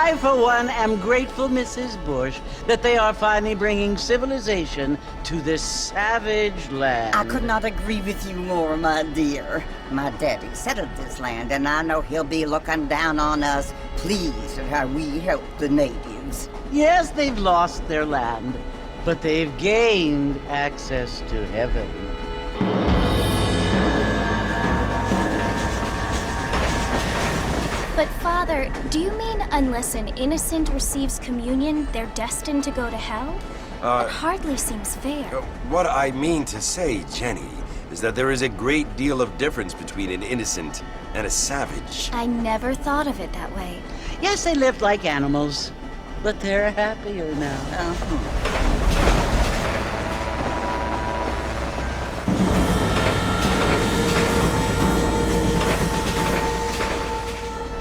I, for one, am grateful, Mrs. Bush, that they are finally bringing civilization to this savage land. I could not agree with you more, my dear. My daddy settled this land, and I know he'll be looking down on us, pleased at how we help the natives. Yes, they've lost their land, but they've gained access to heaven. But Father, do you mean unless an innocent receives communion, they're destined to go to hell? That hardly seems fair. What I mean to say, Jenny, is that there is a great deal of difference between an innocent and a savage. I never thought of it that way. Yes, they lived like animals, but they're happier now.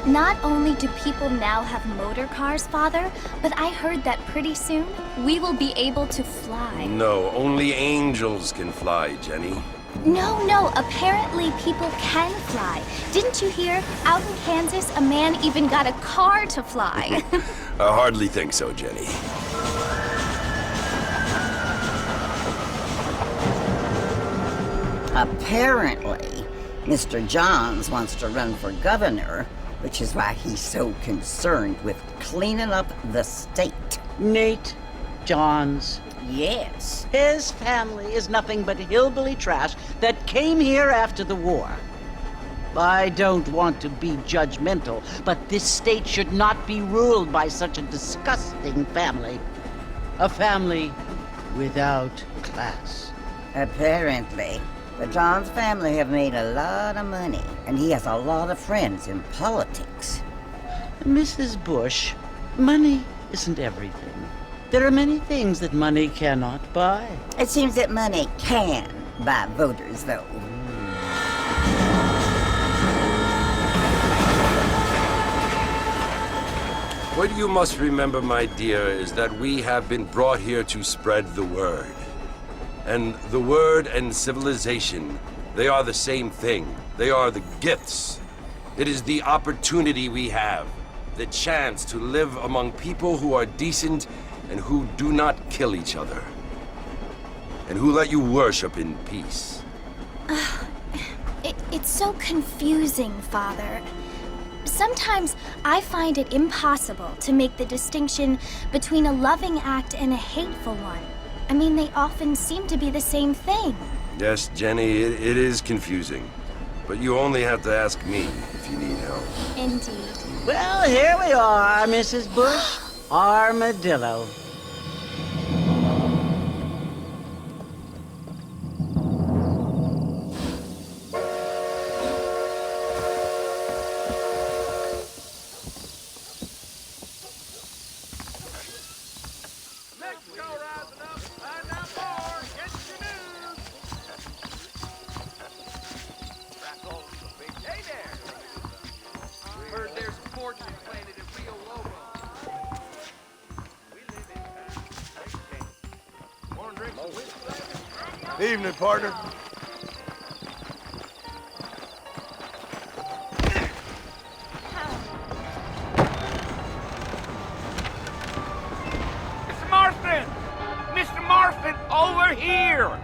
Not only do people now have motor cars, Father, but I heard that pretty soon we will be able to fly. No, only angels can fly, Jenny. No, apparently people can fly. Didn't you hear? Out in Kansas, a man even got a car to fly. I hardly think so, Jenny. Apparently, Mr. Johns wants to run for governor, which is why he's so concerned with cleaning up the state. Nate Johns. Yes. His family is nothing but hillbilly trash that came here after the war. I don't want to be judgmental, but this state should not be ruled by such a disgusting family. A family without class. Apparently. The Johns family have made a lot of money, and he has a lot of friends in politics. Mrs. Bush, money isn't everything. There are many things that money cannot buy. It seems that money can buy voters, though. What you must remember, my dear, is that we have been brought here to spread the word. And the word and civilization, they are the same thing. They are the gifts. It is the opportunity we have, the chance to live among people who are decent and who do not kill each other, and who let you worship in peace. It's so confusing, Father. Sometimes I find it impossible to make the distinction between a loving act and a hateful one. I mean, they often seem to be the same thing. Yes, Jenny, it is confusing. But you only have to ask me if you need help. Indeed. Well, here we are, Mrs. Bush. Armadillo. Evening, partner. Mr. Marston! Mr. Marston, over here!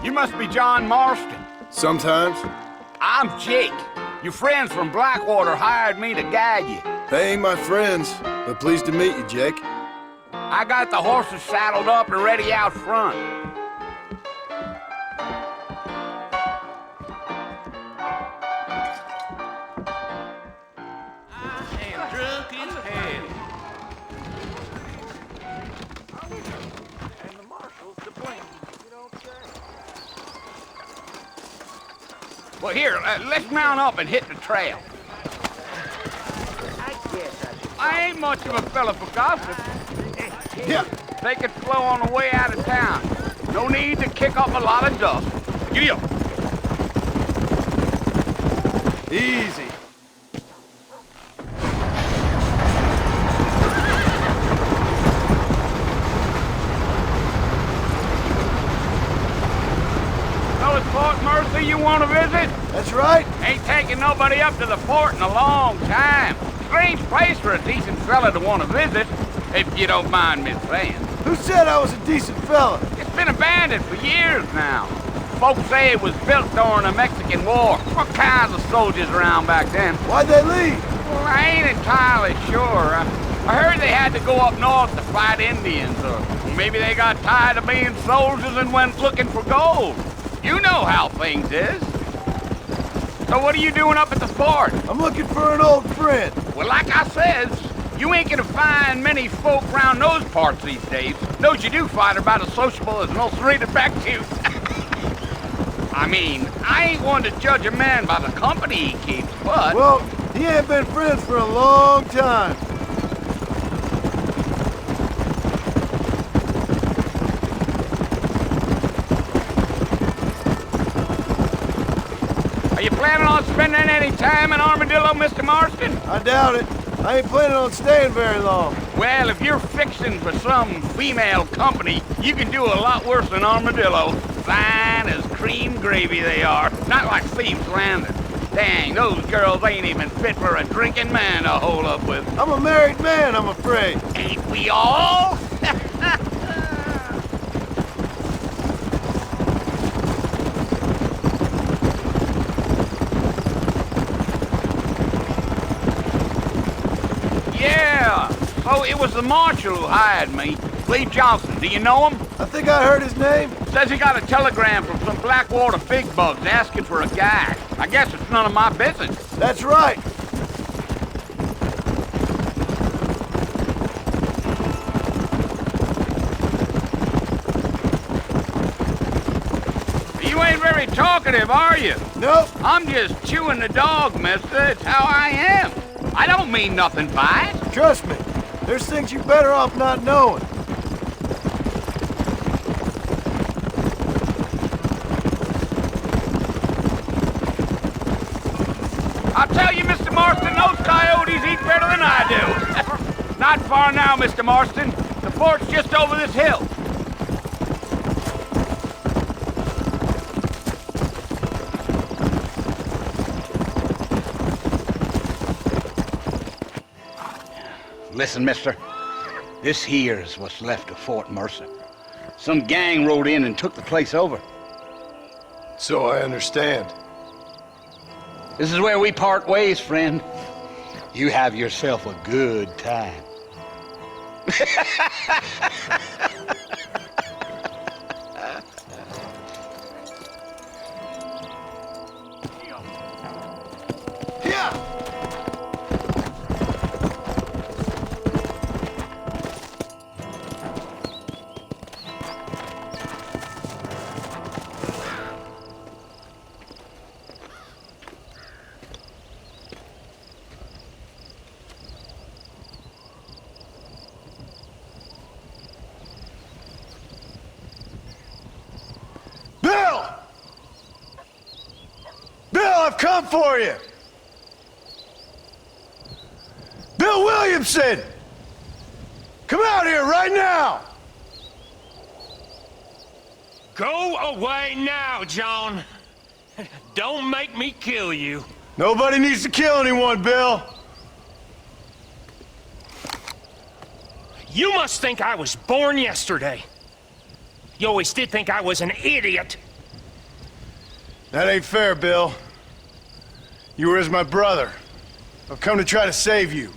You must be John Marston. Sometimes. I'm Jake. Your friends from Blackwater hired me to guide you. They ain't my friends, but pleased to meet you, Jake. I got the horses saddled up and ready out front. I am drunk as hell. And the marshal's to blame. You don't say. Well, here, let's mount up and hit the trail. I ain't much of a fella for gossip. Yeah. Take it slow on the way out of town. No need to kick up a lot of dust. Giddy up. Easy. Well, Fort Mercer you want to visit? That's right. Ain't taking nobody up to the fort in a long time. Strange place for a decent fella to want to visit, if you don't mind me saying. Who said I was a decent fella? It's been abandoned for years now. Folks say it was built during the Mexican War. What kinds of soldiers around back then? Why'd they leave? Well, I ain't entirely sure. I heard they had to go up north to fight Indians, or maybe they got tired of being soldiers and went looking for gold. You know how things is. So what are you doing up at the fort? I'm looking for an old friend. Well, like I says, you ain't gonna find many folk round those parts these days. Those you do find are about as sociable as most rated back to. I mean, I ain't one to judge a man by the company he keeps, but... Well, he ain't been friends for a long time. Are you planning on spending any time in Armadillo, Mr. Marston? I doubt it. I ain't planning on staying very long. Well, if you're fixing for some female company, you can do a lot worse than Armadillo. Fine as cream gravy they are. Not like Thieves Landing. Dang, those girls ain't even fit for a drinking man to hold up with. I'm a married man, I'm afraid. Ain't we all? Yeah, so it was the marshal who hired me. Lee Johnson, do you know him? I think I heard his name. Says he got a telegram from some Blackwater big bugs asking for a guy. I guess it's none of my business. That's right. You ain't very talkative, are you? Nope. I'm just chewing the dog, mister. It's how I am. I don't mean nothing by it. Trust me. There's things you're better off not knowing. I'll tell you, Mr. Marston, those coyotes eat better than I do. Not far now, Mr. Marston. The fort's just over this hill. Listen, mister. This here's what's left of Fort Mercer. Some gang rode in and took the place over. So I understand. This is where we part ways, friend. You have yourself a good time. I've come for you! Bill Williamson! Come out here right now! Go away now, John. Don't make me kill you. Nobody needs to kill anyone, Bill. You must think I was born yesterday. You always did think I was an idiot. That ain't fair, Bill. You were as my brother. I've come to try to save you.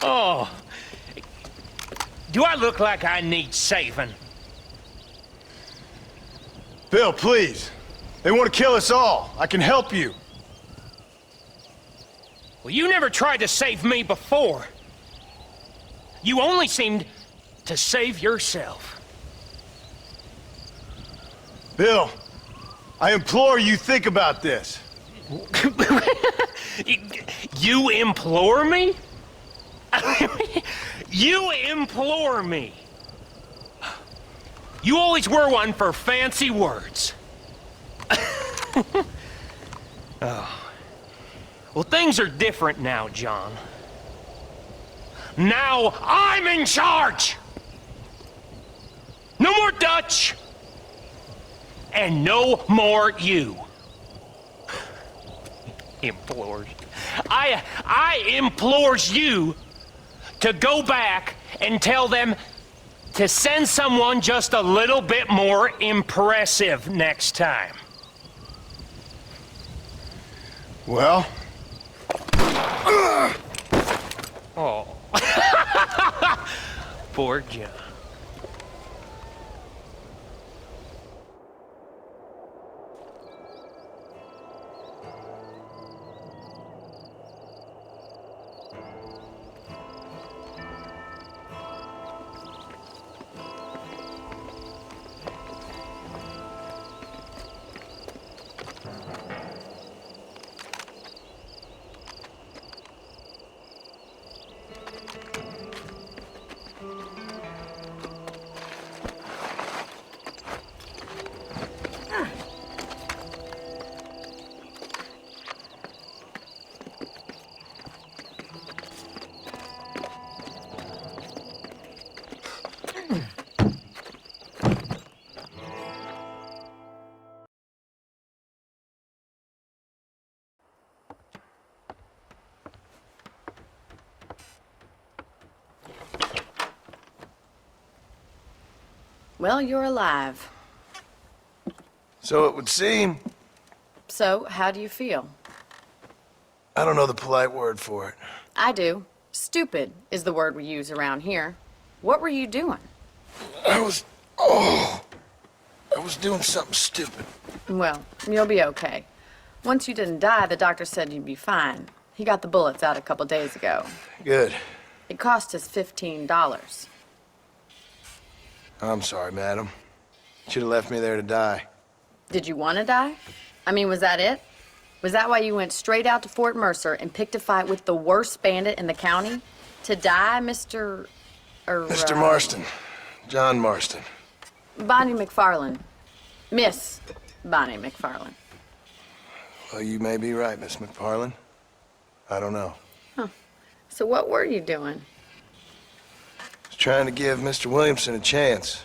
Oh. Do I look like I need saving? Bill, please. They want to kill us all. I can help you. Well, you never tried to save me before. You only seemed to save yourself. Bill, I implore you, think about this. You implore me? You implore me? You always were one for fancy words. Oh. Well, things are different now, John. Now I'm in charge! No more Dutch! and no more you. Implores. I implores you to go back and tell them to send someone just a little bit more impressive next time. Well? Oh. Poor John. Well, you're alive. So it would seem. So, how do you feel? I don't know the polite word for it. I do. Stupid is the word we use around here. What were you doing? I was doing something stupid. Well, you'll be okay. Once you didn't die, the doctor said you'd be fine. He got the bullets out a couple days ago. Good. It cost us $15. I'm sorry, madam. Should have left me there to die. Did you want to die? I mean, was that it? Was that why you went straight out to Fort Mercer and picked a fight with the worst bandit in the county? To die, Mr. Mr. Marston. John Marston. Bonnie MacFarlane. Miss Bonnie MacFarlane. Well, you may be right, Miss MacFarlane. I don't know. Huh. So what were you doing? I was trying to give Mr. Williamson a chance.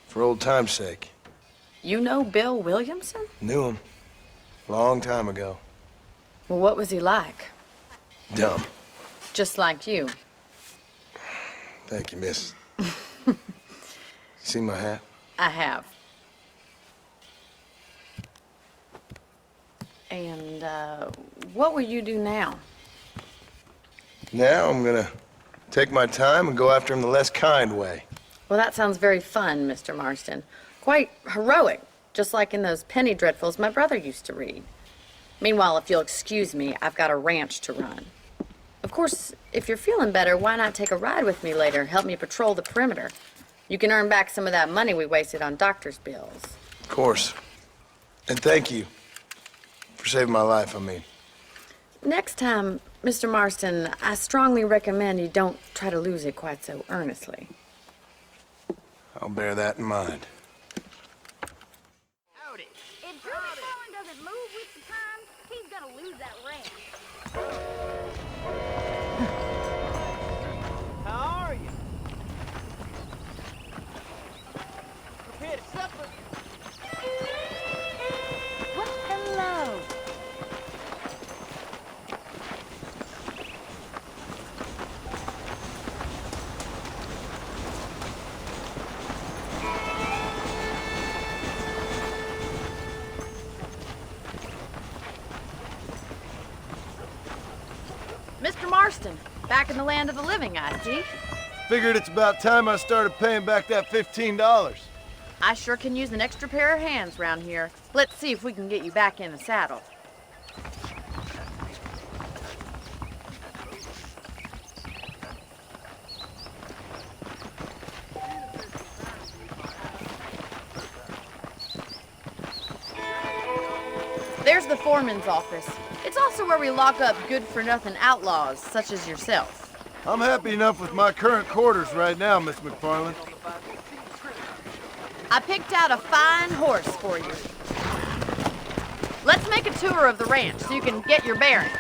For old time's sake. You know Bill Williamson? Knew him. Long time ago. Well, what was he like? Dumb. Just like you. Thank you, miss. See my hat? I have. And, what will you do now? Now I'm gonna take my time and go after him the less kind way. Well, that sounds very fun, Mr. Marston. Quite heroic, just like in those penny dreadfuls my brother used to read. Meanwhile, if you'll excuse me, I've got a ranch to run. Of course, if you're feeling better, why not take a ride with me later? Help me patrol the perimeter. You can earn back some of that money we wasted on doctor's bills. Of course. And thank you for saving my life, I mean. Next time, Mr. Marston, I strongly recommend you don't try to lose it quite so earnestly. I'll bear that in mind. Howdy. If Drew McClellan doesn't move with the times, he's gonna lose that ranch. How are you? Prepared supper? Well, hello. Mr. Marston, back in the land of the living, I see. Figured it's about time I started paying back that $15. I sure can use an extra pair of hands round here. Let's see if we can get you back in the saddle. There's the foreman's office. It's also where we lock up good-for-nothing outlaws, such as yourself. I'm happy enough with my current quarters right now, Miss MacFarlane. I picked out a fine horse for you. Let's make a tour of the ranch so you can get your bearings.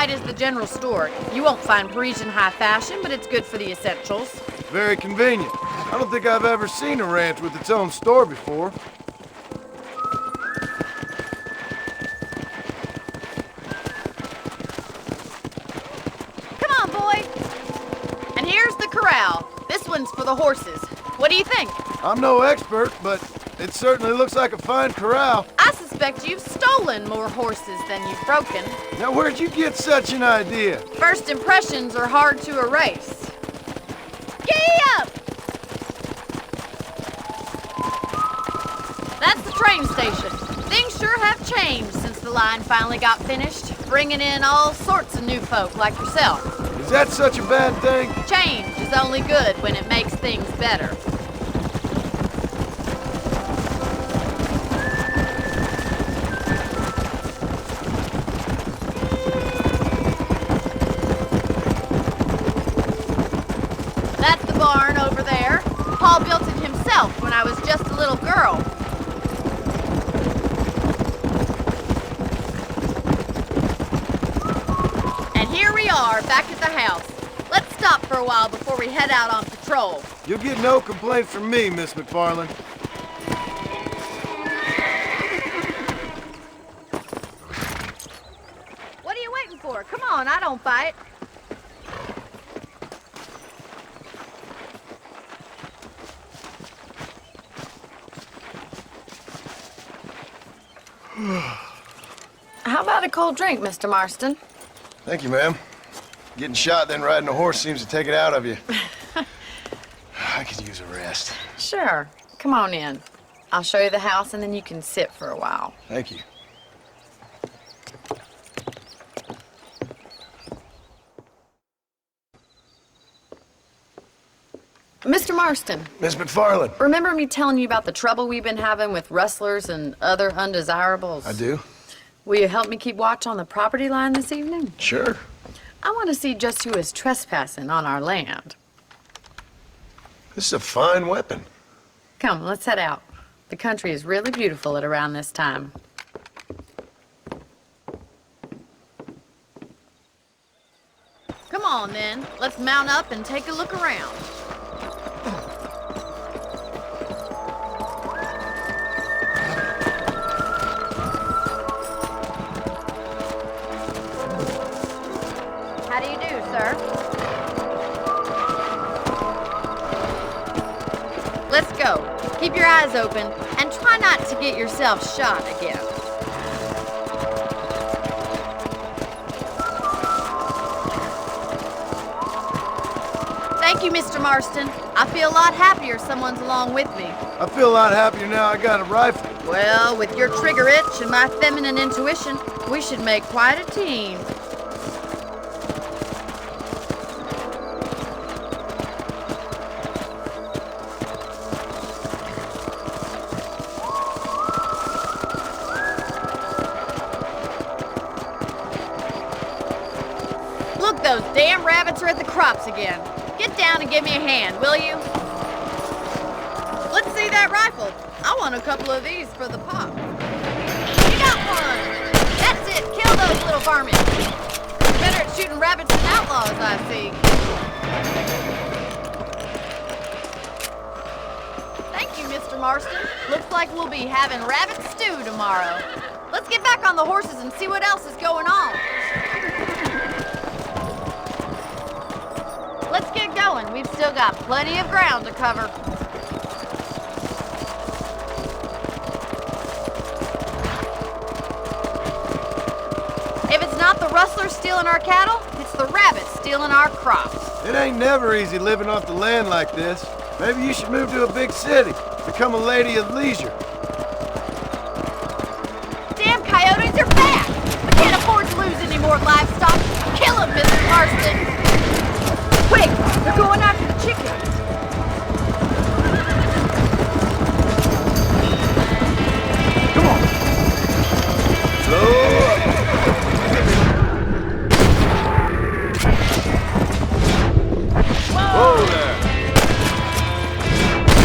right is the general store. You won't find Parisian high fashion, but it's good for the essentials. Very convenient. I don't think I've ever seen a ranch with its own store before. Come on, boy. And here's the corral. This one's for the horses. What do you think? I'm no expert, but it certainly looks like a fine corral. I suspect you've stolen more horses than you've broken. Now, where'd you get such an idea? First impressions are hard to erase. Giddy up! That's the train station. Things sure have changed since the line finally got finished, bringing in all sorts of new folk like yourself. Is that such a bad thing? Change is only good when it makes things better. That's the barn over there. Paul built it himself when I was just a little girl. And here we are, back at the house. Let's stop for a while before we head out on patrol. You'll get no complaints from me, Miss MacFarlane. What are you waiting for? Come on, I don't fight. How about a cold drink, Mr. Marston? Thank you, ma'am. Getting shot, then riding a horse seems to take it out of you. I could use a rest. Sure. Come on in. I'll show you the house and then you can sit for a while. Thank you. Mr. Marston, Miss MacFarlane. remember me telling you about the trouble we've been having with rustlers and other undesirables? I do. Will you help me keep watch on the property line this evening? Sure. I want to see just who is trespassing on our land. This is a fine weapon. Come, let's head out. The country is really beautiful at around this time. Come on, then. Let's mount up and take a look around. How do you do, sir? Let's go. Keep your eyes open and try not to get yourself shot again. Thank you, Mr. Marston. I feel a lot happier someone's along with me. I feel a lot happier now I got a rifle. Well, with your trigger itch and my feminine intuition, we should make quite a team. Look, those damn rabbits are at the crops again. Get down and give me a hand, will you? Let's see that rifle. I want a couple of these for the pop. You got one! That's it, kill those little varmints. You're better at shooting rabbits than outlaws, I see. Thank you, Mr. Marston. Looks like we'll be having rabbit stew tomorrow. Let's get back on the horses and see what else is going on. Let's get going. We've still got plenty of ground to cover. If it's not the rustlers stealing our cattle, it's the rabbits stealing our crops. It ain't never easy living off the land like this. Maybe you should move to a big city. Become a lady of leisure. Damn coyotes are back! We can't afford to lose any more livestock. Kill them, Mr. Marston! Quick! They're going after the chickens! Come on. Slow up. Whoa there.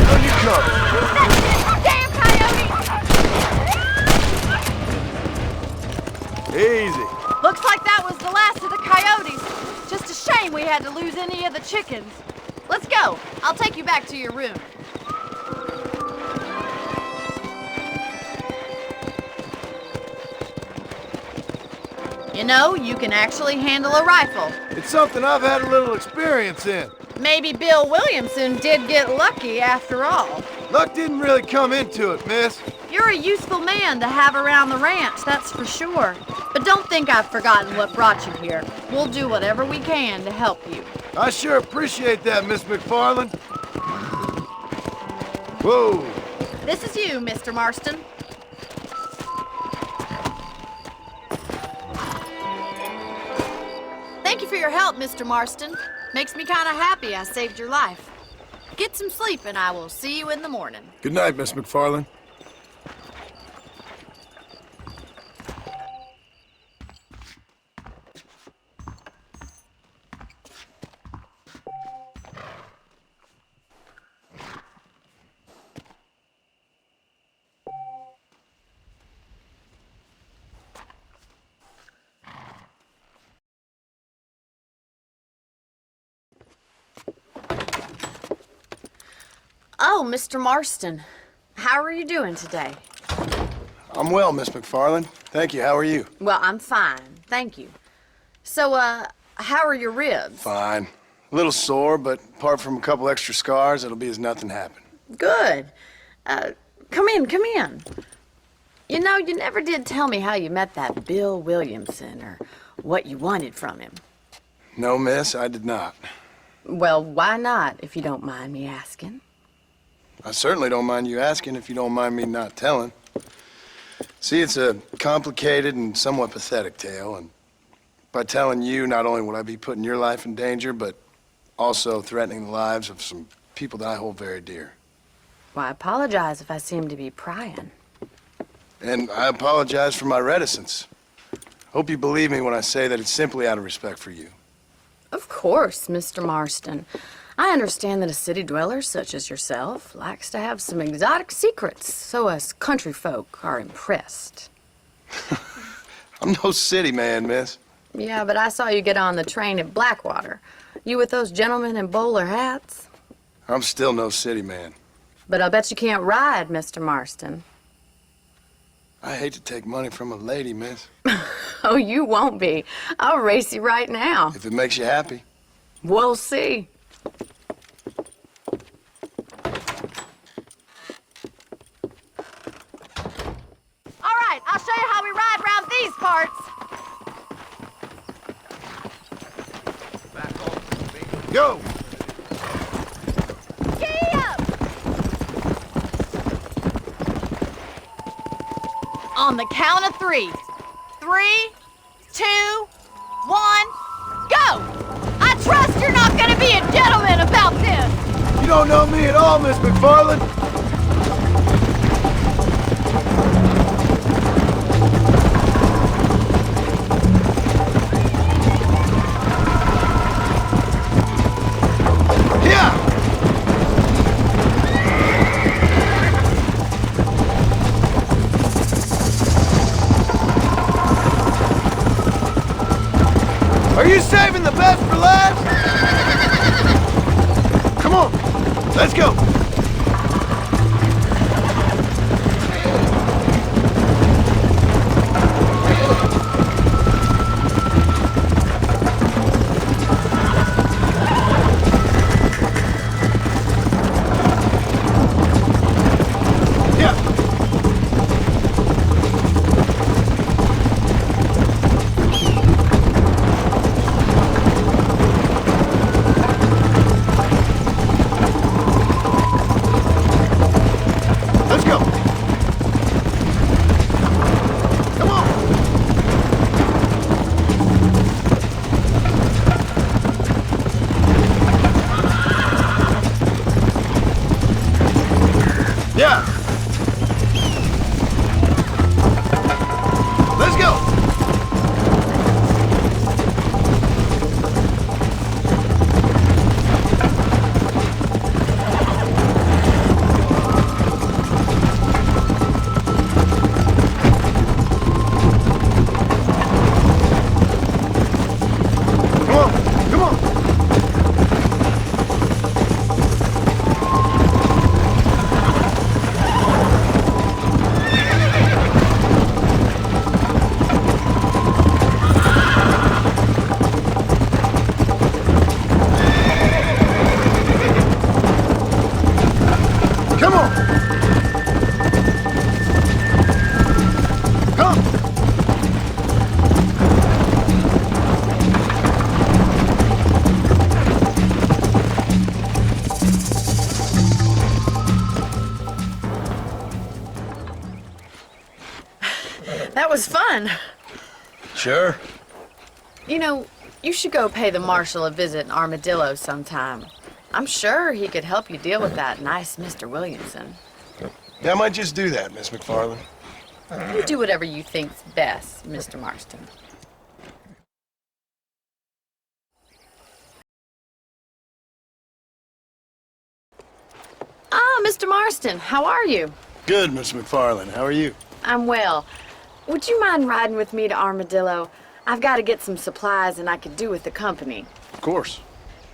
Down you come. Damn coyote! Easy. Looks like that was the last of the coyotes. Just a shame we had to lose any of the chickens. Let's go. I'll take you back to your room. You know, you can actually handle a rifle. It's something I've had a little experience in. Maybe Bill Williamson did get lucky after all. Luck didn't really come into it, miss. You're a useful man to have around the ranch, that's for sure. But don't think I've forgotten what brought you here. We'll do whatever we can to help you. I sure appreciate that, Miss McFarlane. Whoa. This is you, Mr. Marston. Thank you for your help, Mr. Marston. Makes me kind of happy I saved your life. Get some sleep and I will see you in the morning. Good night, Miss McFarlane. Oh, Mr. Marston. How are you doing today? I'm well, Miss McFarlane. Thank you. How are you? Well, I'm fine. Thank you. So, how are your ribs? Fine. A little sore, but apart from a couple extra scars, it'll be as nothing happened. Good. Come in. You know, you never did tell me how you met that Bill Williamson or what you wanted from him. No, miss, I did not. Well, why not, if you don't mind me asking? I certainly don't mind you asking if you don't mind me not telling. See, it's a complicated and somewhat pathetic tale, and by telling you, not only would I be putting your life in danger, but also threatening the lives of some people that I hold very dear. Well, I apologize if I seem to be prying. And I apologize for my reticence. Hope you believe me when I say that it's simply out of respect for you. Of course, Mr. Marston. I understand that a city dweller such as yourself likes to have some exotic secrets, so us country folk are impressed. I'm no city man, miss. Yeah, but I saw you get on the train at Blackwater. You with those gentlemen in bowler hats? I'm still no city man. But I'll bet you can't ride, Mr. Marston. I hate to take money from a lady, miss. Oh, you won't be. I'll race you right now. If it makes you happy. We'll see. All right, I'll show you how we ride around these parts. Go! Giddy up! On the count of 3. 3, 2, 1, go! I trust you're not gonna be a gentleman about this! You don't know me at all, Miss McFarlane. Are you saving the best for last? Come on, let's go. fun. Sure. You know, you should go pay the marshal a visit in Armadillo sometime. I'm sure he could help you deal with that nice Mr. Williamson. Yeah, I might just do that, Miss McFarlane. You do whatever you think's best, Mr. Marston. Ah, Mr. Marston, how are you? Good, Miss McFarlane. How are you? I'm well. Would you mind riding with me to Armadillo? I've got to get some supplies and I could do with the company. Of course.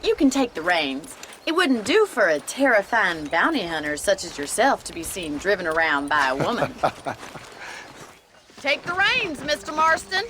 You can take the reins. It wouldn't do for a terrifying bounty hunter such as yourself to be seen driven around by a woman. Take the reins, Mr. Marston.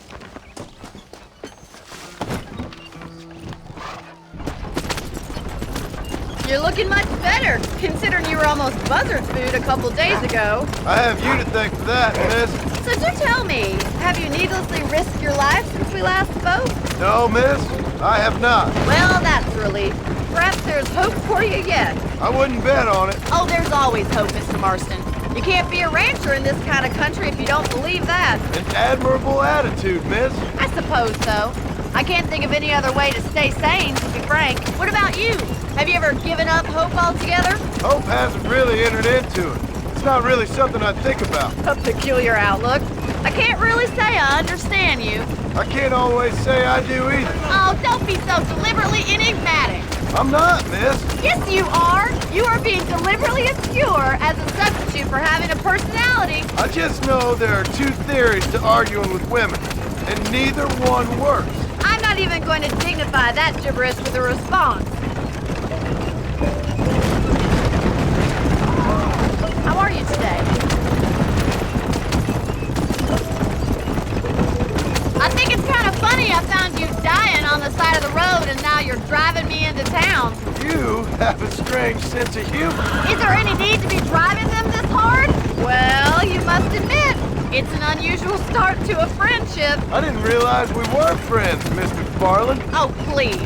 You're looking much better, considering you were almost buzzard food a couple days ago. I have you to thank for that, miss. So do tell me, have you needlessly risked your life since we last spoke? No, miss, I have not. Well, that's a relief. Perhaps there's hope for you yet. I wouldn't bet on it. Oh, there's always hope, Mr. Marston. You can't be a rancher in this kind of country if you don't believe that. An admirable attitude, miss. I suppose so. I can't think of any other way to stay sane, to be frank. What about you? Have you ever given up hope altogether? Hope hasn't really entered into it. It's not really something I think about. A peculiar outlook. I can't really say I understand you. I can't always say I do either. Oh, don't be so deliberately enigmatic. I'm not, miss. Yes, you are. You are being deliberately obscure as a substitute for having a personality. I just know there are two theories to arguing with women, and neither one works. I'm not even going to dignify that gibberish with a response. How are you today? I think it's kind of funny I found you dying on the side of the road and now you're driving me into town. You have a strange sense of humor. Is there any need to be driving them this hard? Well, you must admit, it's an unusual start to a friendship. I didn't realize we were friends, Miss McFarlane. Oh, please.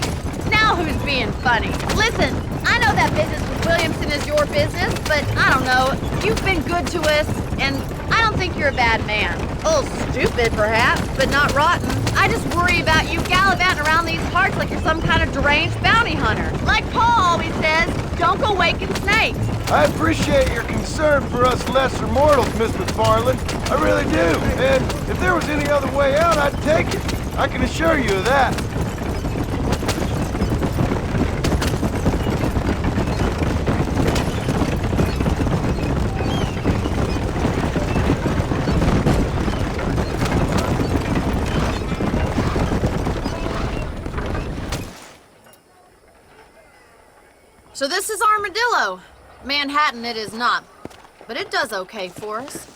Now who's being funny? Listen, I know that business with Williamson is your business, but I don't know. You've been good to us, and I don't think you're a bad man. A little stupid, perhaps, but not rotten. I just worry about you gallivanting around these parts like you're some kind of deranged bounty hunter. Like Paul always says, don't go waking snakes. I appreciate your concern for us lesser mortals, Miss McFarlane. I really do. And if there was any other way out, I'd take it. I can assure you of that. So this is Armadillo. Manhattan it is not, but it does okay for us.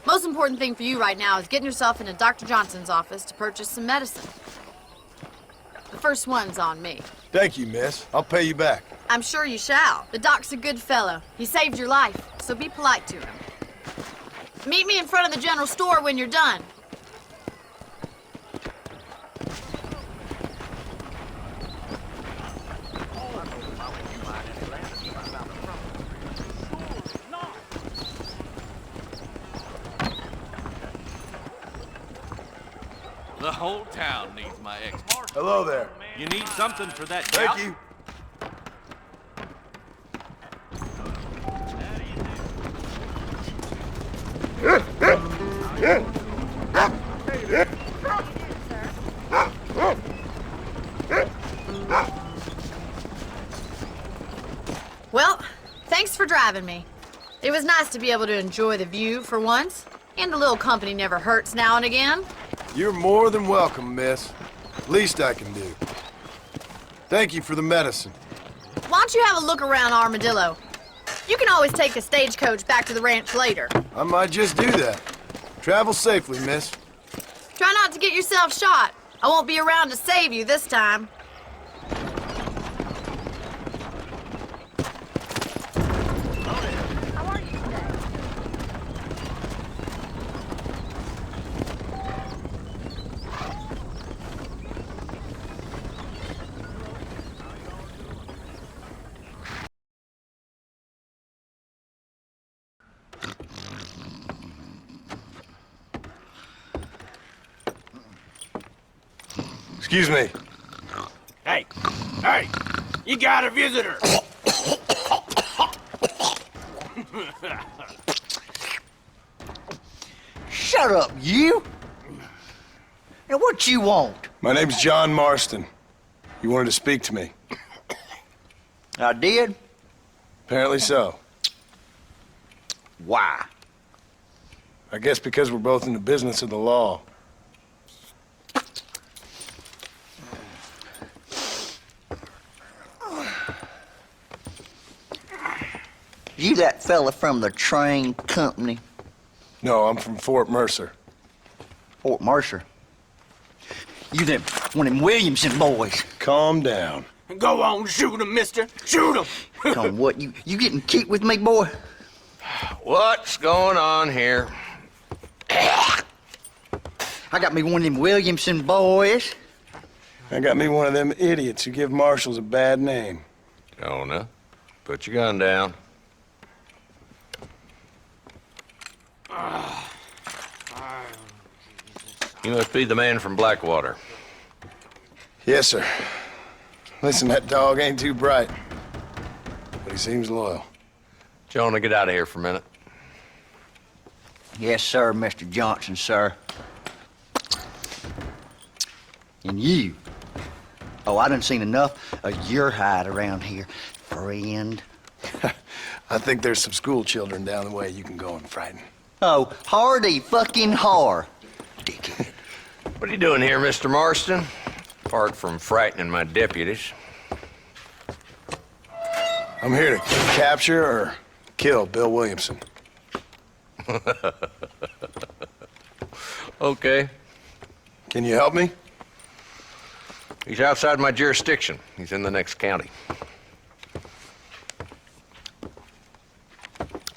Most important thing for you right now is getting yourself into Dr. Johnson's office to purchase some medicine. The first one's on me. Thank you, miss. I'll pay you back. I'm sure you shall. The doc's a good fellow. He saved your life, so be polite to him. Meet me in front of the general store when you're done. The whole town needs my ex. Hello there. You need something for that Thank gout? you. Well, thanks for driving me. It was nice to be able to enjoy the view for once, and a little company never hurts now and again. You're more than welcome, miss. Least I can do. Thank you for the medicine. Why don't you have a look around Armadillo? You can always take a stagecoach back to the ranch later. I might just do that. Travel safely, miss. Try not to get yourself shot. I won't be around to save you this time. Excuse me. Hey, hey, you got a visitor. Shut up, you! Now what you want? My name's John Marston. You wanted to speak to me. I did? Apparently so. Why? I guess because we're both in the business of the law. You that fella from the train company? No, I'm from Fort Mercer. Fort Mercer? You them one of them Williamson boys? Calm down. Go on, shoot him, mister. Shoot him. Come on, what, you getting kicked with me, boy? What's going on here? I got me one of them Williamson boys. I got me one of them idiots who give marshals a bad name. Jonah, put your gun down. You must be the man from Blackwater. Yes, sir. Listen, that dog ain't too bright, but he seems loyal. Jonah, get out of here for a minute. Yes, sir, Mr. Johnson, sir. And you. Oh, I done seen enough of your hide around here, friend. I think there's some school children down the way you can go and frighten. Oh, hardy fucking har. Dickhead. What are you doing here, Mr. Marston? Apart from frightening my deputies. I'm here to capture or kill Bill Williamson. Okay. Can you help me? He's outside my jurisdiction. He's in the next county.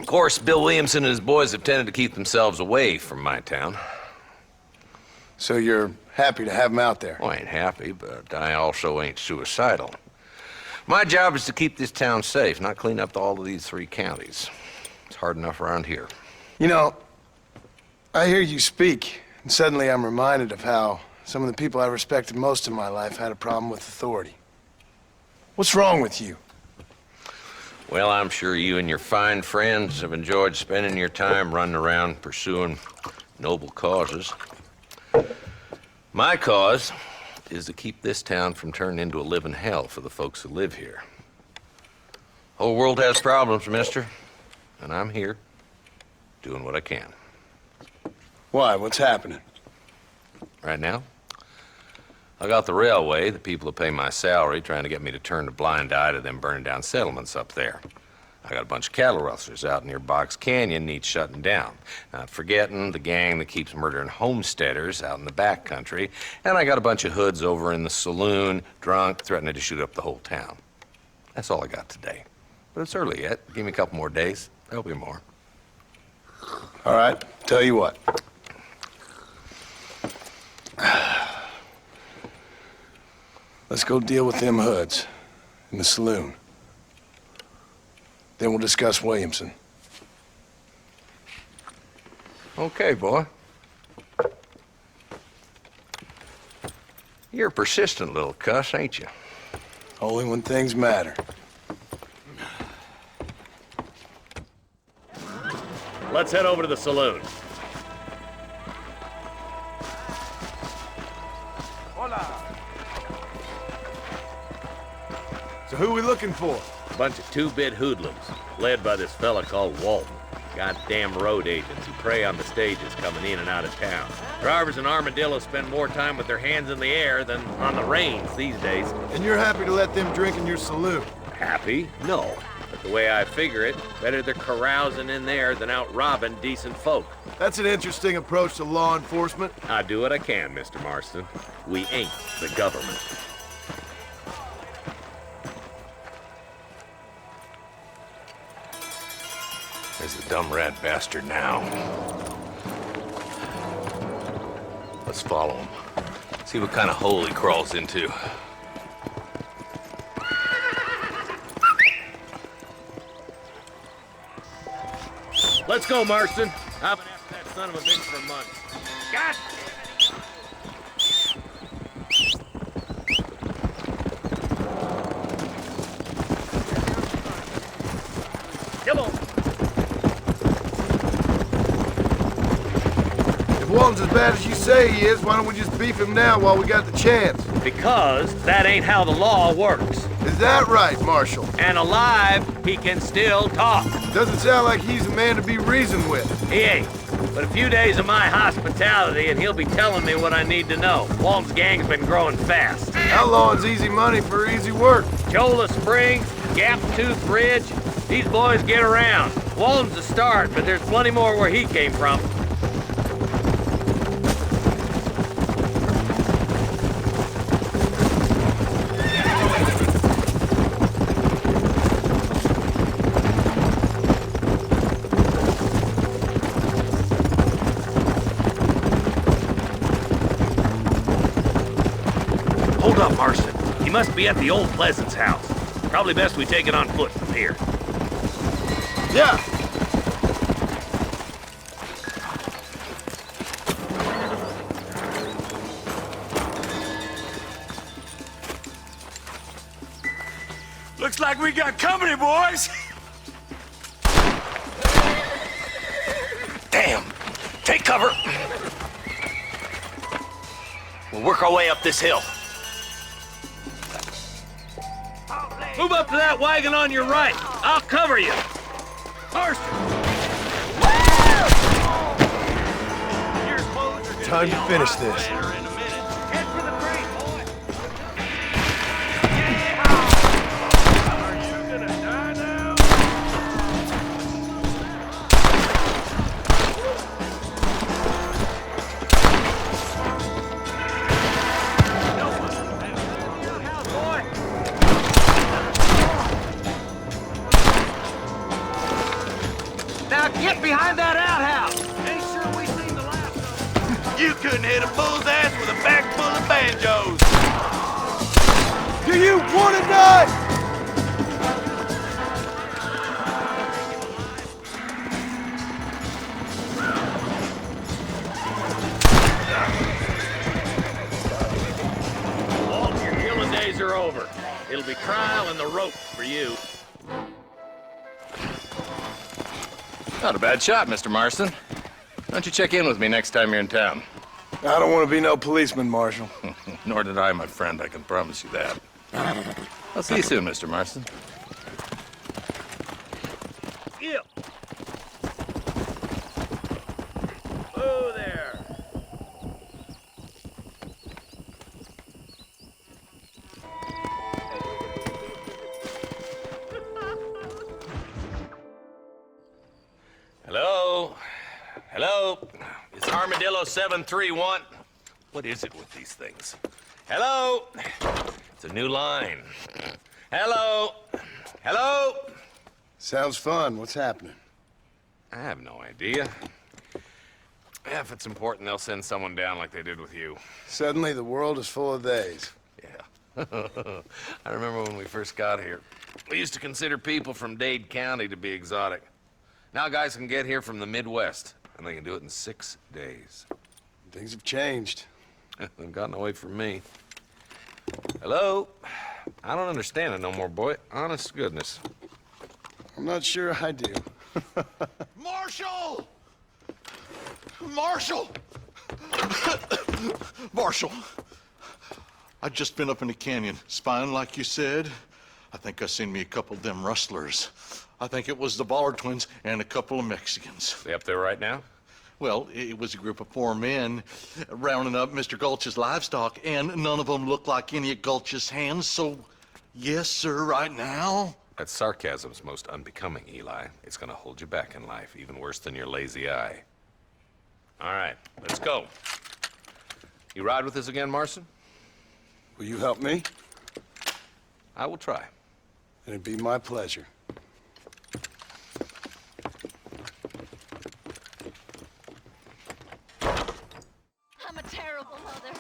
Of course, Bill Williamson and his boys have tended to keep themselves away from my town. So you're happy to have him out there? Well, I ain't happy, but I also ain't suicidal. My job is to keep this town safe, not clean up all of these 3 counties. It's hard enough around here. You know, I hear you speak, and suddenly I'm reminded of how some of the people I respected most in my life had a problem with authority. What's wrong with you? Well, I'm sure you and your fine friends have enjoyed spending your time running around pursuing noble causes. My cause is to keep this town from turning into a living hell for the folks who live here. Whole world has problems, mister, and I'm here doing what I can. Why? What's happening? Right now, I got the railway, the people who pay my salary, trying to get me to turn a blind eye to them burning down settlements up there. I got a bunch of cattle rustlers out near Box Canyon needs shutting down. Not forgetting the gang that keeps murdering homesteaders out in the back country. And I got a bunch of hoods over in the saloon, drunk, threatening to shoot up the whole town. That's all I got today. But it's early yet. Give me a couple more days. There'll be more. All right, tell you what. Let's go deal with them hoods in the saloon. Then we'll discuss Williamson. Okay, boy. You're a persistent little cuss, ain't you? Only when things matter. Let's head over to the saloon. So who are we looking for? Bunch of two-bit hoodlums, led by this fella called Walton. Goddamn road agents who prey on the stages coming in and out of town. Drivers in Armadillo spend more time with their hands in the air than on the reins these days. And you're happy to let them drink in your saloon? Happy? No. But the way I figure it, better they're carousing in there than out robbing decent folk. That's an interesting approach to law enforcement. I do what I can, Mr. Marston. We ain't the government. There's the dumb rat bastard now. Let's follow him. See what kind of hole he crawls into. Let's go, Marston. I've been after that son of a bitch for months. God Walton's as bad as you say he is, why don't we just beef him now while we got the chance? Because that ain't how the law works. Is that right, Marshal? And alive, he can still talk. Doesn't sound like he's a man to be reasoned with. He ain't. But a few days of my hospitality and he'll be telling me what I need to know. Walton's gang's been growing fast. Outlawing's easy money for easy work. Cholla Springs, Gap Tooth Ridge, these boys get around. Walton's the start, but there's plenty more where he came from. Hold up, Marston. He must be at the old Pleasance house. Probably best we take it on foot from here. Yeah. Looks like we got company, boys. Damn. Take cover. We'll work our way up this hill. Move up to that wagon on your right. I'll cover you. Marston! Time to finish this. Head for the crate, boy. Are you gonna die now? Now get behind that outhouse. Ain't sure we seen the last of him. You couldn't hit a bull's ass with a bag full of banjos. Do you want to die? Walton, your killing days are over. It'll be trial and the rope for you. Not a bad shot, Mr. Marston. Why don't you check in with me next time you're in town? I don't want to be no policeman, Marshal. Nor did I, my friend, I can promise you that. I'll see you soon, Mr. Marston. Yeah. Oh, there. Hello? Hello? It's Armadillo 731. What is it with these things? Hello? It's a new line. Hello? Hello? Sounds fun. What's happening? I have no idea. Yeah, if it's important, they'll send someone down like they did with you. Suddenly, the world is full of theys. Yeah. I remember when we first got here. We used to consider people from Dade County to be exotic. Now guys can get here from the Midwest, and they can do it in 6 days. Things have changed. They've gotten away from me. Hello? I don't understand it no more, boy. Honest to goodness. I'm not sure I do. Marshal! Marshal! Marshal! I just been up in the canyon, spying like you said. I think I seen me a couple of them rustlers. I think it was the Ballard twins and a couple of Mexicans. They up there right now? Well, it was a group of 4 men rounding up Mr. Gulch's livestock, and none of them looked like any of Gulch's hands, so yes, sir, right now. That sarcasm's most unbecoming, Eli. It's gonna hold you back in life, even worse than your lazy eye. All right, let's go. You ride with us again, Marston? Will you help me? I will try. It'd be my pleasure. I'm a terrible mother.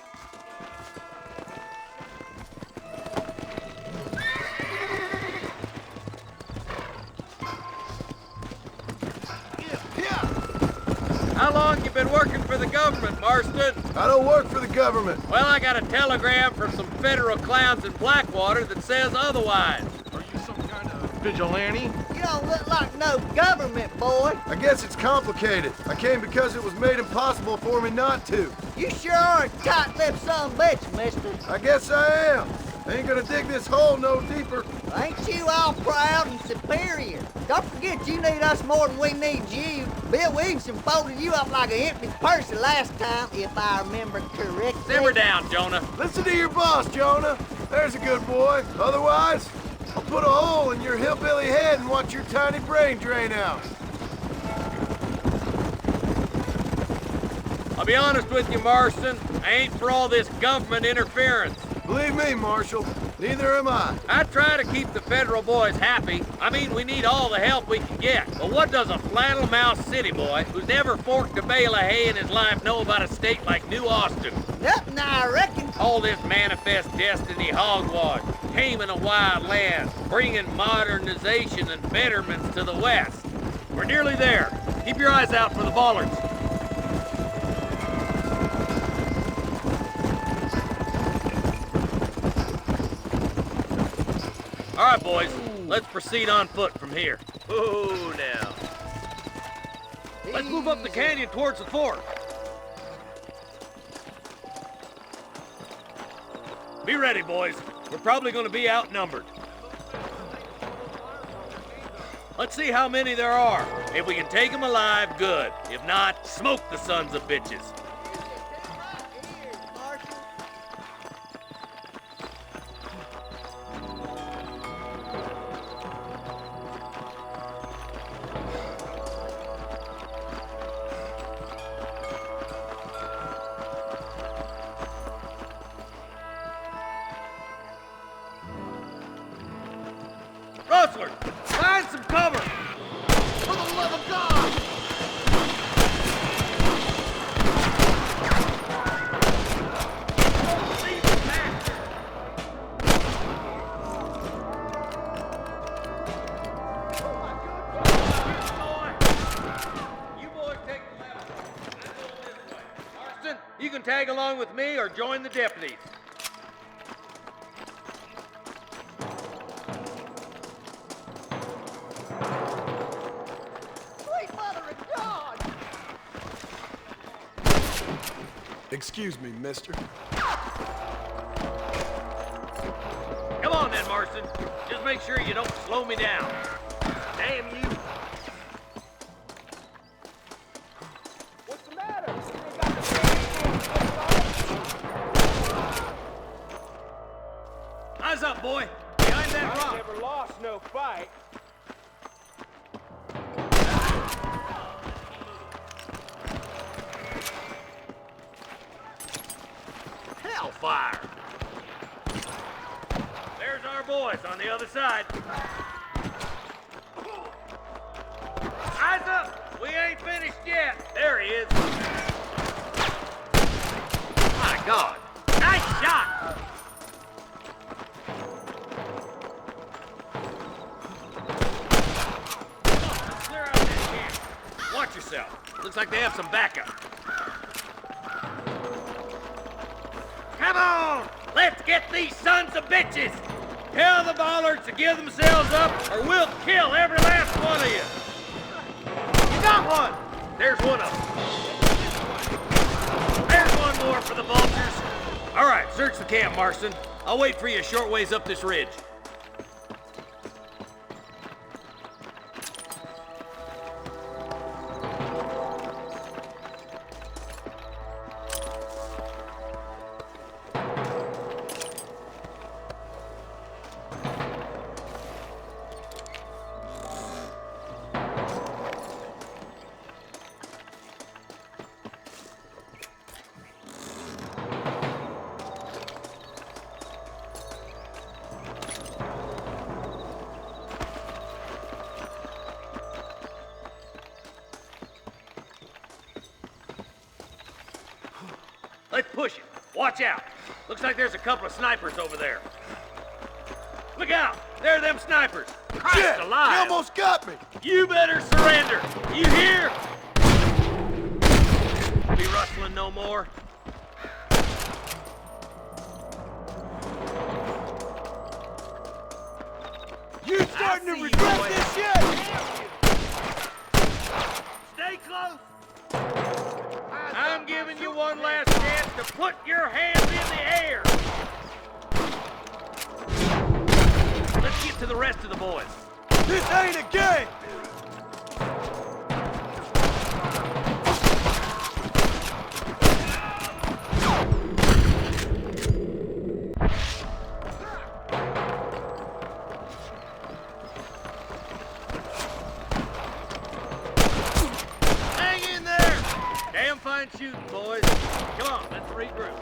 How long you been working for the government, Marston? I don't work for the government. Well, I got a telegram from some federal clowns in Blackwater that says otherwise. Are you some kind of vigilante. You don't look like no government, boy. I guess it's complicated. I came because it was made impossible for me not to. You sure are a tight-lipped son of a bitch, mister. I guess I am. I ain't gonna dig this hole no deeper. Ain't you all proud and superior? Don't forget you need us more than we need you. Bill Williamson folded you up like an empty purse the last time, if I remember correctly. Simmer down, Jonah. Listen to your boss, Jonah. There's a good boy. Otherwise, I'll put a hole in your hillbilly head and watch your tiny brain drain out. I'll be honest with you, Marston. I ain't for all this government interference. Believe me, Marshal, neither am I. I try to keep the federal boys happy. I mean, we need all the help we can get. But what does a flannel-mouthed city boy who's never forked a bale of hay in his life know about a state like New Austin? Nothing, I reckon. All this manifest destiny hogwash, taming a wild land, bringing modernization and betterments to the West. We're nearly there. Keep your eyes out for the bollards. All right, boys, let's proceed on foot from here. Oh, now. Let's move up the canyon towards the fort. Be ready, boys. We're probably going to be outnumbered. Let's see how many there are. If we can take them alive, good. If not, smoke the sons of bitches. Rustler, find some cover! For the love of God! You boys take the left. I'm going this way. Marston, you can tag along with me or join the deputies. Excuse me, mister. Come on then, Marston. Just make sure you don't slow me down. Damn you. What's the matter? Eyes up, boy. Behind that rock. Never lost no fight. Hellfire. There's our boys on the other side. Eyes up! We ain't finished yet. There he is. My God. Nice shot! Clear out that camp. Watch yourself. Looks like they have some backup. Come on! Let's get these sons of bitches! Tell the bollards to give themselves up, or we'll kill every last one of you! You got one! There's one of them. There's one more for the vultures. All right, search the camp, Marston. I'll wait for you a short ways up this ridge. Let's push it. Watch out. Looks like there's a couple of snipers over there. Look out! There are them snipers. Christ Shit! alive! You almost got me! You better surrender. You hear? Be rustling no more. You stay starting to regret this shit! Stay close! I'm giving you one last chance to put your hands in the air! Let's get to the rest of the boys. This ain't a game! Hang in there! Damn fine shooting, boys. Come on, let's regroup.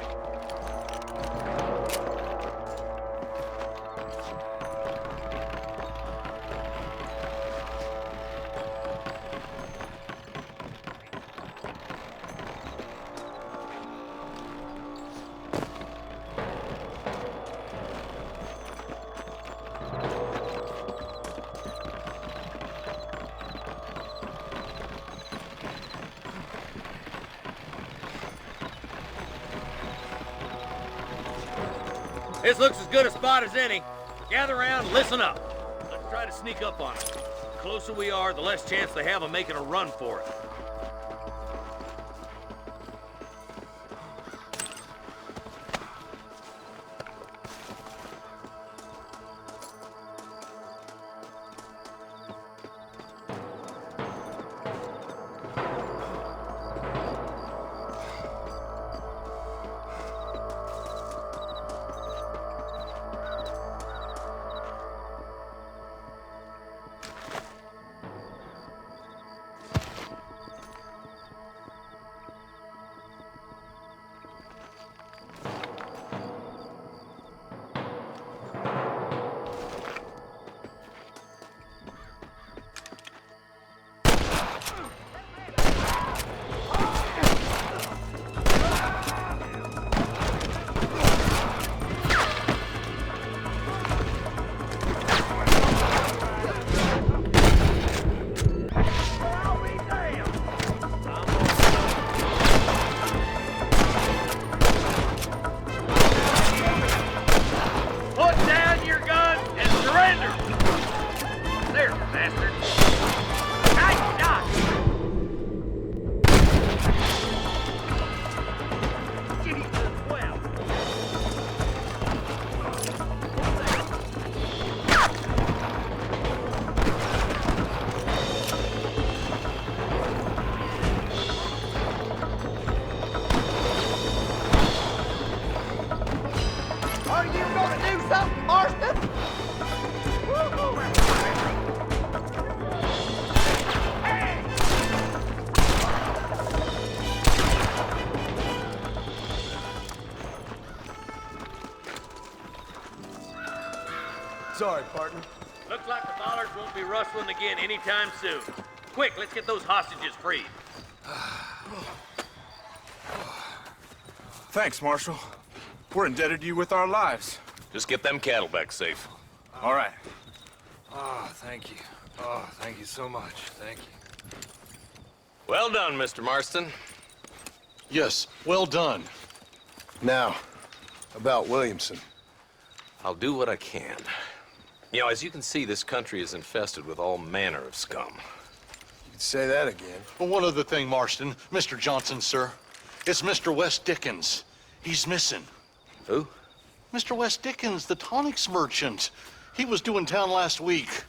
This looks as good a spot as any. Gather around and listen up. Let's try to sneak up on them. The closer we are, the less chance they have of making a run for it. Sorry, partner. Looks like the dollars won't be rustling again anytime soon. Quick, let's get those hostages freed. Thanks, Marshal. We're indebted to you with our lives. Just get them cattle back safe. All right. Oh, thank you. Oh, thank you so much. Thank you. Well done, Mr. Marston. Yes, well done. Now, about Williamson. I'll do what I can. You know, as you can see, this country is infested with all manner of scum. You could say that again. Well, one other thing, Marston. Mr. Johnson, sir. It's Mr. West Dickens. He's missing. Who? Mr. West Dickens, the tonics merchant. He was due in town last week.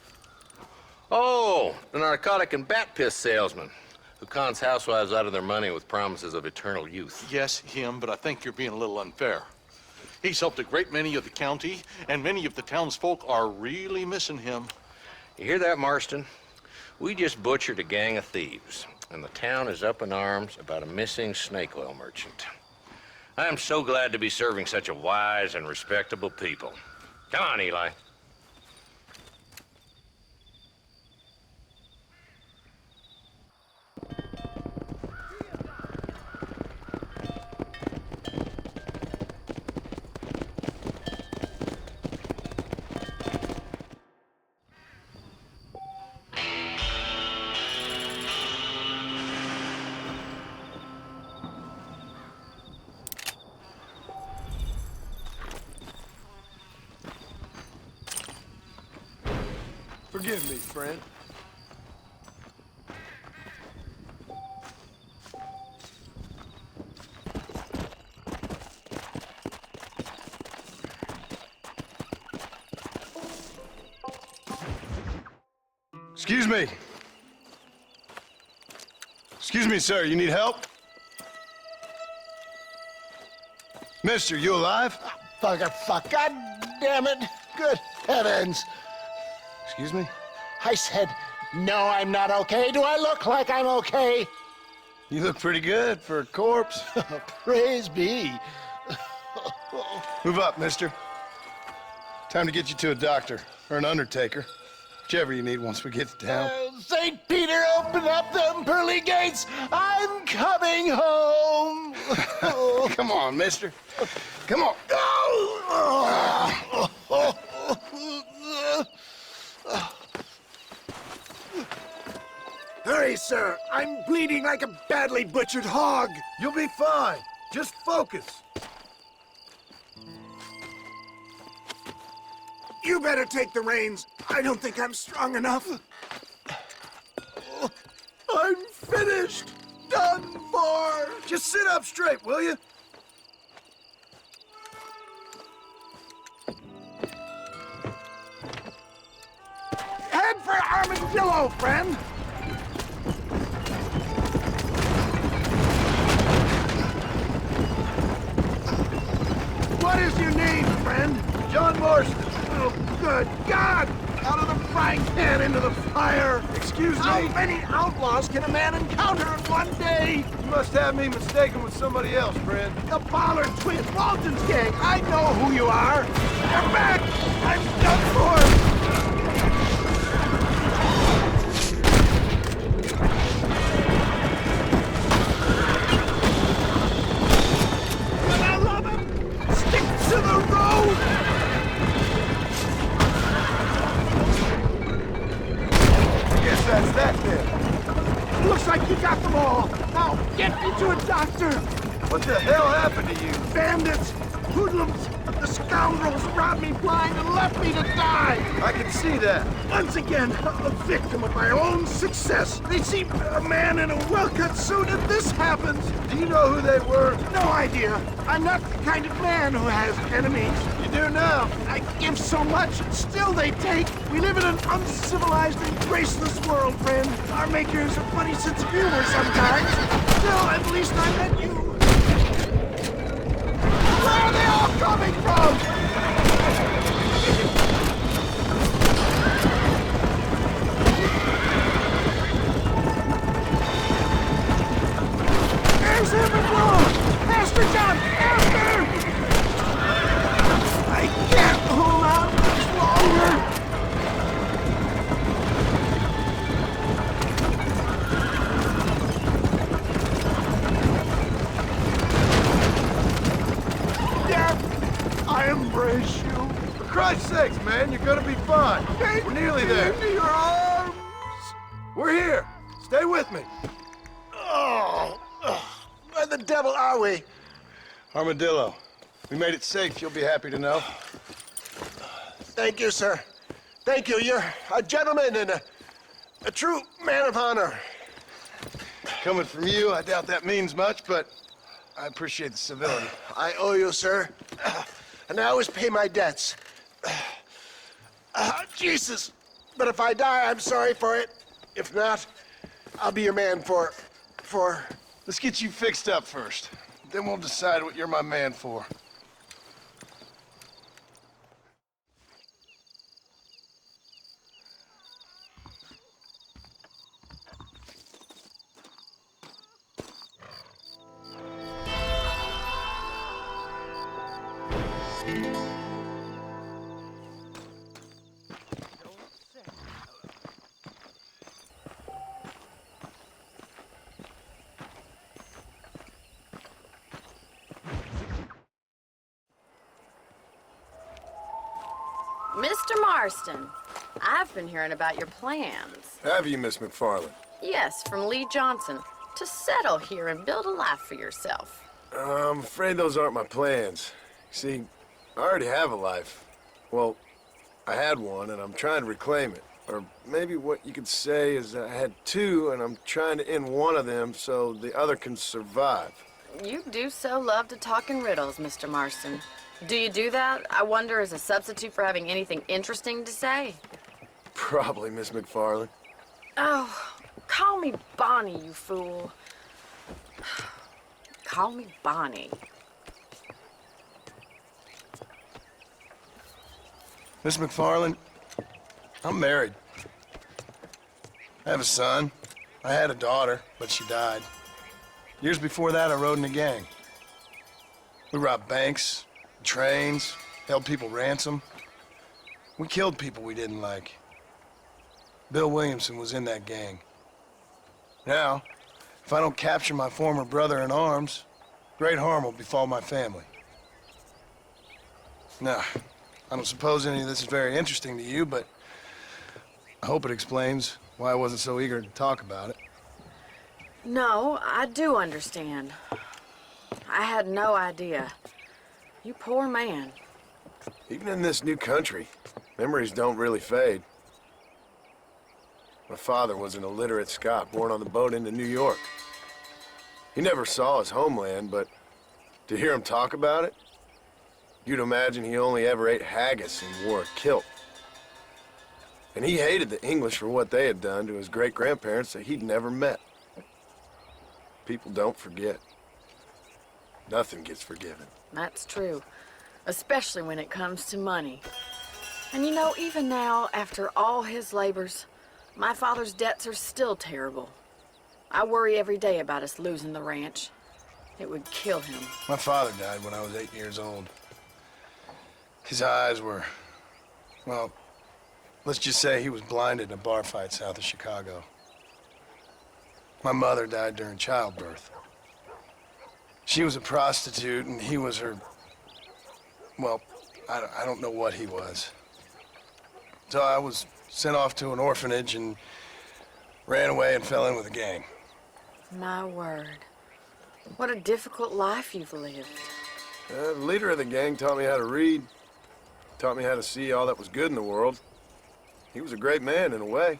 Oh, the narcotic and bat piss salesman who cons housewives out of their money with promises of eternal youth. Yes, him, but I think you're being a little unfair. He's helped a great many of the county, and many of the townsfolk are really missing him. You hear that, Marston? We just butchered a gang of thieves, and the town is up in arms about a missing snake oil merchant. I am so glad to be serving such a wise and respectable people. Come on, Eli. Forgive me, friend. Excuse me. Excuse me, sir. You need help? Mister, you alive? Fuck. God damn it. Good heavens. Excuse me? I said, no, I'm not okay. Do I look like I'm okay? You look pretty good for a corpse. Praise be. Move up, mister. Time to get you to a doctor or an undertaker. Whichever you need once we get to town. St. Peter, open up them pearly gates. I'm coming home. Come on, mister. Come on. Hurry, sir. I'm bleeding like a badly butchered hog. You'll be fine. Just focus. You better take the reins. I don't think I'm strong enough. I'm finished. Done for. Just sit up straight, will you? Head for Armadillo, friend. What is your name, friend? John Marston. Oh, good God! Out of the frying pan into the fire! Excuse me? How many outlaws can a man encounter in one day? You must have me mistaken with somebody else, friend. The Pollard twins, Walton's gang! I know who you are! You're back! I'm done for! But I love him! Stick to the road! That's that then. Looks like you got them all. Now, get me to a doctor. What the hell happened to you? Bandits, hoodlums, the scoundrels robbed me blind and left me to die. I can see that. Once again, a victim of my own success. They see a man in a well-cut suit and this happens. Do you know who they were? No idea. I'm not the kind of man who has enemies. You do now. I give so much, and still they take. We live in an uncivilized and graceless world, friend. Our maker has a funny sense of humor sometimes. Still, at least I met you. Where are they all coming from? There's him and Will! Master John, after! I can't hold out much longer! Death, I embrace you. For Christ's sakes, man, you're gonna be fine. We're nearly there. Into your arms! We're here. Stay with me. Oh, where the devil are we? Armadillo. We made it safe, you'll be happy to know. Thank you, sir. Thank you. You're a gentleman and a true man of honor. Coming from you, I doubt that means much, but I appreciate the civility. I owe you, sir. And I always pay my debts. Jesus. But if I die, I'm sorry for it. If not, I'll be your man for... Let's get you fixed up first. Then we'll decide what you're my man for. Mr. Marston, I've been hearing about your plans. Have you, Miss MacFarlane? Yes, from Lee Johnson, to settle here and build a life for yourself. I'm afraid those aren't my plans. See, I already have a life. Well, I had one, and I'm trying to reclaim it. Or maybe what you could say is I had two, and I'm trying to end one of them so the other can survive. You do so love to talk in riddles, Mr. Marston. Do you do that, I wonder, as a substitute for having anything interesting to say? Probably, Miss MacFarlane. Oh, call me Bonnie, you fool. Call me Bonnie. Miss MacFarlane, I'm married. I have a son. I had a daughter, but she died. Years before that, I rode in a gang. We robbed banks, trains, held people ransom. We killed people we didn't like. Bill Williamson was in that gang. Now, if I don't capture my former brother in arms, great harm will befall my family. Now, I don't suppose any of this is very interesting to you, but I hope it explains why I wasn't so eager to talk about it. No, I do understand. I had no idea. You poor man. Even in this new country, memories don't really fade. My father was an illiterate Scot born on the boat into New York. He never saw his homeland, but to hear him talk about it, you'd imagine he only ever ate haggis and wore a kilt. And he hated the English for what they had done to his great-grandparents that he'd never met. People don't forget. Nothing gets forgiven. That's true, especially when it comes to money. And you know, even now, after all his labors, my father's debts are still terrible. I worry every day about us losing the ranch. It would kill him. My father died when I was 8 years old. His eyes were, well, let's just say he was blinded in a bar fight south of Chicago. My mother died during childbirth. She was a prostitute, and he was her, well, I don't know what he was. So I was sent off to an orphanage and ran away and fell in with a gang. My word. What a difficult life you've lived. The leader of the gang taught me how to read, taught me how to see all that was good in the world. He was a great man in a way.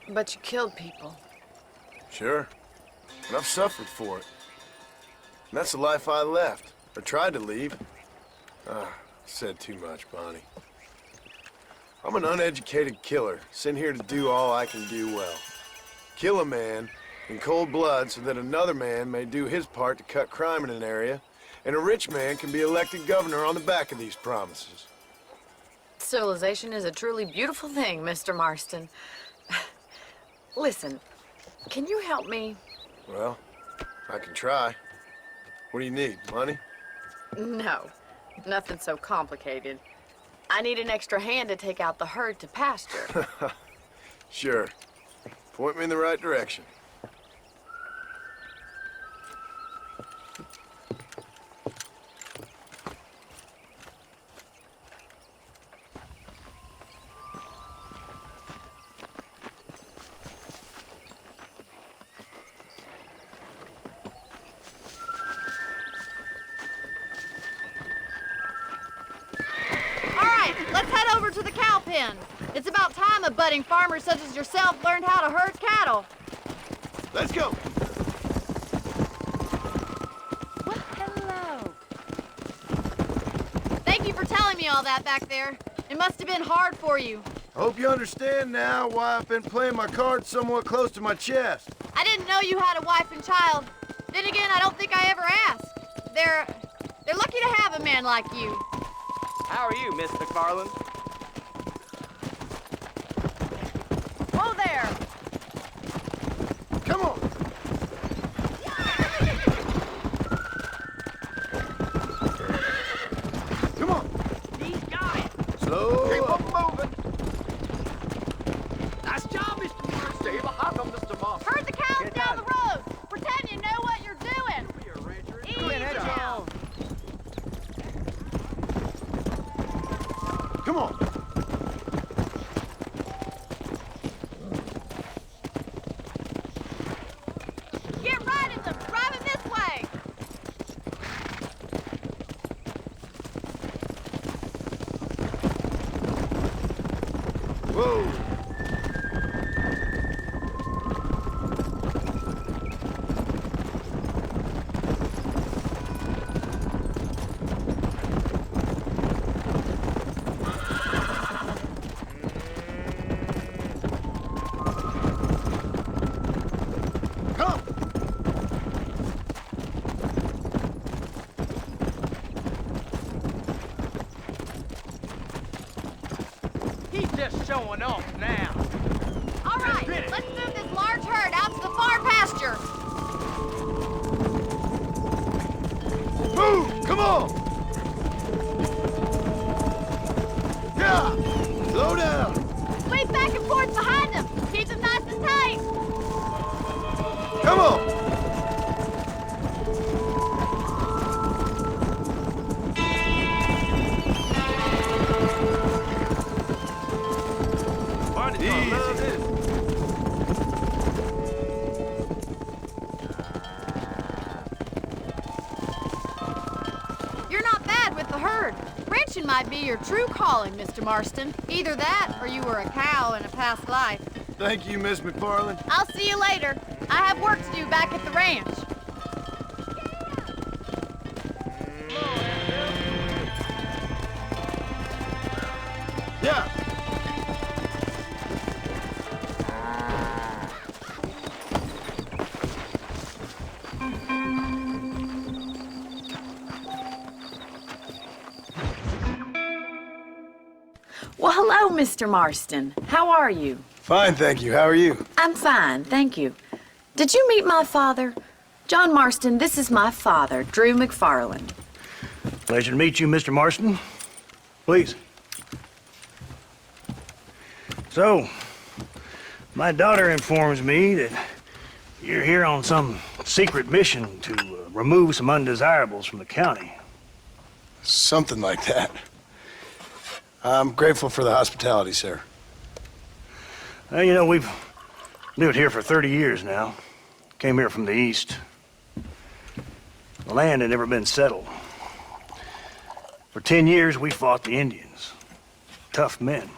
But you killed people. Sure. And I've suffered for it. And that's the life I left, or tried to leave. Said too much, Bonnie. I'm an uneducated killer, sent here to do all I can do well. Kill a man in cold blood so that another man may do his part to cut crime in an area, and a rich man can be elected governor on the back of these promises. Civilization is a truly beautiful thing, Mr. Marston. Listen, can you help me? Well, I can try. What do you need, money? No, nothing so complicated. I need an extra hand to take out the herd to pasture. Sure. Point me in the right direction. Let's head over to the cow pen. It's about time a budding farmer such as yourself learned how to herd cattle. Let's go. Well, hello. Thank you for telling me all that back there. It must have been hard for you. I hope you understand now why I've been playing my cards somewhat close to my chest. I didn't know you had a wife and child. Then again, I don't think I ever asked. They're lucky to have a man like you. How are you, Miss MacFarlane? Whoa there! Come on! Come on! These guys! Slow Keep up. them moving! Nice job, Mr. Marston! Stay behind them, Mr. Marston! Herd the cows down the road! Pretend you know what you're doing! Easy now! Come on! Get right in them! Drive it this way! Whoa! He's just showing off now. All right, let's move this large herd out to the far pasture. Move! Come on! Yeah! Slow down! Sweep back and forth behind them. Keep them nice and tight. Come on! You're not bad with the herd. Ranching might be your true calling, Mr. Marston. Either that, or you were a cow in a past life. Thank you, Miss McFarlane. I'll see you later. I have work to do back at the ranch. Yeah! Well, hello, Mr. Marston. How are you? Fine, thank you. How are you? I'm fine, thank you. Did you meet my father? John Marston, this is my father, Drew McFarlane. Pleasure to meet you, Mr. Marston. Please. So, my daughter informs me that you're here on some secret mission to remove some undesirables from the county. Something like that. I'm grateful for the hospitality, sir. Well, you know, we've lived here for 30 years now. Came here from the east. The land had never been settled. For 10 years, we fought the Indians. Tough men.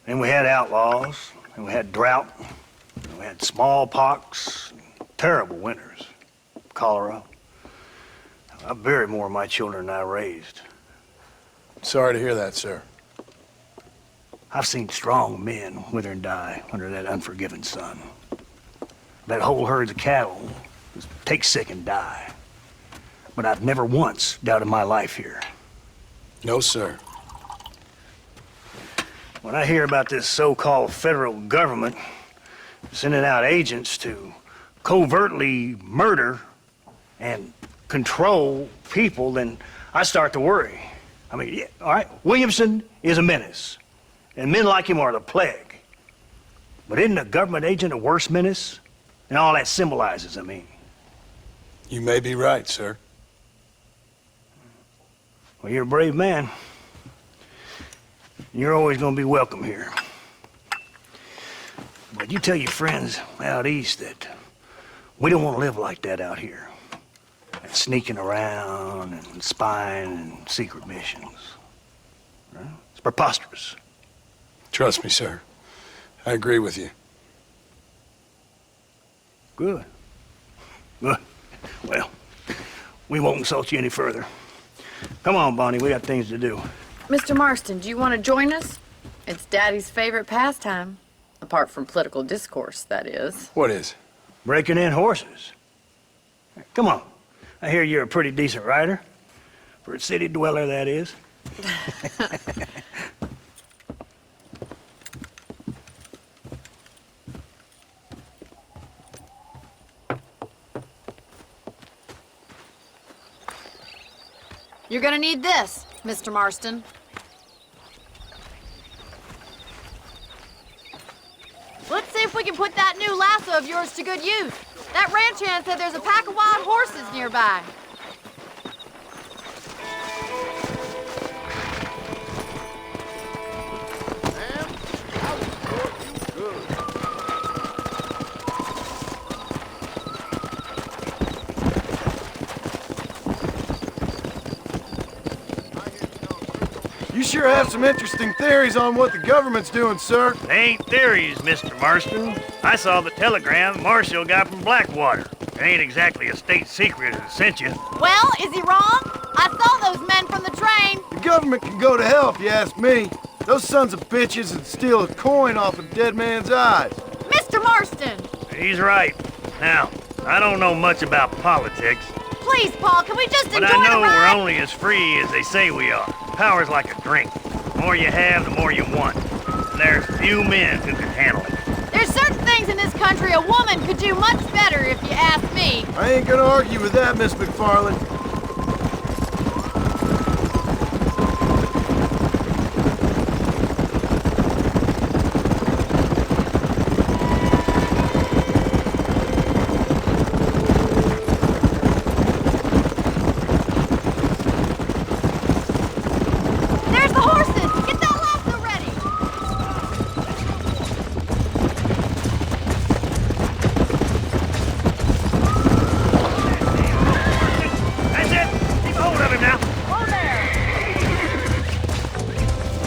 Then we had outlaws, and we had drought, and we had smallpox, terrible winters, cholera. I buried more of my children than I raised. Sorry to hear that, sir. I've seen strong men wither and die under that unforgiving sun. That whole herds of cattle just take sick and die. But I've never once doubted my life here. No, sir. When I hear about this so-called federal government sending out agents to covertly murder and control people, then I start to worry. I mean, yeah, all right, Williamson is a menace, and men like him are the plague. But isn't a government agent a worse menace? And all that symbolizes, I mean. You may be right, sir. Well, you're a brave man. You're always gonna be welcome here. But you tell your friends out east that we don't want to live like that out here. And sneaking around and spying and secret missions. Right? It's preposterous. Trust me, sir. I agree with you. Good. Good. Well, we won't insult you any further. Come on, Bonnie, we got things to do. Mr. Marston, do you want to join us? It's Daddy's favorite pastime. Apart from political discourse, that is. What is? Breaking in horses. Come on. I hear you're a pretty decent rider. For a city dweller, that is. You're gonna need this, Mr. Marston. Let's see if we can put that new lasso of yours to good use. That ranch hand said there's a pack of wild horses nearby. You sure have some interesting theories on what the government's doing, sir. They ain't theories, Mr. Marston. I saw the telegram Marshall got from Blackwater. It ain't exactly a state secret that sent you. Well, is he wrong? I saw those men from the train. The government can go to hell if you ask me. Those sons of bitches would steal a coin off a dead man's eyes. Mr. Marston! He's right. Now, I don't know much about politics. Please, Paul, can we just But enjoy I know the ride? we're only as free as they say we are. Power's like a drink. The more you have, the more you want. And there's few men who can handle it. There's certain things in this country a woman could do much better if you ask me. I ain't gonna argue with that, Miss MacFarlane. There's the horses! Get that lasso ready! That's it! Keep hold of him now. Oh, there!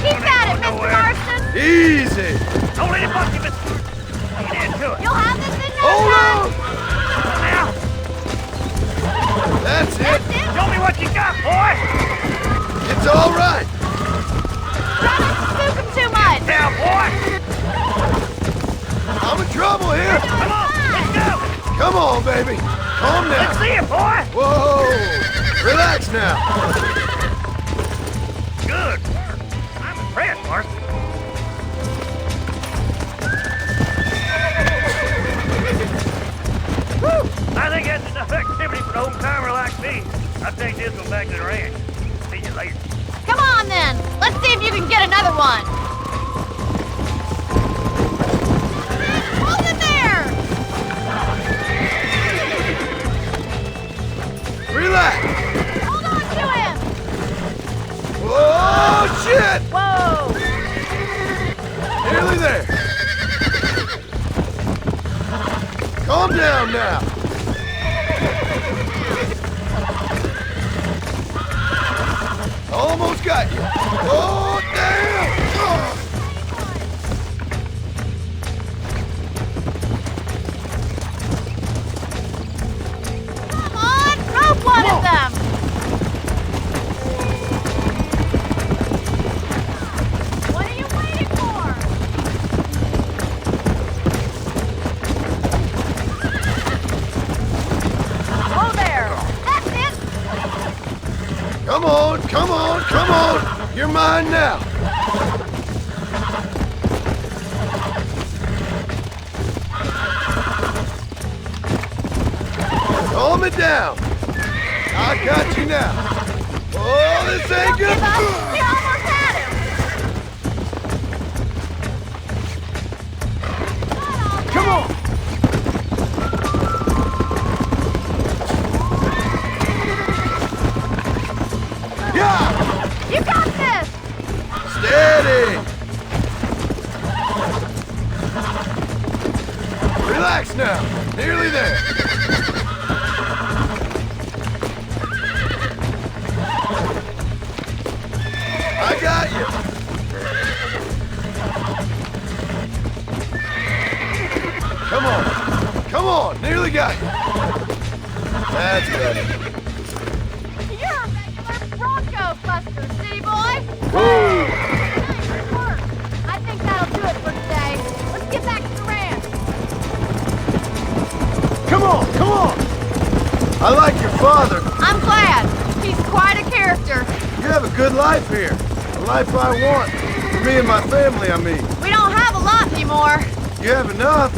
Keep at it, Mr. Marston! Easy! Don't let him bust you, mister. Get into it. You'll have this in no Hold time! on! Now, That's it! show me what you got, boy! It's all right! Try not to spook him too much! Now, boy! I'm in trouble here! Come on, let's go! Come on, baby! Calm down! Let's see it, boy! Whoa! Relax now! Good work. I'm impressed, Marston. Woo! I think that's enough activity for an old-timer like me. I'll take this one back to the ranch. See you later. Come on, then! Let's see if you can get another one! Hold it there! Relax! Hold on to him! Oh, shit! Whoa! Nearly there! Calm down now! Almost got you! Oh, damn! Oh. Come on! Rope one of them! What are you waiting for? Oh, there! That's it! Come on, come on, come on! You're mine now! Calm it down! I got you now! Oh, this ain't good! Give up! We almost had him! Come on! Yeah! You got this! Steady! Relax now. Nearly there. I got you. Come on. Come on. Nearly got you. That's better. You're a regular Bronco buster, city boy! Woo! Nice work! I think that'll do it for today. Let's get back to the ranch. Come on. Come on. I like your father. I'm glad. He's quite a character. You have a good life here. The life I want. For me and my family, I mean. We don't have a lot anymore. You have enough.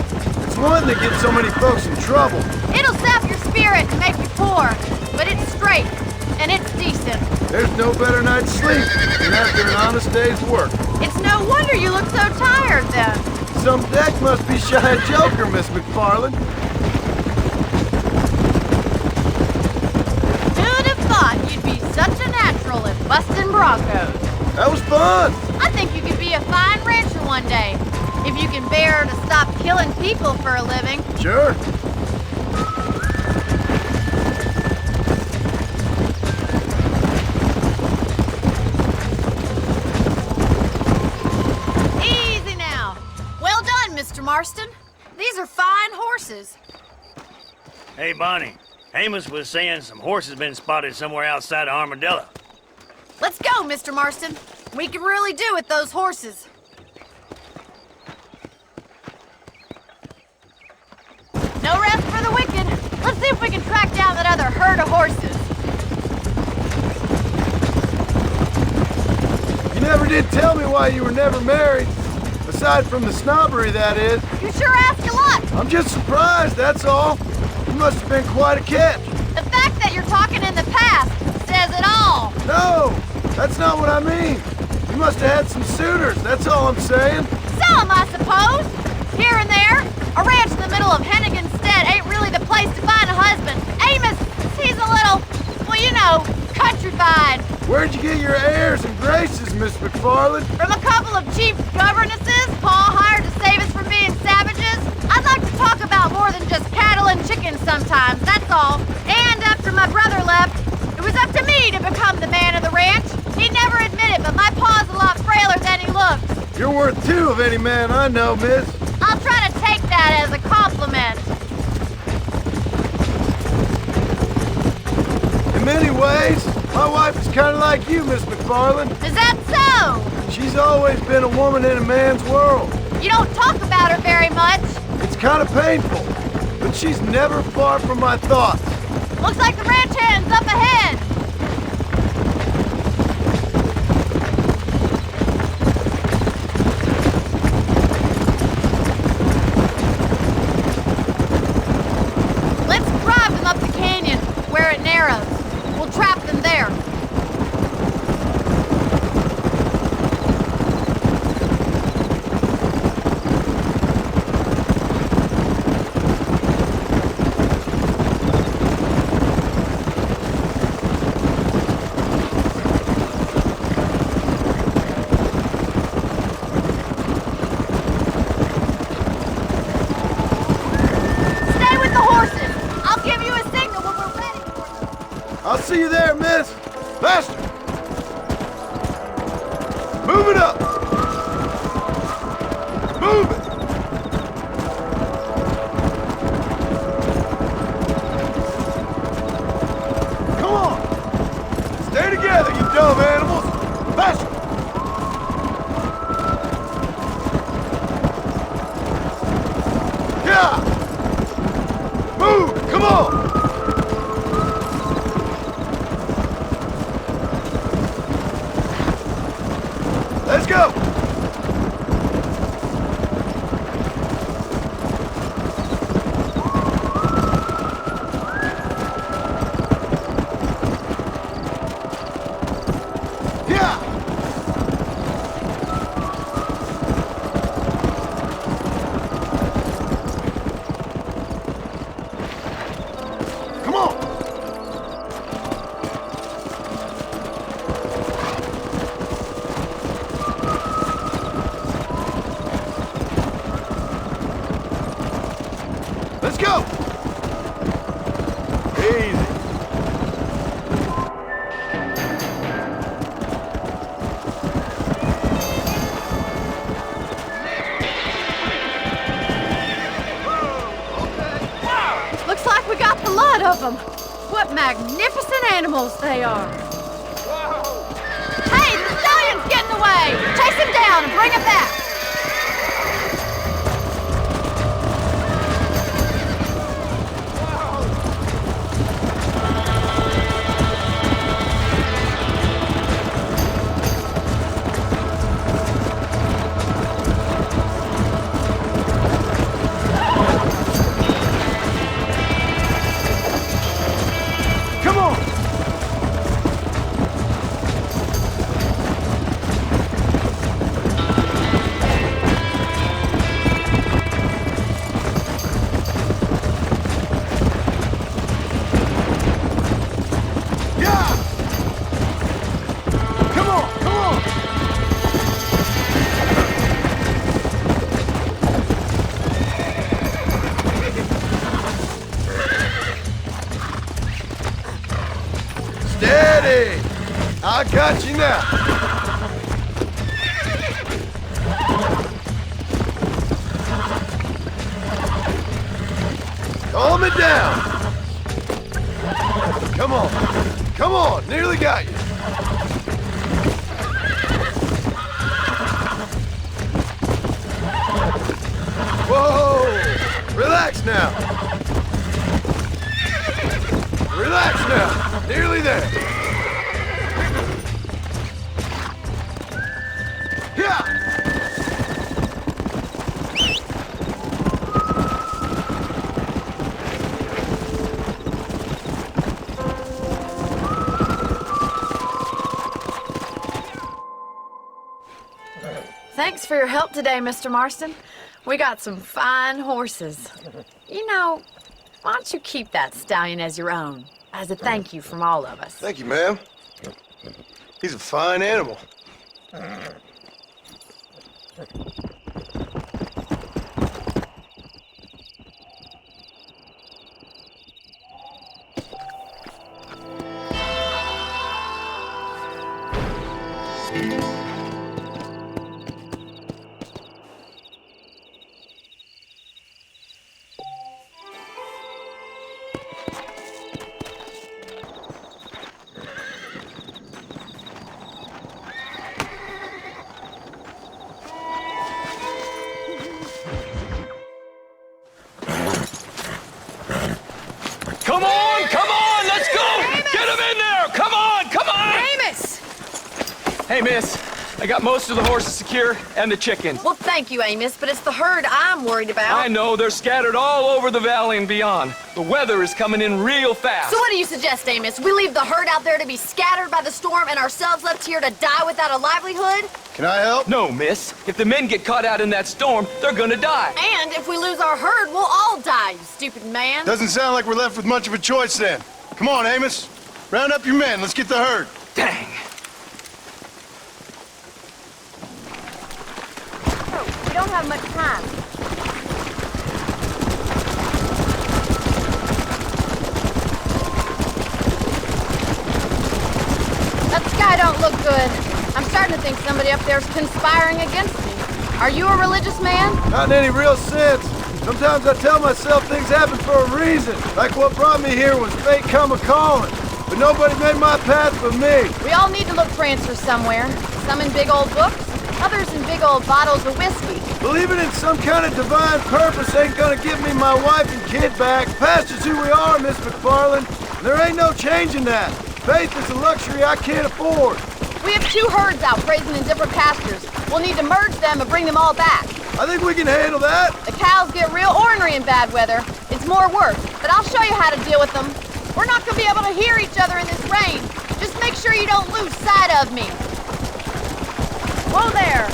It's one that gets so many folks in trouble. It'll sap your spirit and make you poor, but it's straight, and it's decent. There's no better night's sleep than after an honest day's work. It's no wonder you look so tired, then. Some deck must be shy of Joker, Miss MacFarlane. Who'd have thought you'd be such a natural at busting Broncos? That was fun. I think you could be a fine rancher one day, if you can bear to stop killing people for a living. Sure. Easy now. Well done, Mr. Marston. These are fine horses. Hey, Bonnie. Amos was saying some horses been spotted somewhere outside of Armadillo. Let's go, Mr. Marston. We can really do with those horses. No rest for the wicked. Let's see if we can track down that other herd of horses. You never didn't tell me why you were never married. Aside from the snobbery, that is. You sure ask a lot. I'm just surprised, that's all. You must have been quite a catch. The fact that you're talking in the past says it all. No, that's not what I mean. You must have had some suitors, that's all I'm saying. Some, I suppose. Here and there. A ranch in the middle of Hennigan's Stead ain't really the place to find a husband. Amos, he's a little, well, you know, countrified. Where'd you get your airs and graces, Miss MacFarlane? From a couple of cheap governesses Paul hired to save us from being savages. I'd like to talk about more than just cattle and chickens sometimes, that's all. And after my brother left, it was up to me to become the man of the ranch. He never admitted, but my paw's a lot frailer than he looks. You're worth two of any man I know, miss. I'll try to take that as a compliment. In many ways, my wife is kind of like you, Miss MacFarlane. Is that so? She's always been a woman in a man's world. You don't talk about her very much. It's kind of painful, but she's never far from my thoughts. Looks like the ranch hand's up ahead. Let's drive them up the canyon where it narrows. We'll trap them there. Stay with the horses. I'll give you a signal when we're ready. I'll see you there, miss. Faster! Move it up! Move it! Come on! Stay together, you dumb animals! Faster! Yeah! Move! Come on! Let's go! Yeah! Come on! Let's go! Easy. Looks like we got the lot of them. What magnificent animals they are. Hey, the stallion's getting away. Chase him down and bring him back. Come on! Yeah! Come on, come on! Steady! I got you now. Calm it down. Come on. Come on. Nearly got you. Whoa! Relax now. Relax now. Nearly there. Thanks for your help today, Mr. Marston. We got some fine horses. You know, why don't you keep that stallion as your own, as a thank you from all of us? Thank you, ma'am. He's a fine animal. Come on, let's go! Amos! Get him in there! Come on, come on! Amos! Hey, miss. I got most of the horses secure and the chickens. Well, thank you, Amos, but it's the herd I'm worried about. I know, they're scattered all over the valley and beyond. The weather is coming in real fast. So what do you suggest, Amos? We leave the herd out there to be scattered by the storm and ourselves left here to die without a livelihood? Can I help? No, miss. If the men get caught out in that storm, they're gonna die. And if we lose our herd, we'll all die, you stupid man. Doesn't sound like we're left with much of a choice then. Come on, Amos. Round up your men. Let's get the herd. Dang. We don't have much time. That sky don't look good. I'm starting to think somebody up there's conspiring against me. Are you a religious man? Not in any real sense. Sometimes I tell myself things happen for a reason. Like what brought me here was fate come a-calling. But nobody made my path but me. We all need to look for answers somewhere. Some in big old books, others in big old bottles of whiskey. Believing in some kind of divine purpose ain't gonna give me my wife and kid back. Past is who we are, Miss MacFarlane. There ain't no changing that. Faith is a luxury I can't afford. We have 2 herds out grazing in different pastures. We'll need to merge them and bring them all back. I think we can handle that. The cows get real ornery in bad weather. It's more work, but I'll show you how to deal with them. We're not gonna be able to hear each other in this rain. Just make sure you don't lose sight of me. Whoa there.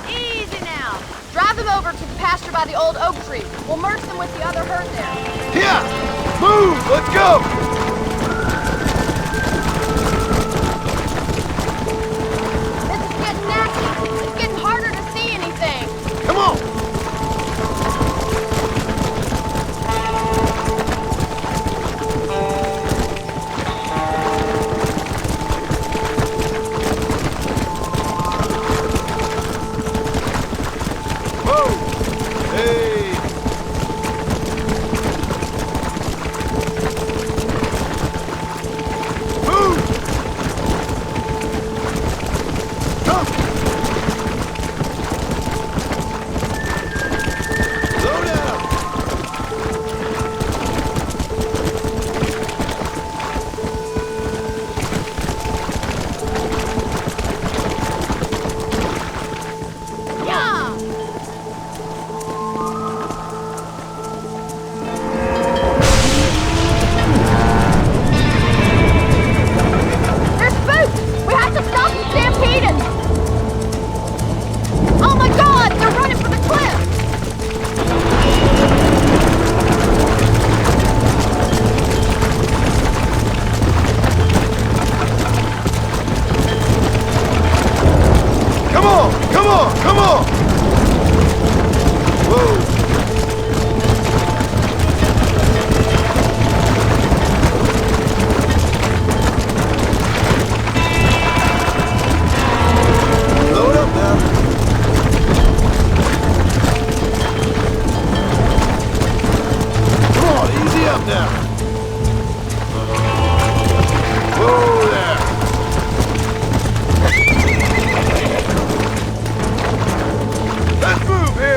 Easy now. Drive them over to the pasture by the old oak tree. We'll merge them with the other herd there. Yeah! Move! Let's go! This is getting nasty. It's getting harder to see anything. Come on!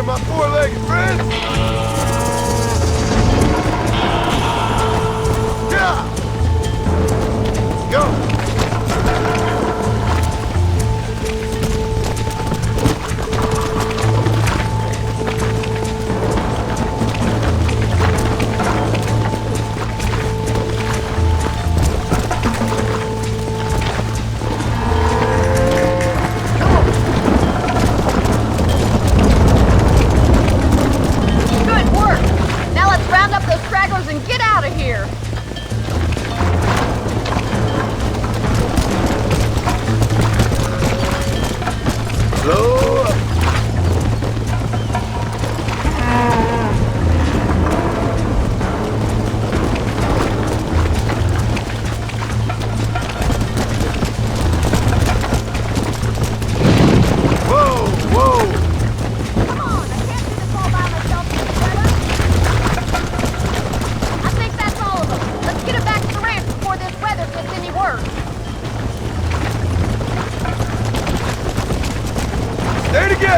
my four-legged friend.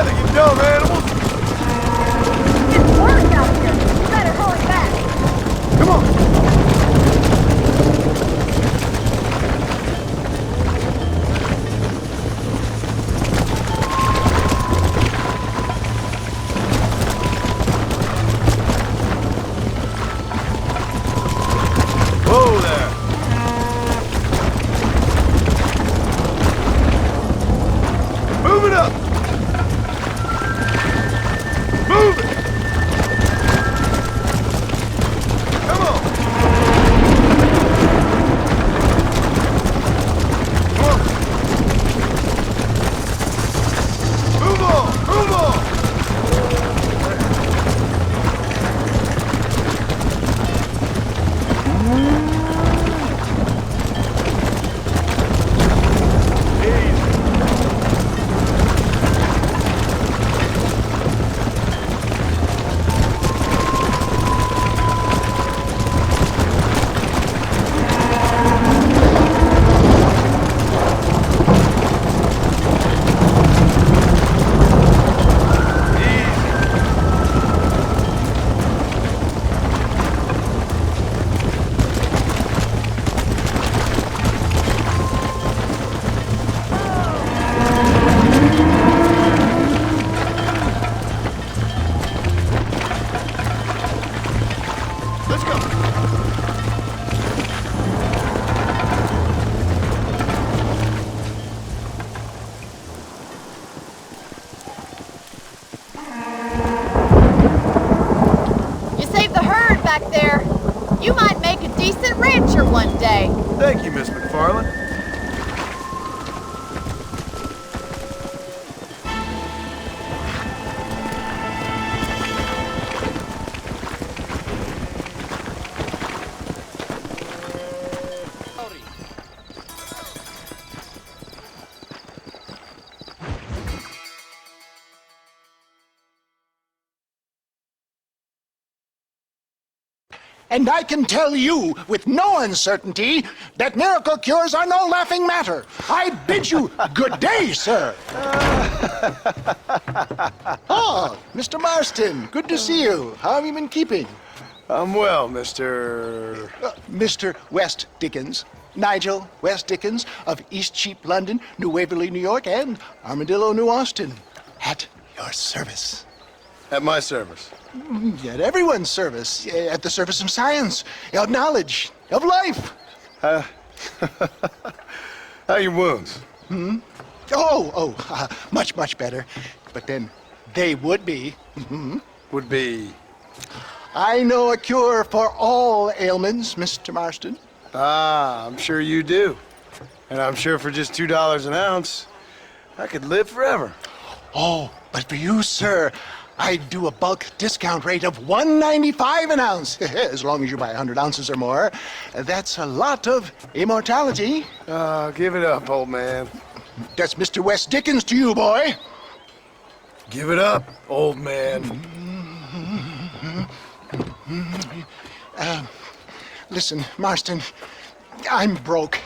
gotta get dumb animals. It's work out here. You better hurry back. Come on. Whoa there. Move it up. Move it. Come on. Come on. Move on. Move on. You might make a decent rancher one day. Thank you, Miss MacFarlane. And I can tell you with no uncertainty that miracle cures are no laughing matter. I bid you good day, sir. Oh, Mr. Marston, good to see you. How have you been keeping? I'm well, Mr. Mr. West Dickens. Nigel West Dickens of East Cheap, London, New Waverly, New York, and Armadillo, New Austin. At your service. At my service. At everyone's service. At the service of science, of knowledge, of life. How are your wounds? Much, much better. But then they would be. Would be? I know a cure for all ailments, Mr. Marston. Ah, I'm sure you do. And I'm sure for just $2 an ounce, I could live forever. Oh, but for you, sir, I'd do a bulk discount rate of $1.95 an ounce, as long as you buy 100 ounces or more. That's a lot of immortality. Give it up, old man. That's Mr. West Dickens to you, boy. Give it up, old man. Listen, Marston, I'm broke,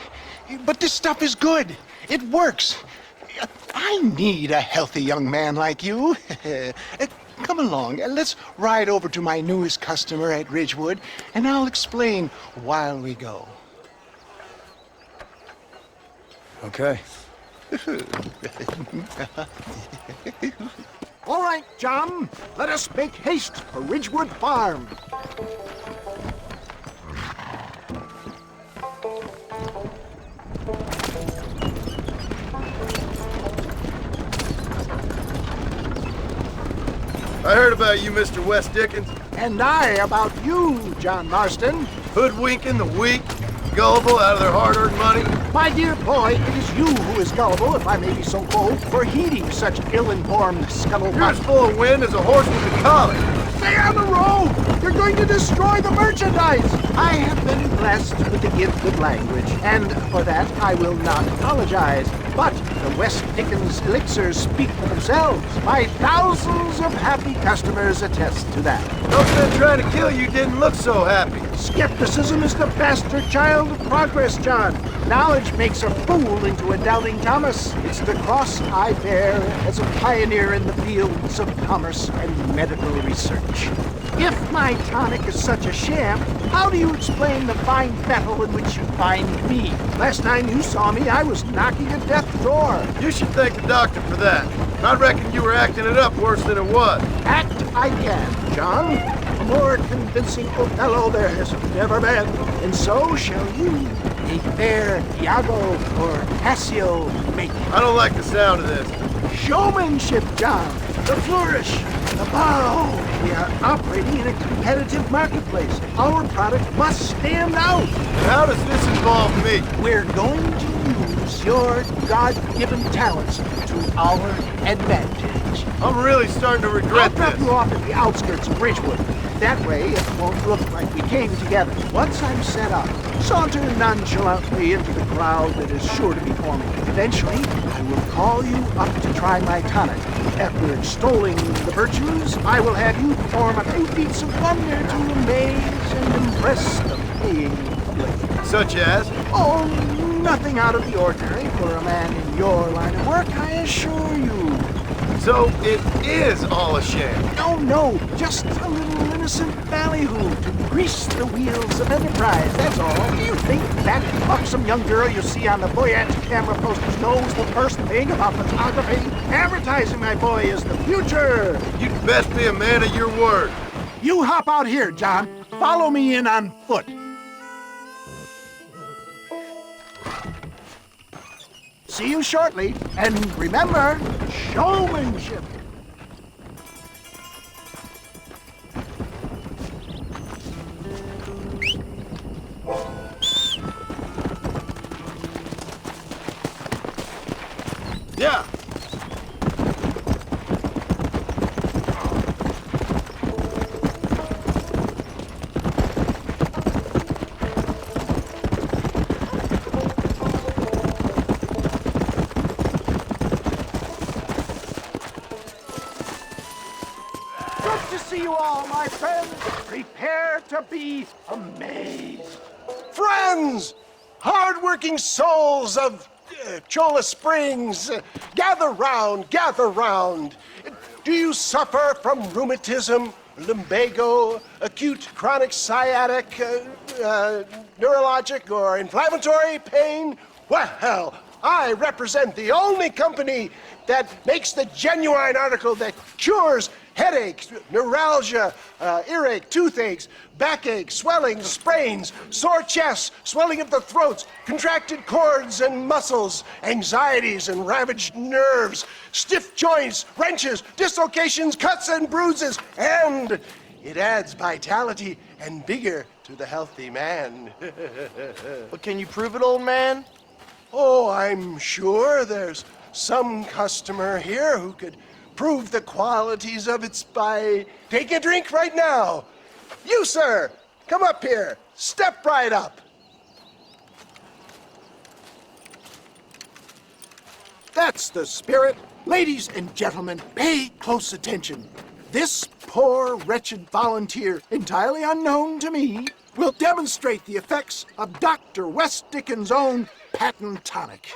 but this stuff is good. It works. I need a healthy young man like you. Come along, let's ride over to my newest customer at Ridgewood, and I'll explain while we go. Okay. All right, John, let us make haste for Ridgewood Farm. I heard about you, Mr. West Dickens. And I about you, John Marston. Hoodwinking the weak, gullible out of their hard-earned money. My dear boy, it is you who is gullible, if I may be so bold, for heeding such ill-informed scuttlebutt. You're as full of wind as a horse with a collar. Stay on the road! You're going to destroy the merchandise! I have been blessed with the gift of language, and for that I will not apologize. But the West Dickens elixirs speak for themselves. My thousands of happy customers attest to that. Those men trying to kill you didn't look so happy. Skepticism is the bastard child of progress, John. knowledge makes a fool into a doubting Thomas. It's the cross I bear as a pioneer in the fields of commerce and medical research. If my tonic is such a sham, how do you explain the fine battle in which you find me? Last time you saw me, I was knocking at death's door. You should thank the doctor for that. I reckon you were acting it up worse than it was. Act I can, John. A more convincing Othello there has never been. And so shall you, a fair Iago or Cassio make. I don't like the sound of this. Showmanship, John. The flourish, the bow. We are operating in a competitive marketplace. Our product must stand out. How does this involve me? We're going to use your God-given talents to our advantage. I'm really starting to regret I'll drop this. you off at the outskirts of Ridgewood. That way, it won't look like we came together. Once I'm set up, saunter nonchalantly into the crowd that is sure to be forming. Eventually, I will call you up to try my tonic. After extolling the virtues, I will have you perform a few feats of wonder to amaze and impress the paying public. Such as? Oh, nothing out of the ordinary for a man in your line of work, I assure you. So it is all a sham? No, just a little innocent ballyhoo to grease the wheels of enterprise, that's all. Do you think that buxom young girl you see on the Voyage camera posters knows the first thing about photography? Advertising, my boy, is the future. You'd best be a man of your word. You hop out here, John. Follow me in on foot. See you shortly, and remember, showmanship. Yeah. See you all, my friends. Prepare to be amazed. Friends, hard-working souls of Cholla Springs, gather round, gather round. Do you suffer from rheumatism, lumbago, acute chronic sciatic, neurologic, or inflammatory pain? Well, I represent the only company that makes the genuine article that cures headaches, neuralgia, earache, toothaches, backache, swelling, sprains, sore chests, swelling of the throats, contracted cords and muscles, anxieties and ravaged nerves, stiff joints, wrenches, dislocations, cuts and bruises, and it adds vitality and vigor to the healthy man. But can you prove it, old man? Oh, I'm sure there's some customer here who could prove the qualities of it by taking a drink right now. You, sir, come up here. Step right up. That's the spirit. Ladies and gentlemen, pay close attention. This poor, wretched volunteer, entirely unknown to me, will demonstrate the effects of Dr. West Dickens' own patent tonic.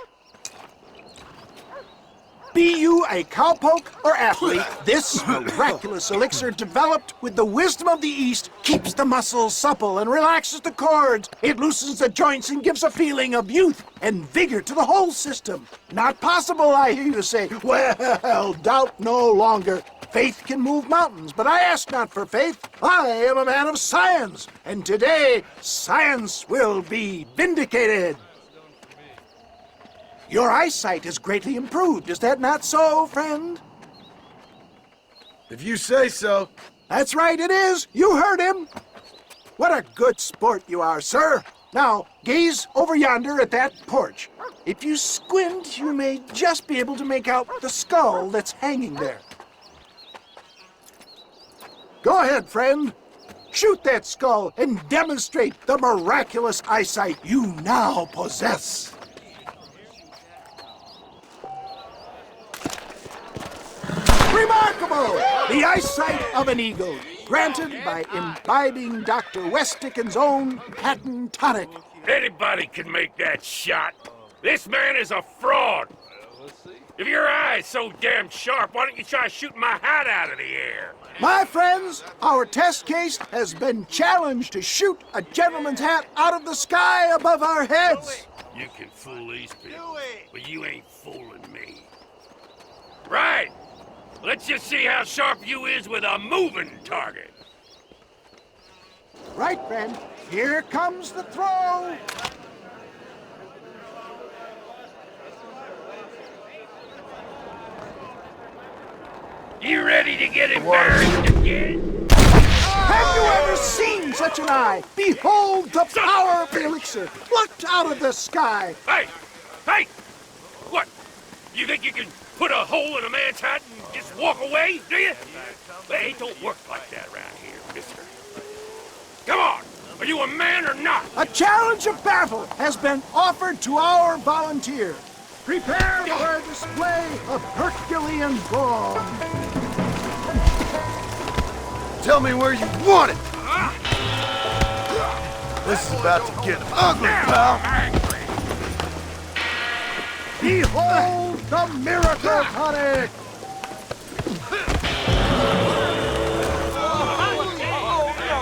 Be you a cowpoke or athlete, this miraculous elixir developed with the wisdom of the East keeps the muscles supple and relaxes the cords. It loosens the joints and gives a feeling of youth and vigor to the whole system. Not possible, I hear you say. Well, doubt no longer. Faith can move mountains, but I ask not for faith. I am a man of science, and today science will be vindicated. Your eyesight is greatly improved. Is that not so, friend? If you say so. That's right, it is. You heard him. What a good sport you are, sir. Now, gaze over yonder at that porch. If you squint, you may just be able to make out the skull that's hanging there. Go ahead, friend. Shoot that skull and demonstrate the miraculous eyesight you now possess. Remarkable! The eyesight of an eagle, granted by imbibing Dr. West Dickens' own patent tonic. Anybody can make that shot. This man is a fraud. If your eye's so damn sharp, why don't you try shooting my hat out of the air? My friends, our test case has been challenged to shoot a gentleman's hat out of the sky above our heads. You can fool these people, but you ain't fooling me. Right. Let's just see how sharp you is with a moving target. Right, friend. Here comes the throw. You ready to get embarrassed again? Have you ever seen such an eye? Behold the power of the elixir, plucked out of the sky. Hey! Hey! What? You think you can put a hole in a man's hat and just walk away, do you? Hey, it don't work like that around here, mister. Come on! Are you a man or not? A challenge of battle has been offered to our volunteer. Prepare for a display of Herculean brawn. Tell me where you want it. This is about to get ugly, pal. Behold the miracle tonic!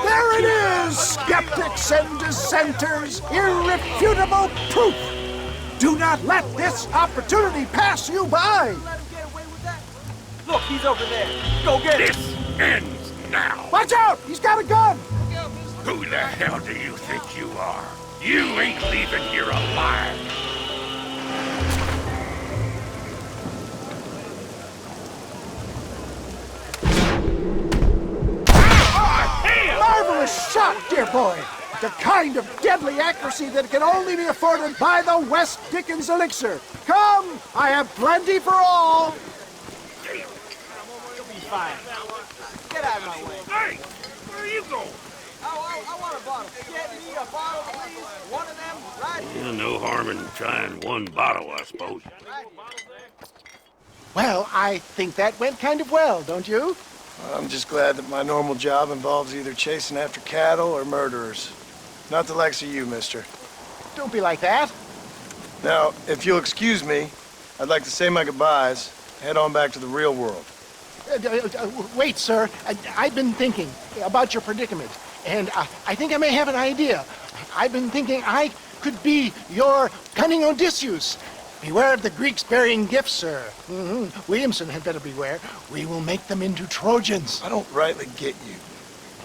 There it is, skeptics and dissenters, irrefutable proof! Do not let this opportunity pass you by! Look, he's over there. Go get him. This ends now. Watch out! He's got a gun! Who the hell do you think you are? You ain't leaving here alive. Marvelous shot, dear boy! The kind of deadly accuracy that can only be afforded by the West Dickens elixir. Come, I have plenty for all. You'll be fine. Get out of my way. Hey, where are you going? I want a bottle. Get me a bottle, please. One of them, right here. No harm in trying one bottle, I suppose. Well, I think that went kind of well, don't you? I'm just glad that my normal job involves either chasing after cattle or murderers. Not the likes of you, mister. Don't be like that. Now, if you'll excuse me, I'd like to say my goodbyes, head on back to the real world. Wait, sir. I've been thinking about your predicament, and I think I may have an idea. I've been thinking I could be your cunning Odysseus. Beware of the Greeks burying gifts, sir. Williamson had better beware. We will make them into Trojans. I don't rightly get you.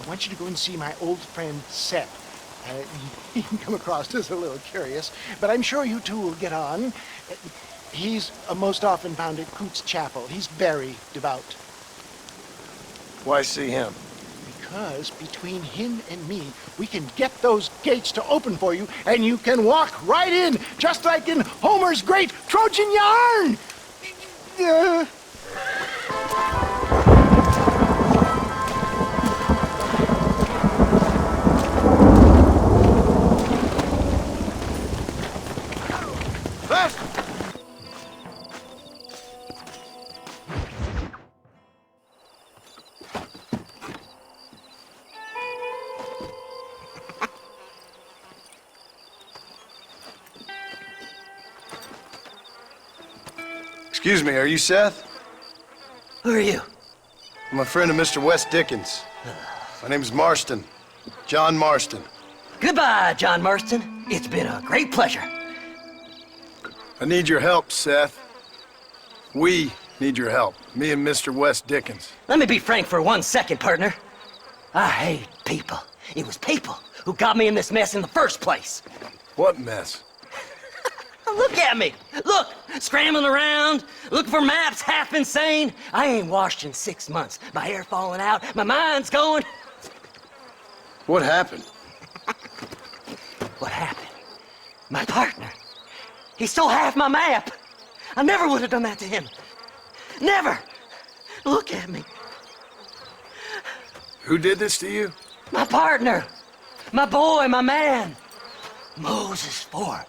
I want you to go and see my old friend Seth. He can come across as a little curious, but I'm sure you two will get on. He's most often found at Coots Chapel. He's very devout. Why see him? Because between him and me, we can get those gates to open for you, and you can walk right in, just like in Homer's great Trojan yarn! Excuse me, are you Seth? Who are you? I'm a friend of Mr. West Dickens. My name's Marston. John Marston. Goodbye, John Marston. It's been a great pleasure. I need your help, Seth. We need your help. Me and Mr. West Dickens. Let me be frank for 1 second, partner. I hate people. It was people who got me in this mess in the first place. What mess? Look at me! Look! Scrambling around, looking for maps, half insane. I ain't washed in 6 months. My hair falling out, my mind's going. What happened? What happened? My partner. He stole half my map. I never would have done that to him. Never! Look at me. Who did this to you? My partner. My boy, my man. Moses Forth.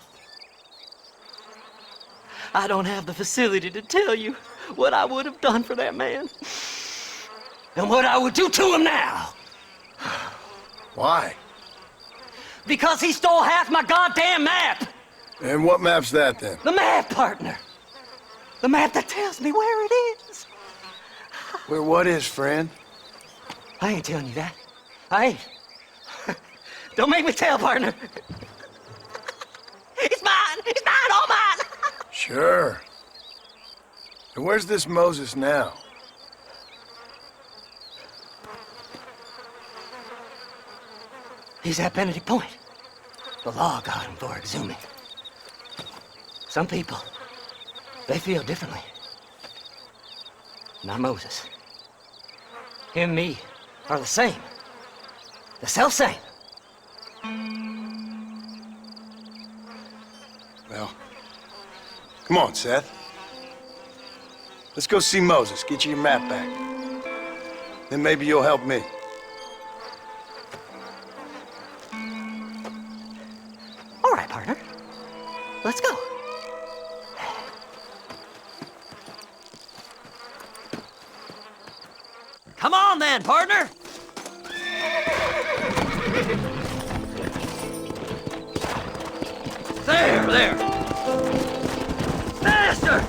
I don't have the facility to tell you what I would have done for that man. And what I would do to him now. Why? Because he stole half my goddamn map! And what map's that, then? The map, partner! The map that tells me where it is! Where what is, friend? I ain't telling you that. I ain't. Don't make me tell, partner. It's mine! It's mine! All mine! Sure. And where's this Moses now? He's at Benedict Point. The law got him for exhuming. Some people, they feel differently. Not Moses. Him and me are the same. The self-same. Well, come on, Seth. Let's go see Moses, get you your map back. Then maybe you'll help me. All right, partner. Let's go. Come on then, partner! There! Faster!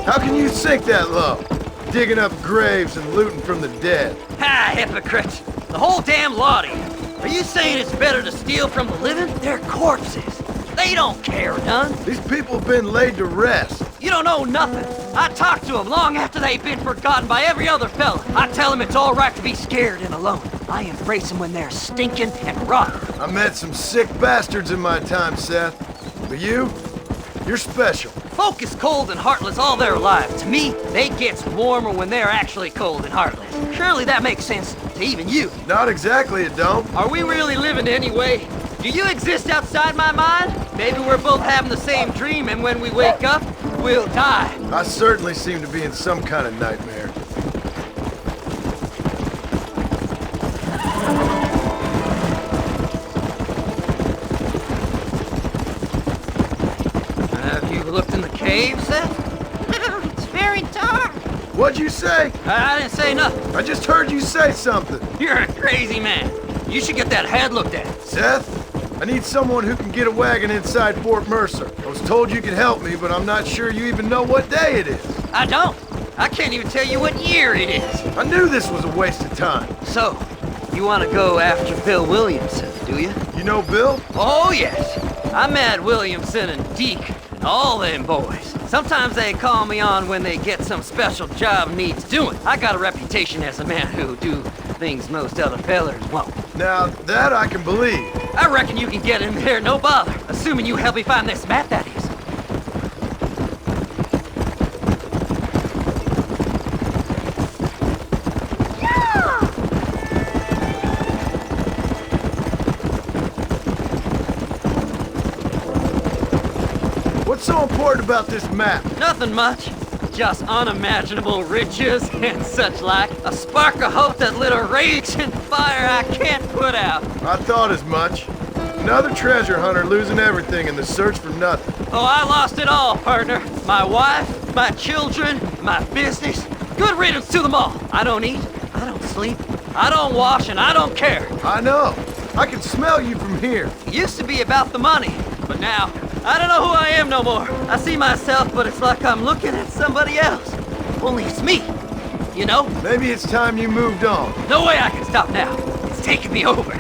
How can you sink that low? Digging up graves and looting from the dead. Ha, hypocrite! The whole damn lot of you. Are you saying it's better to steal from the living? They're corpses. They don't care none. These people have been laid to rest. You don't know nothing. I talk to them long after they've been forgotten by every other fella. I tell them it's all right to be scared and alone. I embrace them when they're stinking and rotten. I met some sick bastards in my time, Seth. But you're special. Folk is cold and heartless all their lives. To me, they get warmer when they're actually cold and heartless. Surely that makes sense to even you. Not exactly, it don't. Are we really living anyway? Do you exist outside my mind? Maybe we're both having the same dream, and when we wake up, we'll die. I certainly seem to be in some kind of nightmare. Have you looked in the cave, Seth? It's very dark. What'd you say? I didn't say nothing. I just heard you say something. You're a crazy man. You should get that head looked at. Seth? I need someone who can get a wagon inside Fort Mercer. I was told you could help me, but I'm not sure you even know what day it is. I don't. I can't even tell you what year it is. I knew this was a waste of time. So, you want to go after Bill Williamson, do you? You know Bill? Oh, yes. I met Williamson and Deke and all them boys. Sometimes they call me on when they get some special job needs doing. I got a reputation as a man who'll do things most other fellers won't. Now, that I can believe. I reckon you can get in there, no bother. Assuming you help me find this map, that is. What's so important about this map? Nothing much. Just unimaginable riches and such like. A spark of hope that lit a raging fire I can't put out. I thought as much. Another treasure hunter losing everything in the search for nothing. Oh, I lost it all, partner. My wife, my children, my business. Good riddance to them all. I don't eat, I don't sleep, I don't wash, and I don't care. I know. I can smell you from here. It used to be about the money, but now, I don't know who I am no more. I see myself, but it's like I'm looking at somebody else. Only it's me, you know? Maybe it's time you moved on. No way I can stop now. It's taking me over.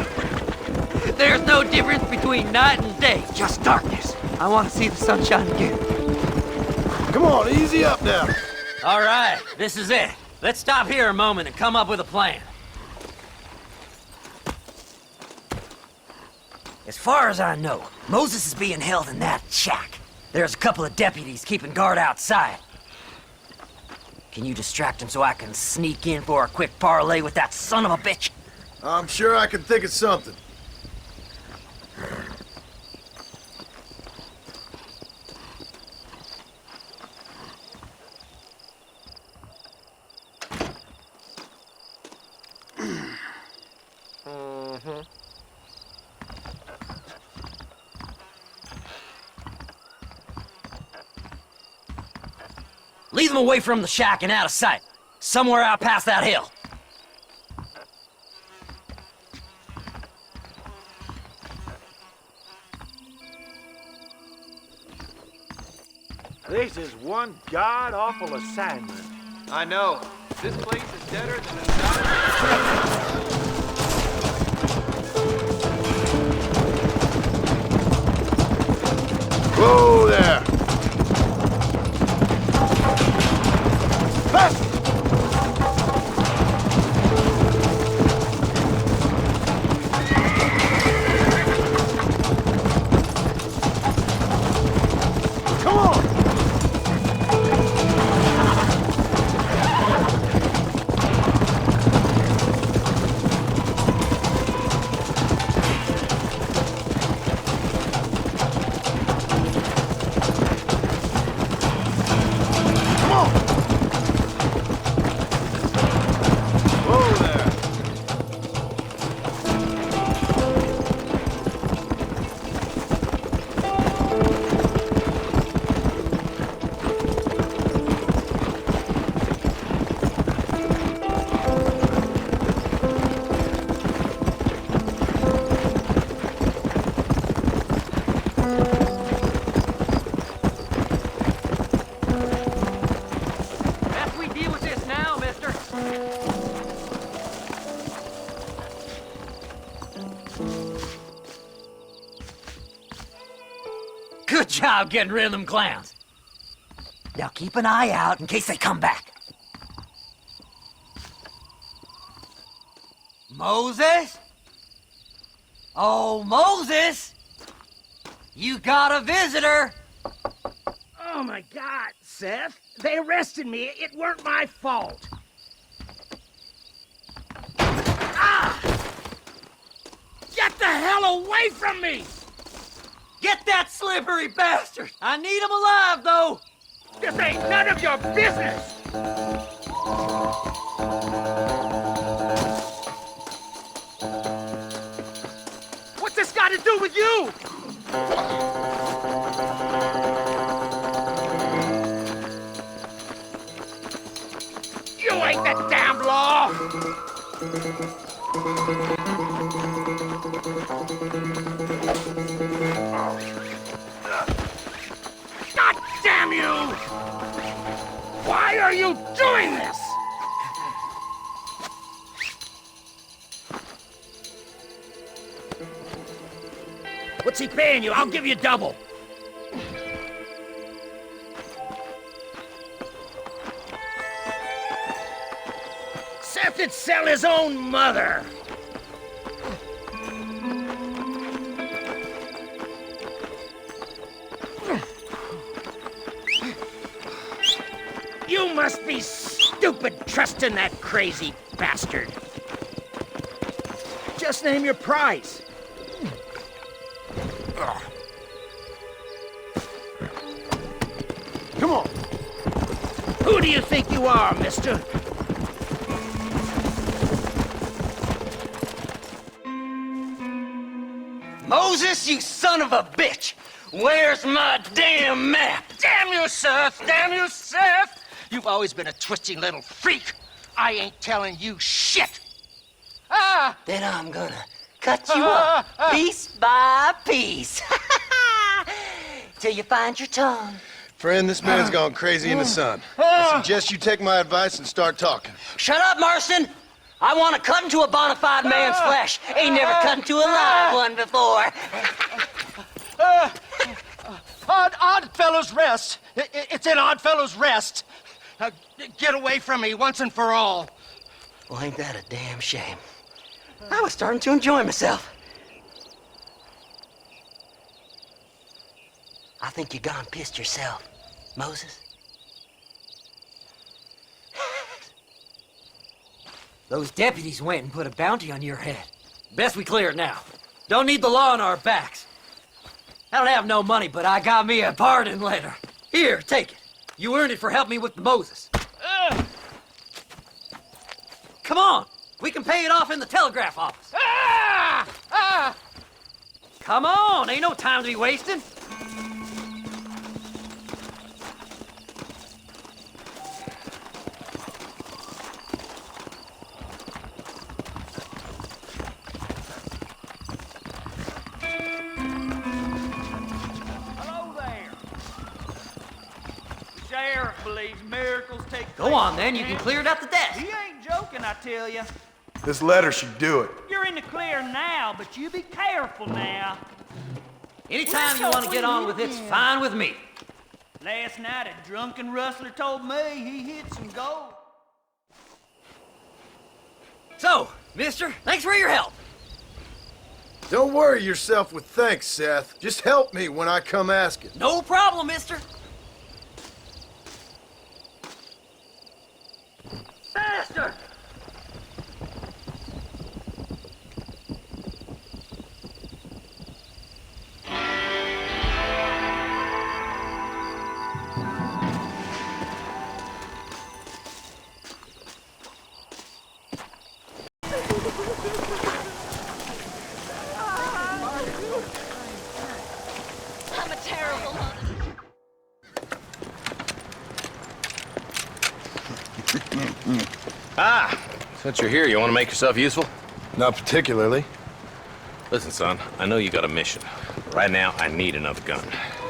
There's no difference between night and day, just darkness. I want to see the sunshine again. Come on, easy up now. All right, this is it. Let's stop here a moment and come up with a plan. As far as I know, Moses is being held in that shack. There's a couple of deputies keeping guard outside. Can you distract him so I can sneak in for a quick parlay with that son of a bitch? I'm sure I can think of something. Lead them away from the shack and out of sight. Somewhere out past that hill. This is one god-awful assignment. I know. This place is deader than a dying... Whoa there! Fast! Come on! Best we deal with this now, mister. Good job getting rid of them clowns. Now keep an eye out in case they come back. Moses? Oh, Moses! You got a visitor! Oh my God, Seth. They arrested me. It weren't my fault. Ah! Get the hell away from me! Get that slippery bastard! I need him alive, though! This ain't none of your business! What's this got to do with you? You ain't the damn law! God damn you! Why are you doing this? What's he paying you? I'll give you double. Seth would sell his own mother. You must be stupid trusting that crazy bastard. Just name your price. Come on. Who do you think you are, mister? Moses, you son of a bitch! Where's my damn map? Damn you, Seth! Damn you, Seth! You've always been a twisty little freak. I ain't telling you shit. Ah! Then I'm gonna cut you up piece by piece. Till you find your tongue. Friend, this man's gone crazy in the sun. I suggest you take my advice and start talking. Shut up, Marston! I want to cut into a bona fide man's flesh. Ain't never cut into a live one before. Oddfellows Rest. It's in Oddfellows Rest. Get away from me once and for all. Well, ain't that a damn shame? I was starting to enjoy myself. I think you gone pissed yourself, Moses. Those deputies went and put a bounty on your head. Best we clear it now. Don't need the law on our backs. I don't have no money, but I got me a pardon letter. Here, take it. You earned it for helping me with the Moses. Come on, we can pay it off in the telegraph office. Come on, ain't no time to be wasting. Go on, then. You can clear it up the desk. He ain't joking, I tell you. This letter should do it. You're in the clear now, but you be careful now. Anytime you want to get on with it's fine with me. Last night, a drunken rustler told me he hit some gold. So, mister, thanks for your help. Don't worry yourself with thanks, Seth. Just help me when I come asking. No problem, mister. Faster! I'm a terrible mother. Since you're here, you want to make yourself useful? Not particularly. Listen, son, I know you got a mission. Right now, I need another gun.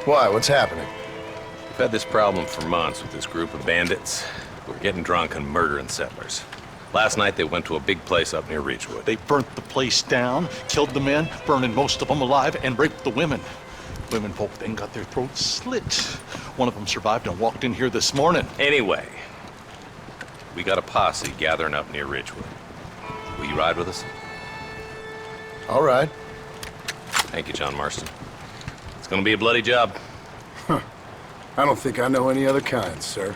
Why? What's happening? We've had this problem for months with this group of bandits who are getting drunk and murdering settlers. Last night, they went to a big place up near Ridgewood. They burnt the place down, killed the men, burning most of them alive, and raped the women. Women folk then got their throats slit. One of them survived and walked in here this morning. Anyway, we got a posse gathering up near Ridgewood. Will you ride with us? All right. Thank you, John Marston. It's gonna be a bloody job. I don't think I know any other kind, sir.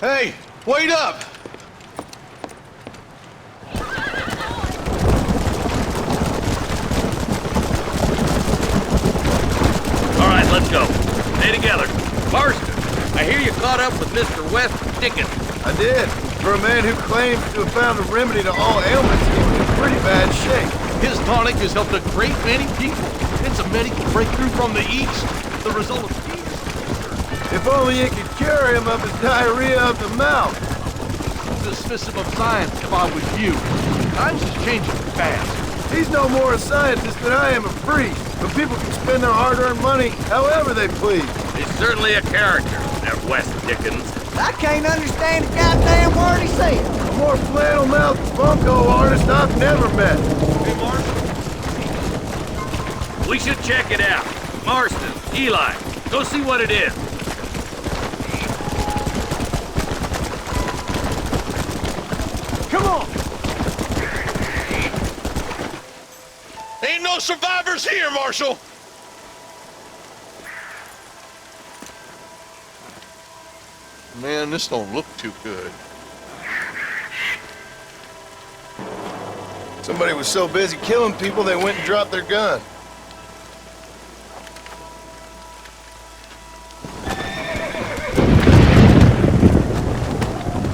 Hey, wait up! All right, let's go. Stay together. Marston, I hear you caught up with Mr. West Dickens. I did. For a man who claims to have found a remedy to all ailments, he was in pretty bad shape. His tonic has helped a great many people. It's a medical breakthrough from the East. The result of peace. If only you could cure him of his diarrhea of the mouth. Dismissive of science if I was you. Times is changing fast. He's no more a scientist than I am a priest. But people can spend their hard-earned money however they please. He's certainly a character, that West Dickens. I can't understand a goddamn word he said. A more flannel-mouthed bunko artist I've never met. Hey, Marston. We should check it out. Marston, Eli, go see what it is. Come on! Ain't no survivors here, Marshal! Man, this don't look too good. Somebody was so busy killing people, they went and dropped their gun.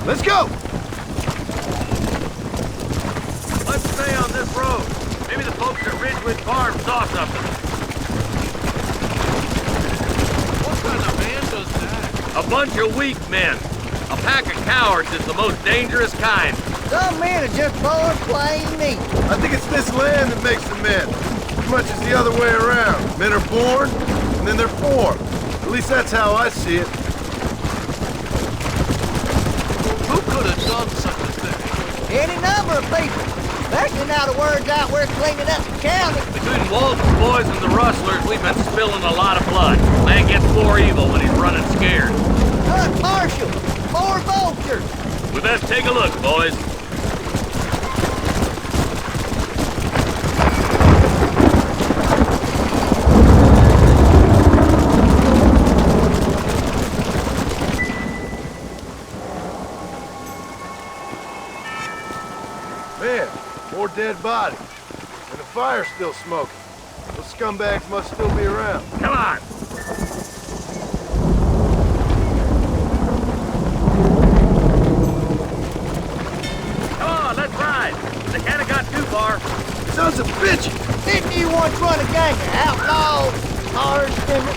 Let's go! Let's stay on this road. Maybe the folks at Ridgewood Farm saw something. What kind of man does that? A bunch of weak men. A pack of cowards is the most dangerous kind. Some men are just born plain neat. I think it's this land that makes them men. As much as the other way around. Men are born, and then they're formed. At least that's how I see it. Who could have done such a thing? Any number of people. Especially now the word's out we're cleaning up the county. Between Walton's boys and the rustlers, we've been spilling a lot of blood. Man gets more evil when he's running scared. Hunt Marshall. More vultures. We best take a look, boys. Man, more dead bodies. And the fire's still smoking. Those scumbags must still be around. Come on! Come on, let's ride! They kinda got too far. Sons of bitches! Didn't you once run a gang of outlaws?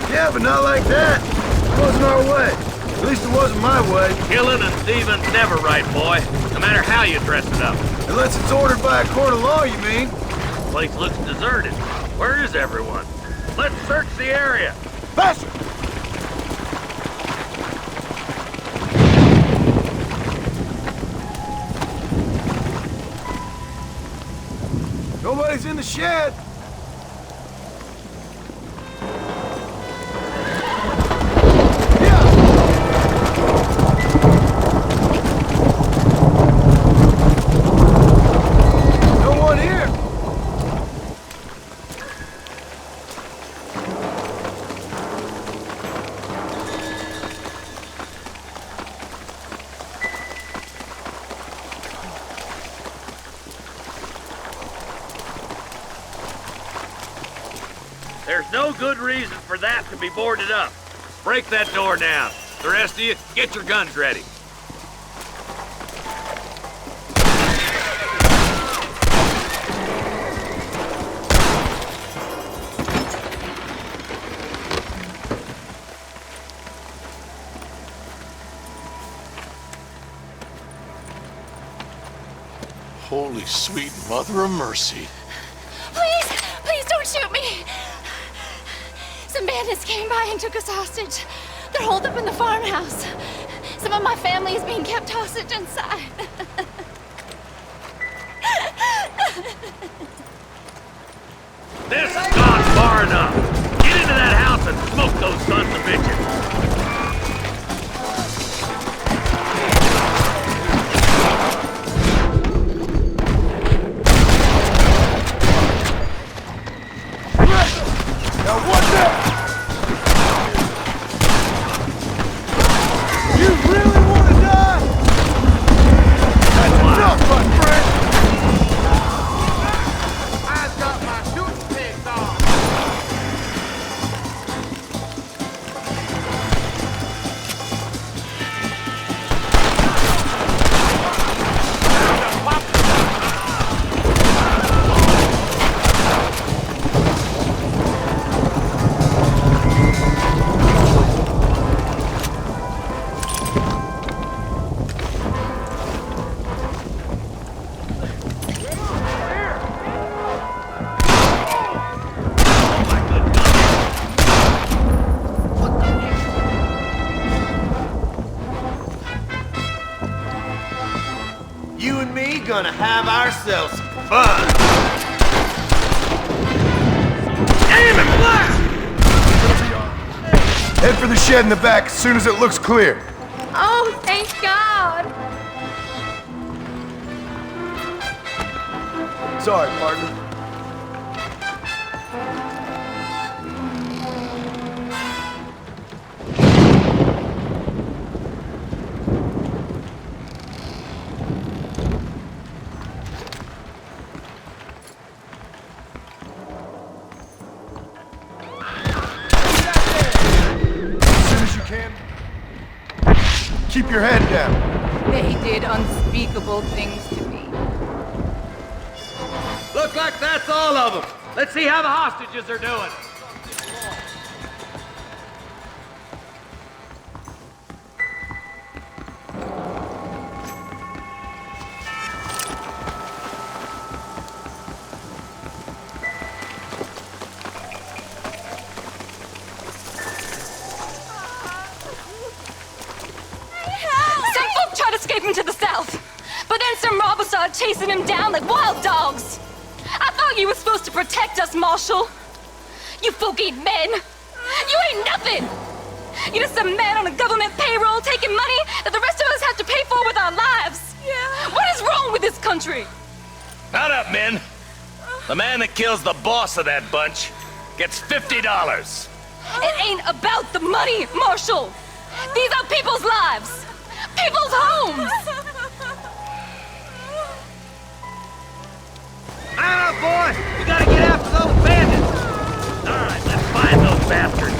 Yeah, but not like that. It wasn't our way. At least it wasn't my way. Killing and thieving's never right, boy. No matter how you dress it up. Unless it's ordered by a court of law, you mean? Place looks deserted. Where is everyone? Let's search the area. Faster! Nobody's in the shed. There's no good reason for that to be boarded up. Break that door down. The rest of you, get your guns ready. Holy sweet mother of mercy. Please don't shoot me. Some bandits came by and took us hostage. They're holed up in the farmhouse. Some of my family is being kept hostage inside. This has gone far enough. Get into that house and smoke those sons of bitches. Now what the? You really want to die? That's enough, my friend! I've got my toothpicks on. Gonna have ourselves some fun. Aim and blast! Head for the shed in the back as soon as it looks clear. Oh, thank God. Sorry, partner. Keep your head down. They did unspeakable things to me. Look like that's all of them. Let's see how the hostages are doing. Escape him to the south, but then some robbers started chasing him down like wild dogs. I thought you were supposed to protect us, Marshal. You folk ain't men. You ain't nothing. You're just some man on a government payroll taking money that the rest of us have to pay for with our lives. Yeah. What is wrong with this country? Not up, men. The man that kills the boss of that bunch gets $50. It ain't about the money, Marshal. These are people's lives. People's homes! Man up, boy! We gotta get after those bandits! Alright, let's find those bastards.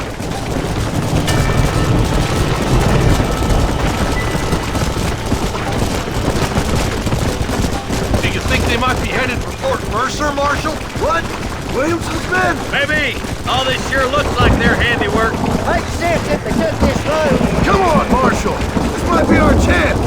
Do you think they might be headed for Fort Mercer, Marshal? What? Williamson's men? Maybe. All this sure looks like their handiwork. Makes sense if they took this road. Come on, Marshal! This might be our chance!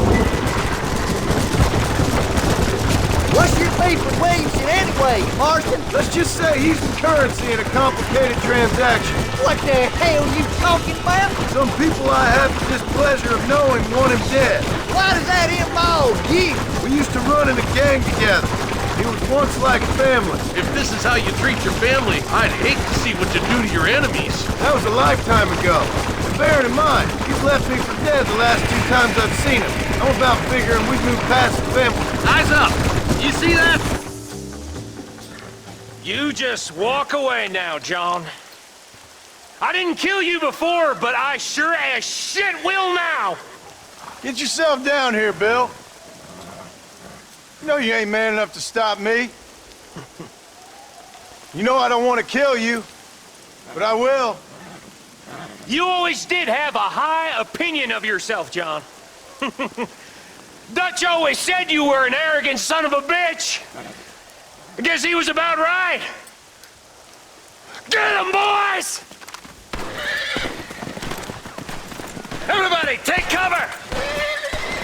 What's your beef with Williamson anyway, Marston? Let's just say he's the currency in a complicated transaction. What the hell you talking about? Some people I have the displeasure of knowing want him dead. Why does that involve you? We used to run in a gang together. He was once like family. If this is how you treat your family, I'd hate to see what you do to your enemies. That was a lifetime ago. Bearing in mind, he's left me for dead the last 2 times I've seen him. I'm about figuring we've moved past the family. Eyes up! You see that? You just walk away now, John. I didn't kill you before, but I sure as shit will now! Get yourself down here, Bill. You know you ain't man enough to stop me. You know I don't want to kill you, but I will. You always did have a high opinion of yourself, John. Dutch always said you were an arrogant son of a bitch. I guess he was about right. Get him, boys! Everybody, take cover!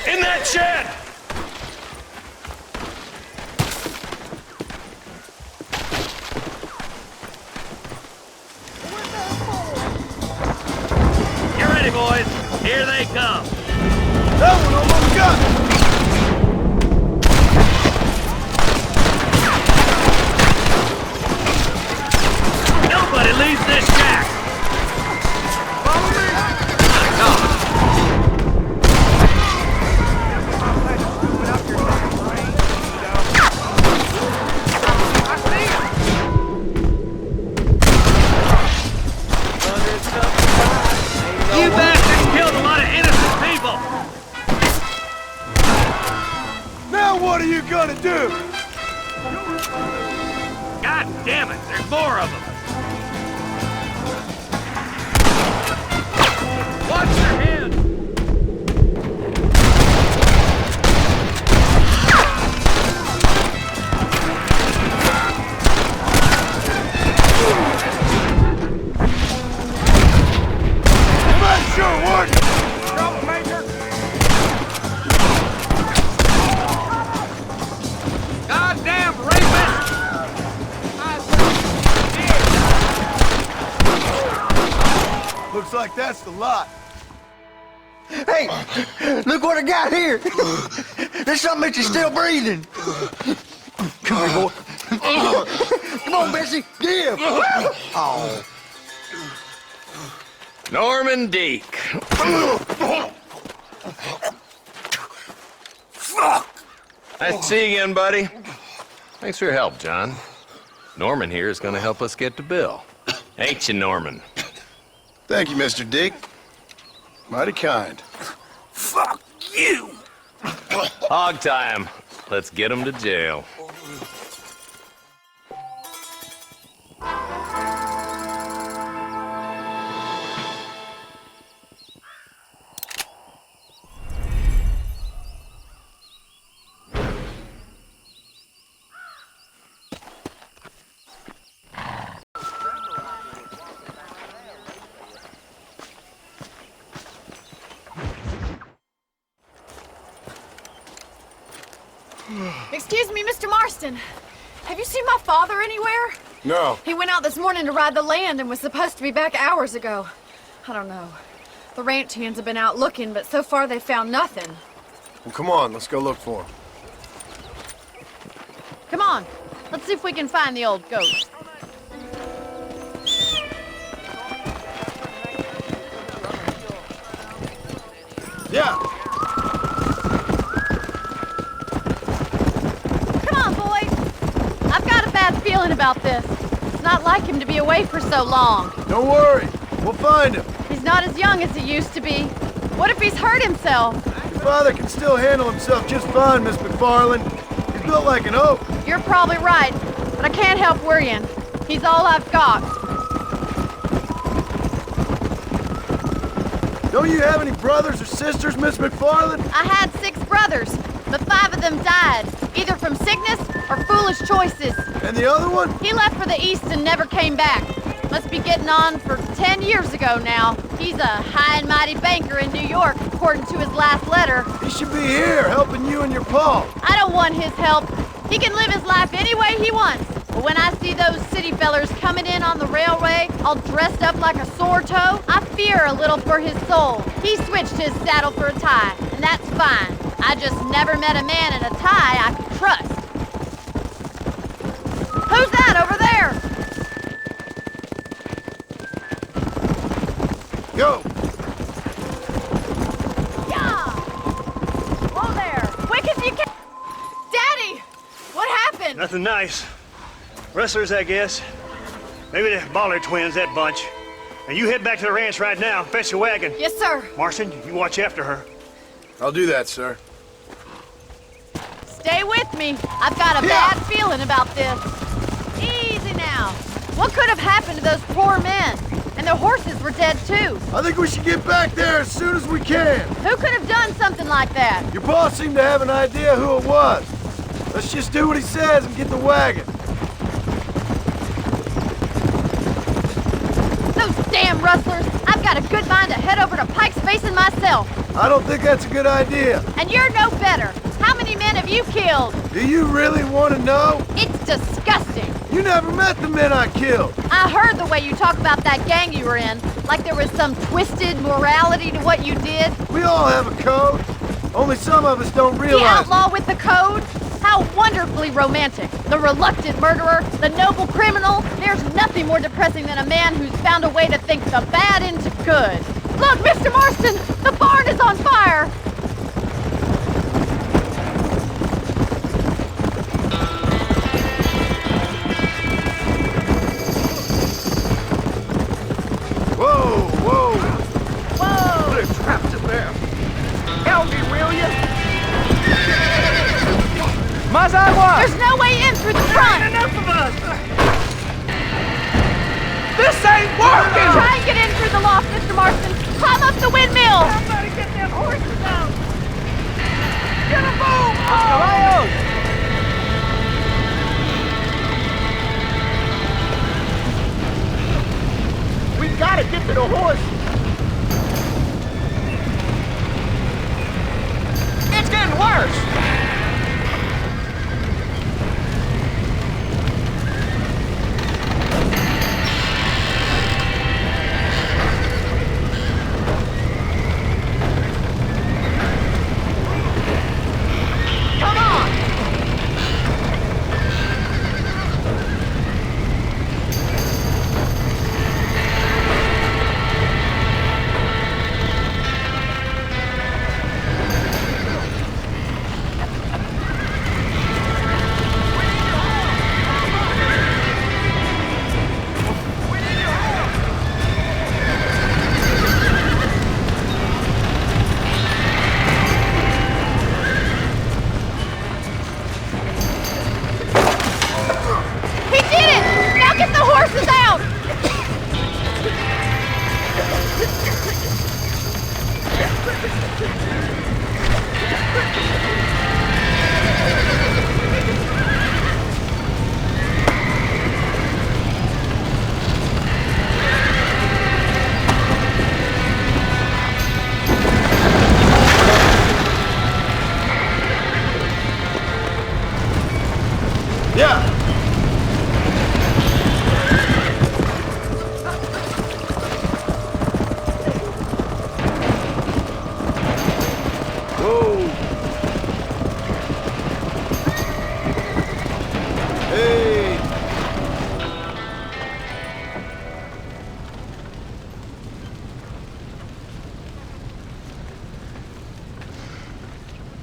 In that shed! Get ready, boys. Here they come. That one almost got me. Nobody leaves this shack. Follow me. No. You bastards killed a lot of innocent people! Now what are you gonna do? God damn it, there's more of them! Watch your head! Sure working. Troublemaker! Goddamn rapist! Looks like that's the lot. Hey, look what I got here. There's something that you're still breathing. Come here, boy. Come on, Bessie, give. Oh. Norman Deek. Nice to see you again, buddy. Thanks for your help, John. Norman here is going to help us get to Bill. Ain't you, Norman? Thank you, Mr. Dick. Mighty kind. Fuck you! Hog time. Let's get him to jail. Excuse me, Mr. Marston. Have you seen my father anywhere? No. He went out this morning to ride the land and was supposed to be back hours ago. I don't know. The ranch hands have been out looking, but so far they've found nothing. Well, come on, let's go look for him. Come on, let's see if we can find the old goat. Yeah. Come on, boys. I've got a bad feeling about this. It's not like him to be away for so long. Don't worry, we'll find him. He's not as young as he used to be. What if he's hurt himself? Your father can still handle himself just fine, Miss MacFarlane. He's built like an oak. You're probably right, but I can't help worrying. He's all I've got. Don't you have any brothers or sisters, Miss MacFarlane? I had 6 brothers, but 5 of them died, either from sickness or foolish choices. And the other one? He left for the East and never came back. Must be getting on for 10 years ago now. He's a high and mighty banker in New York, according to his last letter. He should be here, helping you and your pa. I don't want his help. He can live his life any way he wants. But when I see those city fellers coming in on the railway, all dressed up like a sore toe, I fear a little for his soul. He switched his saddle for a tie, and that's fine. I just never met a man in a tie I could trust. Who's that over there? Go! Yeah! Whoa there! Quick as you can! Daddy! What happened? Nothing nice. Rustlers, I guess. Maybe the Bollard twins, that bunch. And you head back to the ranch right now. Fetch the wagon. Yes, sir. Marston, you watch after her. I'll do that, sir. Stay with me. I've got a bad feeling about this. Easy now. What could have happened to those poor men? And their horses were dead, too. I think we should get back there as soon as we can. Who could have done something like that? Your boss seemed to have an idea who it was. Let's just do what he says and get the wagon. Those damn rustlers! I've got a good mind to head over to Pike's Basin myself. I don't think that's a good idea. And you're no better. How many men have you killed? Do you really want to know? It's disgusting. You never met the men I killed. I heard the way you talk about that gang you were in, like there was some twisted morality to what you did. We all have a code. Only some of us don't realize The outlaw with the code? How wonderfully romantic. The reluctant murderer, the noble criminal. There's nothing more depressing than a man who's found a way to think the bad into good. Look, Mr. Marston, the barn is on fire. Whoa, whoa. Whoa. They're trapped in there. Help me, will you? There's no way in through the front. Enough of us. This ain't working. Try and get in through the loft, Mr. Marston. Climb up the windmill. Somebody get them horses out. Get a move. Oh. We've got to get to the horses. It's getting worse.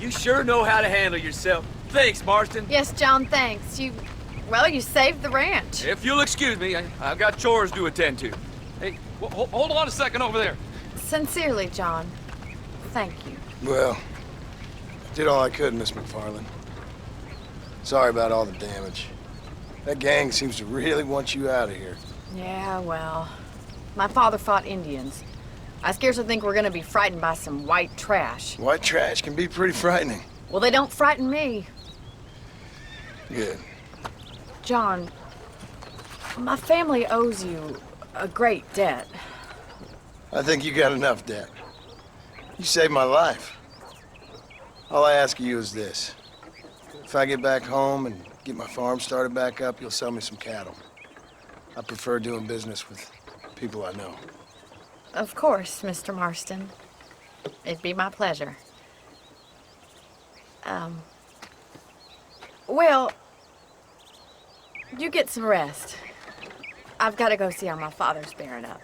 You sure know how to handle yourself. Thanks, Marston. Yes, John, thanks. You saved the ranch. If you'll excuse me, I've got chores to attend to. Hey, hold on a second over there. Sincerely, John. Thank you. Well, I did all I could, Miss MacFarlane. Sorry about all the damage. That gang seems to really want you out of here. Yeah, well, my father fought Indians. I scarcely think we're gonna be frightened by some white trash. White trash can be pretty frightening. Well, they don't frighten me. Good. John, my family owes you a great debt. I think you got enough debt. You saved my life. All I ask of you is this. If I get back home and get my farm started back up, you'll sell me some cattle. I prefer doing business with people I know. Of course, Mr. Marston. It'd be my pleasure. Well, you get some rest. I've got to go see how my father's bearing up.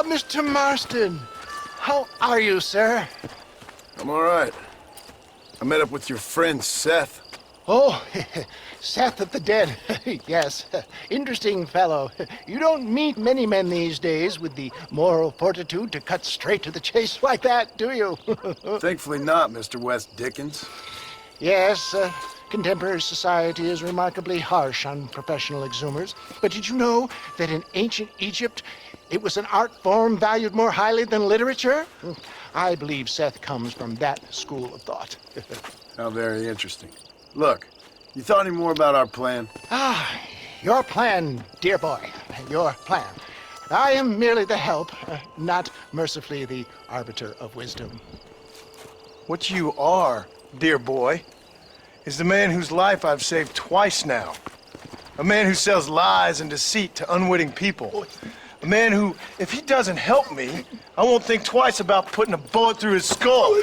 Mr. Marston, how are you, sir? I'm all right. I met up with your friend, Seth. Oh, Seth of the Dead. Yes, interesting fellow. You don't meet many men these days with the moral fortitude to cut straight to the chase like that, do you? Thankfully not, Mr. West Dickens. Yes, contemporary society is remarkably harsh on professional exhumers. But did you know that in ancient Egypt, it was an art form valued more highly than literature? I believe Seth comes from that school of thought. How very interesting. Look, you thought any more about our plan? Your plan, dear boy. Your plan. I am merely the help, not mercifully the arbiter of wisdom. What you are, dear boy, is the man whose life I've saved twice now. A man who sells lies and deceit to unwitting people. A man who, if he doesn't help me, I won't think twice about putting a bullet through his skull,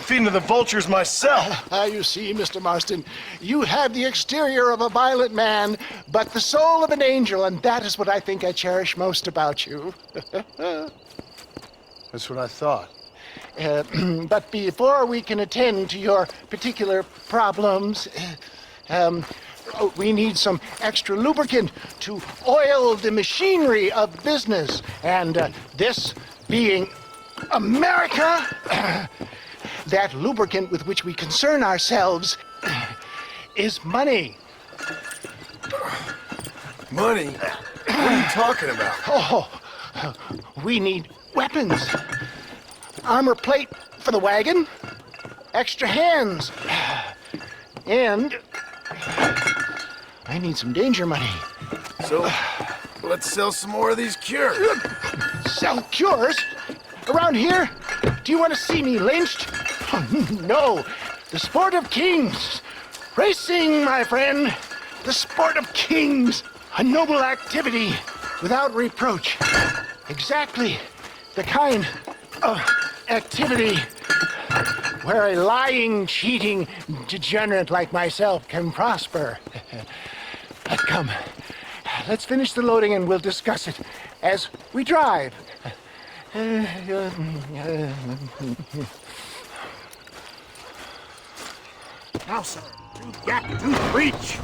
feeding to the vultures myself. You see, Mr. Marston, you have the exterior of a violent man, but the soul of an angel, and that is what I think I cherish most about you. That's what I thought. But before we can attend to your particular problems, we need some extra lubricant to oil the machinery of business. And this being America, that lubricant with which we concern ourselves is money. Money? What are you talking about? Oh, we need weapons. Armor plate for the wagon, extra hands, and I need some danger money. So, let's sell some more of these cures. Sell cures? Around here? Do you want to see me lynched? Oh, no. The sport of kings. Racing, my friend. The sport of kings. A noble activity without reproach. Exactly the kind of activity where a lying, cheating degenerate like myself can prosper. But come, let's finish the loading and we'll discuss it as we drive. Now, sir, to gap to the breach.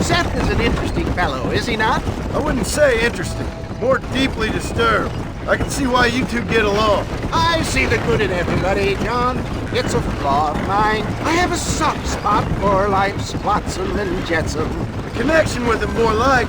Seth is an interesting fellow, is he not? I wouldn't say interesting, more deeply disturbed. I can see why you two get along. I see the good in everybody, John. It's a flaw of mine. I have a soft spot for life's flotsam and jetsam. The connection with him, more like.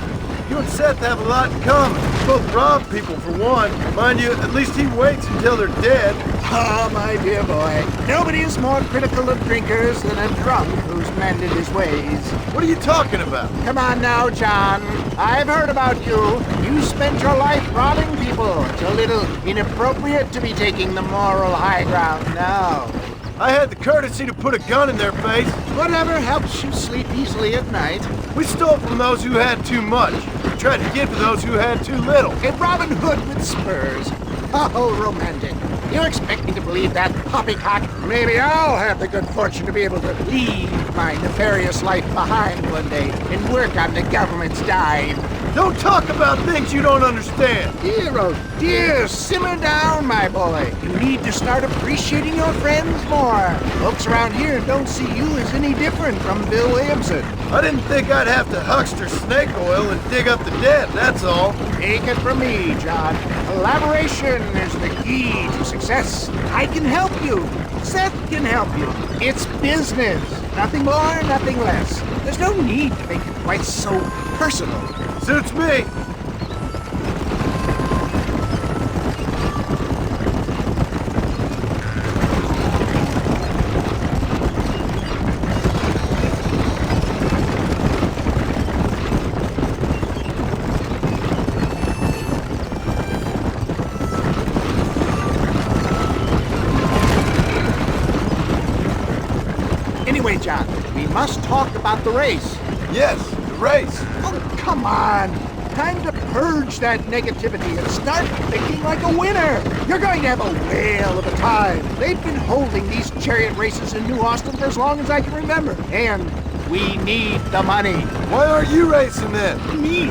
You and Seth have a lot in common. You both rob people, for one. Mind you, at least he waits until they're dead. Ah, my dear boy. Nobody is more critical of drinkers than a drunk who's mended his ways. What are you talking about? Come on now, John. I've heard about you. You spent your life robbing people. It's a little inappropriate to be taking the moral high ground now. I had the courtesy to put a gun in their face. Whatever helps you sleep easily at night. We stole from those who had too much. We tried to give to those who had too little. A Robin Hood with spurs. Oh, romantic. You expect me to believe that poppycock? Maybe I'll have the good fortune to be able to leave my nefarious life behind one day and work on the government's dime. Don't talk about things you don't understand. Dear, oh dear, simmer down, my boy. You need to start appreciating your friends more. Folks around here don't see you as any different from Bill Williamson. I didn't think I'd have to huckster snake oil and dig up the dead, that's all. Take it from me, John. Collaboration is the key to success. I can help you. Seth can help you. It's business. Nothing more, nothing less. There's no need to make it quite so personal. Suits me. Anyway, John, we must talk about the race. Yes, the race. Oh, come on. Time to purge that negativity and start thinking like a winner. You're going to have a whale of a time. They've been holding these chariot races in New Austin for as long as I can remember. And we need the money. Why aren't you racing then? Me?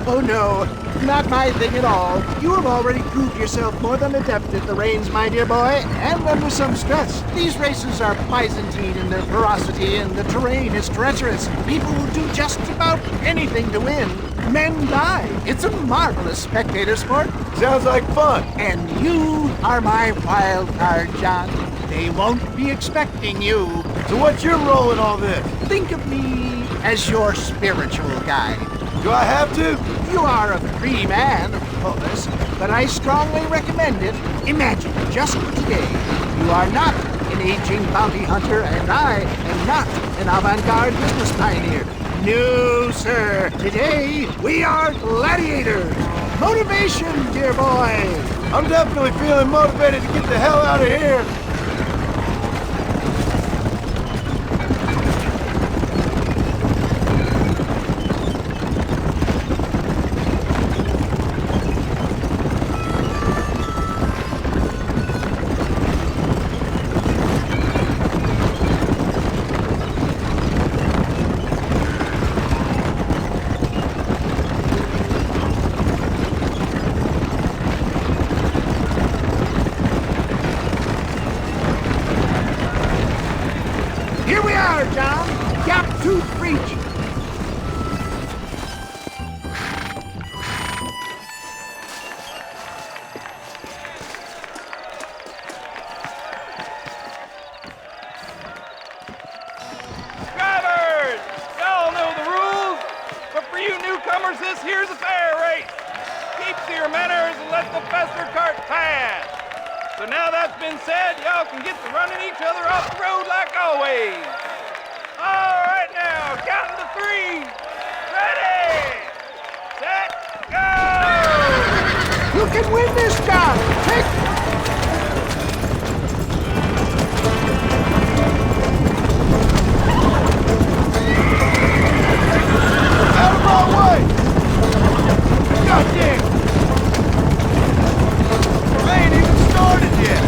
Oh, no. Not my thing at all. You have already proved yourself more than adept at the reins, my dear boy, and under some stress. These races are Byzantine in their ferocity, and the terrain is treacherous. People will do just about anything to win. Men die. It's a marvelous spectator sport. Sounds like fun. And you are my wild card, John. They won't be expecting you. So what's your role in all this? Think of me as your spiritual guide. Do I have to? You are a free man, of course, but I strongly recommend it. Imagine, just for today, you are not an aging bounty hunter, and I am not an avant-garde business pioneer. No, sir. Today, we are gladiators. Motivation, dear boy. I'm definitely feeling motivated to get the hell out of here. This here's a fair race. Keep to your manners and let the fester cart pass. So now that's been said, y'all can get to running each other off the road like always. All right now, counting to 3. Ready, set, go! You can win this, John. Take... Out of my way! Goddamn! I ain't even started yet!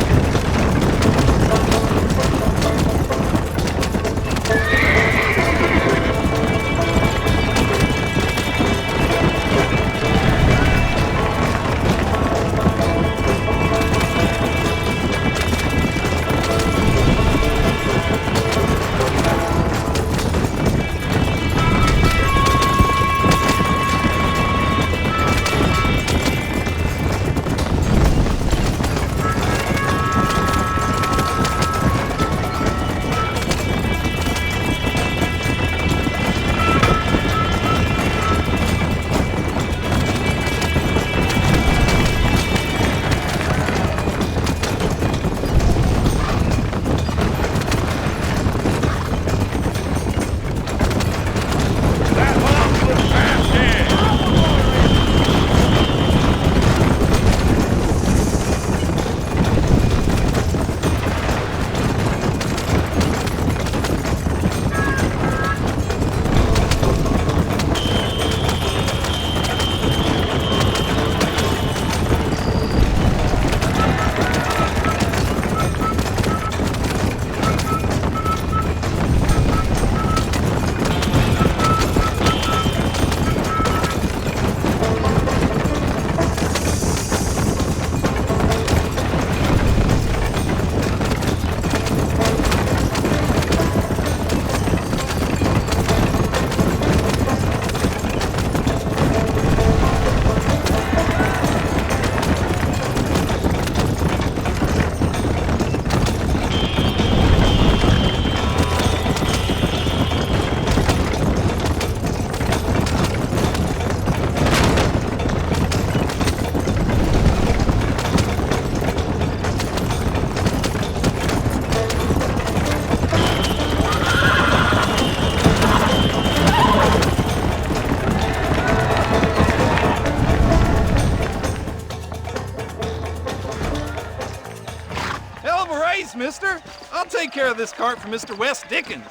Thanks, mister. I'll take care of this cart for Mr. West Dickens.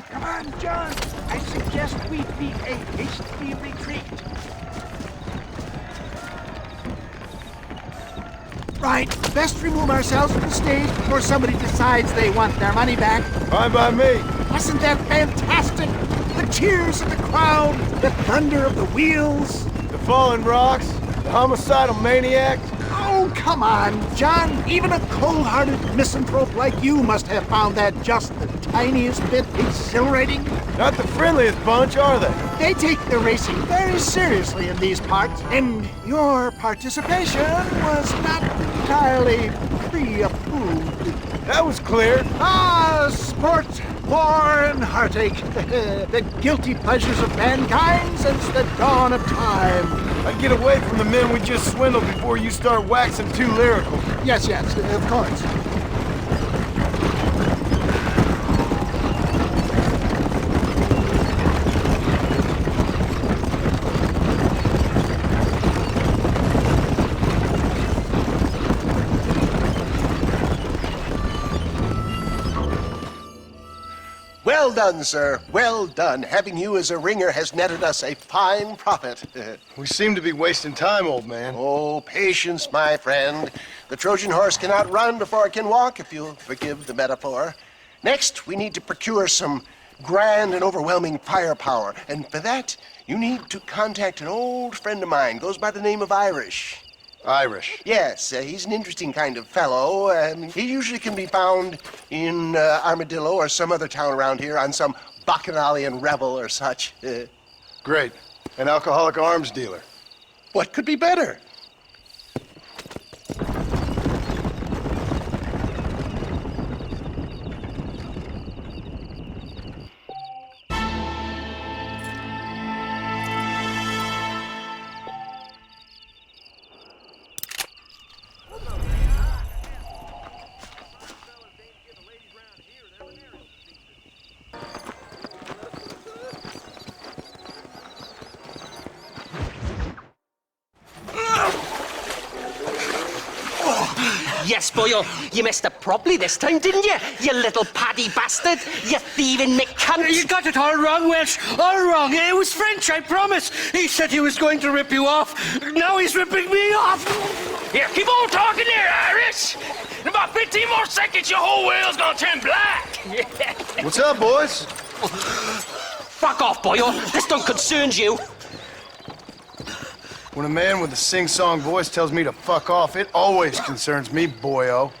Come on, John. I suggest we beat a hasty retreat. Right, best remove ourselves from the stage before somebody decides they want their money back. Fine by me. Wasn't that fantastic? The cheers of the crowd, the thunder of the wheels. The falling rocks, the homicidal maniacs. Oh, come on, John. Even a cold-hearted misanthrope like you must have found that just the tiniest bit exhilarating. Not the friendliest bunch, are they? They take the racing very seriously in these parts, and your participation was not entirely pre-approved. That was clear. Ah, sport, war, and heartache. The guilty pleasures of mankind since the dawn of time. I'd get away from the men we just swindled before you start waxing too lyrical. Yes, of course. Well done, sir. Well done. Having you as a ringer has netted us a fine profit. We seem to be wasting time, old man. Oh, patience, my friend. The Trojan horse cannot run before it can walk, if you'll forgive the metaphor. Next, we need to procure some grand and overwhelming firepower. And for that, you need to contact an old friend of mine. Goes by the name of Irish. Irish? Yes, he's an interesting kind of fellow. He usually can be found in Armadillo or some other town around here on some bacchanalian revel or such. Great. An alcoholic arms dealer. What could be better? Yes, boyo, you messed up properly this time, didn't you? You little paddy bastard! You thieving McCunt! You got it all wrong, Welsh. All wrong. It was French, I promise. He said he was going to rip you off. Now he's ripping me off. Here, keep on talking there, Irish! In about 15 more seconds, your whole whale's gonna turn black! What's up, boys? Fuck off, boyo. This don't concern you. When a man with a sing-song voice tells me to fuck off, it always concerns me, boyo.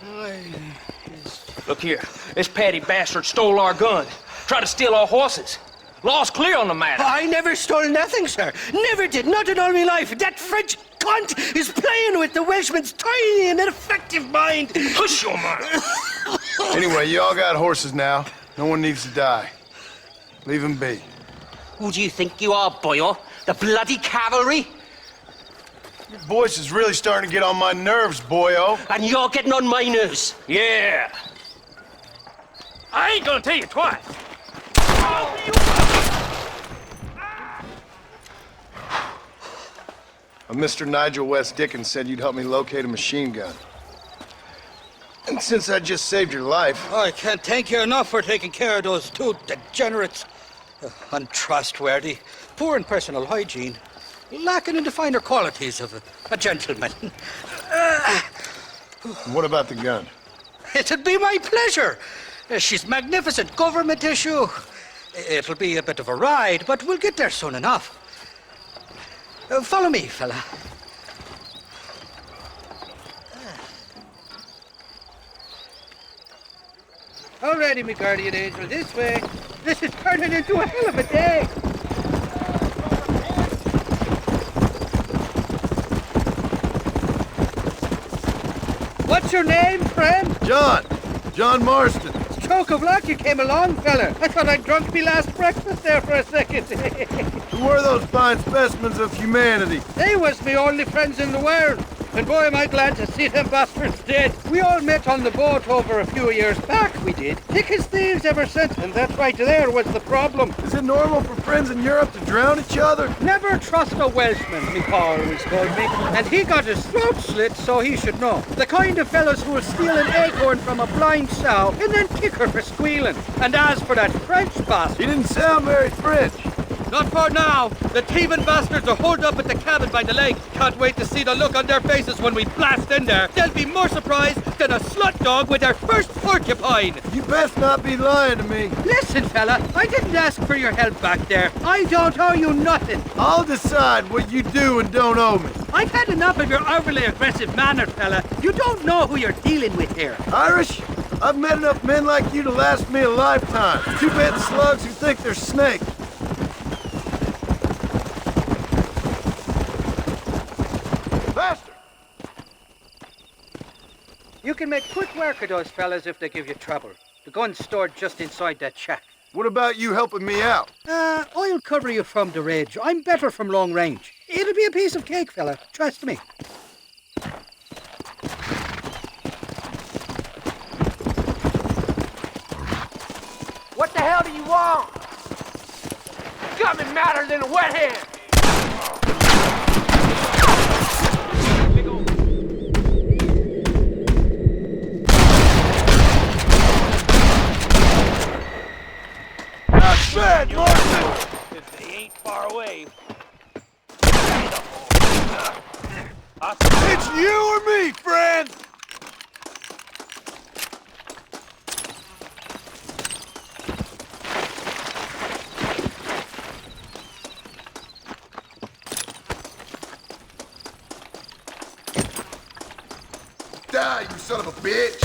Look here, this patty bastard stole our gun. Tried to steal our horses. Law's clear on the matter. I never stole nothing, sir. Never did. Not in all my life. That French cunt is playing with the Welshman's tiny and ineffective mind. Hush your mouth. Anyway, you all got horses now. No one needs to die. Leave them be. Who do you think you are, boyo? The bloody cavalry? Your voice is really starting to get on my nerves, boyo. And you're getting on my nerves. Yeah. I ain't gonna tell you twice. Mr. Nigel West Dickens said you'd help me locate a machine gun. And since I just saved your life... I can't thank you enough for taking care of those two degenerates. Untrustworthy, poor in personal hygiene, lacking in the finer qualities of a gentleman. What about the gun? It'd be my pleasure. She's magnificent, government issue. It'll be a bit of a ride, but we'll get there soon enough. Follow me, fella. Alrighty, me guardian angel, this way. This is turning into a hell of a day. What's your name, friend? John Marston. Stroke of luck you came along, fella. I thought I'd drunk me last breakfast there for a second. Who were those fine specimens of humanity? They was me only friends in the world. And boy, am I glad to see them bastards dead. We all met on the boat over a few years back, we did. Thick as thieves ever since, and that right there was the problem. Is it normal for friends in Europe to drown each other? Never trust a Welshman, me pa always told me. And he got his throat slit, so he should know. The kind of fellas who will steal an acorn from a blind sow and then kick her for squealing. And as for that French bastard... He didn't sound very French. Not for now. The thieving bastards are holed up at the cabin by the lake. Can't wait to see the look on their faces when we blast in there. They'll be more surprised than a slut dog with their first porcupine. You best not be lying to me. Listen, fella, I didn't ask for your help back there. I don't owe you nothing. I'll decide what you do and don't owe me. I've had enough of your overly aggressive manner, fella. You don't know who you're dealing with here. Irish, I've met enough men like you to last me a lifetime. Too bad slugs who think they're snakes. Faster! You can make quick work of those fellas if they give you trouble. The gun's stored just inside that shack. What about you helping me out? I'll cover you from the ridge. I'm better from long range. It'll be a piece of cake, fella. Trust me. What the hell do you want? You got me madder than a wet hen. Not bad, Martin! If they ain't far away. It's you or me, friend! Die, you son of a bitch!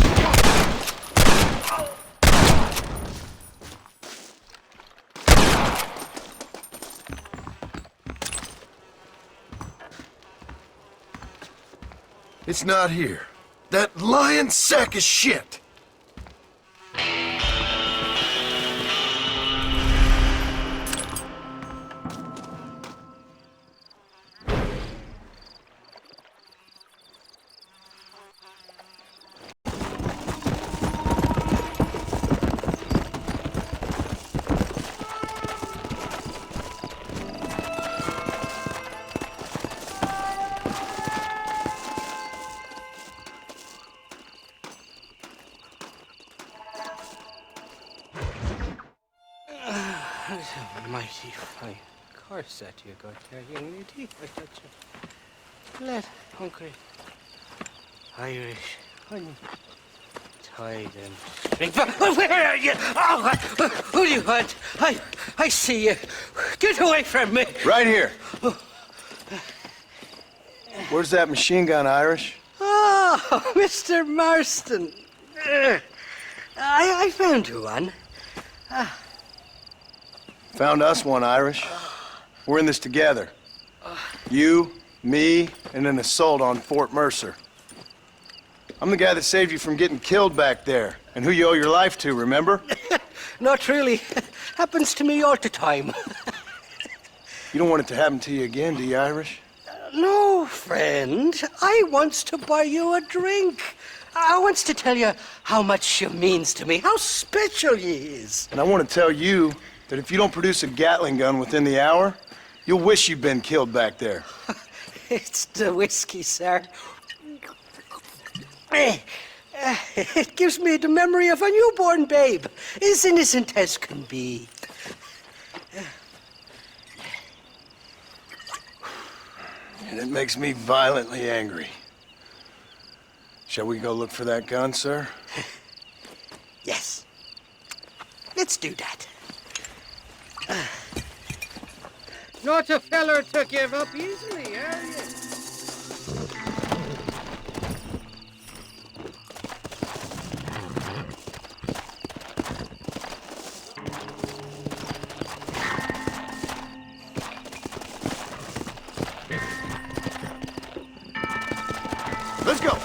It's not here. That lying sack of shit! Mighty fine course that you got there, young lady. I got you. Let hungry Irish honey. Tie them string. Where are you? Oh, who do you want? I see you. Get away from me. Right here. Where's that machine gun, Irish? Oh, Mr. Marston. I found you one. Found us one, Irish. We're in this together. You, me, and an assault on Fort Mercer. I'm the guy that saved you from getting killed back there, and who you owe your life to, remember? Not really. Happens to me all the time. You don't want it to happen to you again, do you, Irish? No, friend. I wants to buy you a drink. I wants to tell you how much she means to me, how special you is. And I want to tell you that if you don't produce a Gatling gun within the hour, you'll wish you'd been killed back there. It's the whiskey, sir. It gives me the memory of a newborn babe, as innocent as can be. And it makes me violently angry. Shall we go look for that gun, sir? Yes. Let's do that. Not a feller to give up easily, are you? Let's go.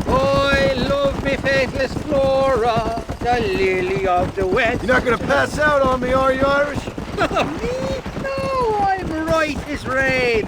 I love me faithless Flora, the lily of the West. You're not gonna pass out on me, are you, Irish? Me? No, right is rain.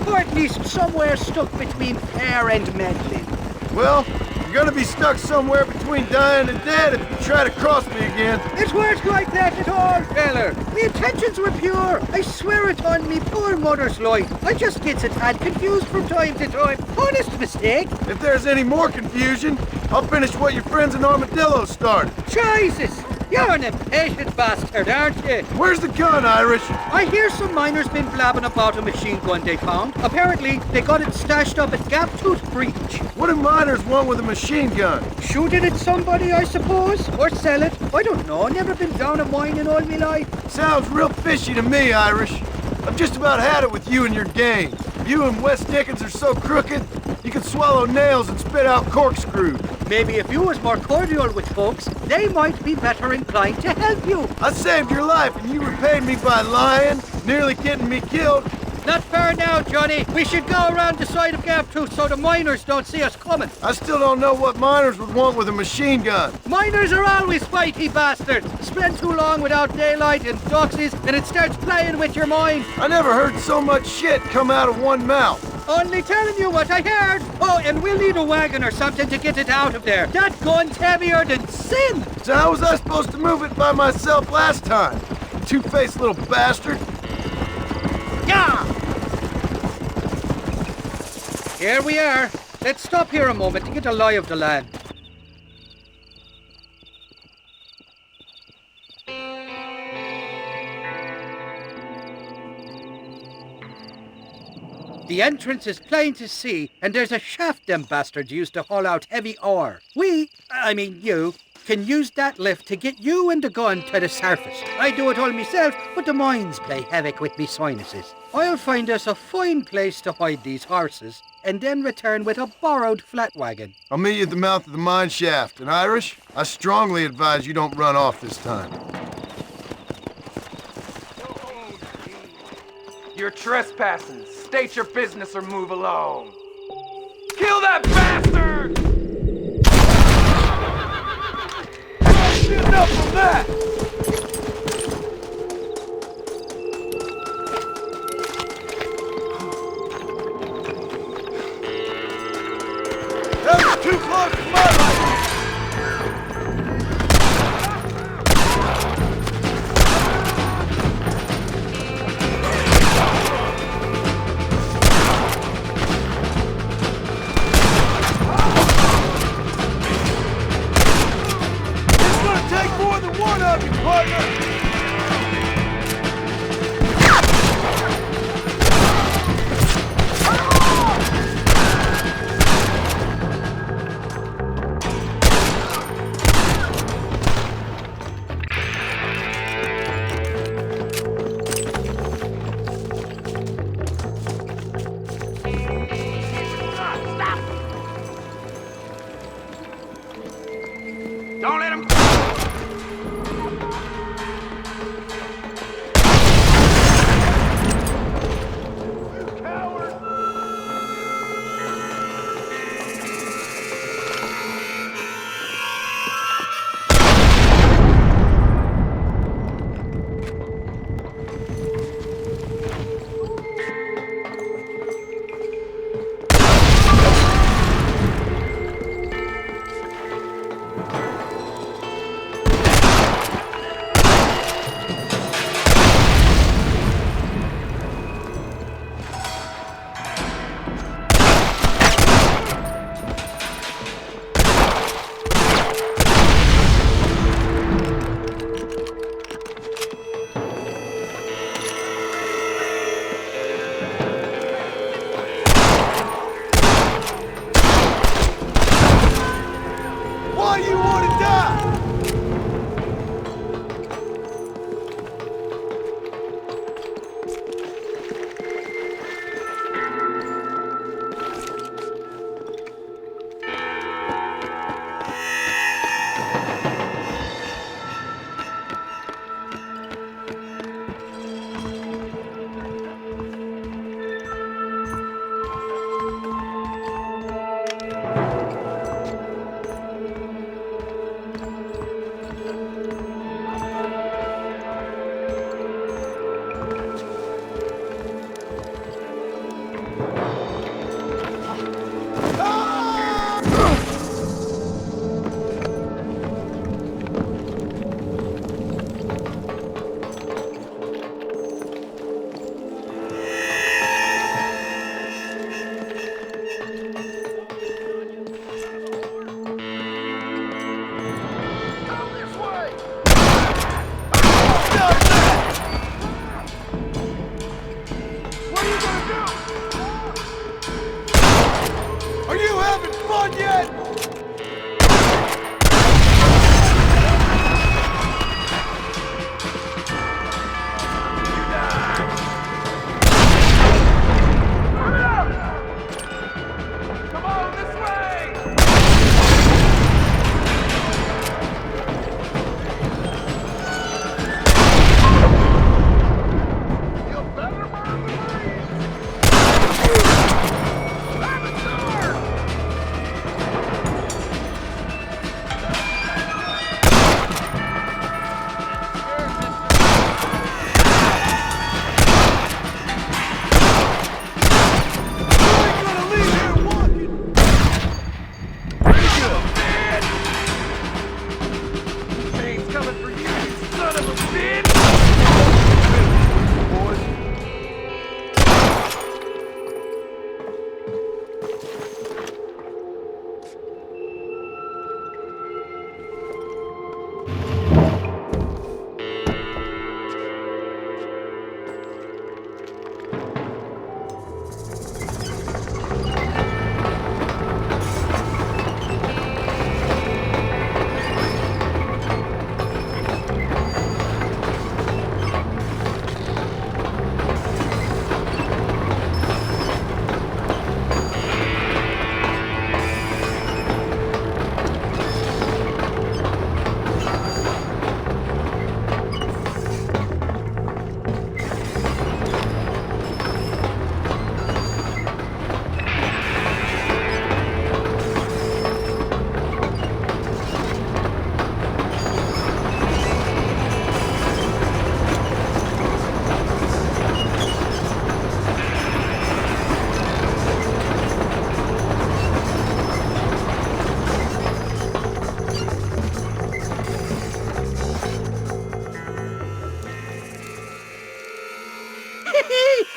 Or at least somewhere stuck between fair and meddling. Well, you're gonna be stuck somewhere between dying and dead if you try to cross me again. It weren't like that at all, feller. My intentions were pure. I swear it on me poor mother's life. I just get a tad confused from time to time. Honest mistake. If there's any more confusion, I'll finish what your friends in Armadillo started. Jesus! You're an impatient bastard, aren't you? Where's the gun, Irish? I hear some miners been blabbing about a machine gun they found. Apparently, they got it stashed up at Gap Tooth Breach. What do miners want with a machine gun? Shoot it at somebody, I suppose? Or sell it? I don't know. Never been down a mine in all my life. Sounds real fishy to me, Irish. I've just about had it with you and your gang. You and Wes Dickens are so crooked, you can swallow nails and spit out corkscrews. Maybe if you was more cordial with folks, they might be better inclined to help you. I saved your life and you repaid me by lying, nearly getting me killed. Not fair now, Johnny. We should go around the side of Gap Tooth so the miners don't see us coming. I still don't know what miners would want with a machine gun. Miners are always fighty bastards. Spend too long without daylight and doxies and it starts playing with your mind. I never heard so much shit come out of one mouth. Only telling you what I heard. Oh, and we'll need a wagon or something to get it out of there. That gun's heavier than sin. So how was I supposed to move it by myself last time? Two-faced little bastard. Yeah! Here we are. Let's stop here a moment to get a lie of the land. The entrance is plain to see, and there's a shaft them bastards used to haul out heavy ore. I mean you, can use that lift to get you and the gun to the surface. I do it all myself, but the mines play havoc with me sinuses. I'll find us a fine place to hide these horses, and then return with a borrowed flat wagon. I'll meet you at the mouth of the mine shaft. And Irish, I strongly advise you don't run off this time. You're trespassing. State your business or move along. Kill that bastard! Enough of that! That was too close to my life! It's gonna take more than one of you, done yet! Come on, this way!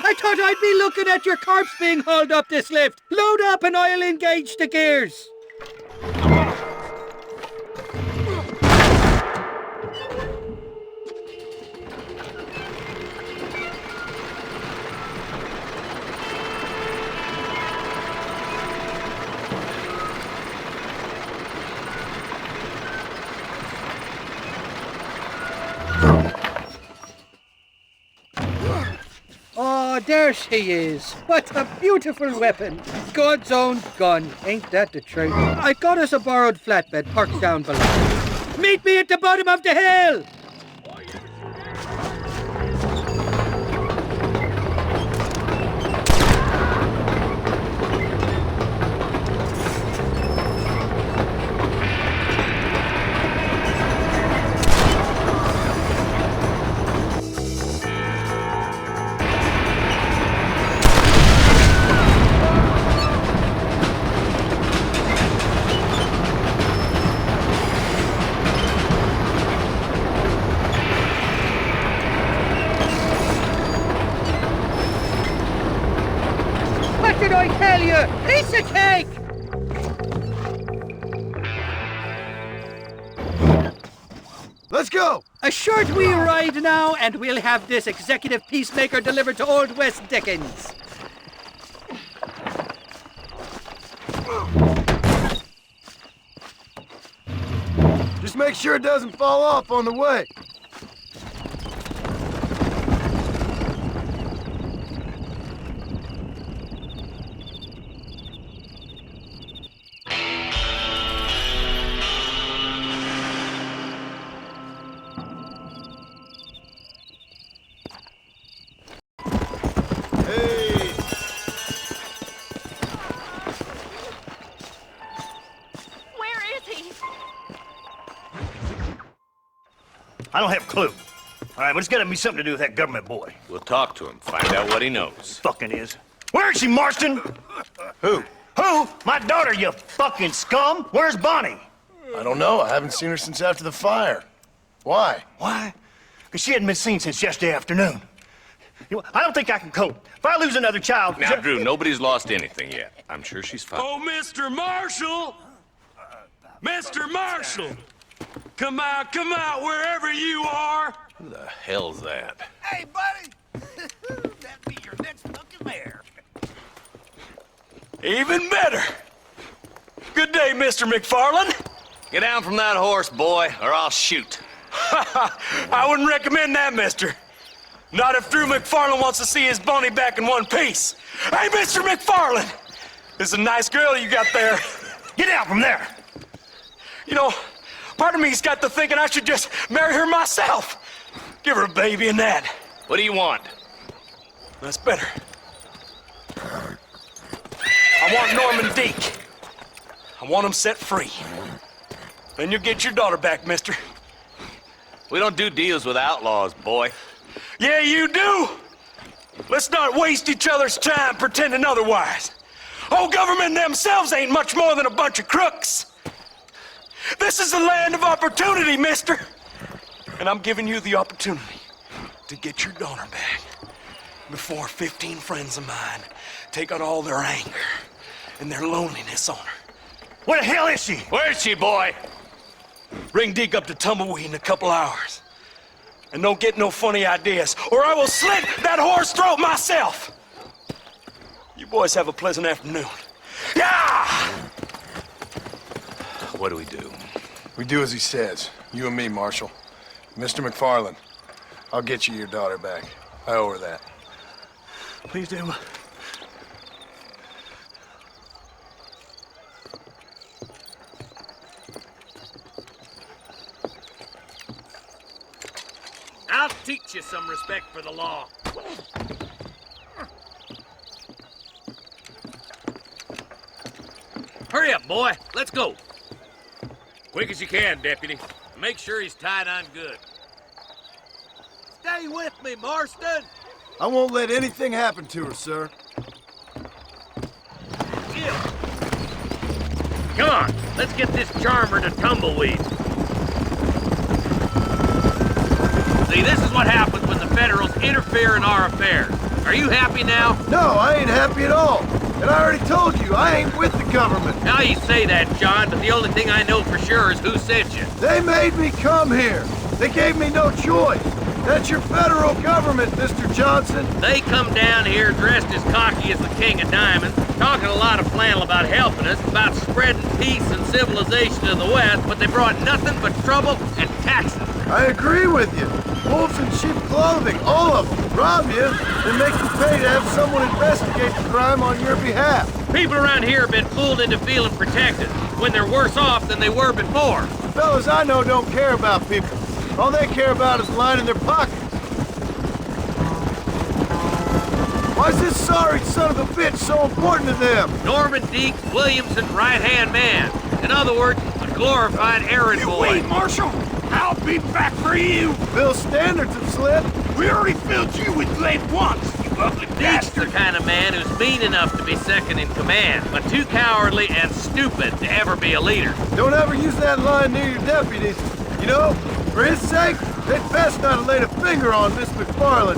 I thought I'd be looking at your corpse being hauled up this lift. Load up and I'll engage the gears. Oh, there she is. What a beautiful weapon. God's own gun. Ain't that the truth? I got us a borrowed flatbed parked down below. Meet me at the bottom of the hill. What did I tell you? Piece of cake! Let's go! A short wee ride now, and we'll have this executive peacemaker delivered to Old West Dickens. Just make sure it doesn't fall off on the way. I don't have a clue. All right, but it's got to be something to do with that government boy. We'll talk to him, find out what he knows. Fucking is. Where is she, Marston? Who? Who? My daughter, you fucking scum. Where's Bonnie? I don't know. I haven't seen her since after the fire. Why? Why? Because she hadn't been seen since yesterday afternoon. You know, I don't think I can cope. If I lose another child... Now, Drew, nobody's lost anything yet. I'm sure she's fine. Oh, Mr. Marshall! Mr. Marshall! Come out, wherever you are! Who the hell's that? Hey, buddy! That'd be your next fucking mayor. Even better! Good day, Mr. MacFarlane. Get down from that horse, boy, or I'll shoot. I wouldn't recommend that, mister. Not if Drew MacFarlane wants to see his Bonnie back in one piece. Hey, Mr. MacFarlane! This is a nice girl you got there. Get out from there! You know, part of me's got to thinking I should just marry her myself. Give her a baby and that. What do you want? That's better. I want Norman Deek. I want him set free. Then you'll get your daughter back, mister. We don't do deals with outlaws, boy. Yeah, you do! Let's not waste each other's time pretending otherwise. Old government themselves ain't much more than a bunch of crooks. This is the land of opportunity, mister. And I'm giving you the opportunity to get your daughter back before 15 friends of mine take out all their anger and their loneliness on her. Where the hell is she? Where is she, boy? Bring Deke up to Tumbleweed in a couple hours. And don't get no funny ideas, or I will slit that horse throat myself. You boys have a pleasant afternoon. Yeah! What do we do? We do as he says. You and me, Marshal. Mr. MacFarlane, I'll get you your daughter back. I owe her that. Please do. I'll teach you some respect for the law. Hurry up, boy. Let's go. Quick as you can, Deputy. Make sure he's tied on good. Stay with me, Marston. I won't let anything happen to her, sir. Jill. Come on. Let's get this charmer to Tumbleweed. See, this is what happens when the Federals interfere in our affairs. Are you happy now? No, I ain't happy at all. And I already told you, I ain't with the government. Now you say that, John, but the only thing I know for sure is who sent you. They made me come here. They gave me no choice. That's your federal government, Mr. Johnson. They come down here dressed as cocky as the King of Diamonds, talking a lot of flannel about helping us, about spreading peace and civilization in the West, but they brought nothing but trouble and taxes. I agree with you. Wolves in sheep clothing, all of them. Rob you, then make you pay to have someone investigate the crime on your behalf. People around here have been fooled into feeling protected, when they're worse off than they were before. Fellas I know don't care about people. All they care about is lining their pockets. Why is this sorry son of a bitch so important to them? Norman Deek, Williamson's right-hand man. In other words, a glorified errand boy. Wait, Marshal! I'll be back for you! Bill's standards have slipped. We already filled you with lead once, you ugly Deek's the kind of man who's mean enough to be second in command, but too cowardly and stupid to ever be a leader. Don't ever use that line near your deputies. You know, for his sake, they'd best not have laid a finger on Miss MacFarlane.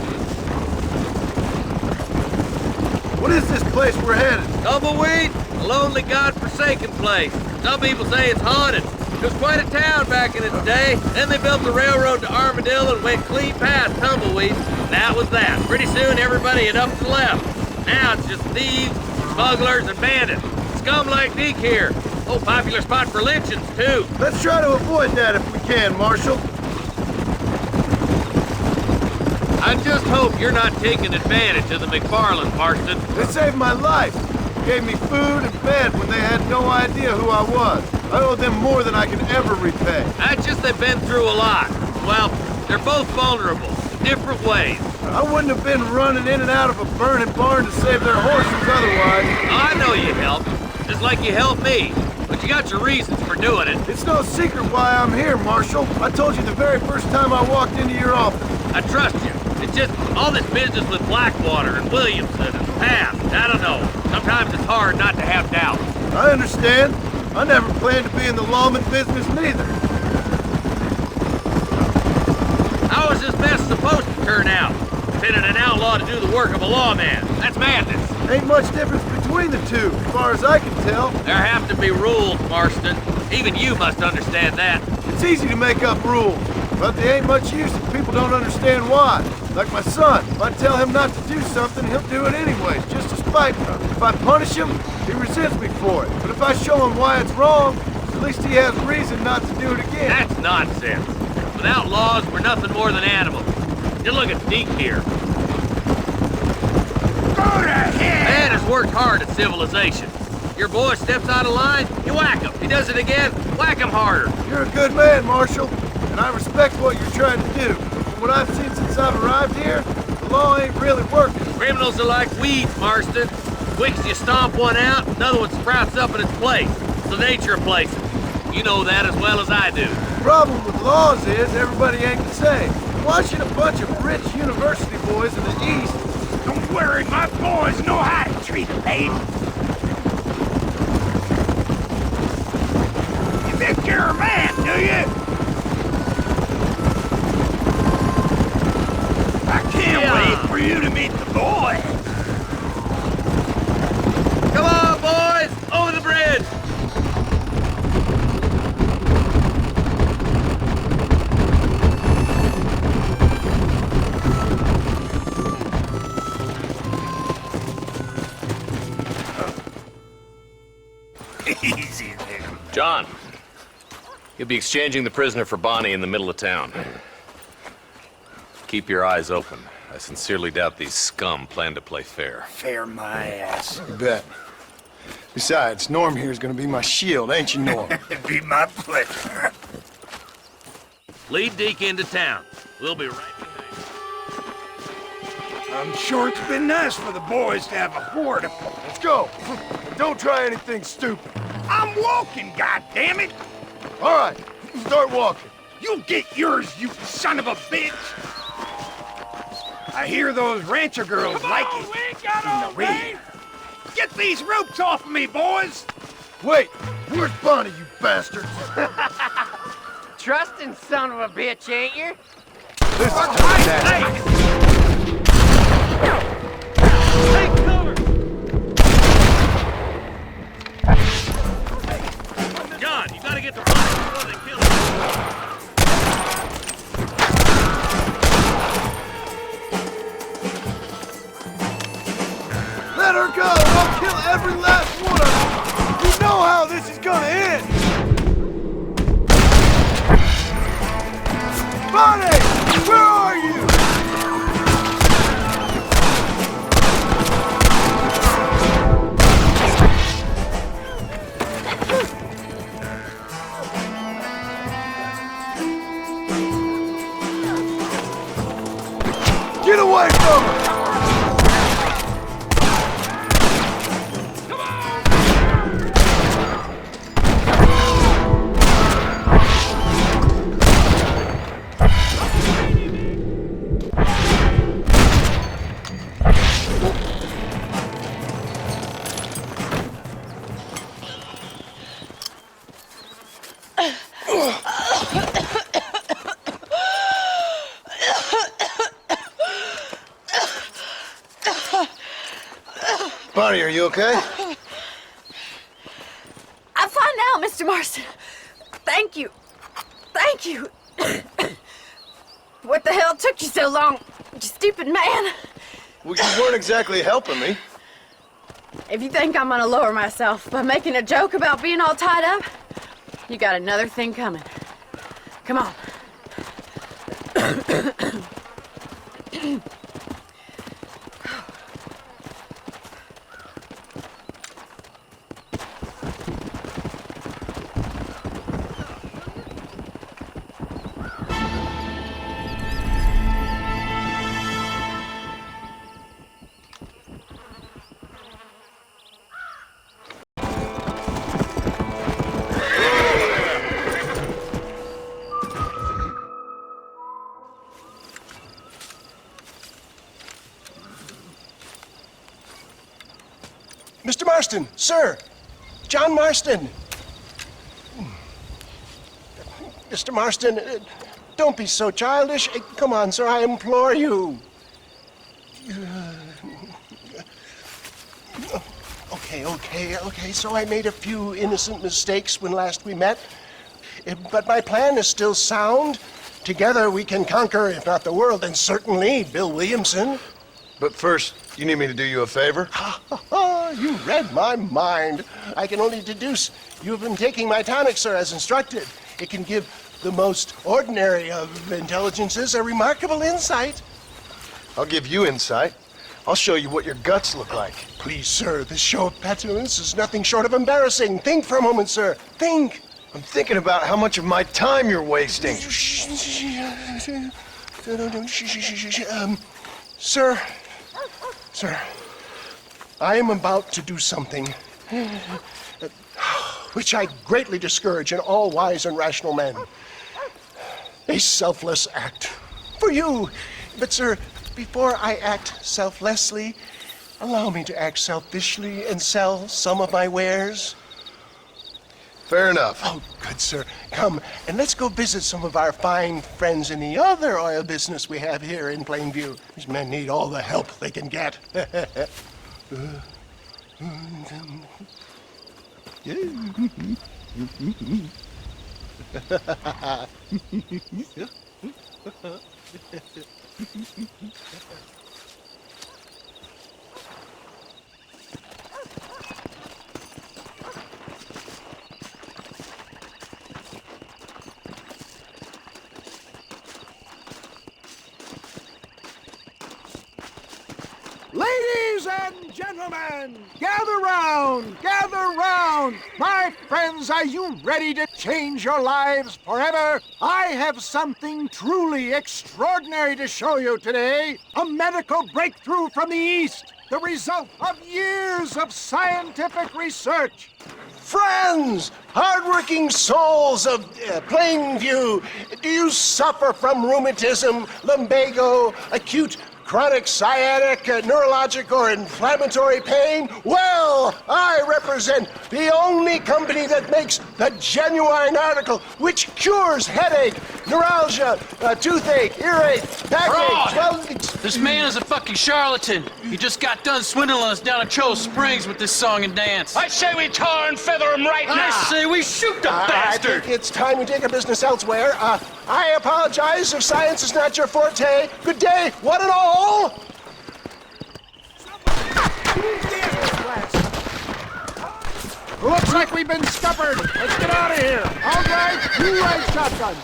What is this place we're headed? Tumbleweed, a lonely, god-forsaken place. Some people say it's haunted. It was quite a town back in its day. Then they built the railroad to Armadillo and went clean past Tumbleweed. And that was that. Pretty soon everybody had up and left. Now it's just thieves, smugglers, and bandits. Scum like Deke here. Oh, popular spot for lynchings, too. Let's try to avoid that if we can, Marshal. I just hope you're not taking advantage of the MacFarlane, Marston. They saved my life. Gave me food and bed when they had no idea who I was. I owe them more than I can ever repay. That's just they've been through a lot. Well, they're both vulnerable in different ways. I wouldn't have been running in and out of a burning barn to save their horses otherwise. I know you helped, just like you helped me. But you got your reasons for doing it. It's no secret why I'm here, Marshal. I told you the very first time I walked into your office. I trust you. It's just all this business with Blackwater and Williamson and past. I don't know. Sometimes it's hard not to have doubts. I understand. I never planned to be in the lawman business neither. How is this mess supposed to turn out? Pinning an outlaw to do the work of a lawman. That's madness. Ain't much difference between the two, as far as I can tell. There have to be rules, Marston. Even you must understand that. It's easy to make up rules. But they ain't much use if people don't understand why. Like my son, if I tell him not to do something, he'll do it anyways, just to spite me. If I punish him, he resents me for it. But if I show him why it's wrong, at least he has reason not to do it again. That's nonsense. With outlaws, we're nothing more than animals. You look at Deke here. Man has worked hard at civilization. Your boy steps out of line, you whack him. He does it again, whack him harder. You're a good man, Marshal, and I respect what you're trying to do. From what I've seen since I've arrived here, the law ain't really working. Criminals are like weeds, Marston. Quick as you stomp one out, another one sprouts up in its place. It's the nature of places. You know that as well as I do. The problem with laws is everybody ain't the same. Why should a bunch of rich university boys in the East... Don't worry, my boys know how to treat a lady. You think you're a man, do you? I can't wait for you to meet the boys. Come on, boys! Over the bridge! Easy there. John, you'll be exchanging the prisoner for Bonnie in the middle of town. Keep your eyes open. I sincerely doubt these scum plan to play fair. Fair my ass. You bet. Besides, Norm here is gonna be my shield, ain't you, Norm? It'd be my pleasure. Lead Deke into town. We'll be right behind you. I'm sure it's been nice for the boys to have a whore to... Let's go. And don't try anything stupid. I'm walking, goddammit! All right, start walking. You get yours, you son of a bitch! I hear those rancher girls like it We ain't got in the all rear. day. Get these ropes off of me, boys! Wait, where's Bonnie, you bastards? Trusting son of a bitch, ain't you? This is nasty. Take cover! John, you gotta get the body before they kill him. Let her go, and I'll kill every last one of them. You know how this is gonna end. Bonnie, where are you? Get away from her! Bonnie, are you okay? I'm fine now, Mr. Marston. Thank you. Thank you. What the hell took you so long, you stupid man? Well, you weren't exactly helping me. If you think I'm gonna lower myself by making a joke about being all tied up, you got another thing coming. Come on. Mr. Marston, sir. John Marston. Mr. Marston, don't be so childish. Come on, sir, I implore you. Okay, so I made a few innocent mistakes when last we met. But my plan is still sound. Together we can conquer, if not the world, then certainly Bill Williamson. But first, you need me to do you a favor? You read my mind. I can only deduce you have been taking my tonic, sir, as instructed. It can give the most ordinary of intelligences a remarkable insight. I'll give you insight. I'll show you what your guts look like. Please, sir, this show of petulance is nothing short of embarrassing. Think for a moment, sir. Think. I'm thinking about how much of my time you're wasting. Sir, I am about to do something which I greatly discourage in all wise and rational men. A selfless act for you. But, sir, before I act selflessly, allow me to act selfishly and sell some of my wares. Fair enough. Oh, good, sir. Come, and let's go visit some of our fine friends in the other oil business we have here in Plainview. These men need all the help they can get. Ladies and gentlemen, gather round, gather round. My friends, are you ready to change your lives forever? I have something truly extraordinary to show you today. A medical breakthrough from the East. The result of years of scientific research. Friends, hardworking souls of Plainview, do you suffer from rheumatism, lumbago, acute chronic sciatic, neurologic, or inflammatory pain? Well, I represent the only company that makes the genuine article which cures headache, neuralgia, toothache, earache, backache. Well, this man is a fucking charlatan. He just got done swindling us down at Cho Springs with this song and dance. I say we tar and feather him right now. I say we shoot the bastard. I think it's time we take our business elsewhere. I apologize if science is not your forte. Good day, one and all. Looks like we've been scuppered. Let's get out of here. All right, you ride shotgun.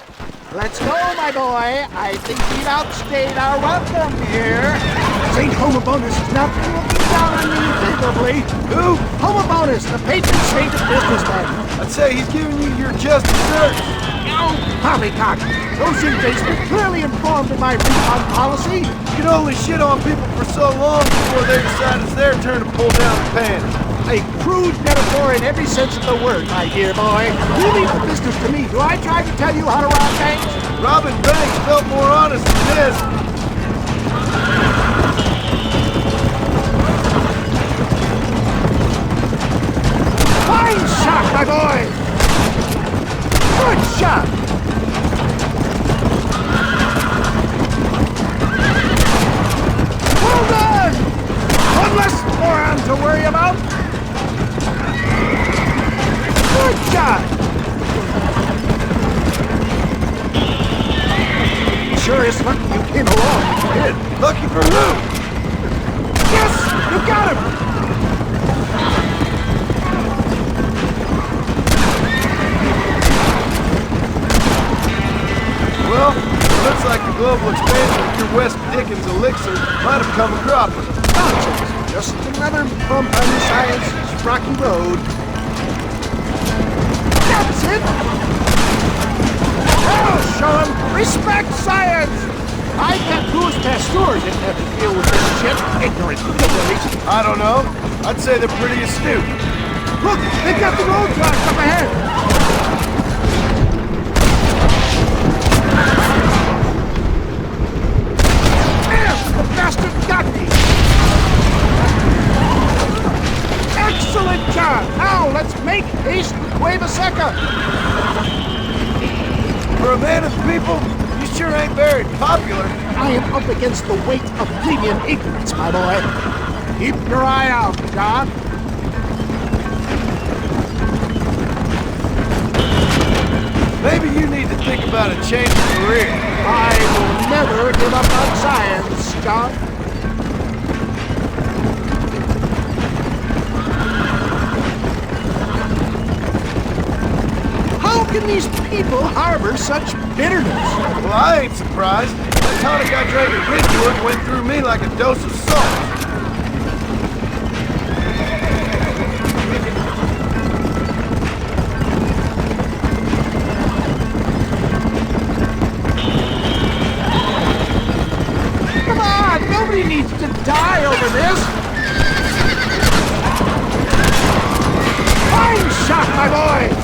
Let's go, my boy. I think we've outstayed our welcome here. St. Homobonus is not looking down on me favorably. Who? Homobonus, the patron saint of businessmen. I'd say he's giving you your just desserts. Poppycock! Those inmates were clearly informed of my recon policy. You can only shit on people for so long before they decide it's their turn to pull down the pants. A crude metaphor in every sense of the word, my dear boy. You leave the business to me. Do I try to tell you how to rob banks? Robbing banks felt more honest than this. Fine shot, my boy! Good shot! Well done! One less moron to worry about! Good shot! Sure is lucky you came along, kid. Lucky for who? Yes! You got him! Well, it looks like the global expansion of your West Dickens elixir might have come a cropper. Nonsense! Just another bump on science's rocky road. That's it! Now, show 'em respect science! I bet Louis Pasteur didn't have to deal with this shit. Ignorant hillbillies. I don't know. I'd say they're pretty astute. Look, they've got the roadblocks up ahead. The bastard got me! Excellent job! Now let's make haste with Cueva Seca! For a man of the people, you sure ain't very popular. I am up against the weight of plebeian ignorance, my boy. Keep your eye out, John. Maybe you need to think about a change of career. I will never give up on science, John. How can these people harbor such bitterness? Well, I ain't surprised. That tonic I drank at Ridgewood went through me like a dose of salt. Come on, nobody needs to die over this. Fine shot, my boy.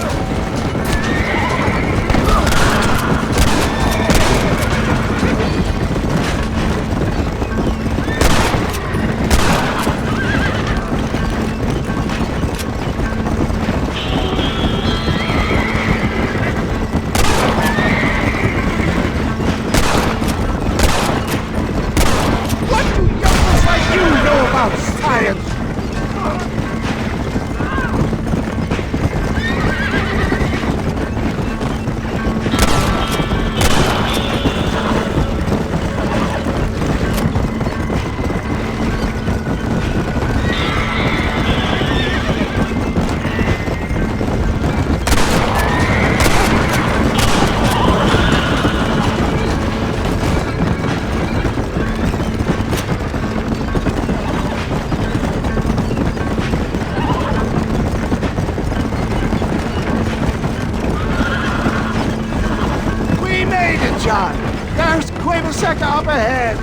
Up ahead.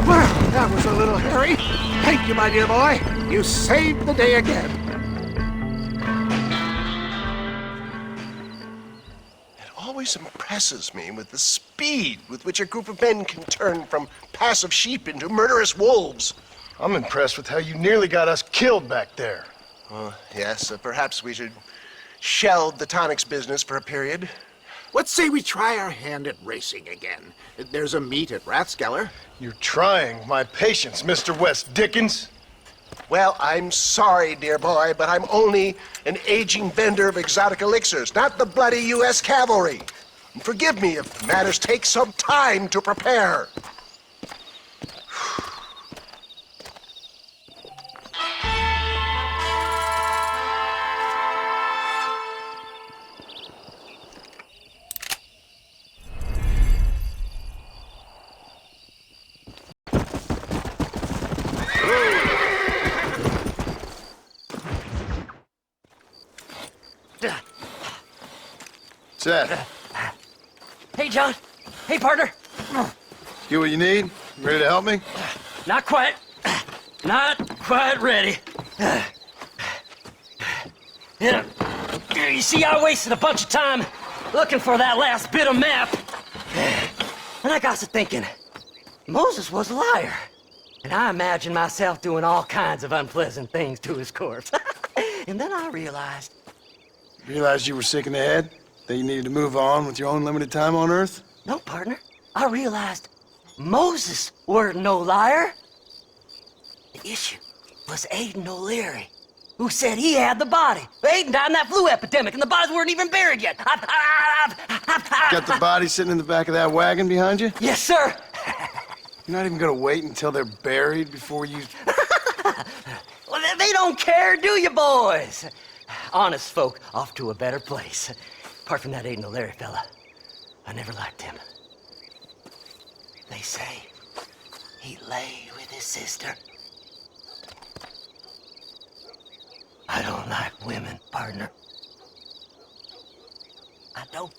Well, that was a little hairy. Thank you, my dear boy. You saved the day again. Always impresses me with the speed with which a group of men can turn from passive sheep into murderous wolves. I'm impressed with how you nearly got us killed back there. Yes, perhaps we should shelve the tonics business for a period. Let's say we try our hand at racing again. There's a meet at Rathskeller. You're trying my patience, Mr. West Dickens. Well, I'm sorry, dear boy, but I'm only an aging vendor of exotic elixirs, not the bloody U.S. cavalry. And forgive me if matters take some time to prepare. Seth. Hey, John. Hey, partner. Get what you need? You ready to help me? Not quite. Not quite ready. You see, I wasted a bunch of time looking for that last bit of map. And I got to thinking, Moses was a liar. And I imagined myself doing all kinds of unpleasant things to his corpse. And then I realized... Realized you were sick in the head? That you needed to move on with your own limited time on Earth? No, partner. I realized Moses weren't no liar. The issue was Aiden O'Leary, who said he had the body. Aiden died in that flu epidemic, and the bodies weren't even buried yet. Got the body sitting in the back of that wagon behind you? Yes, sir. You're not even gonna wait until they're buried before you... Well, they don't care, do you, boys? Honest folk off to a better place. Apart from that Aiden O'Leary fella, I never liked him. They say he lay with his sister. I don't like women, partner. I don't.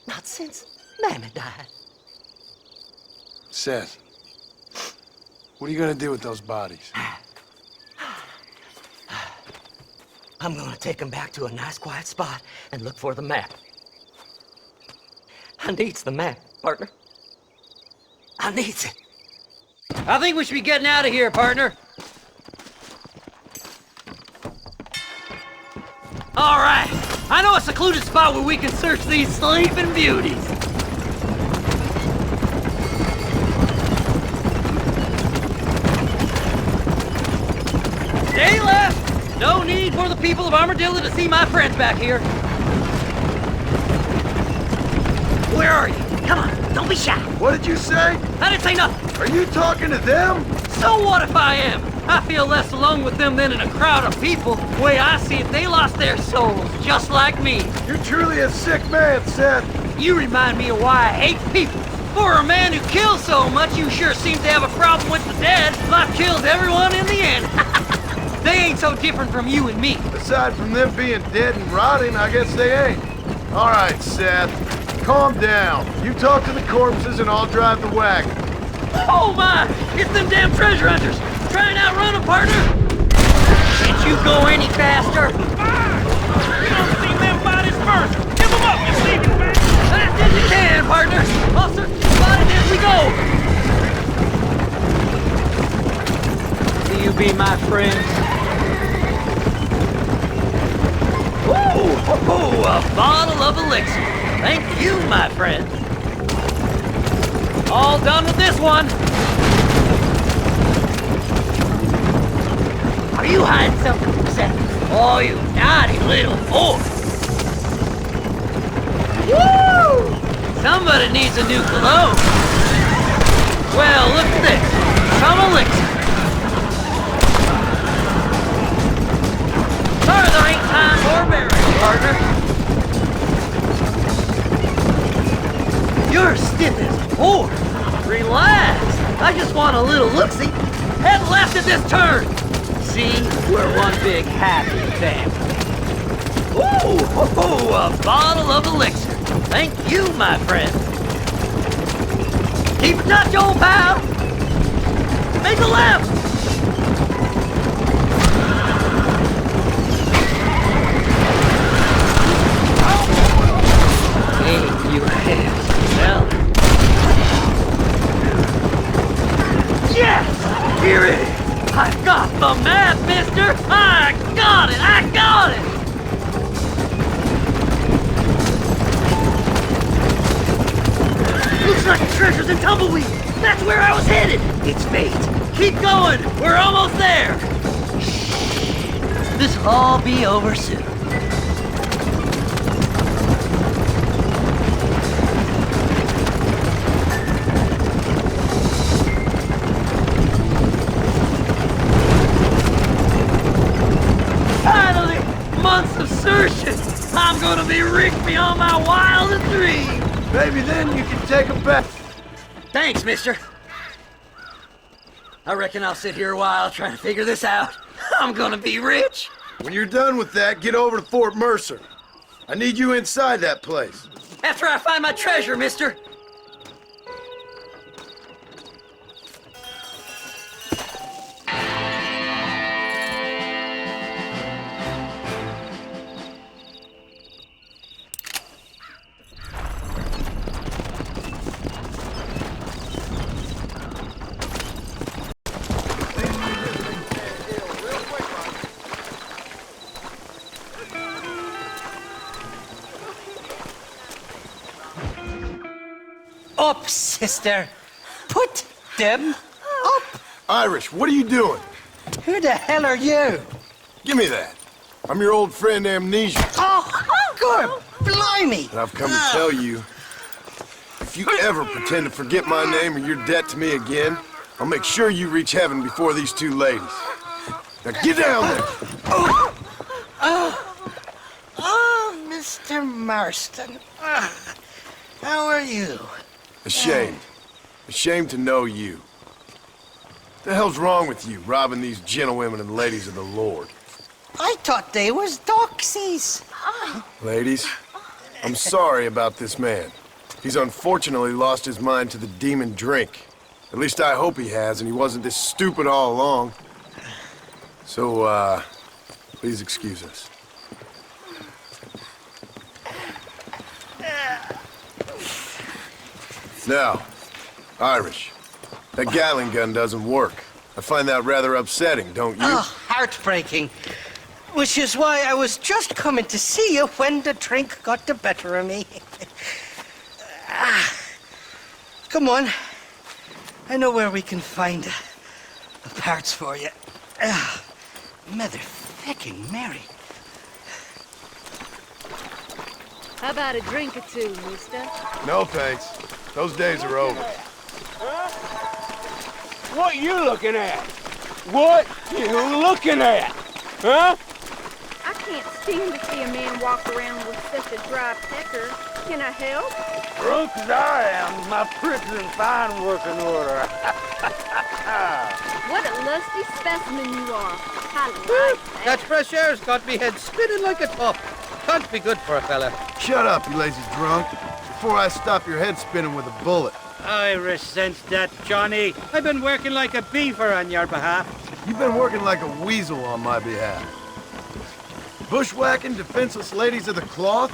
Not since Mammy died. Seth, what are you gonna do with those bodies? I'm gonna take him back to a nice quiet spot and look for the map. I needs the map, partner. I needs it. I think we should be getting out of here, partner. I know a secluded spot where we can search these sleeping beauties. Stay left! No need for the people of Armadillo to see my friends back here. Where are you? Come on, don't be shy. What did you say? I didn't say nothing. Are you talking to them? So what if I am? I feel less alone with them than in a crowd of people. The way I see it, they lost their souls, just like me. You're truly a sick man, Seth. You remind me of why I hate people. For a man who kills so much, you sure seem to have a problem with the dead. Life kills everyone in the end. They ain't so different from you and me. Aside from them being dead and rotting, I guess they ain't. All right, Seth. Calm down. You talk to the corpses and I'll drive the wagon. Oh my! It's them damn treasure hunters! Try and outrun them, partner! Can't you go any faster? We don't see them bodies first! Give them up, you sleeping bag! Fast as you can, partner! I'll search the spot as we go! Will you be my friends? Ooh, a bottle of elixir! Thank you, my friend! All done with this one! Are you hiding something from Seth? Oh, you naughty little whore! Woo! Somebody needs a new cologne! Well, look at this! Some elixir! Sorry, there ain't time for marriage, partner! You're stiff as a board. Relax. I just want a little look-see. Head left at this turn. See, we're one big happy family. Ooh, a bottle of elixir. Thank you, my friend. Keep in touch, old pal. Make a left. Hey, you hands. Well, yes! Here it is! I got the map, mister! I got it! I got it! Looks like the treasure's in Tumbleweed! That's where I was headed! It's fate! Keep going! We're almost there! Shh! This'll all be over soon. Months of searching! I'm gonna be ricked beyond my wildest dreams! Maybe then you can take them back. Thanks, mister. I reckon I'll sit here a while trying to figure this out. I'm gonna be rich! When you're done with that, get over to Fort Mercer. I need you inside that place. After I find my treasure, mister! Up, sister. Put them up. Irish, what are you doing? Who the hell are you? Give me that. I'm your old friend Amnesia. Oh, good. Blimey. And I've come to tell you, if you ever pretend to forget my name or your debt to me again, I'll make sure you reach heaven before these two ladies. Now get down there. Oh, Mr. Marston. How are you? Ashamed. Ashamed to know you. What the hell's wrong with you, robbing these gentlewomen and ladies of the Lord? I thought they was doxies. Ladies, I'm sorry about this man. He's unfortunately lost his mind to the demon drink. At least I hope he has, and he wasn't this stupid all along. So, please excuse us. Now, Irish, that Gatling gun doesn't work. I find that rather upsetting, don't you? Oh, heartbreaking. Which is why I was just coming to see you when the drink got the better of me. Come on. I know where we can find the parts for you. Motherfucking Mary. How about a drink or two, mister? No thanks. Those days are over. Huh? What you looking at? What you looking at? Huh? I can't stand to see a man walk around with such a dry pecker. Can I help? Drunk as I am, my prison fine working order. What a lusty specimen you are. I like That fresh air's got me head spinning like a top. Can't be good for a fella. Shut up, you lazy drunk, before I stop your head spinning with a bullet. I resent that, Johnny. I've been working like a beaver on your behalf. You've been working like a weasel on my behalf. Bushwhacking defenseless ladies of the cloth?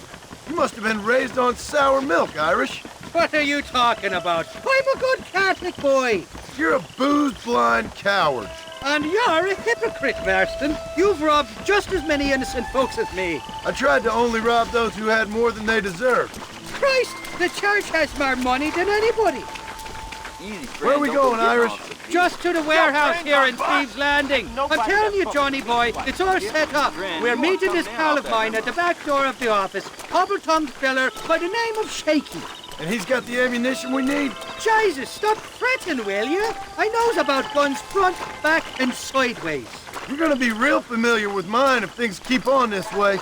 You must have been raised on sour milk, Irish. What are you talking about? I'm a good Catholic boy. You're a booze-blind coward. And you're a hypocrite, Marston. You've robbed just as many innocent folks as me. I tried to only rob those who had more than they deserved. Christ, the church has more money than anybody. Where are we going, Irish? Just to the warehouse here in Steve's Landing. I'm telling you, Johnny boy, it's all set up. We're meeting this pal of mine at the back door of the office, hobble-tongued feller by the name of Shaky. And he's got the ammunition we need? Jesus, stop fretting, will you? I knows about guns front, back, and sideways. You're gonna be real familiar with mine if things keep on this way.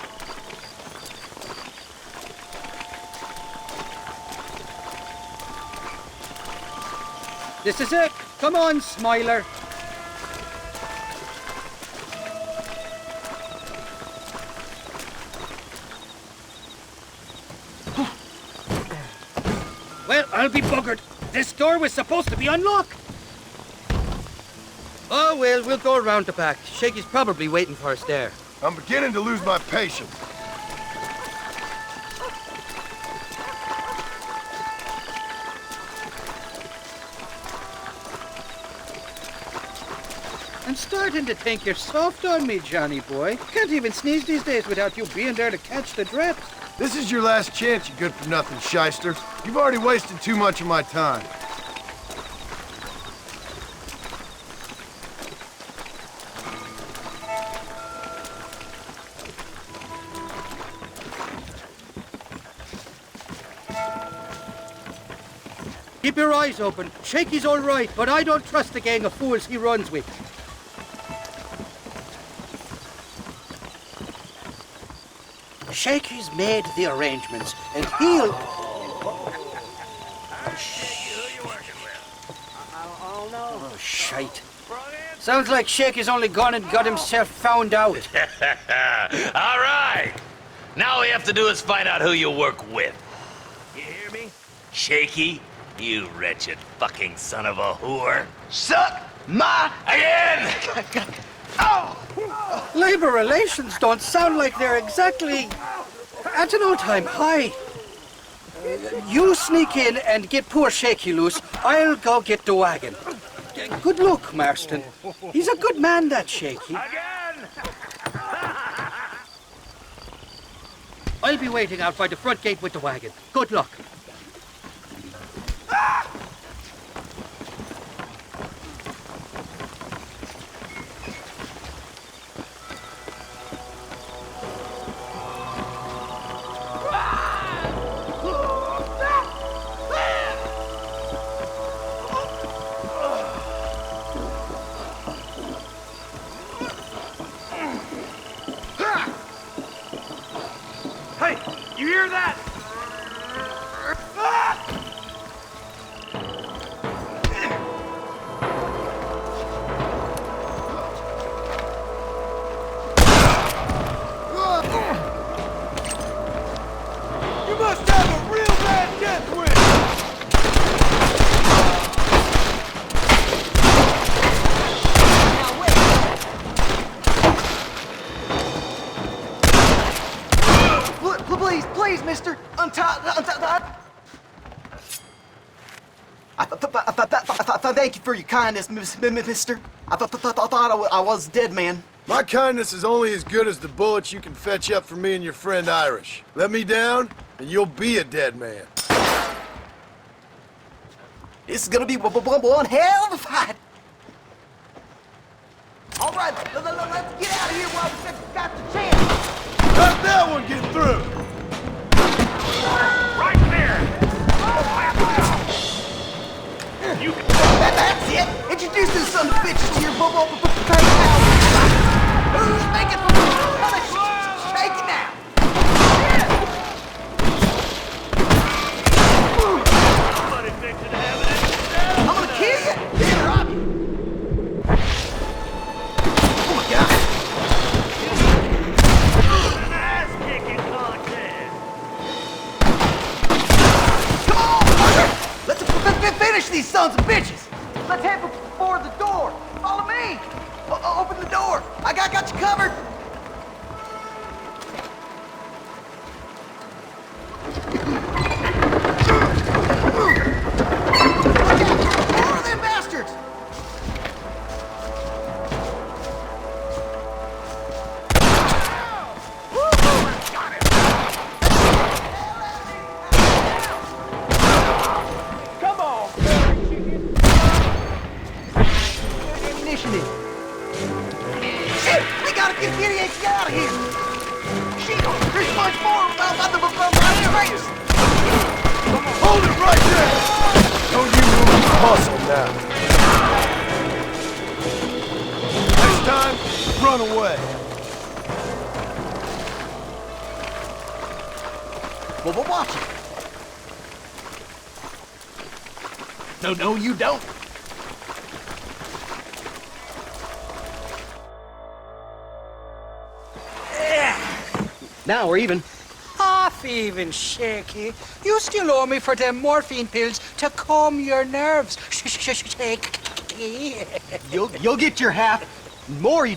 This is it. Come on, Smiler. Well, I'll be buggered. This door was supposed to be unlocked. Oh, well, we'll go around the back. Shaky's probably waiting for us there. I'm beginning to lose my patience. I'm starting to think you're soft on me, Johnny boy. Can't even sneeze these days without you being there to catch the drips. This is your last chance, you good-for-nothing shyster. You've already wasted too much of my time. Keep your eyes open. Shaky's all right, but I don't trust the gang of fools he runs with. Shaky's made the arrangements, and he'll... Oh, shite. Sounds like Shaky's only gone and got himself found out. All right. Now all we have to do is find out who you work with. You hear me? Shaky, you wretched fucking son of a whore. Suck my... Again! Oh! Labor relations don't sound like they're exactly at an all-time high. You sneak in and get poor Shaky loose. I'll go get the wagon. Good luck, Marston. He's a good man, that Shaky. I'll be waiting out by the front gate with the wagon. Good luck. Hey, you hear that? You must have a real bad death wish! Please, mister, untie. Thank you for your kindness, mister. I thought I was a dead man. My kindness is only as good as the bullets you can fetch up for me and your friend Irish. Let me down, and you'll be a dead man. This is gonna be one hell of a fight. All right, let's get out of here while we got the chance. Let that one get through. Right there! You can... That's it! Introduce this son of a bitch to your pal. Who's making for punish? Take it now! Somebody fixing to have it. I'm gonna kill you! Here, rob you! Oh my God! An ass-kicking contest. Come on, Parker! Let's finish these sons of bitches! Let's head for the door! Follow me! Open the door! I got you covered! More of them bastards! Come on, Ammunition in. Shit! We gotta get the idiots out of here! Shit! There's much more about the race! Hold it right there! Don't you move the hustle now. Next time, run away. Well, watch it. No, you don't. Now we're even. Half even, Shaky. You still owe me for them morphine pills to calm your nerves. Shaky. You'll get your half. More, you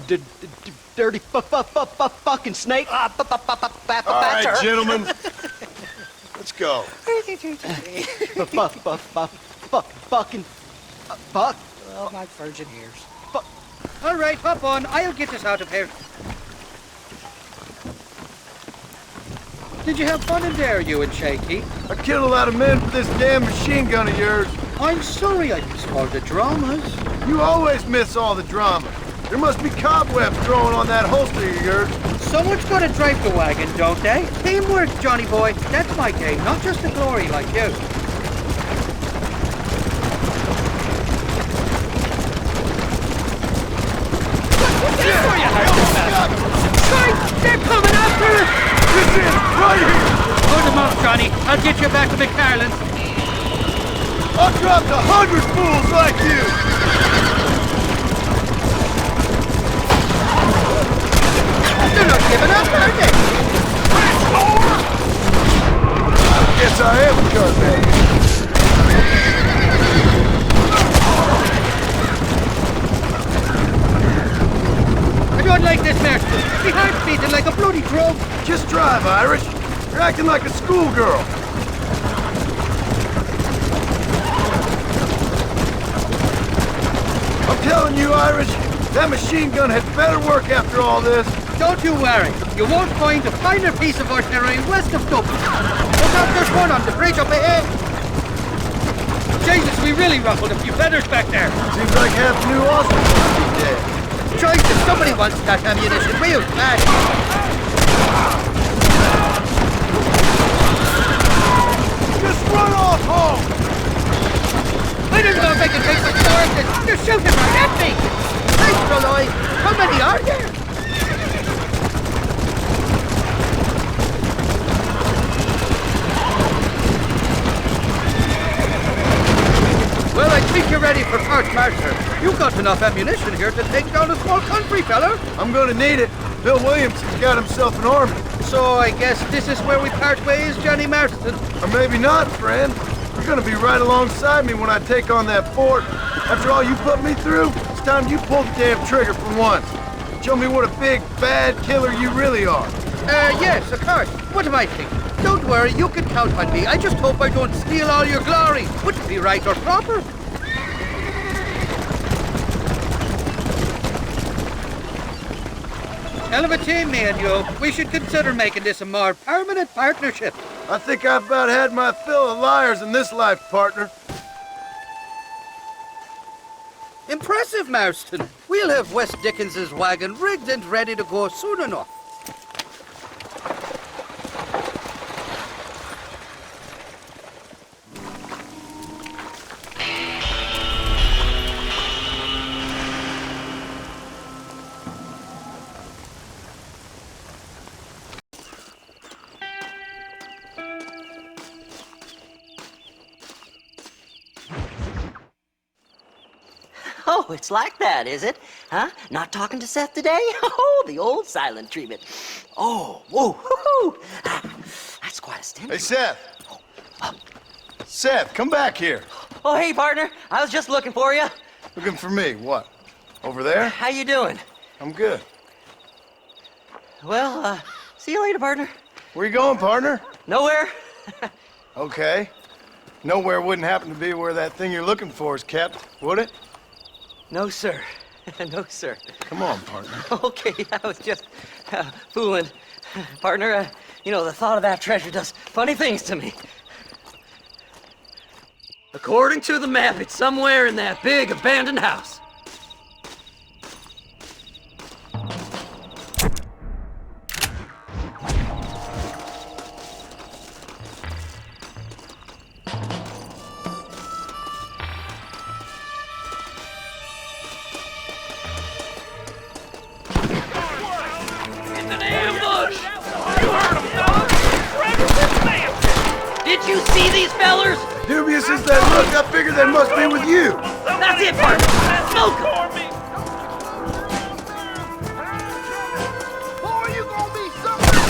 dirty fucking snake. All right, gentlemen. Let's go. Fucking fuck. Oh, my virgin ears. All right, hop on. I'll get us out of here. Did you have fun in there, you and Shaky? I killed a lot of men with this damn machine gun of yours. I'm sorry I missed all the dramas. You always miss all the drama. There must be cobwebs growing on that holster of yours. Someone's got to drive the wagon, don't they? Teamwork, Johnny boy. That's my game, not just the glory like you. They're coming after us! This is right here! Put them up, Johnny. I'll get you back to McFarlane's. I'll drop 100 fools like you! They're not giving up, are they? I guess I am a carpet. I don't like this, Mercer. My heart's beating like a bloody drum. Just drive, Irish. You're acting like a schoolgirl. I'm telling you, Irish, that machine gun had better work after all this. Don't you worry. You won't find a finer piece of artillery west of Dublin. Look out, there's one on the bridge up ahead. Jesus, we really ruffled a few feathers back there. Seems like half New Austin must be dead. Choice if somebody wants that ammunition, real bad. Just run off home! I don't know if I can take much more of this. You're shooting right at me. Thanks, Rolloy. How many are there? Well, I think you're ready for Part Mercer. You've got enough ammunition here to take down a small country, fella. I'm gonna need it. Bill Williamson's got himself an army. So I guess this is where we part ways, Johnny Marston. Or maybe not, friend. You're gonna be right alongside me when I take on that fort. After all you put me through, it's time you pull the damn trigger for once. Show me what a big, bad killer you really are. Yes, of course. What am I thinking? Don't worry, you can count on me. I just hope I don't steal all your glory. Wouldn't be right or proper. Hell of a team, me and you. We should consider making this a more permanent partnership. I think I've about had my fill of liars in this life, partner. Impressive, Marston. We'll have West Dickens's wagon rigged and ready to go soon enough. Oh, it's like that, is it? Huh? Not talking to Seth today? Oh, the old silent treatment. Oh, whoa, whoo-hoo. That's quite a stimulus. Hey, Seth. Seth, come back here. Oh, hey, partner. I was just looking for you. Looking for me? What? Over there? How you doing? I'm good. Well, see you later, partner. Where you going, partner? Nowhere. Okay. Nowhere wouldn't happen to be where that thing you're looking for is kept, would it? No, sir. No, sir. Come on, partner. Okay, I was just fooling. Partner, you know, the thought of that treasure does funny things to me. According to the map, it's somewhere in that big abandoned house. Did you see these fellers? Dubious as they look, I figured they must be with you. That's it, partner. Smoke 'em. Boy, you gonna be something!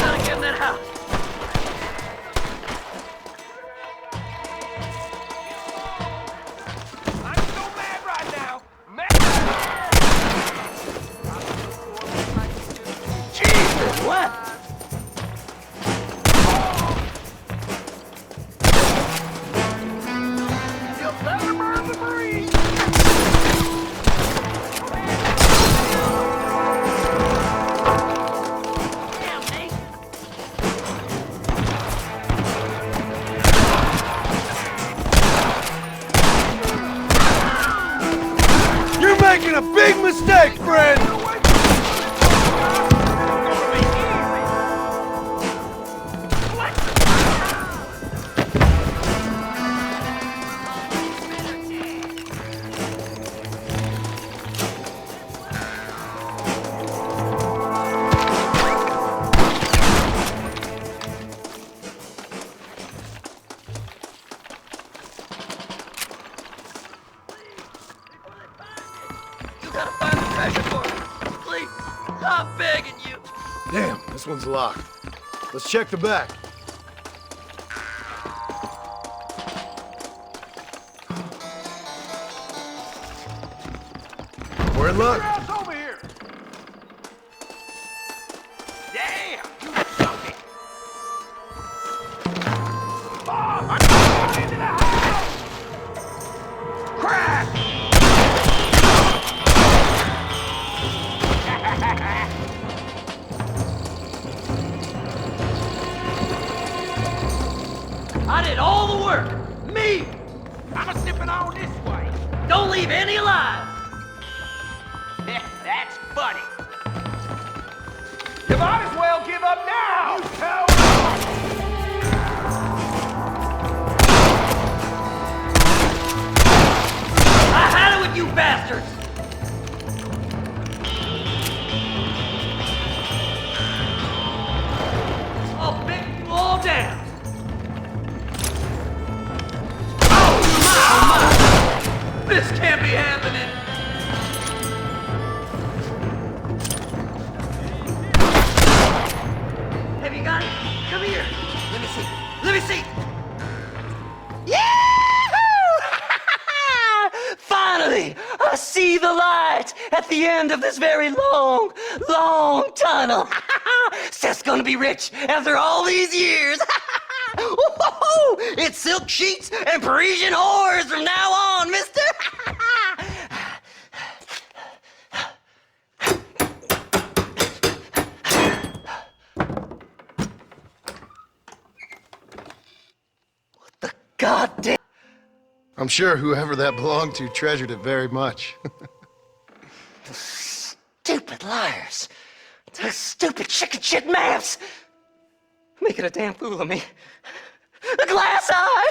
Gotta get in that house. I'm so mad right now. Jesus, what? You're making a big mistake, friend! I'm begging you. Damn, this one's locked. Let's check the back. We're in luck. Over here. Damn, you something. Oh, I'm into the house. Crack. I did all the work. Me. I'm snipping on this way. Don't leave any alive. That's funny. You might as well give up now. You coward. I had it with you bastards. I'll pick you all down. Oh, my. This can't be happening. Have you got it? Come here. Let me see. Let me see. Yahoo! Finally, I see the light at the end of this very long, long tunnel. Seth's gonna be rich after all these years. It's silk sheets and Parisian whores from now on, mister. I'm sure whoever that belonged to treasured it very much. Stupid liars. Those stupid chicken shit maps. Making a damn fool of me. A glass eye!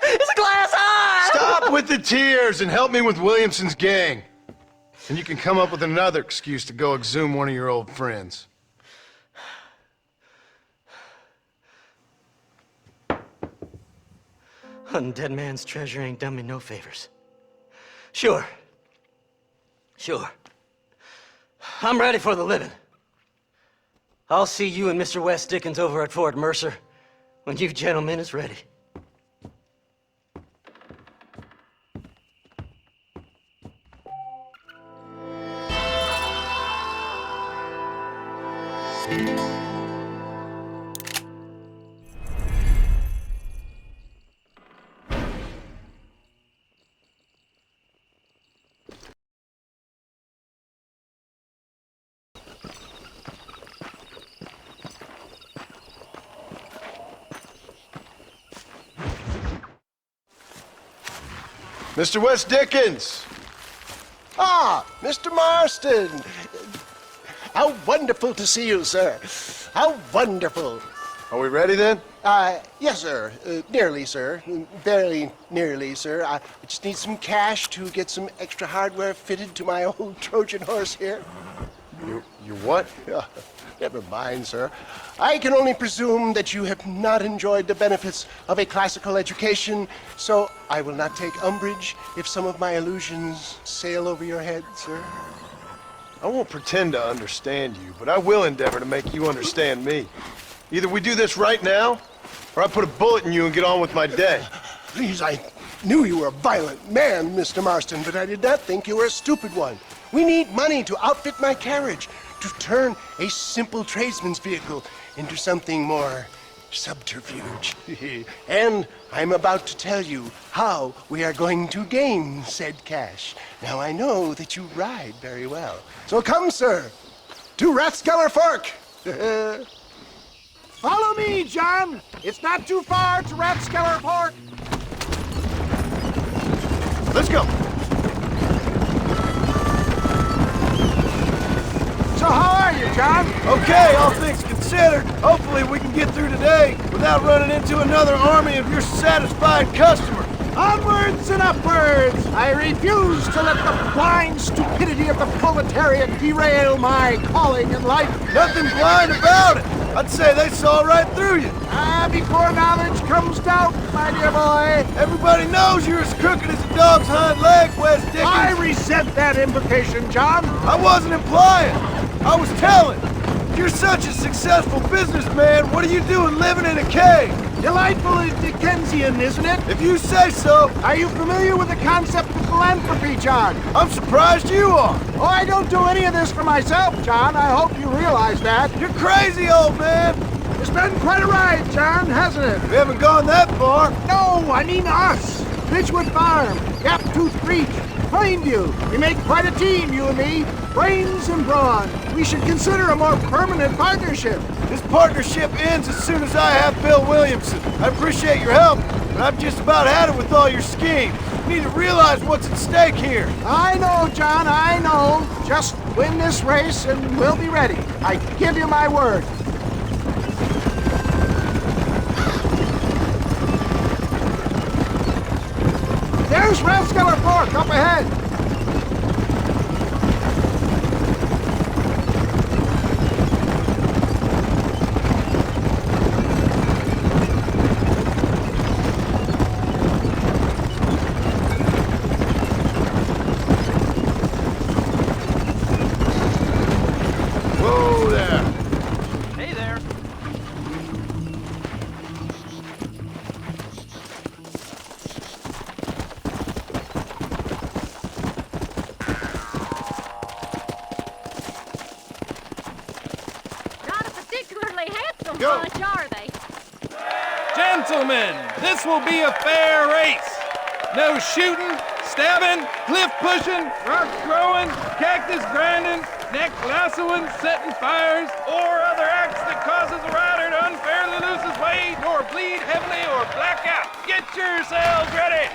It's a glass eye! Stop with the tears and help me with Williamson's gang. And you can come up with another excuse to go exhume one of your old friends. Hunting dead man's treasure ain't done me no favors. Sure. I'm ready for the living. I'll see you and Mr. West Dickens over at Fort Mercer when you gentlemen is ready. Mr. West Dickens! Ah, Mr. Marston! How wonderful to see you, sir. How wonderful. Are we ready then? Yes, sir. Nearly, sir. Very nearly, sir. I just need some cash to get some extra hardware fitted to my old Trojan horse here. You what? Never mind, sir. I can only presume that you have not enjoyed the benefits of a classical education, so I will not take umbrage if some of my illusions sail over your head, sir. I won't pretend to understand you, but I will endeavor to make you understand me. Either we do this right now, or I put a bullet in you and get on with my day. Please, I knew you were a violent man, Mr. Marston, but I did not think you were a stupid one. We need money to outfit my carriage, to turn a simple tradesman's vehicle into something more subterfuge. And I'm about to tell you how we are going to gain said cash. Now I know that you ride very well. So come, sir, to Rathskeller Fork. Follow me, John. It's not too far to Rathskeller Fork. Let's go. So how are you, John? Okay, all things considered. Hopefully we can get through today without running into another army of your satisfied customers. Onwards and upwards! I refuse to let the blind stupidity of the proletariat derail my calling in life. Nothing blind about it. I'd say they saw right through you. Before knowledge comes doubt, my dear boy. Everybody knows you're as crooked as a dog's hind leg, West Dickens. I resent that implication, John. I wasn't implying. I was telling. You're such a successful businessman. What are you doing living in a cave? Delightfully Dickensian, isn't it? If you say so. Are you familiar with the concept of philanthropy, John? I'm surprised you are. Oh, I don't do any of this for myself, John. I hope you realize that. You're crazy, old man. It's been quite a ride, John, hasn't it? We haven't gone that far. No, I mean us. Bridgewood Farm, Gaptooth Creek, Plainview. We make quite a team, you and me. Brains and brawn. We should consider a more permanent partnership. This partnership ends as soon as I have Bill Williamson. I appreciate your help, but I've just about had it with all your schemes. You need to realize what's at stake here. I know, John, I know. Just win this race and we'll be ready. I give you my word. There's Rathskeller Fork up ahead. Whoa there. Hey there. Not a particularly handsome bunch, are they? Gentlemen, this will be a fair race. No shooting, stabbing, cliff pushing, rock throwing, cactus grinding, neck lassoing, setting fires, or other acts that causes a rider to unfairly lose his way, nor bleed heavily or black out. Get yourselves ready.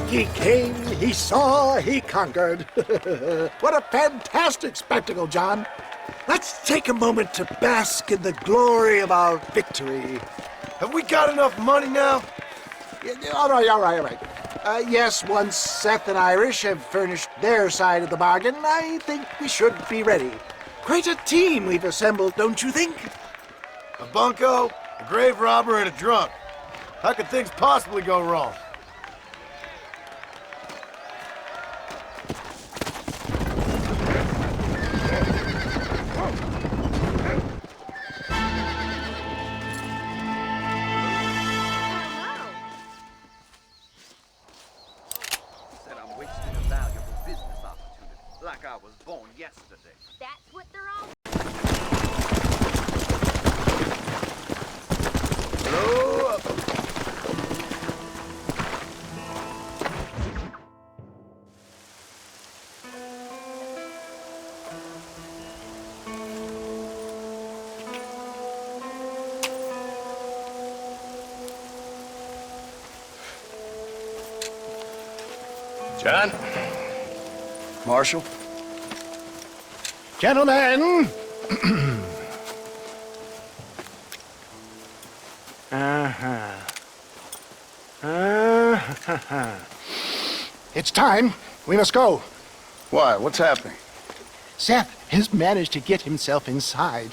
He came, he saw, he conquered. What a fantastic spectacle, John. Let's take a moment to bask in the glory of our victory. Have we got enough money now? All right. Yes, once Seth and Irish have furnished their side of the bargain, I think we should be ready. Quite a team we've assembled, don't you think? A bunco, a grave robber, and a drunk. How could things possibly go wrong? Like I was born yesterday. That's what they're all... Blow up. John? Marshal? Gentlemen! It's time. We must go. Why? What's happening? Seth has managed to get himself inside.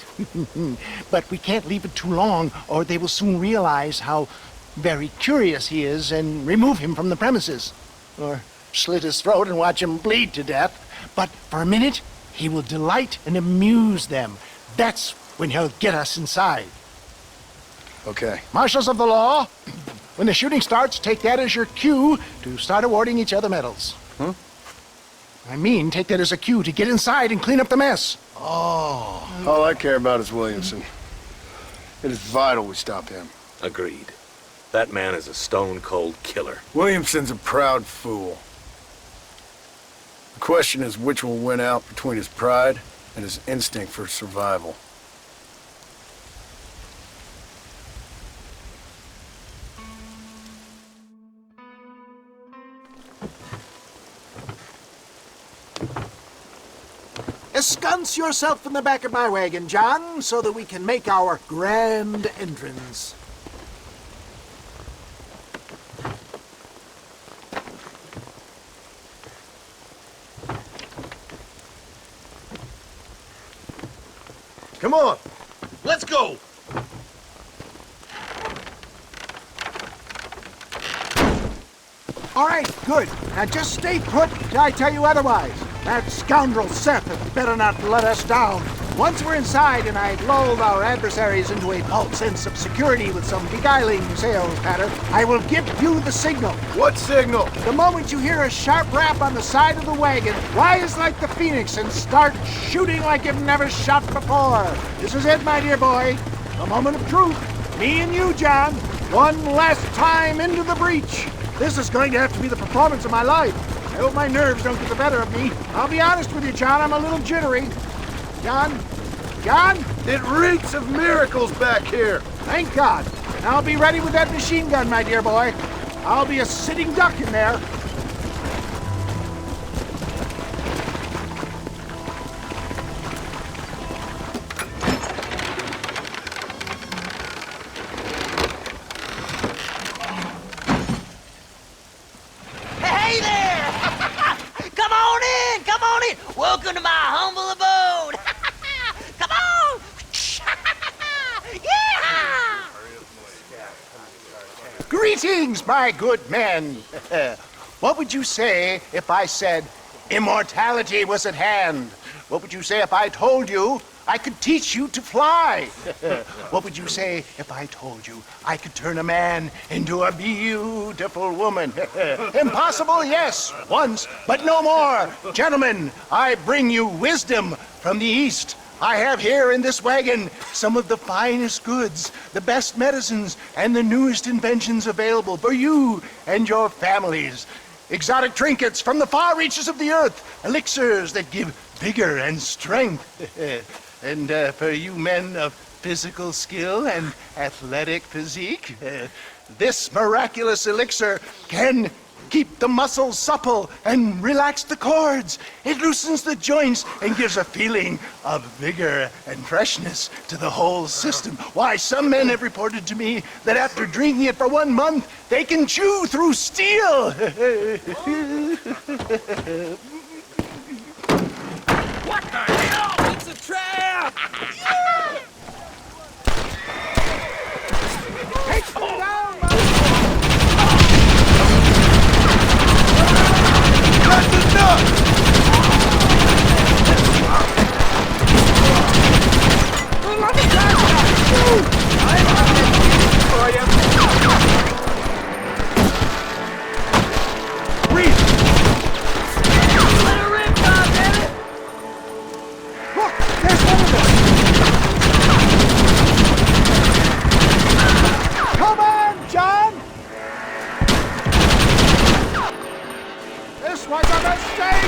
But we can't leave it too long, or they will soon realize how very curious he is and remove him from the premises. Or slit his throat and watch him bleed to death. But for a minute, he will delight and amuse them. That's when he'll get us inside. Okay. Marshals of the law, when the shooting starts, take that as your cue to start awarding each other medals. Huh? I mean, take that as a cue to get inside and clean up the mess. Oh. All I care about is Williamson. It is vital we stop him. Agreed. That man is a stone-cold killer. Williamson's a proud fool. The question is which will win out between his pride and his instinct for survival. Ensconce yourself in the back of my wagon, John, so that we can make our grand entrance. Come on. Let's go! All right, good. Now just stay put till I tell you otherwise. That scoundrel Seth had better not let us down. Once we're inside and I've lulled our adversaries into a false sense of security with some beguiling sales patter, I will give you the signal. What signal? The moment you hear a sharp rap on the side of the wagon, rise like the phoenix and start shooting like you've never shot before. This is it, my dear boy. The moment of truth. Me and you, John. One last time into the breach. This is going to have to be the performance of my life. I hope my nerves don't get the better of me. I'll be honest with you, John, I'm a little jittery. John? John? It reeks of miracles back here. Thank God. I'll be ready with that machine gun, my dear boy. I'll be a sitting duck in there. Hey there! Come on in! Come on in! Welcome to my humble abode! Come on! Yeah! Greetings, my good men. What would you say if I said immortality was at hand? What would you say if I told you I could teach you to fly? What would you say if I told you I could turn a man into a beautiful woman? Impossible, yes, once, but no more. Gentlemen, I bring you wisdom from the East. I have here in this wagon some of the finest goods, the best medicines, and the newest inventions available for you and your families. Exotic trinkets from the far reaches of the earth, elixirs that give vigor and strength. And for you men of physical skill and athletic physique, this miraculous elixir can keep the muscles supple and relax the cords. It loosens the joints and gives a feeling of vigor and freshness to the whole system. Why, some men have reported to me that after drinking it for 1 month, they can chew through steel. What the hell? It's a trap! Take me down, That's enough! Breathe! Let her rip, goddammit! Look, there's one of them! Come on, John! This was a mistake!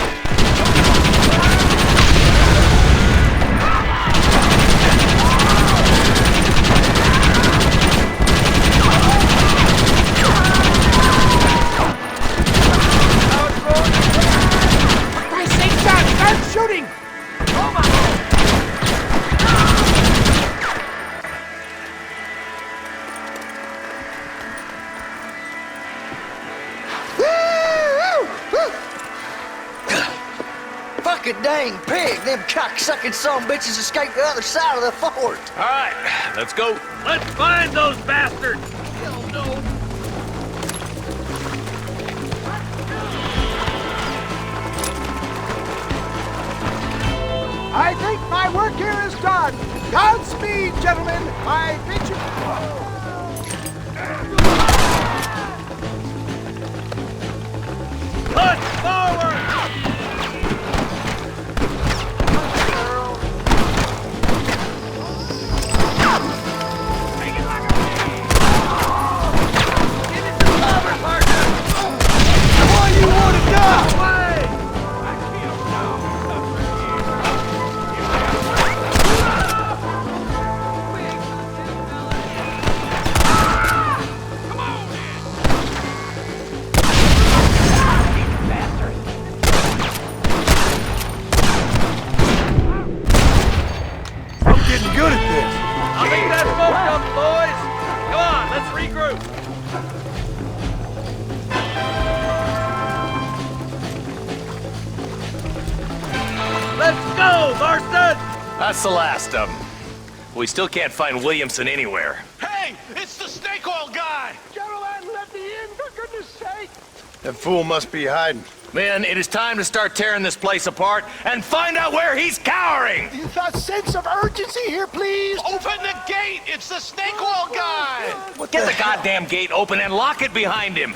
For Christ's sake, John, start shooting! Fucking dang pig! Them cock-sucking son of bitches escaped the other side of the fort! All right, let's go. Let's find those bastards! Hell no! I think my work here is done. Godspeed, gentlemen. I bid you. Push forward! Why you want to die? I'm getting good at this. I think that's most of them, boys! Come on, let's regroup! Let's go, Marston! That's the last of them. We still can't find Williamson anywhere. Hey, it's the snake oil guy! Gentlemen, let me in, for goodness sake. That fool must be hiding. Men, it is time to start tearing this place apart and find out where he's cowering! A sense of urgency here, please. Open the gate! It's the snake oil guy! Get the goddamn gate open and lock it behind him!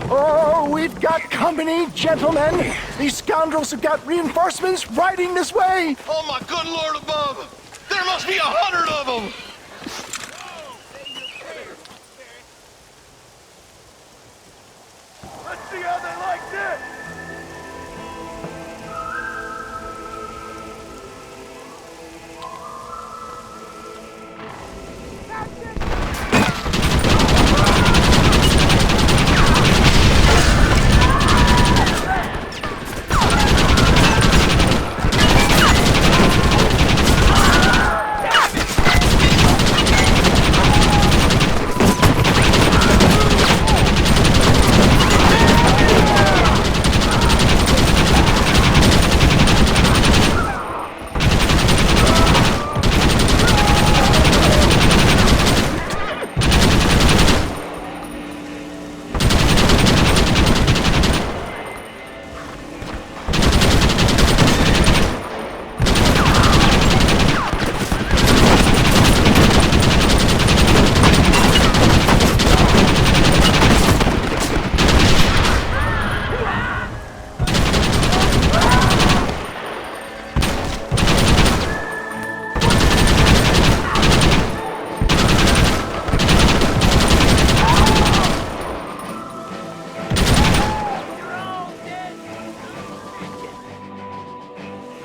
Oh, we've got company, gentlemen. These scoundrels have got reinforcements riding this way. Oh my good lord above! There must be 100 of them! Let's see how they like this.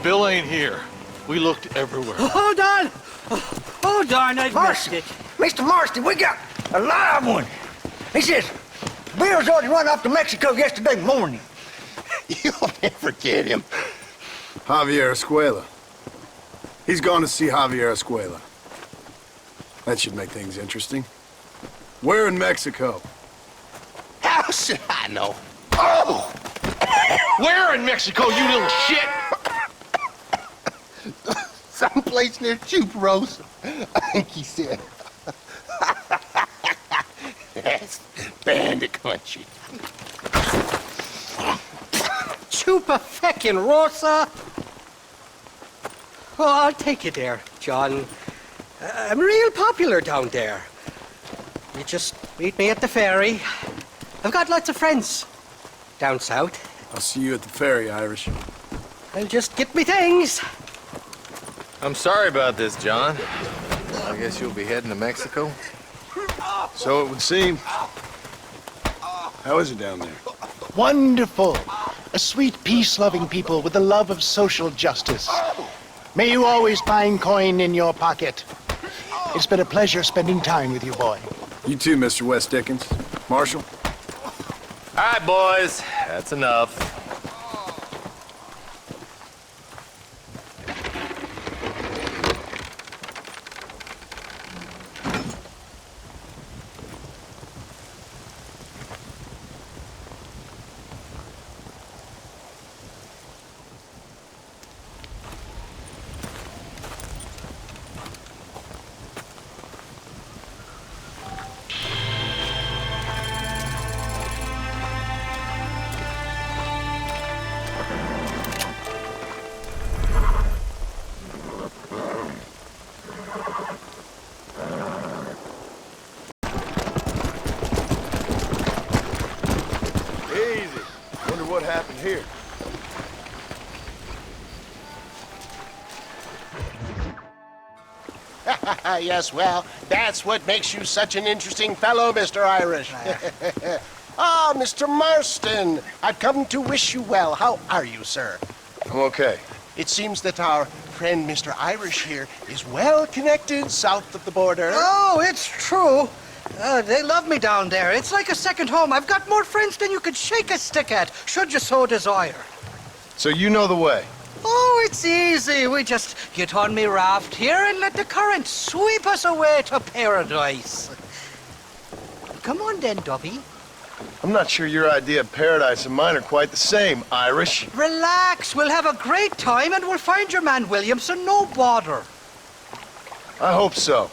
Bill ain't here. We looked everywhere. Hold on! Oh, darn, I've missed it. Mr. Marston, we got... A live one. He says, Bill's already run off to Mexico yesterday morning. You'll never get him. Javier Escuela. He's gone to see Javier Escuela. That should make things interesting. Where in Mexico? How should I know? Oh! Where in Mexico, you little shit? Someplace near Chuparosa, I think he said. That's bandit country. Chupa-feckin' Oh, I'll take you there, John. I'm real popular down there. You just meet me at the ferry. I've got lots of friends down south. I'll see you at the ferry, Irish. I'll just get me things. I'm sorry about this, John. I guess you'll be heading to Mexico? So it would seem. How is it down there? Wonderful. A sweet, peace-loving people with the love of social justice. May you always find coin in your pocket. It's been a pleasure spending time with you, boy. You too, Mr. West Dickens. Marshal? All right, boys. That's enough. What happened here? Yes, well, that's what makes you such an interesting fellow, Mr. Irish. Ah, Mr. Marston, I've come to wish you well. How are you, sir? I'm okay. It seems that our friend Mr. Irish here is well connected south of the border. Oh, it's true. They love me down there. It's like a second home. I've got more friends than you could shake a stick at, should you so desire. So you know the way? Oh, it's easy. We just get on me raft here and let the current sweep us away to paradise. Come on then, Dubby. I'm not sure your idea of paradise and mine are quite the same, Irish. Relax. We'll have a great time and we'll find your man Williamson, no bother. I hope so.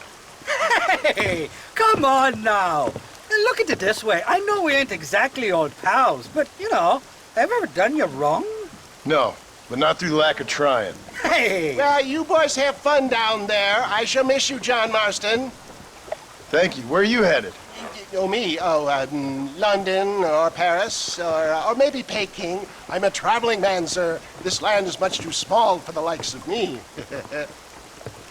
Hey, come on now. Look at it this way. I know we ain't exactly old pals, but, you know, have I ever done you wrong? No, but not through lack of trying. Hey! Well, you boys have fun down there. I shall miss you, John Marston. Thank you. Where are you headed? Oh, me? Oh, London or Paris or maybe Peking. I'm a traveling man, sir. This land is much too small for the likes of me.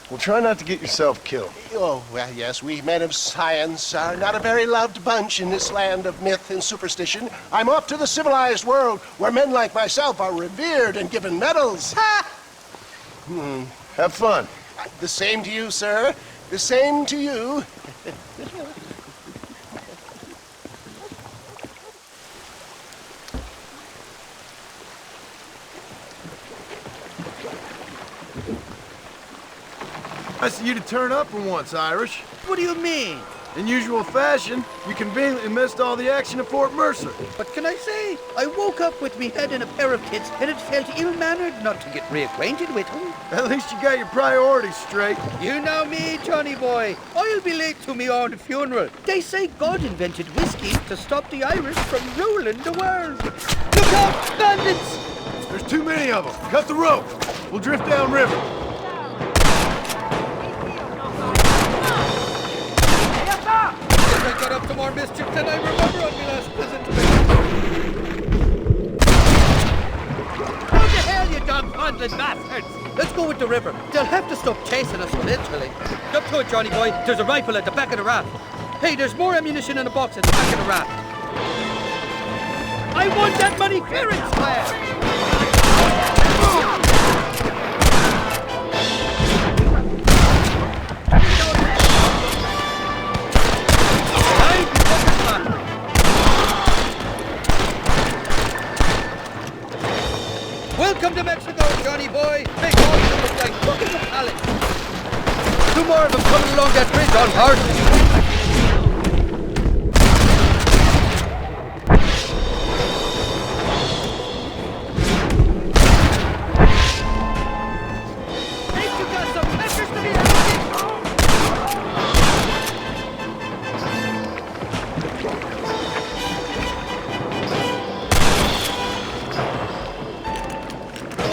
Well, try not to get yourself killed. Oh, well, yes, we men of science are not a very loved bunch in this land of myth and superstition. I'm off to the civilized world where men like myself are revered and given medals. Ha! Have fun. The same to you, sir. The same to you. Nice of you to turn up for once, Irish. What do you mean? In usual fashion, you conveniently missed all the action at Fort Mercer. What can I say? I woke up with me head in a pair of tits, and it felt ill-mannered not to get reacquainted with him. At least you got your priorities straight. You know me, Johnny boy. I'll be late to me own funeral. They say God invented whiskey to stop the Irish from ruling the world. Look out, bandits! There's too many of them. Cut the rope. We'll drift downriver. I got up to more mischief than I remember on my last visit to me. How the hell, you dog-fondling bastards? Let's go with the river. They'll have to stop chasing us eventually. Up to it, Johnny boy. There's a rifle at the back of the raft. Hey, there's more ammunition in a box at the back of the raft. I want that money fair and square. Mexico, Johnny boy. Make all of them look like cooking the palace. 2 more of them coming along that bridge on horses.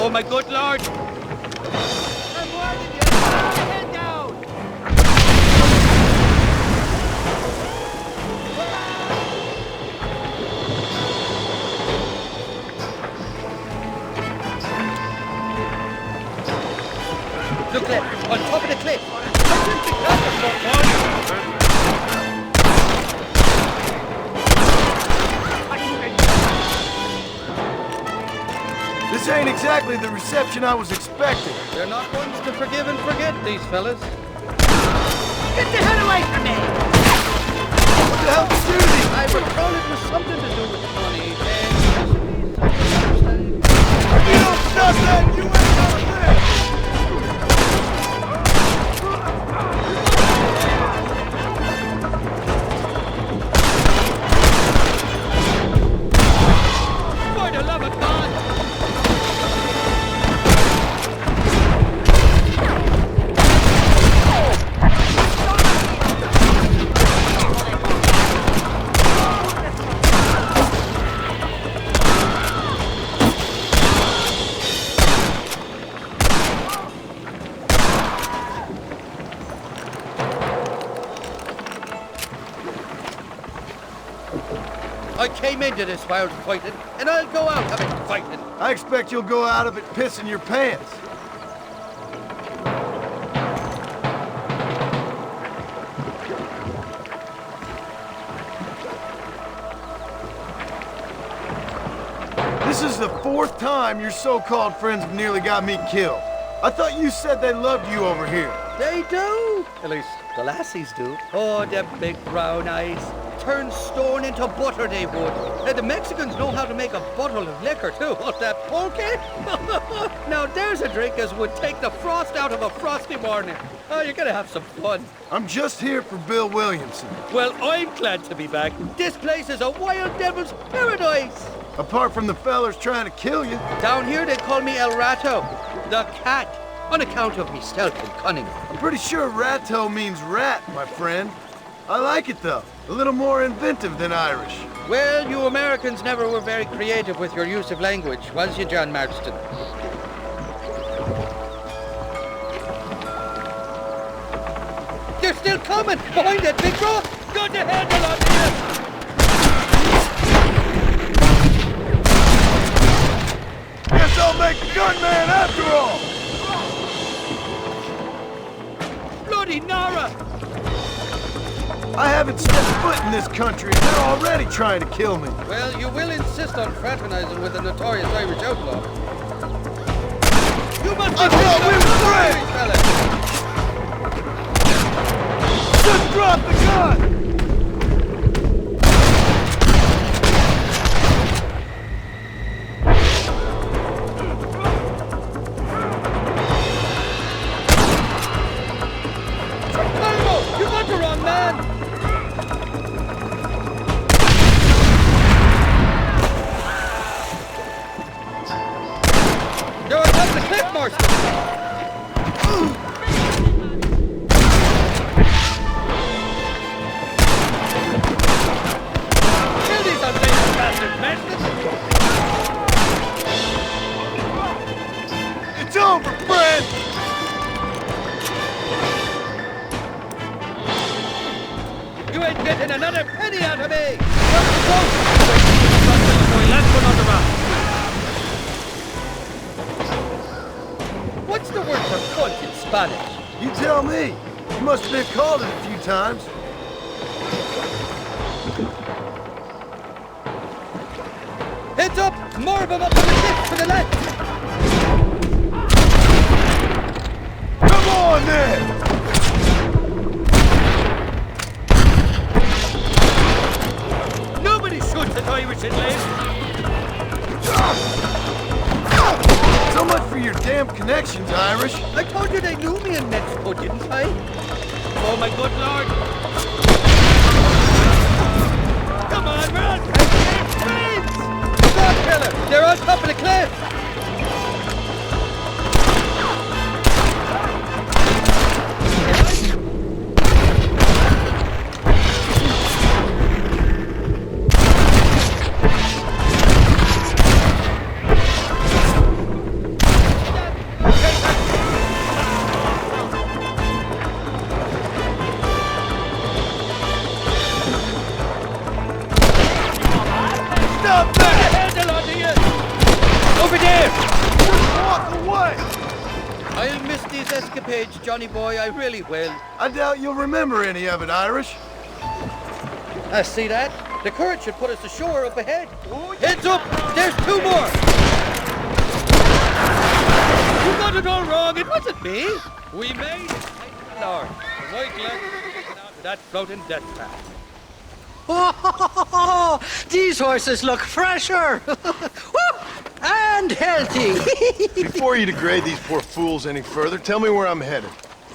Oh my good lord! I'm warning you! Put your head down! Look there, on top of the cliff! This ain't exactly the reception I was expecting. They're not ones to forgive and forget, these fellas. Get the hell away from me! What the hell did you do? I recall it was something to do with the money. You don't stop that, you ain't going there! For the love of God! I came into this wild fighting, and I'll go out of it fighting. I expect you'll go out of it pissing your pants. This is the 4th time your so-called friends have nearly got me killed. I thought you said they loved you over here. They do. At least the lassies do. Oh, them big brown eyes. Turn stone into butter, they would. And the Mexicans know how to make a bottle of liquor, too. What's that, pulque? Now, there's a drink as would take the frost out of a frosty morning. Oh, you're gonna have some fun. I'm just here for Bill Williamson. Well, I'm glad to be back. This place is a wild devil's paradise. Apart from the fellers trying to kill you. Down here, they call me El Rato, the cat, on account of me stealth and cunning. I'm pretty sure Rato means rat, my friend. I like it, though. A little more inventive than Irish. Well, you Americans never were very creative with your use of language, was you, John Marston? They're still coming! Behind that big rock! Got the handle on here! Guess I'll make a gunman after all! Bloody Nara! I haven't stepped foot in this country and they're already trying to kill me. Well, you will insist on fraternizing with a notorious Irish outlaw. You must be Just drop the gun! You got the wrong man! You're on top of the cliff, Marston! Kill these unsafe bastards, Marston! It's over, friend! You ain't getting another penny out of me! Last one on the rock. What's the word for cunt in Spanish? You tell me. You must have been called it a few times. Heads up! More of them up on the cliff to the left! Come on, then! Nobody shoots at Irish in lane! So damn connections, Irish. I told you they knew me in Mexico, didn't I? Oh, my good Lord. Come on, run! Stop, killer! They're on top of the cliff! Escapades, Johnny boy, I really will. I doubt you'll remember any of it, Irish. I see that. The current should put us ashore up ahead. Heads up! There's 2 more! You got it all wrong. It wasn't me. We made it. Thank the Lord. The right leg out to that floating death path. Oh, these horses look fresher and healthy. Before you degrade these poor fools any further, tell me where I'm headed.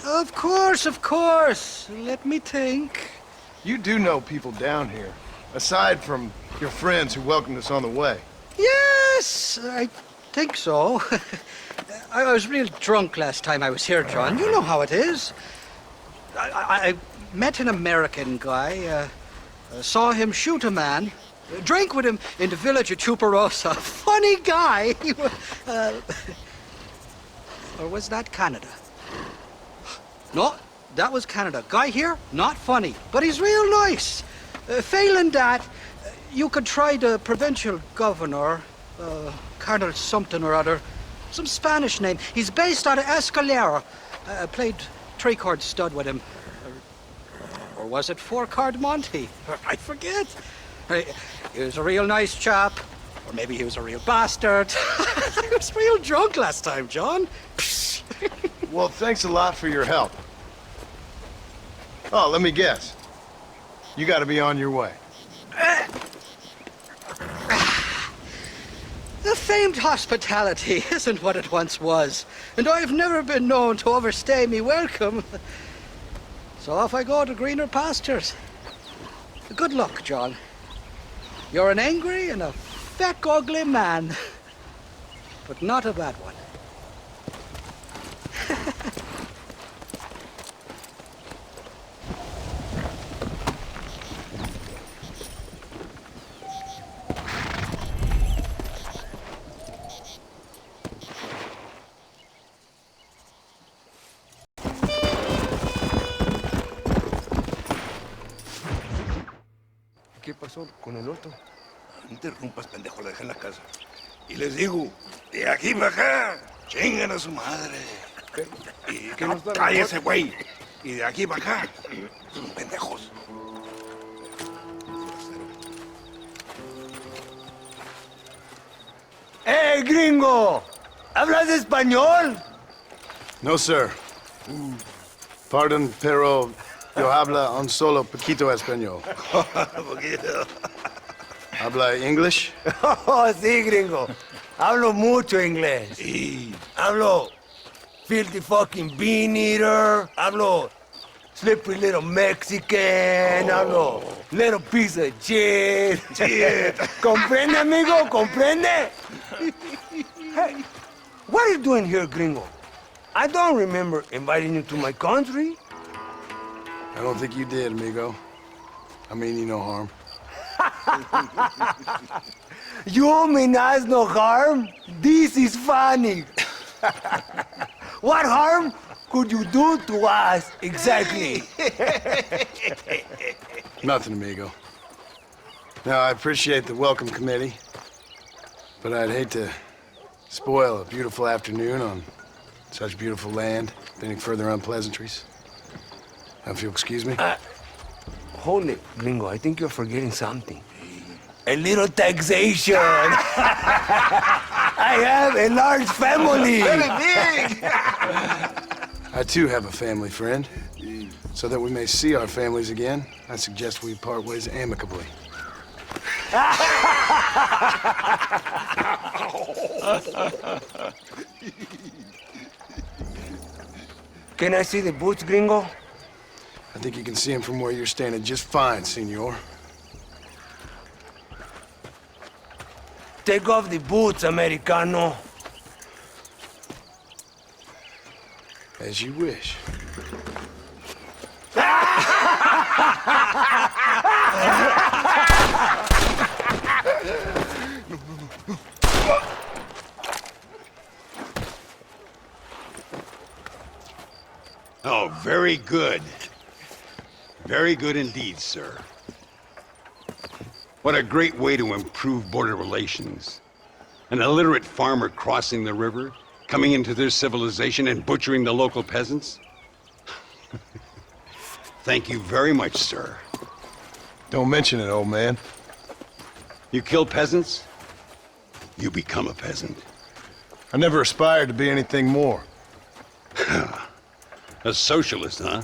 Of course, of course. Let me think. You do know people down here, aside from your friends who welcomed us on the way. Yes, I think so. I was real drunk last time I was here, John. You know how it is. I met an American guy. Saw him shoot a man, drank with him in the village of Chuparosa. Funny guy. Or was that Canada? No, that was Canada. Guy here, not funny, but he's real nice. Failing that, you could try the provincial governor, Colonel something or other, some Spanish name. He's based out of Escalera. Played 3-card stud with him. Or was it 4-card Monty? I forget. He was a real nice chap. Or maybe he was a real bastard. I was real drunk last time, John. Well, thanks a lot for your help. Oh, let me guess. You gotta be on your way. The famed hospitality isn't what it once was. And I've never been known to overstay me welcome. So off I go to greener pastures. Good luck, John. You're an angry and a feck ugly man, but not a bad one. ¿Qué pasó con el otro? No interrumpas, pendejo, lo dejé en la casa. Y les digo, de aquí para acá, chingan a su madre. Y que no cállese, güey. Y de aquí para acá, son pendejos. ¡Eh, gringo! ¿Hablas español? No, sir. Pardon, pero yo habla un solo poquito español. Poquito. ¿Habla English? Oh, sí, gringo. Hablo mucho inglés. Sí. Hablo filthy fucking bean eater. Hablo slippery little Mexican. Hablo little piece of shit. ¿Comprende, amigo? ¿Comprende? Hey, what are you doing here, gringo? I don't remember inviting you to my country. I don't think you did, amigo. I mean you no harm. You mean us no harm? This is funny. What harm could you do to us exactly? Nothing, amigo. Now, I appreciate the welcome committee, but I'd hate to spoil a beautiful afternoon on such beautiful land, any further unpleasantries. Now, if you'll excuse me. Hold it, gringo. I think you're forgetting something. A little taxation. I have a large family. Very big. I too have a family, friend. So that we may see our families again, I suggest we part ways amicably. Can I see the boots, gringo? I think you can see him from where you're standing just fine, senor. Take off the boots, Americano. As you wish. Oh, very good. Very good indeed, sir. What a great way to improve border relations. An illiterate farmer crossing the river, coming into their civilization and butchering the local peasants? Thank you very much, sir. Don't mention it, old man. You kill peasants, you become a peasant. I never aspired to be anything more. A socialist, huh?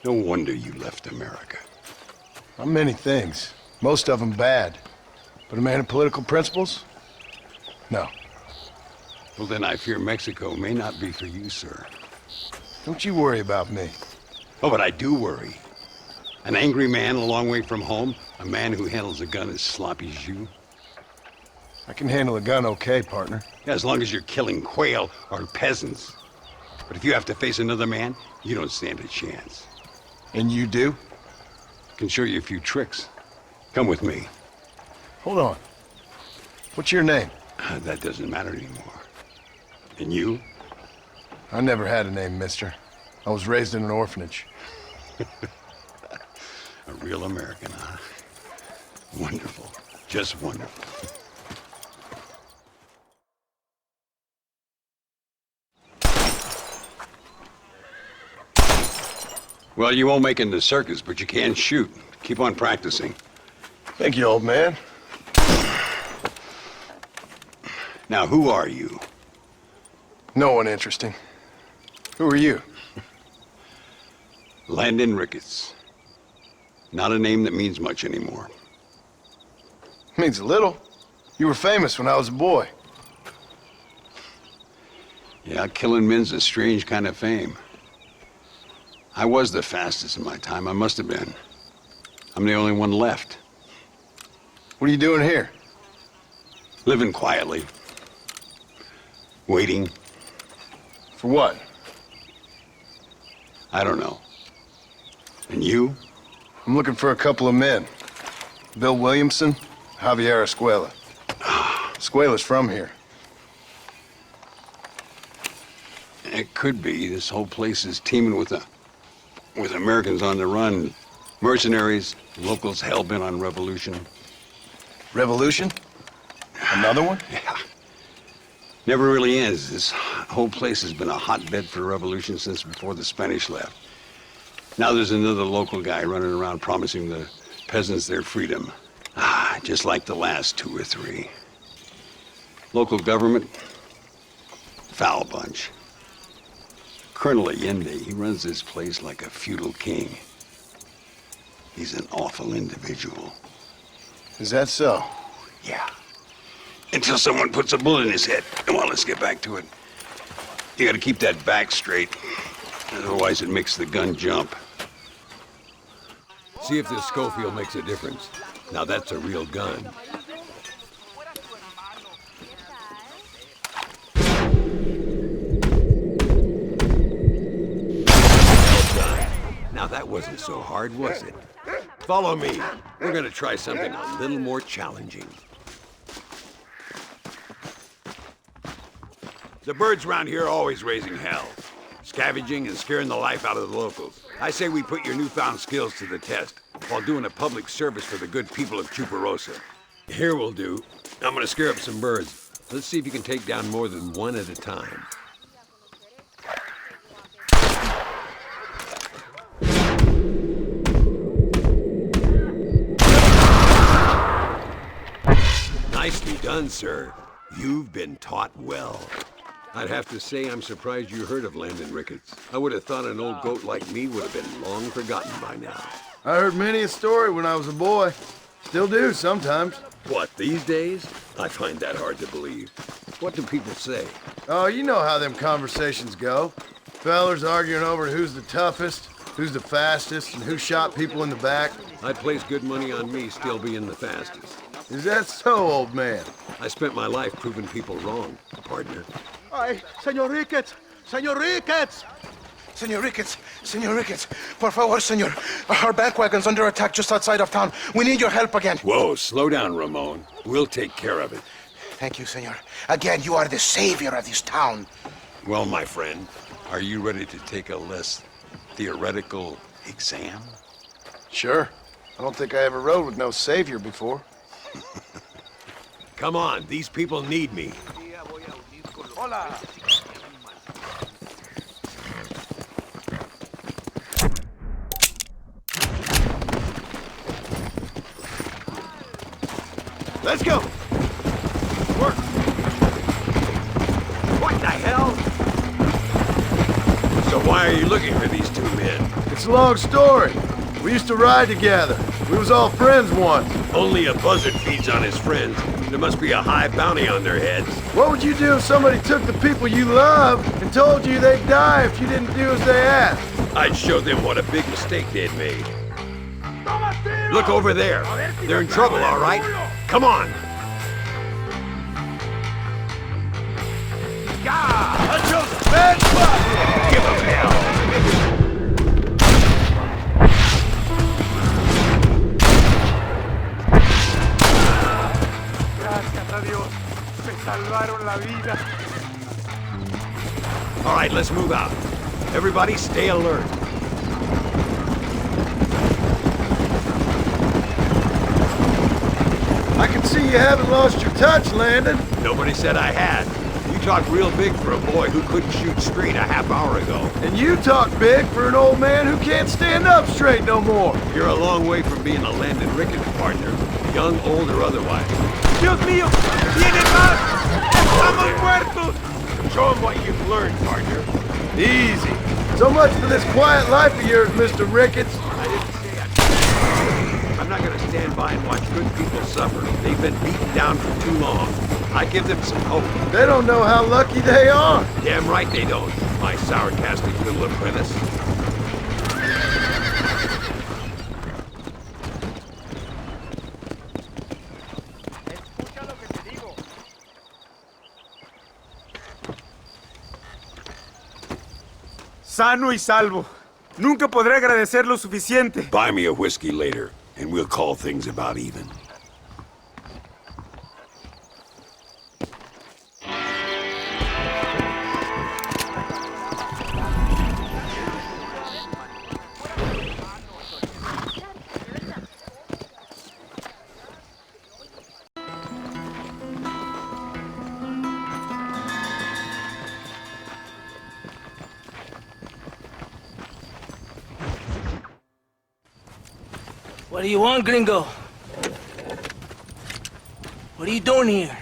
No wonder you left America. I'm many things. Most of them bad. But a man of political principles? No. Well, then I fear Mexico may not be for you, sir. Don't you worry about me. Oh, but I do worry. An angry man a long way from home, a man who handles a gun as sloppy as you. I can handle a gun okay, partner. Yeah, as long as you're killing quail or peasants. But if you have to face another man, you don't stand a chance. And you do? Can show you a few tricks. Come with me. Hold on. What's your name? That doesn't matter anymore. And you? I never had a name, mister. I was raised in an orphanage. A real American, huh? Wonderful. Just wonderful. Well, you won't make it in the circus, but you can shoot. Keep on practicing. Thank you, old man. Now, who are you? No one interesting. Who are you? Landon Ricketts. Not a name that means much anymore. Means a little. You were famous when I was a boy. Yeah, killing men's a strange kind of fame. I was the fastest in my time. I must have been. I'm the only one left. What are you doing here? Living quietly. Waiting. For what? I don't know. And you? I'm looking for a couple of men. Bill Williamson, Javier Escuela. Escuela's from here. It could be. This whole place is teeming with Americans on the run. Mercenaries, locals hell-bent on revolution. Revolution? Another one? Yeah. Never really ends. This whole place has been a hotbed for revolution since before the Spanish left. Now there's another local guy running around promising the peasants their freedom. Just like the last two or three. Local government, foul bunch. Colonel Allende, he runs this place like a feudal king. He's an awful individual. Is that so? Yeah. Until someone puts a bullet in his head. Come on, let's get back to it. You gotta keep that back straight. Otherwise it makes the gun jump. See if this Schofield makes a difference. Now that's a real gun. Now that wasn't so hard, was it? Follow me. We're gonna try something a little more challenging. The birds around here are always raising hell, scavenging and scaring the life out of the locals. I say we put your newfound skills to the test while doing a public service for the good people of Chuparosa. Here we'll do. I'm gonna scare up some birds. Let's see if you can take down more than one at a time. Nicely done, sir. You've been taught well. I'd have to say I'm surprised you heard of Landon Ricketts. I would have thought an old goat like me would have been long forgotten by now. I heard many a story when I was a boy. Still do, sometimes. What, these days? I find that hard to believe. What do people say? Oh, you know how them conversations go. Fellers arguing over who's the toughest, who's the fastest, and who shot people in the back. I place good money on me still being the fastest. Is that so, old man? I spent my life proving people wrong, partner. Ay, Señor Ricketts! Señor Ricketts! Senor Ricketts, Senor Ricketts, por favor, senor. Our bank wagon's under attack just outside of town. We need your help again. Whoa, slow down, Ramon. We'll take care of it. Thank you, senor. Again, you are the savior of this town. Well, my friend, are you ready to take a less theoretical exam? Sure. I don't think I ever rode with no savior before. Come on, these people need me. Hola. Let's go! Work! What the hell? So why are you looking for these two men? It's a long story. We used to ride together. We was all friends once. Only a buzzard feeds on his friends. There must be a high bounty on their heads. What would you do if somebody took the people you love and told you they'd die if you didn't do as they asked? I'd show them what a big mistake they'd made. Look over there. They're in trouble, all right? Come on! Give them hell! Gracias a Dios. Me salvaron la vida. All right, let's move out. Everybody stay alert. I can see you haven't lost your touch, Landon. Nobody said I had. You talk real big for a boy who couldn't shoot straight a half hour ago. And you talk big for an old man who can't stand up straight no more. You're a long way from being a Landon Ricketts partner, young, old, or otherwise. Dios mío, viene más. Estamos muertos. Show him what you've learned, partner. Easy. So much for this quiet life of yours, Mr. Ricketts. I didn't say I'm not gonna stand by and watch good people suffer. They've been beaten down for too long. I give them some hope. They don't know how lucky they are. Damn right they don't, my sarcastic little apprentice. Sano y salvo. Nunca podré agradecer lo suficiente. Buy me a whiskey later, and we'll call things about even. What do you want, gringo? What are you doing here?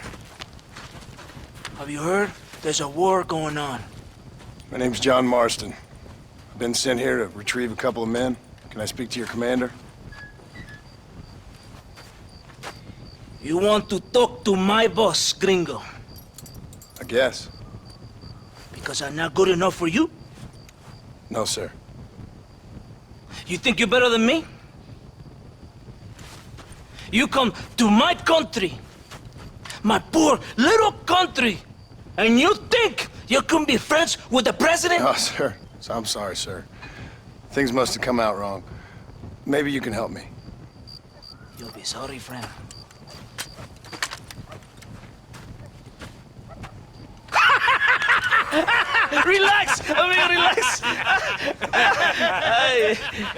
Have you heard? There's a war going on. My name's John Marston. I've been sent here to retrieve a couple of men. Can I speak to your commander? You want to talk to my boss, gringo? I guess. Because I'm not good enough for you? No, sir. You think you're better than me? You come to my country, my poor little country, and you think you can be friends with the president? Oh, sir. I'm sorry, sir. Things must have come out wrong. Maybe you can help me. You'll be sorry, friend. Relax! relax!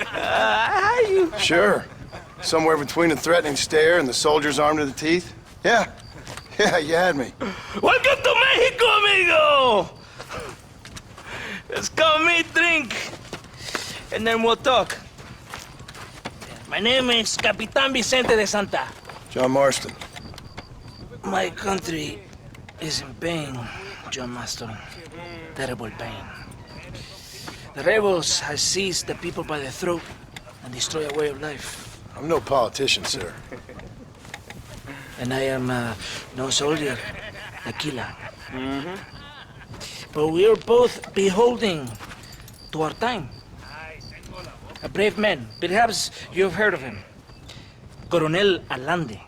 How you? Sure. Somewhere between a threatening stare and the soldier's arm to the teeth? Yeah. Yeah, you had me. Welcome to Mexico, amigo! Let's come meet, drink, and then we'll talk. My name is Capitan Vicente de Santa. John Marston. My country is in pain, John Marston. Terrible pain. The rebels have seized the people by the throat and destroyed a way of life. I'm no politician, sir. And I am no soldier, a killer. But we are both beholding to our time. A brave man. Perhaps you've heard of him. Coronel Allende.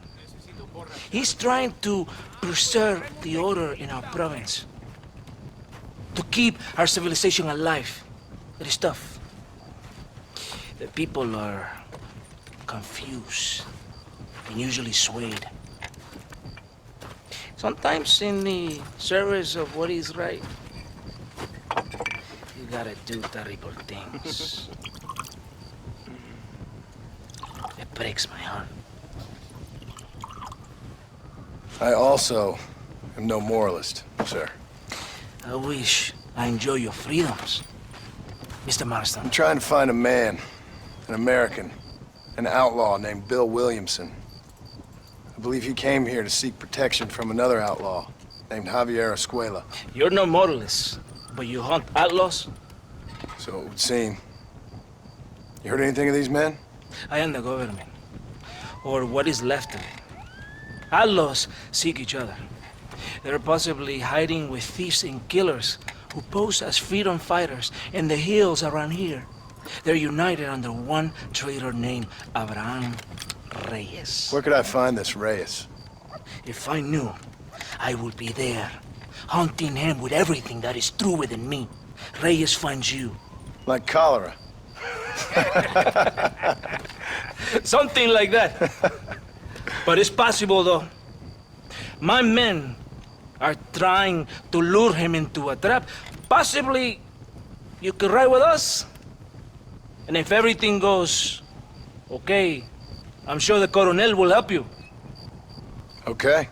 He's trying to preserve the order in our province. To keep our civilization alive. It is tough. The people are confused and usually swayed. Sometimes in the service of what is right, you gotta do terrible things. It breaks my heart. I also am no moralist, sir. I wish I enjoy your freedoms, Mr. Marston. I'm trying to find a man, an American, an outlaw named Bill Williamson. I believe he came here to seek protection from another outlaw named Javier Escuela. You're no moralist, but you hunt outlaws? So it would seem. You heard anything of these men? I am the government, or what is left of it. Outlaws seek each other. They're possibly hiding with thieves and killers who pose as freedom fighters in the hills around here. They're united under one traitor named Abraham Reyes. Where could I find this Reyes? If I knew, I would be there, hunting him with everything that is true within me. Reyes finds you. Like cholera. Something like that. But it's possible, though. My men are trying to lure him into a trap. Possibly, you could ride with us. And if everything goes okay, I'm sure the Coronel will help you. Okay.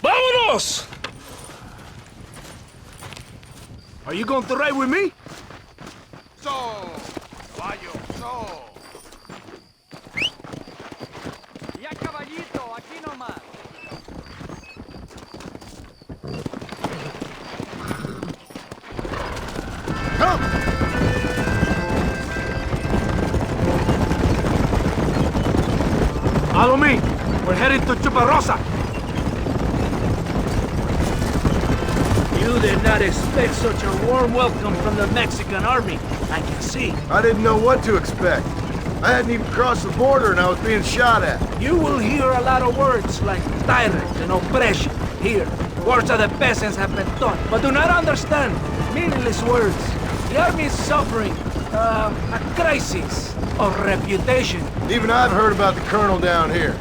¡Vámonos! Are you going to ride with me? So, caballo, so. Ya caballito, aquí nomás. Follow me. We're headed to Chuparosa. You did not expect such a warm welcome from the Mexican army, I can see. I didn't know what to expect. I hadn't even crossed the border and I was being shot at. You will hear a lot of words like tyrant and oppression here. Words that the peasants have been taught, but do not understand. Meaningless words. The army is suffering a crisis of reputation. Even I've heard about the colonel down here.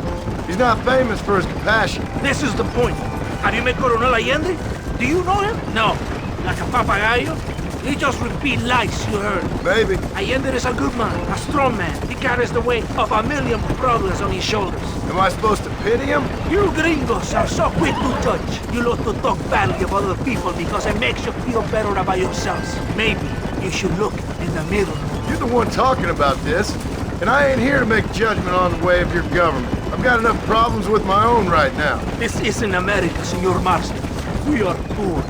He's not famous for his compassion. This is the point. Have you met Coronel Allende? Do you know him? No. Like a papagayo? He just repeats lies you heard. Maybe. Allende is a good man, a strong man. He carries the weight of 1,000,000 problems on his shoulders. Am I supposed to pity him? You gringos are so quick to judge. You love to talk badly of other people because it makes you feel better about yourselves. Maybe you should look in the mirror. You're the one talking about this, and I ain't here to make judgment on the way of your government. I've got enough problems with my own right now. This isn't America, Senor Marston. We are poor.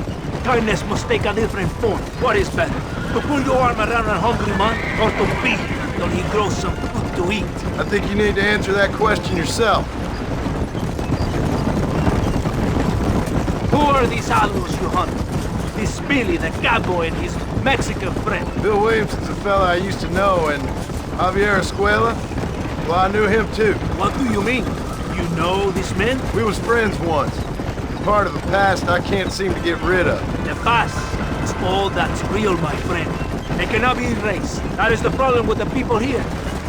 Kindness must take a different form. What is better? To pull your arm around a hungry man, or to feed him till he grows some food to eat? I think you need to answer that question yourself. Who are these outlaws you hunt? This Billy, the cowboy, and his Mexican friend. Bill Williamson's a fella I used to know, and Javier Escuela, well, I knew him too. What do you mean? You know these men? We was friends once. Part of the past I can't seem to get rid of. The past is all that's real, my friend. It cannot be erased. That is the problem with the people here.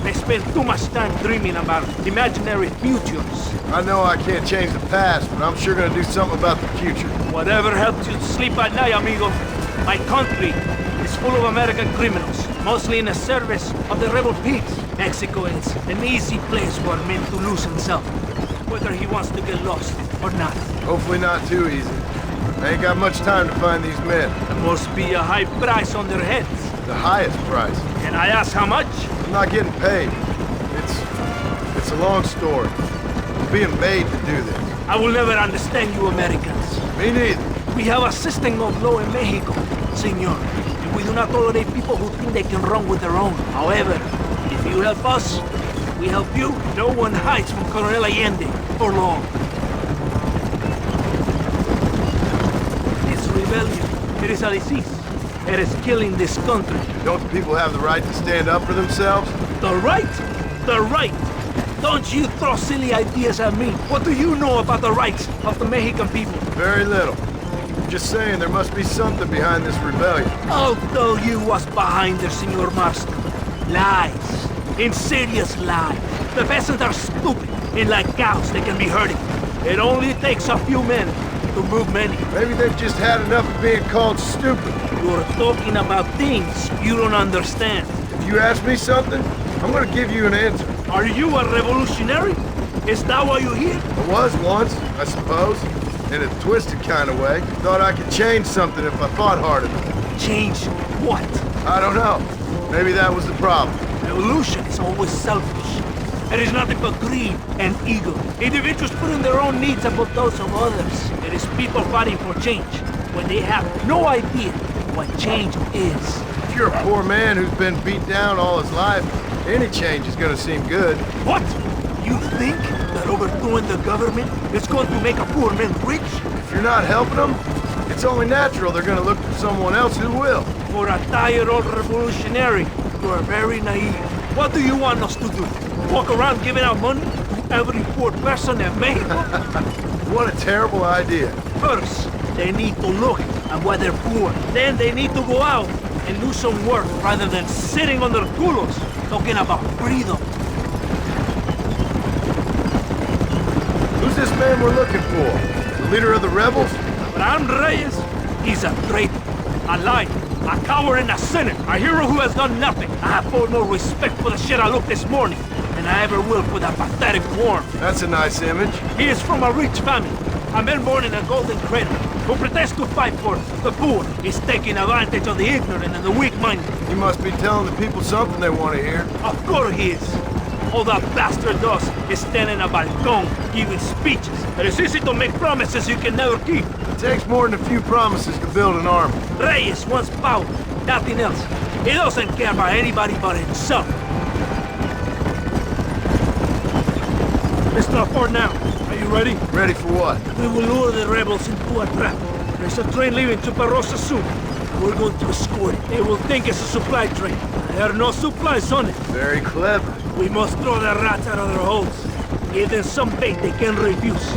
They spend too much time dreaming about imaginary futures. I know I can't change the past, but I'm sure gonna do something about the future. Whatever helps you sleep at night, amigo. My country is full of American criminals, mostly in the service of the rebel pigs. Mexico is an easy place for a man to lose himself, whether he wants to get lost or not. Hopefully not too easy. I ain't got much time to find these men. There must be a high price on their heads. The highest price. Can I ask how much? I'm not getting paid. It's a long story. I'm being made to do this. I will never understand you Americans. Me neither. We have a system of law in Mexico, senor, and we do not tolerate people who think they can run with their own. However, if you help us, we help you. No one hides from Colonel Allende for long. This rebellion, it is a disease. It is killing this country. Don't the people have the right to stand up for themselves? The right? The right! Don't you throw silly ideas at me. What do you know about the rights of the Mexican people? Very little. I'm just saying there must be something behind this rebellion. I'll tell you what's behind there, Senor Marston. Lies. Insidious lies. The peasants are stupid, and like cows, they can be herded. It only takes a few men to move many. Maybe they've just had enough of being called stupid. You're talking about things you don't understand. If you ask me something, I'm gonna give you an answer. Are you a revolutionary? Is that why you're here? I was once, I suppose. In a twisted kind of way. Thought I could change something if I fought hard enough. Change what? I don't know. Maybe that was the problem. Revolution is always selfish. It is nothing but greed and ego. Individuals putting their own needs above those of others. It is people fighting for change when they have no idea what change is. If you're a poor man who's been beat down all his life, any change is gonna seem good. What? You think that overthrowing the government is going to make a poor man rich? If you're not helping them, it's only natural they're gonna look for someone else who will. For a tired old revolutionary, you are very naive. What do you want us to do? Walk around giving out money to every poor person in Mexico? What a terrible idea. First, they need to look at why they're poor. Then they need to go out and do some work rather than sitting on their culos talking about freedom. Who's this man we're looking for? The leader of the rebels? Abraham Reyes, he's a traitor, a liar, a coward and a sinner, a hero who has done nothing. I have far more respect for the shit I looked this morning than I ever will for that pathetic worm. That's a nice image. He is from a rich family, a man born in a golden cradle, who pretends to fight for the poor. He's taking advantage of the ignorant and the weak-minded. He must be telling the people something they want to hear. Of course he is. All that bastard does is stand in a balcón, giving speeches. It is easy to make promises you can never keep. It takes more than a few promises to build an army. Reyes wants power, nothing else. He doesn't care about anybody but himself. Let's start for now. Are you ready? Ready for what? We will lure the rebels into a trap. There's a train leaving Chuparosa soon. We're going to escort it. They will think it's a supply train. There are no supplies on it. Very clever. We must throw the rats out of their holes. Give them some bait they can refuse.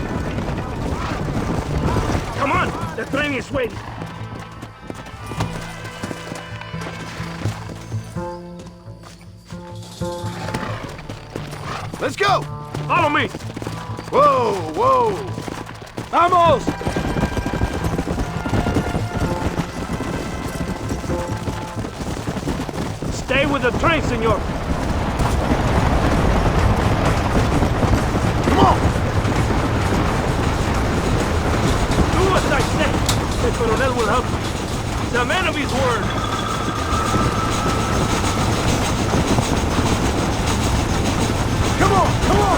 Come on! The train is waiting. Let's go! Follow me! Whoa, whoa! Vamos! Stay with the train, senor. Come on! Do as I say. The Colonel will help you. He's a man of his word. Come on, come on!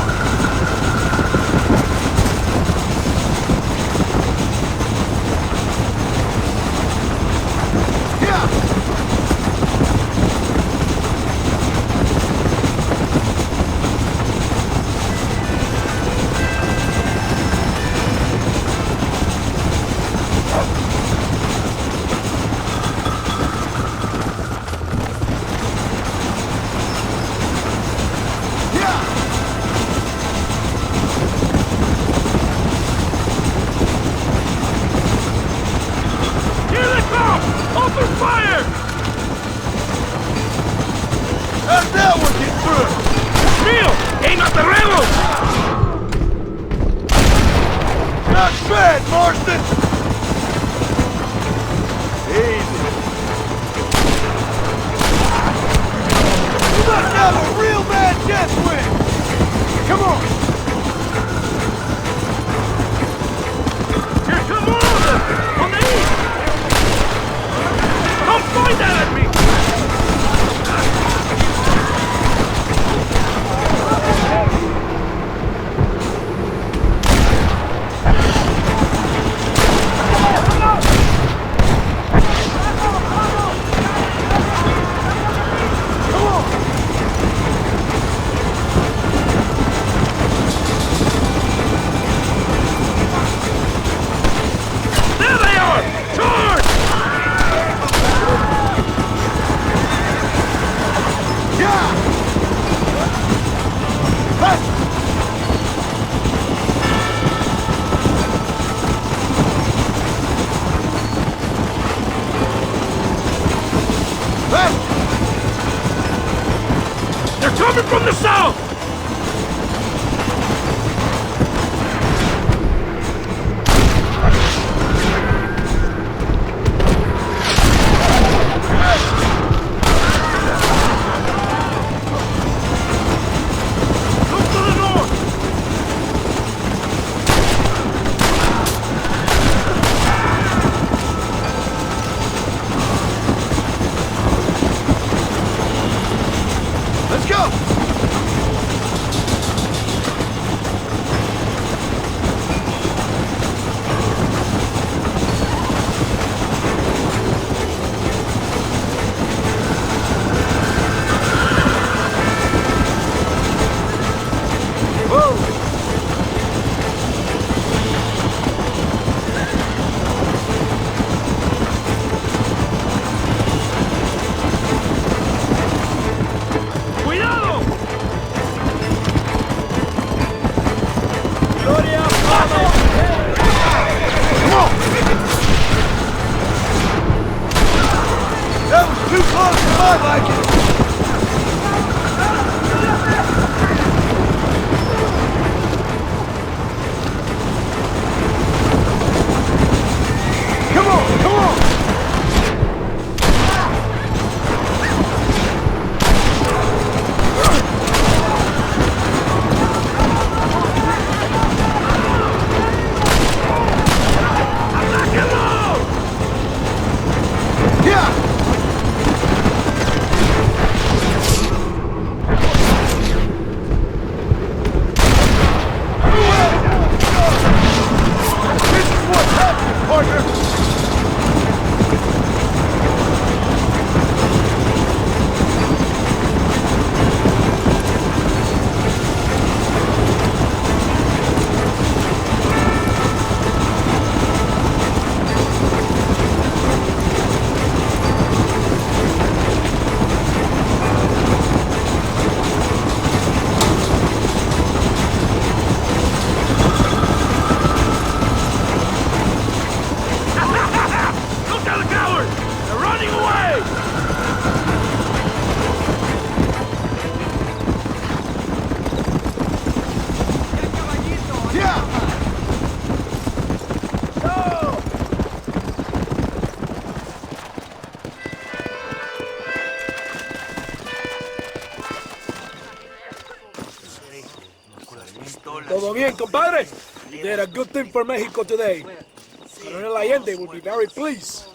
Marston! Easy. You must have a real bad death wish! Come on! Here come all of them! On the east! Come find that at me! Left! They're coming from the south! Todo bien, compadre? You did a good thing for Mexico today. Colonel Allende will be very pleased.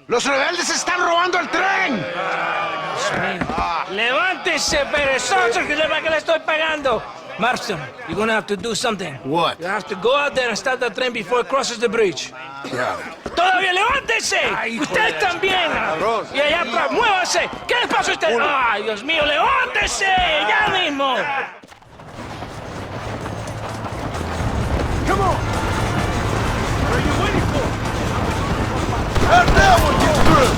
¡Los rebeldes están robando el tren! ¡Levántese, perezoso, que sepa que le estoy pagando! Marston, you're gonna have to do something. What? You have to go out there and start the train before it crosses the bridge. Yeah. ¡Todavía levántese! ¡Usted también! Y allá atrás, muévase. ¿Qué les pasa a usted? ¡Ay, Dios mío, levántese! ¡Ya mismo! Come on! What are you waiting for? How'd that one get through?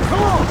Come on!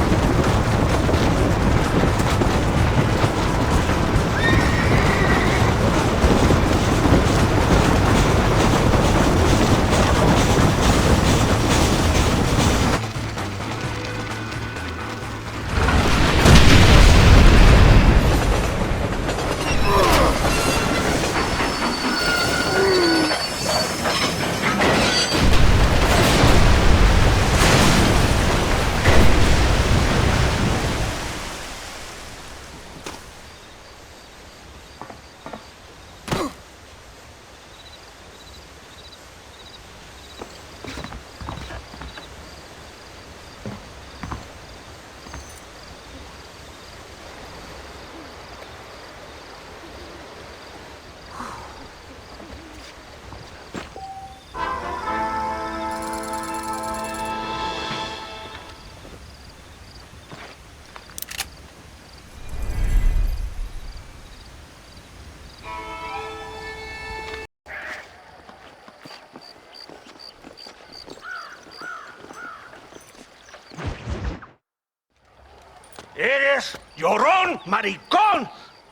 llorón, maricón.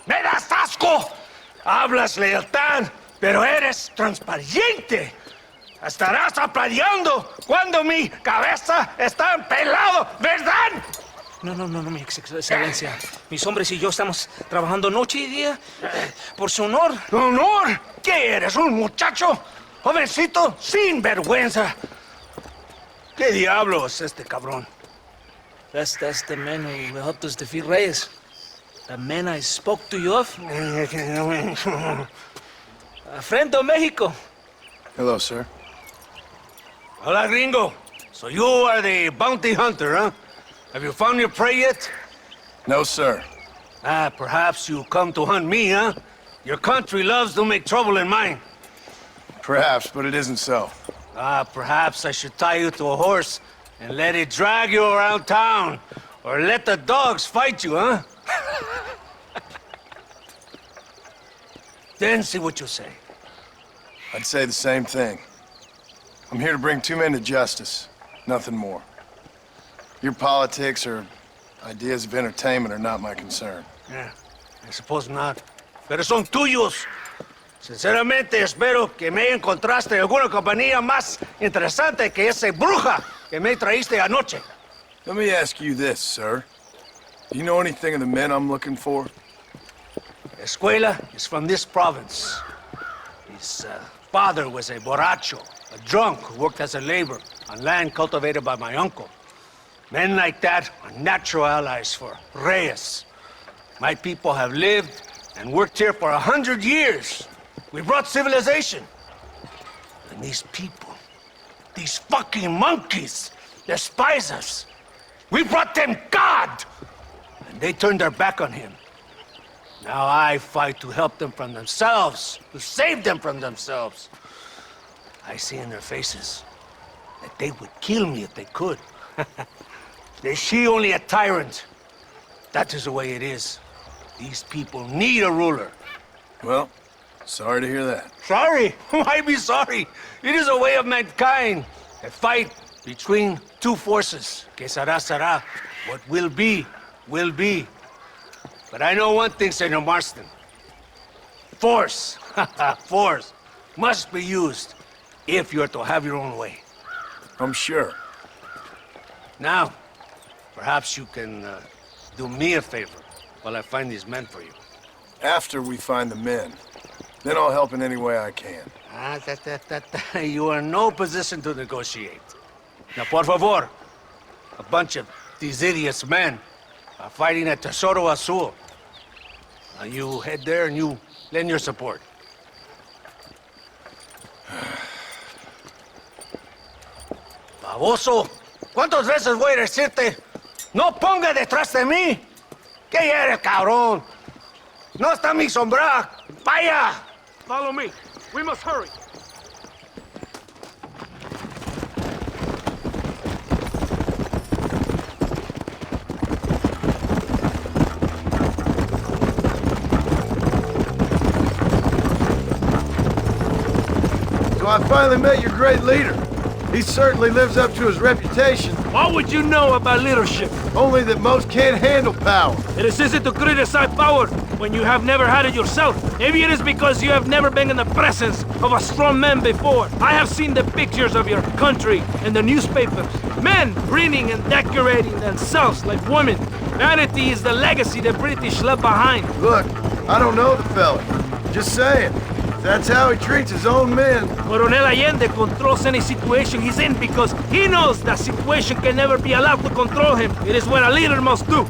Me das asco. Hablas lealtad, pero eres transparente. Estarás aplaudiendo cuando mi cabeza está empelado, ¿verdad? No, mi excelencia. Mis hombres y yo estamos trabajando noche y día por su honor. ¿Honor? ¿Qué eres, un muchacho? Jovencito, sin vergüenza. ¿Qué diablo es este cabrón? That's the man who helped us defeat Reyes. The man I spoke to you of. A friend of Mexico. Hello, sir. Hola, gringo. So you are the bounty hunter, huh? Have you found your prey yet? No, sir. Perhaps you come to hunt me, huh? Your country loves to make trouble in mine. Perhaps, but it isn't so. Perhaps I should tie you to a horse and let it drag you around town. Or let the dogs fight you, huh? Then see what you say. I'd say the same thing. I'm here to bring two men to justice. Nothing more. Your politics or ideas of entertainment are not my concern. Yeah, I suppose not. Pero son tuyos. Sinceramente, espero que me encontraste alguna compañía más interesante que esa bruja que me traíste anoche. Let me ask you this, sir. Do you know anything of the men I'm looking for? Escuela is from this province. His father was a borracho, a drunk who worked as a laborer on land cultivated by my uncle. Men like that are natural allies for Reyes. My people have lived and worked here for 100 years. We brought civilization. And these people, these fucking monkeys, despise us. We brought them God! And they turned their back on him. Now I fight to help them from themselves, to save them from themselves. I see in their faces that they would kill me if they could. Is she only a tyrant? That is the way it is. These people need a ruler. Well, sorry to hear that. Sorry? Why be sorry? It is a way of mankind. A fight between two forces. Que será, será. What will be, will be. But I know one thing, Senor Marston. Force, force, must be used if you're to have your own way. I'm sure. Now, perhaps you can do me a favor while I find these men for you. After we find the men, then I'll help in any way I can. You are in no position to negotiate. Now, por favor, a bunch of these idiots men are fighting at Tesoro Azul. Now you head there and you lend your support. Baboso, ¿cuántas veces voy a decirte? No ponga detrás de mí. ¿Qué eres, cabrón? No está mi sombra. Vaya. Follow me. We must hurry. I finally met your great leader. He certainly lives up to his reputation. What would you know about leadership? Only that most can't handle power. It is easy to criticize power when you have never had it yourself. Maybe it is because you have never been in the presence of a strong man before. I have seen the pictures of your country in the newspapers. Men breeding and decorating themselves like women. Vanity is the legacy the British left behind. Look, I don't know the fella. Just saying. That's how he treats his own men. Coronel Allende controls any situation he's in because he knows that situation can never be allowed to control him. It is what a leader must do.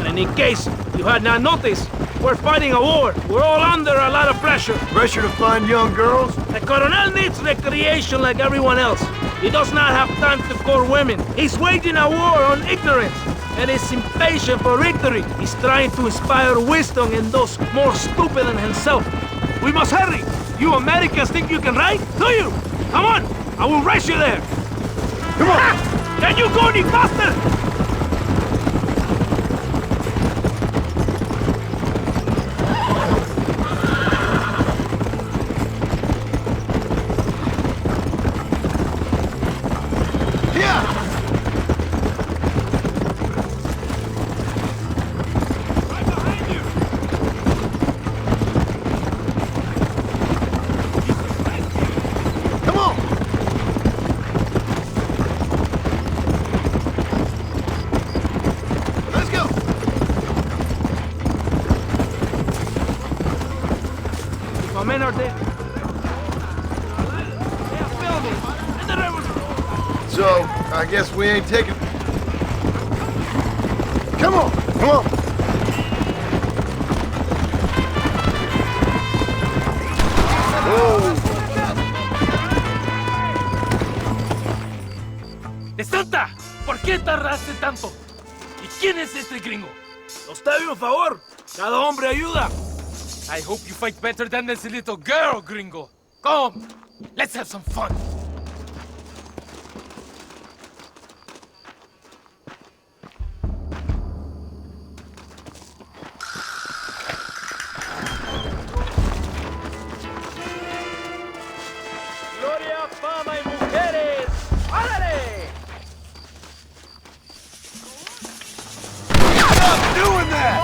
And in case you had not noticed, we're fighting a war. We're all under a lot of pressure. Pressure to find young girls? The Coronel needs recreation like everyone else. He does not have time to court women. He's waging a war on ignorance and is impatient for victory. He's trying to inspire wisdom in those more stupid than himself. We must hurry! You Americans think you can ride? Do you? Come on! I will race you there! Come on! Can you go any faster? My men are dead. They are filming. And the rebels. So, I guess we ain't taking... Come on, come on. Whoa. ¡De Santa! ¿Por qué tardaste tanto? ¿Y quién es este gringo? Nos está bien, por favor. Cada hombre ayuda. I hope you fight better than this little girl, gringo. Come, let's have some fun. Gloria, fama y mujeres. ¡Órale! Stop doing that!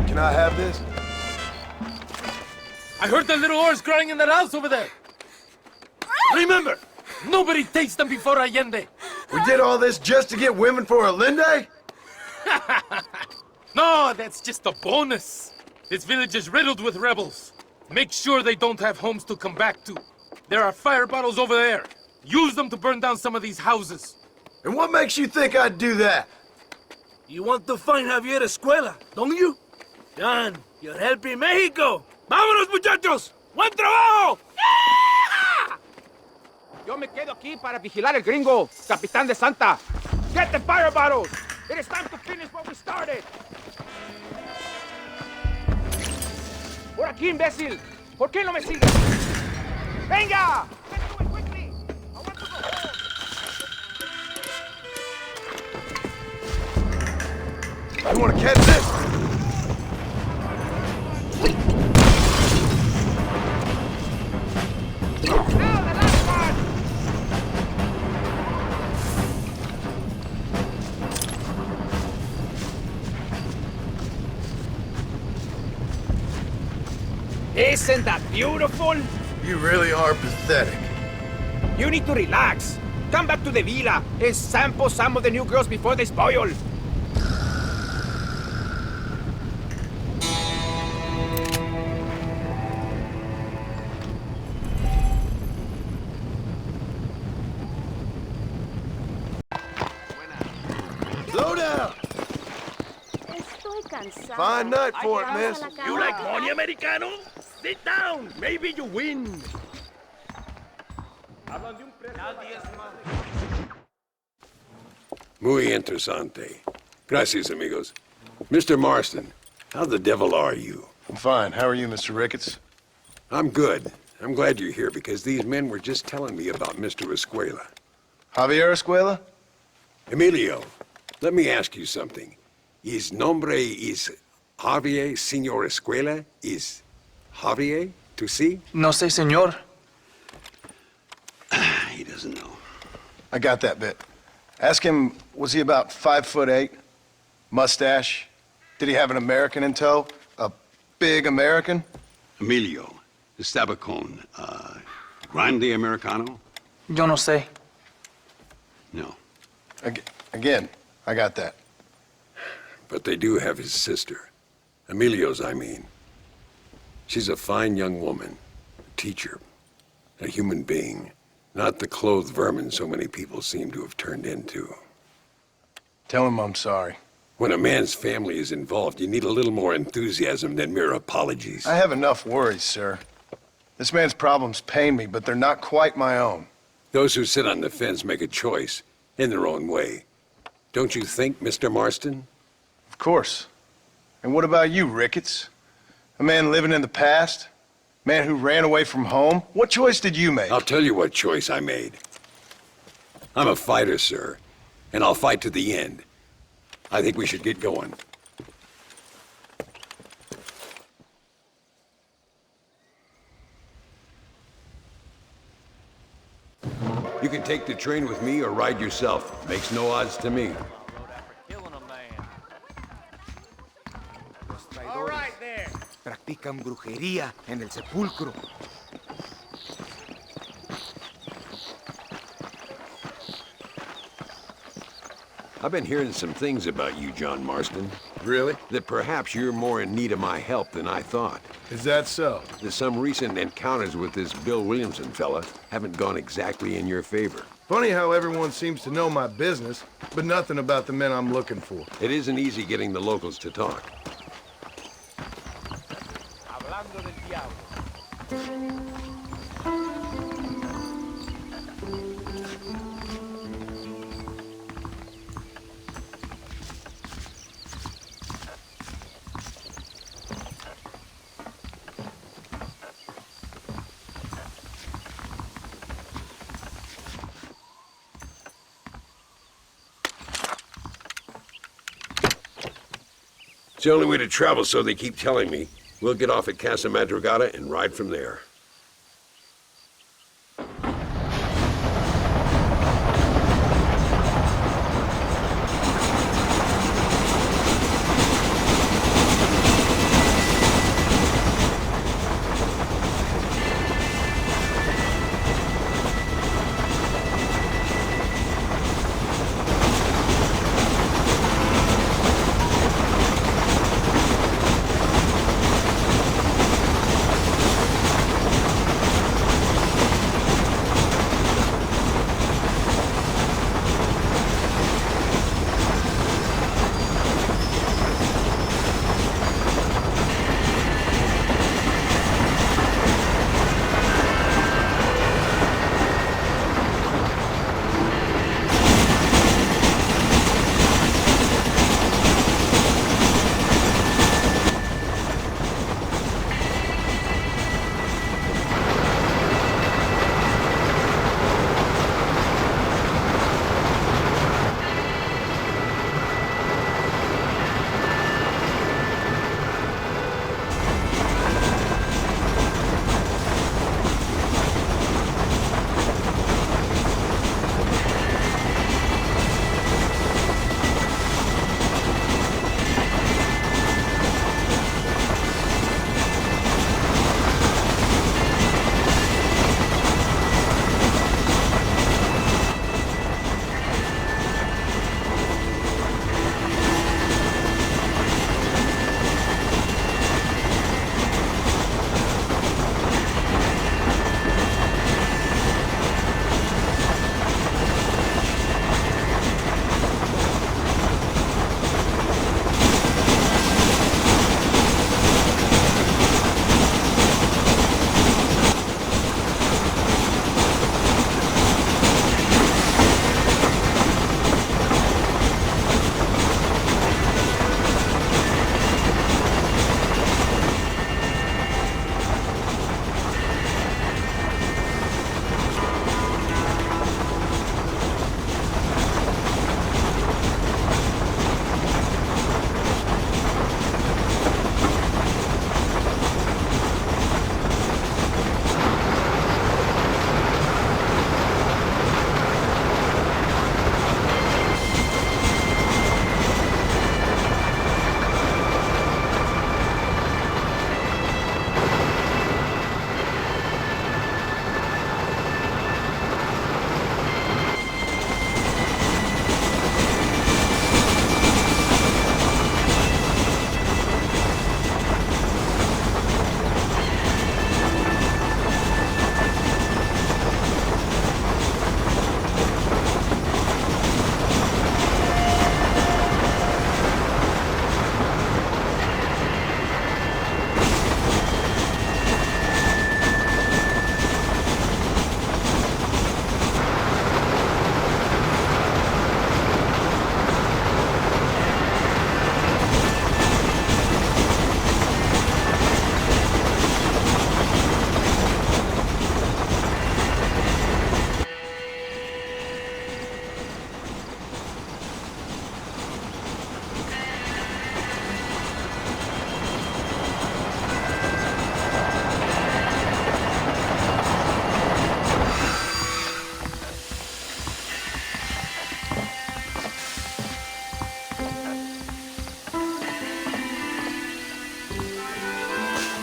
Can I have this? I heard the little horse crying in that house over there. Remember, nobody takes them before Allende. We did all this just to get women for Allende? No, that's just a bonus. This village is riddled with rebels. Make sure they don't have homes to come back to. There are fire bottles over there. Use them to burn down some of these houses. And what makes you think I'd do that? You want to find Javier Escuela, don't you? John, you're helping Mexico. ¡Vámonos, muchachos! ¡Buen trabajo! Yo me quedo aquí para vigilar el gringo, Capitán de Santa. Get the fire bottles! It is time to finish what we started. Por aquí, imbécil. ¿Por qué no me sigues? ¡Venga! Let's do it quickly. I want to go home. You want to catch this? Isn't that beautiful? You really are pathetic. You need to relax. Come back to the villa and sample some of the new girls before they spoil. Slow down. Estoy cansada. Fine night for it, miss. You like money, americano? Sit down. Maybe you win. Muy interesante. Gracias, amigos. Mr. Marston, how the devil are you? I'm fine. How are you, Mr. Ricketts? I'm good. I'm glad you're here because these men were just telling me about Mr. Escuela. Javier Escuela? Emilio, let me ask you something. His nombre is Javier Señor Escuela? Is Javier to see? No sé, señor. He doesn't know. I got that bit. Ask him, was he about 5'8"? Mustache? Did he have an American in tow? A big American? Emilio, Estabacon, grande Americano? Yo no sé. No. Again, I got that. but they do have his sister. Emilio's, I mean. She's a fine young woman, a teacher, a human being, not the clothed vermin so many people seem to have turned into. Tell him I'm sorry. When a man's family is involved, you need a little more enthusiasm than mere apologies. I have enough worries, sir. This man's problems pain me, but they're not quite my own. Those who sit on the fence make a choice, in their own way. Don't you think, Mr. Marston? Of course. And what about you, Ricketts? A man living in the past? A man who ran away from home? What choice did you make? I'll tell you what choice I made. I'm a fighter, sir, and I'll fight to the end. I think we should get going. You can take the train with me or ride yourself. Makes no odds to me. All right there. Practican brujería en el sepulcro. I've been hearing some things about you, John Marston. Really? That perhaps you're more in need of my help than I thought. Is that so? That some recent encounters with this Bill Williamson fella haven't gone exactly in your favor. Funny how everyone seems to know my business, but nothing about the men I'm looking for. It isn't easy getting the locals to talk. Hablando del diablo. It's the only way to travel, so they keep telling me. We'll get off at Casa Madrugada and ride from there.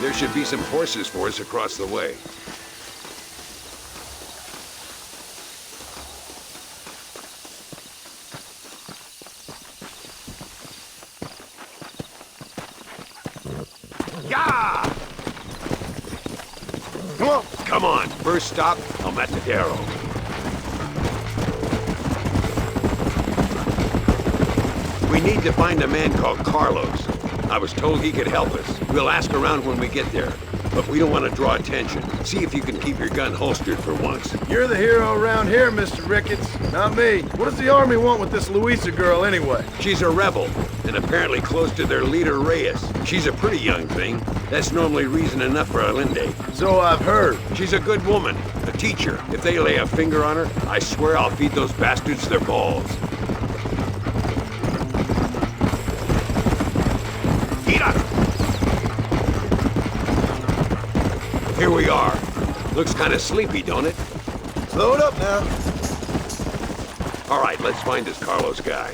There should be some horses for us across the way. Yeah! Come on, first stop, El Matadero. We need to find a man called Carlos. I was told he could help us. We'll ask around when we get there. But we don't want to draw attention. See if you can keep your gun holstered for once. You're the hero around here, Mr. Ricketts, not me. What does the army want with this Luisa girl anyway? She's a rebel, and apparently close to their leader, Reyes. She's a pretty young thing. That's normally reason enough for Allende. So I've heard. She's a good woman, a teacher. If they lay a finger on her, I swear I'll feed those bastards their balls. Here we are. Looks kind of sleepy, don't it? Slow it up now. All right, let's find this Carlos guy.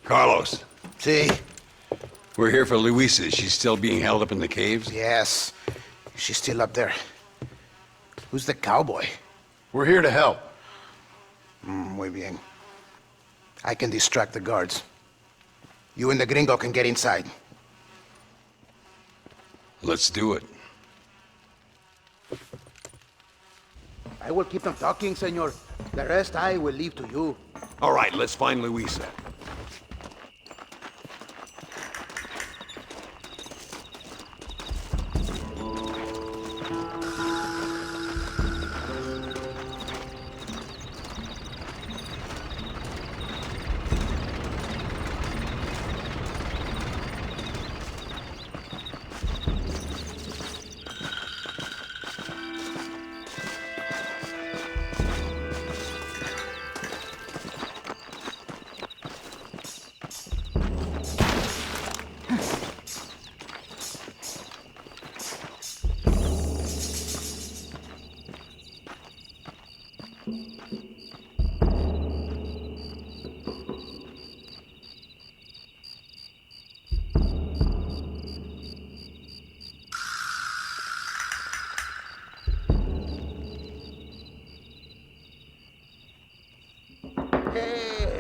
Carlos. See? We're here for Luisa. She's still being held up in the caves? Yes. She's still up there. Who's the cowboy? We're here to help. Muy bien. I can distract the guards. You and the gringo can get inside. Let's do it. I will keep them talking, senor. The rest I will leave to you. All right, let's find Luisa.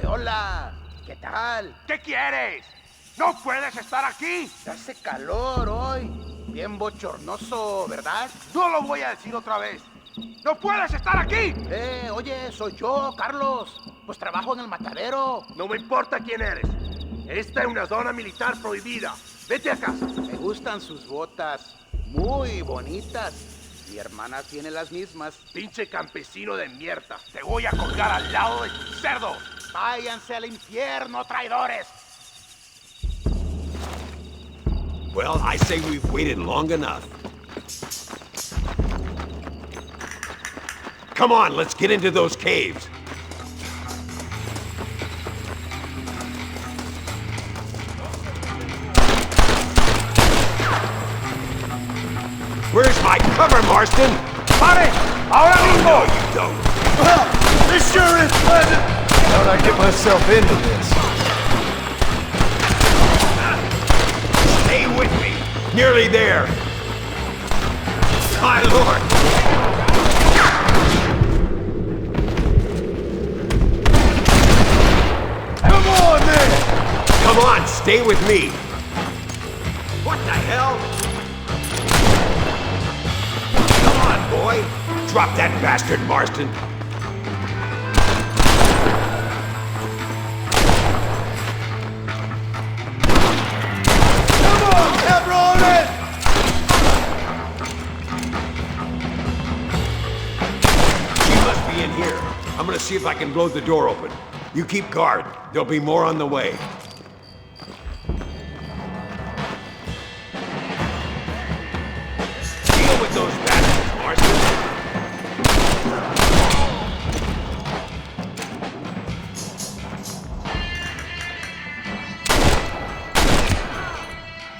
Hola. ¿Qué tal? ¿Qué quieres? ¡No puedes estar aquí! Hace calor hoy. Bien bochornoso, ¿verdad? No lo voy a decir otra vez. ¡No puedes estar aquí! Oye, soy yo, Carlos. Pues trabajo en el matadero. No me importa quién eres. Esta es una zona militar prohibida. Vete a casa. Me gustan sus botas. Muy bonitas. Mi hermana tiene las mismas. Pinche campesino de mierda. Te voy a colgar al lado de tu cerdo. Váyanse al infierno, traidores. Well, I say we've waited long enough. Come on, let's get into those caves. Where's my cover, Marston? ¡Pare! ¡Ahora mismo! No, you don't. Well, this sure is pleasant. How'd I get myself into this? Stay with me. Nearly there. My lord. Come on, then. Come on, stay with me. What the hell? Come on, boy. Drop that bastard, Marston. I'm gonna see if I can blow the door open. You keep guard. There'll be more on the way. Deal with those bastards, Marston.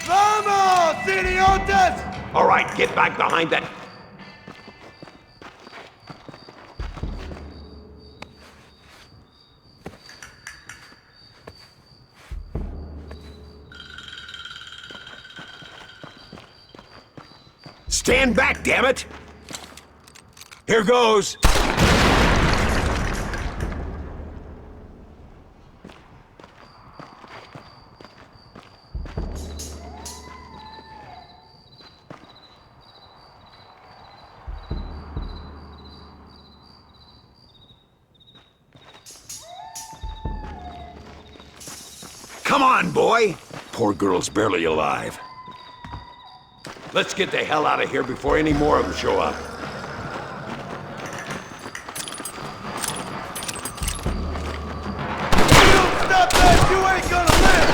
Vamos! idiotas! All right, get back behind that. Stand back, damn it! Here goes. Come on, boy! Poor girl's barely alive. Let's get the hell out of here before any more of them show up. Stop that! You ain't gonna live!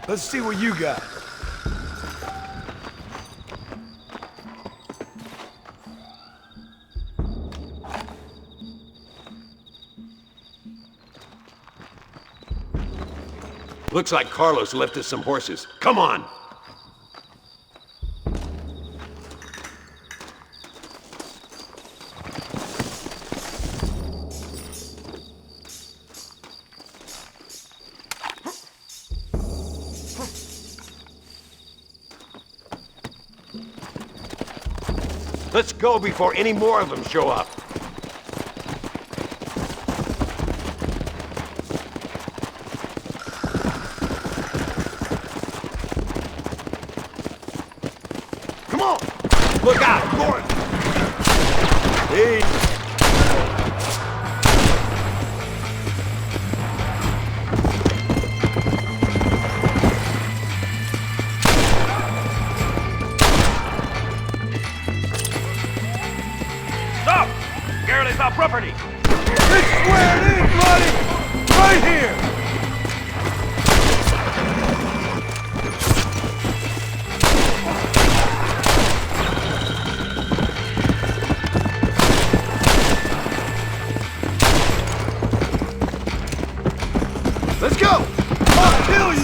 Let's see what you got. Looks like Carlos left us some horses. Come on! Let's go before any more of them show up. Come on! Look out! North! Hey! Stop! Garrett, our property! Let's swear it in, buddy! Right here! Let's go! I'll kill you!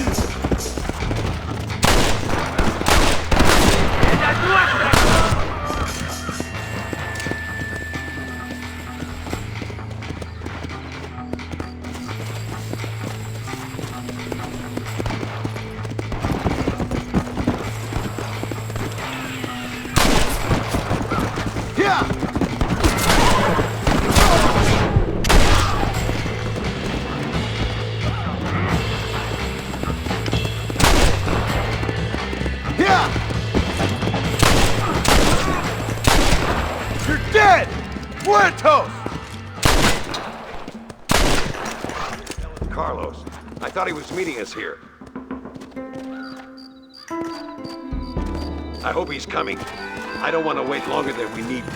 Dead! Muertos! Carlos, I thought he was meeting us here. I hope he's coming. I don't want to wait longer than we need to.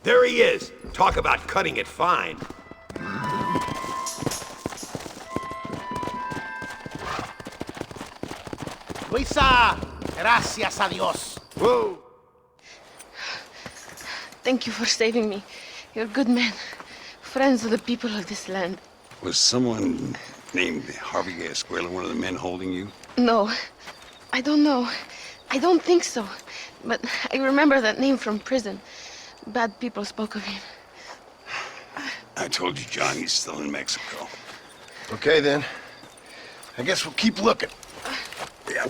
There he is! Talk about cutting it fine. Luisa, gracias a Dios. Whoa! Thank you for saving me. You're good men. Friends of the people of this land. Was someone named Harvey Escuela one of the men holding you? No, I don't know. I don't think so. But I remember that name from prison. Bad people spoke of him. I told you, John, he's still in Mexico. Okay, then. I guess we'll keep looking. Yeah.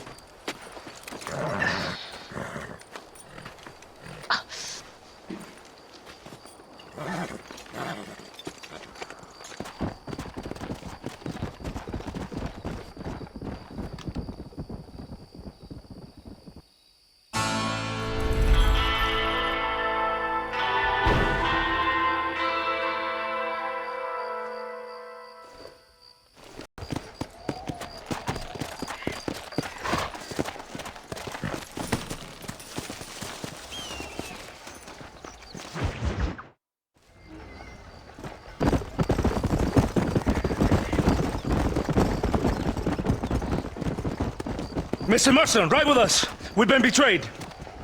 Mr. Mercer, ride with us. We've been betrayed.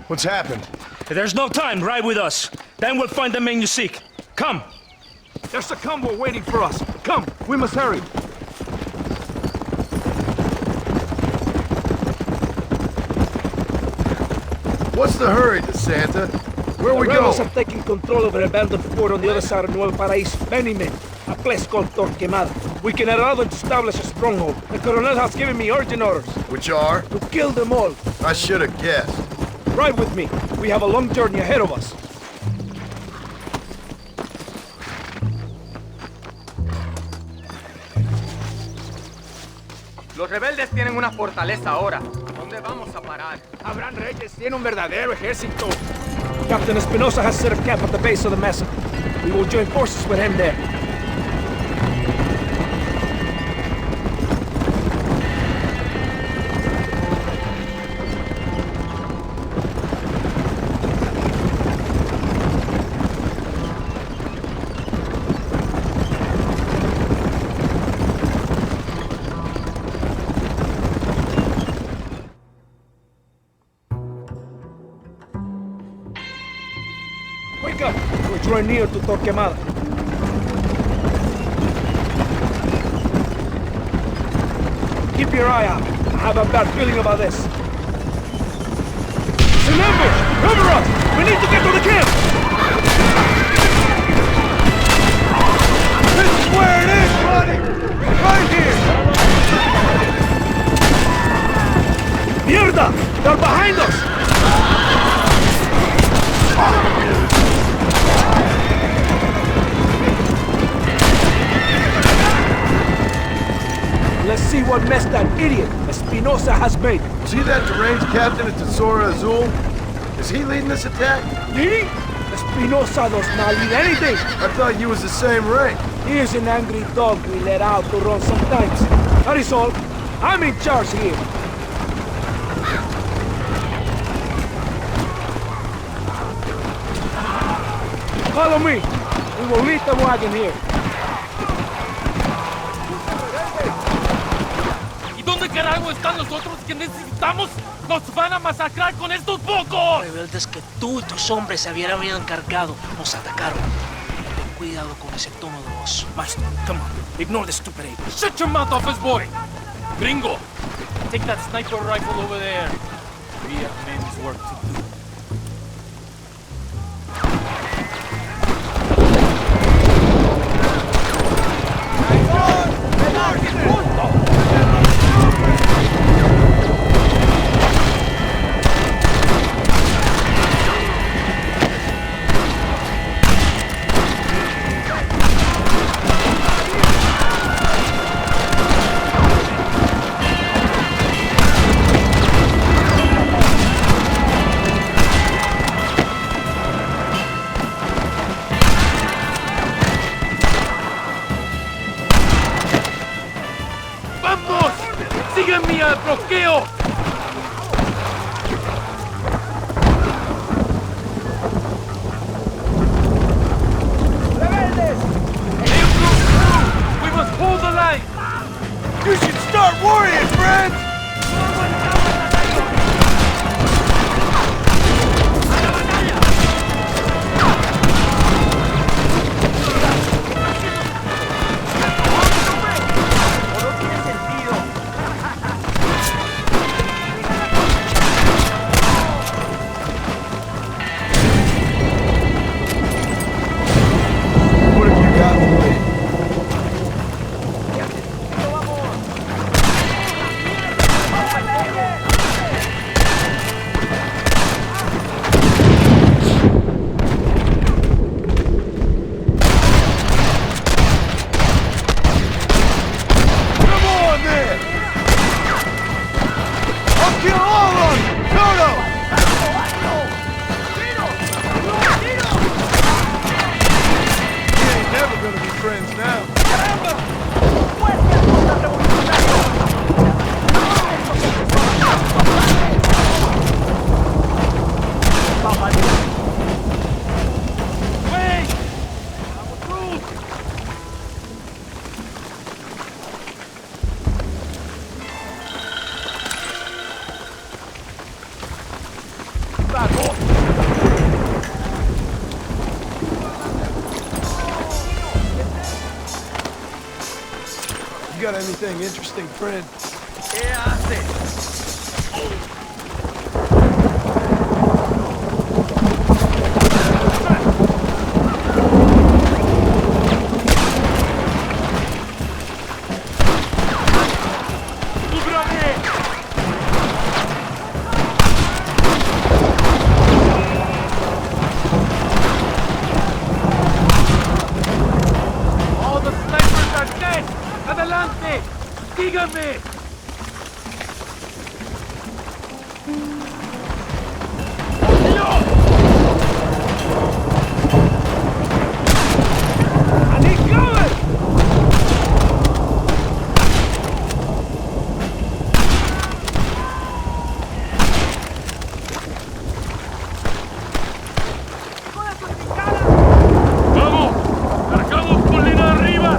What's happened? There's no time. Ride with us. Then we'll find the man you seek. Come. There's a convoy waiting for us. Come, we must hurry. What's the hurry, DeSanta? Where are we going? The rebels have taken control of an abandoned fort on the other side of Nuevo Paraíso. Many men. A place called Torquemada. We can allow them to establish a stronghold. The Colonel has given me urgent orders. Which are? To kill them all. I should have guessed. Ride with me. We have a long journey ahead of us. Los rebeldes tienen una fortaleza ahora. ¿Dónde vamos a parar? Abraham Reyes tiene un verdadero ejército. Captain Espinosa has set a camp at the base of the massacre. We will join forces with him there. Wake up! We're drawing near to Torquemada. Keep your eye out. I have a bad feeling about this. It's an ambush! Cover us! We need to get to the camp! This is where it is, buddy! Right here! Mierda! They're behind us! Let's see what mess that idiot Espinosa has made. See that deranged captain at Tesoro Azul? Is he leading this attack? Leading? Espinosa does not lead anything. I thought you was the same rank. He is an angry dog we let out to run sometimes. That is all. I'm in charge here. Follow me. We will leave the wagon here. ¿Dónde carajo están los otros que necesitamos? ¡Nos van a masacrar con estos pocos! Rebeldes que tú y tus hombres se habían encargado nos atacaron. Ten cuidado con ese tono de voz. Master, come on. Ignore the stupid ape. Shut your mouth, office boy! Gringo, take that sniper rifle over there. We have men's work to do. ¡Sígueme al bloqueo! ¡Rebeldes! We must hold the line! You should start worrying, friends! What have you got for me? got anything interesting, friend? ¿Qué hace? All the snipers are dead! Adelante! Síganme! I need cover! ¡Vamos! ¡Marcamos colina arriba!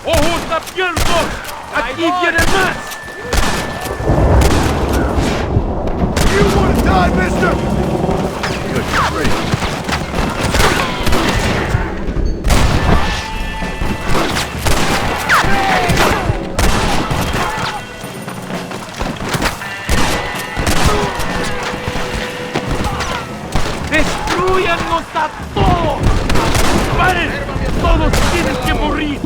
¡Ojos abiertos! ¡Aquí vienen más! You wanna die, mister? Good grief. ¡Destruyannos a todos! ¡Paren! ¡Todos tienen que morir!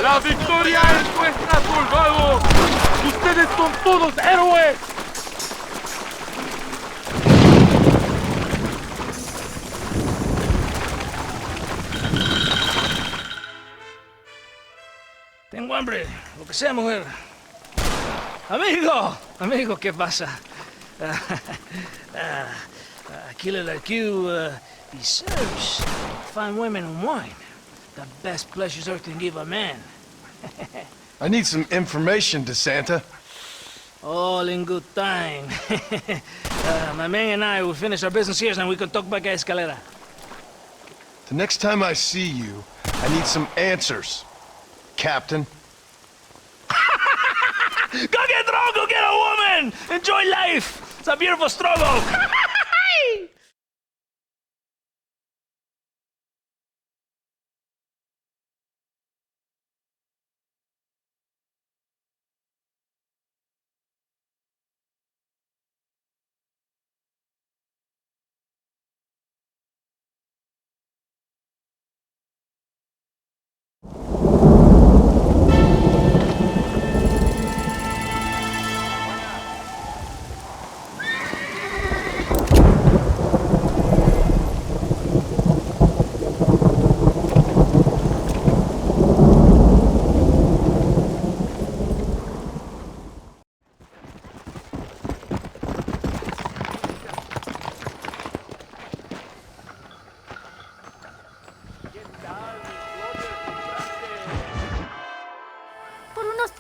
¡La victoria es nuestra, soldados! ¡Ustedes son todos héroes! Tengo hambre, lo que sea, mujer. Amigo, ¿qué pasa? Killer like you deserves fine women and wine. The best pleasures Earth can give a man. I need some information, DeSanta. All in good time. My man and I will finish our business here and we can talk back at Escalera. The next time I see you, I need some answers, Captain. Go get drunk, go get a woman! Enjoy life! It's a beautiful struggle!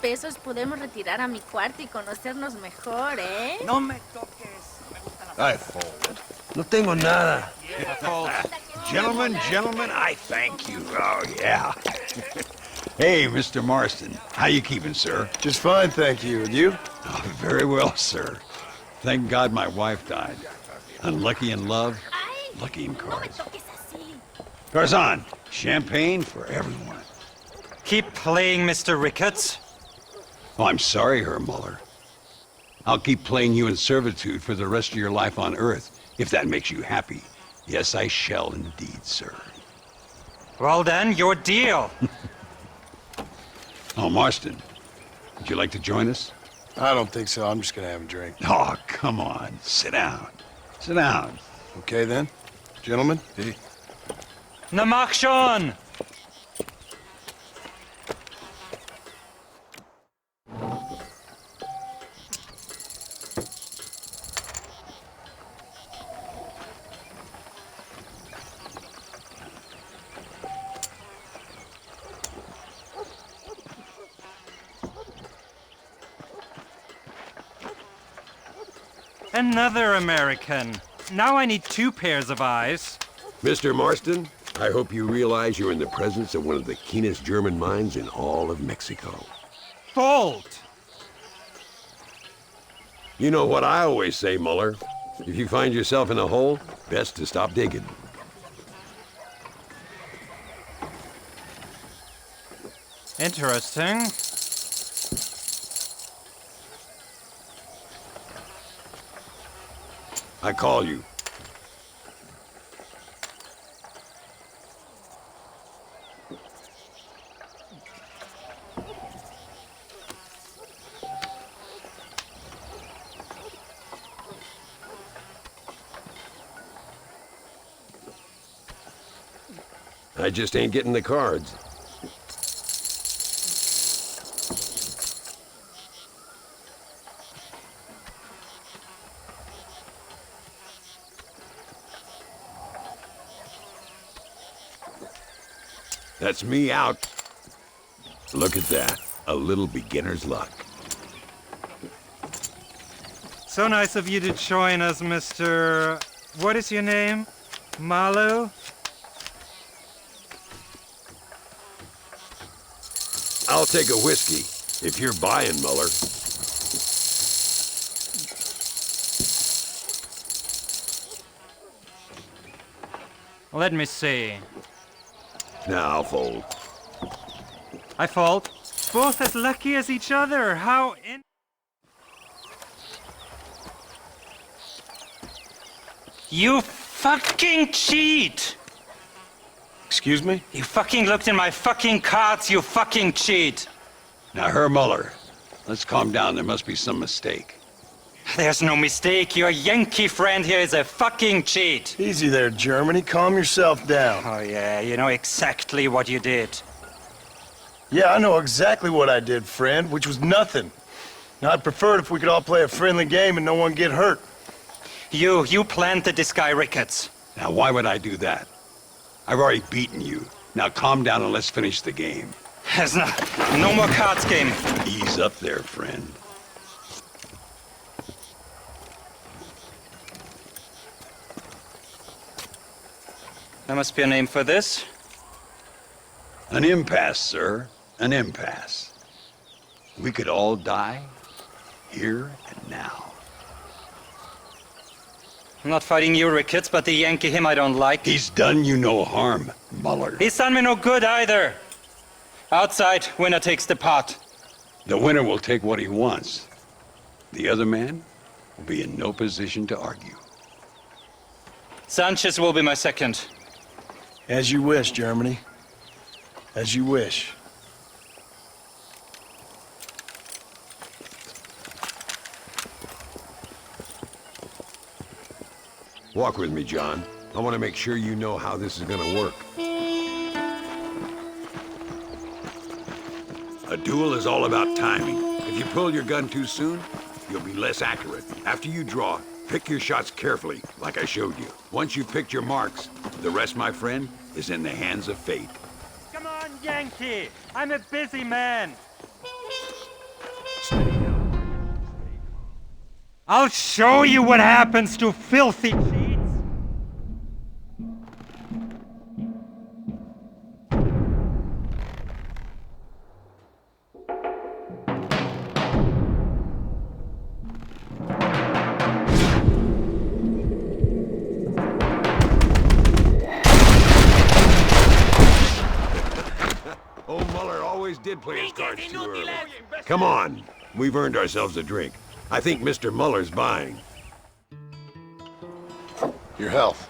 besos podemos retirar a mi cuarto y conocernos mejor, ¿eh? No me toques. Ay, fold. No tengo nada. Gentlemen, I thank you. Oh, yeah. Hey, Mr. Marston. How you keeping, sir? Just fine, thank you. And you? Oh, very well, sir. Thank God my wife died. Unlucky in love, lucky in cards. Tarzan, champagne for everyone. Keep playing, Mr. Ricketts. Oh, I'm sorry, Herr Muller. I'll keep playing you in servitude for the rest of your life on Earth, if that makes you happy. Yes, I shall indeed, sir. Well then, your deal. Oh, Marston, would you like to join us? I don't think so. I'm just gonna have a drink. Oh, come on. Sit down. Sit down. Okay, then. Gentlemen? Hey. Na mach schon! Another American. Now I need 2 pairs of eyes. Mr. Marston, I hope you realize you're in the presence of one of the keenest German minds in all of Mexico. Bolt! You know what I always say, Muller. If you find yourself in a hole, best to stop digging. Interesting. I call you. I just ain't getting the cards. That's me out. Look at that. A little beginner's luck. So nice of you to join us, Mr. What is your name? Malu? I'll take a whiskey, if you're buying, Muller. Let me see. Now I'll fold. I fold. Both as lucky as each other. How in... You fucking cheat! Excuse me? You fucking looked in my fucking cards, you fucking cheat! Now, Herr Muller, let's calm down. There must be some mistake. There's no mistake. Your Yankee friend here is a fucking cheat. Easy there, Germany. Calm yourself down. Oh, yeah, you know exactly what you did. Yeah, I know exactly what I did, friend, which was nothing. Now, I'd prefer it if we could all play a friendly game and no one get hurt. You planted this guy, Ricketts. Now, why would I do that? I've already beaten you. Now, calm down and let's finish the game. There's no more cards game. Ease up there, friend. There must be a name for this. An impasse, sir. An impasse. We could all die, here and now. I'm not fighting you, Ricketts, but the Yankee him I don't like. He's done you no harm, Muller. He's done me no good either. Outside, winner takes the pot. The winner will take what he wants. The other man will be in no position to argue. Sanchez will be my second. As you wish, Germany. As you wish. Walk with me, John. I want to make sure you know how this is going to work. A duel is all about timing. If you pull your gun too soon, you'll be less accurate. After you draw, pick your shots carefully, like I showed you. Once you've picked your marks, the rest, my friend, is in the hands of fate. Come on, Yankee! I'm a busy man! I'll show you what happens to filthy cheats. Old Muller always did play his cards too early. Come on, we've earned ourselves a drink. I think Mr. Muller's buying. Your health.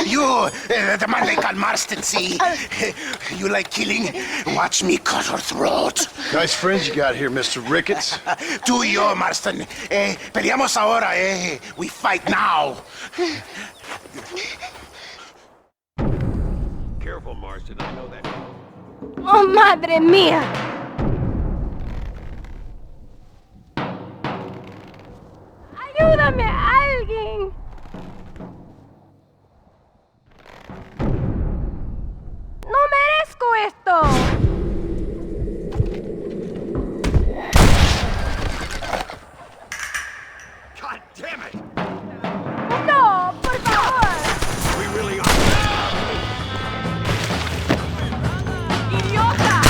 You, the man they call Marston, see? You like killing? Watch me cut her throat. Nice friends you got here, Mr. Ricketts. Tú y yo, Marston. Peleamos ahora, eh? We fight now. Careful, Marston, I know that. ¡Oh, madre mía! ¡Ayúdame, alguien! ¡No merezco esto! God damn it! ¡No, por favor! We really are. ¡Idiota!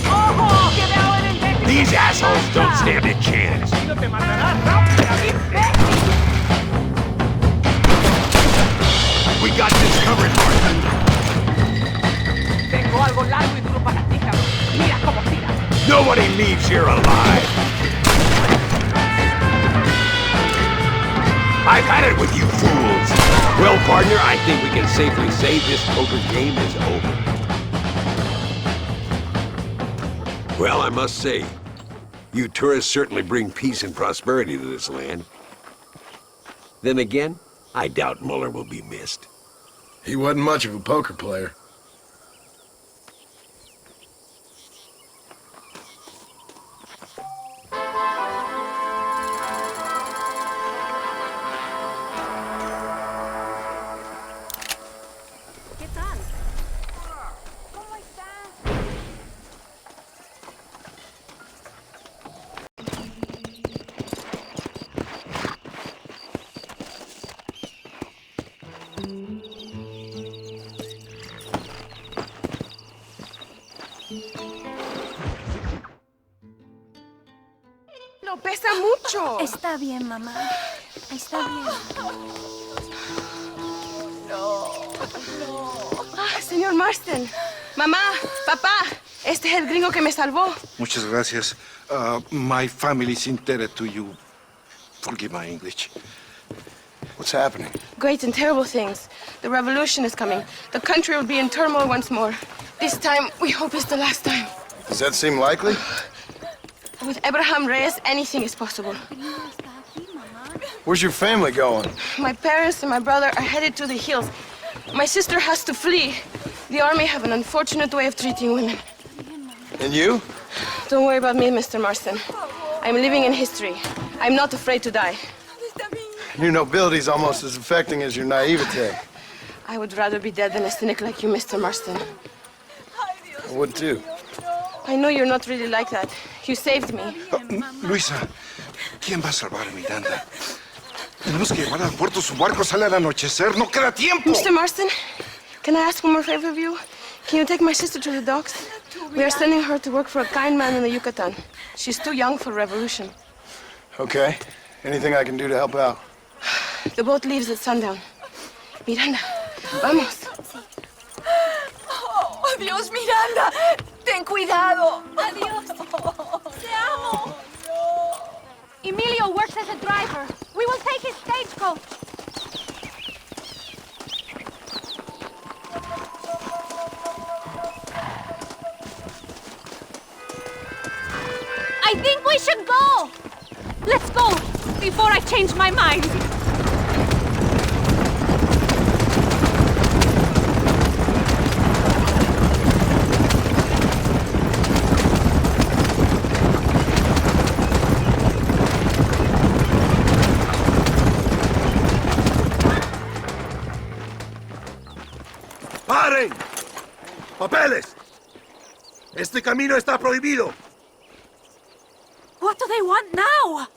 ¡Ojo! ¡Que veo en el déficit! These assholes don't stand a chance. We got this covered, Marston. Tengo algo largo y duro para ti, cabrón. Mira cómo tira. Nobody leaves here alive. I've had it with you fools. Well, partner, I think we can safely say this poker game is over. Well, I must say, you tourists certainly bring peace and prosperity to this land. Then again, I doubt Muller will be missed. He wasn't much of a poker player. ¿Qué tal? ¿Cómo estás? ¡No pesa mucho! Está bien, mamá. Está bien. Señor Marston. Mamá, papá, este es el gringo que me salvó. Muchas gracias. My family's indebted to you. Forgive my English. What's happening? Great and terrible things. The revolution is coming. The country will be in turmoil once more. This time, we hope it's the last time. Does that seem likely? With Abraham Reyes, anything is possible. Where's your family going? My parents and my brother are headed to the hills. My sister has to flee. The army have an unfortunate way of treating women. And you? Don't worry about me, Mr. Marston. I'm living in history. I'm not afraid to die. Your nobility's almost as affecting as your naivete. I would rather be dead than a cynic like you, Mr. Marston. I would too. I know you're not really like that. You saved me. Luisa, ¿quién va a salvar a Miranda? Tenemos que llevar al puerto. Su barco sale al anochecer. ¡No queda tiempo! Mr. Marston, can I ask one more favor of you? Can you take my sister to the docks? We are sending her to work for a kind man in the Yucatan. She's too young for revolution. Okay. Anything I can do to help out? The boat leaves at sundown. Miranda, vamos. Oh, Dios, Miranda. Ten cuidado. Adiós. Te amo. Emilio works as a driver. We will take his stagecoach. I think we should go. Let's go before I change my mind. ¡Paren! ¡Papeles! Este camino está prohibido. What do they want now?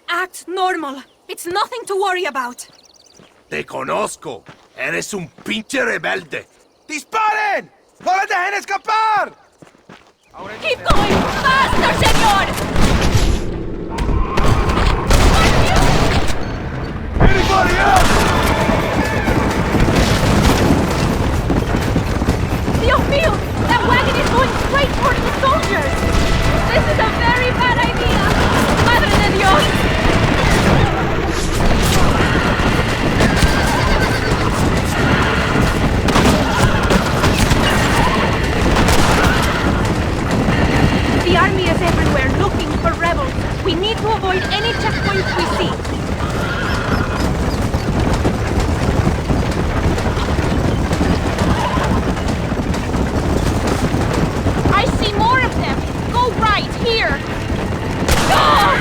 Act normal. It's nothing to worry about. Te conozco. Eres un pinche rebelde. ¡Disparen! ¡No les dejen escapar! Keep going! Faster, señor! Anybody else? Dios mío! That wagon is going straight towards the soldiers! This is a very bad idea! Madre de Dios! The army is everywhere looking for rebels. We need to avoid any checkpoints we see. I see more of them. Go right, here. Ah!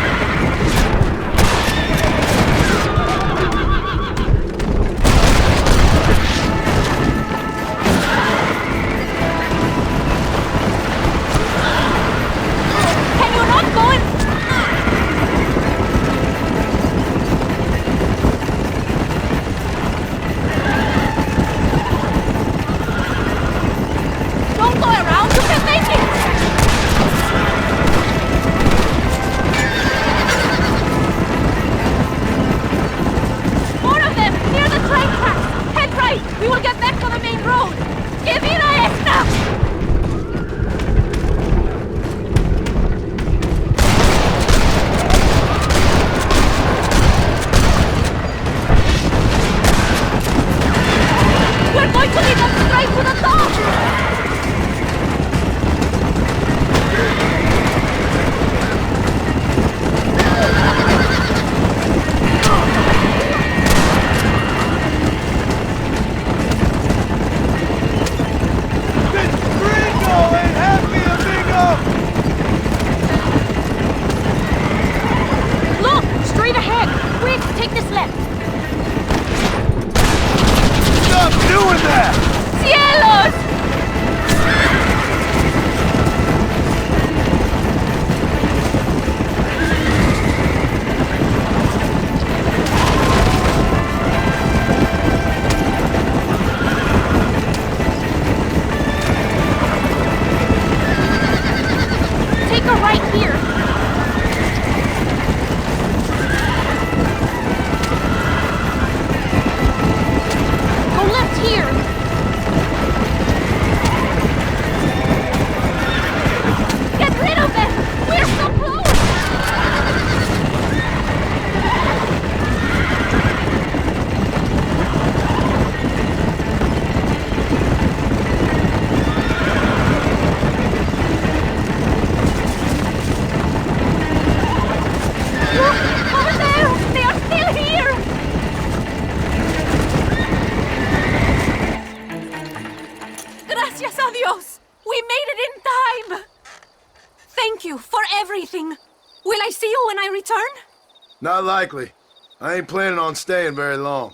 Not likely. I ain't planning on staying very long.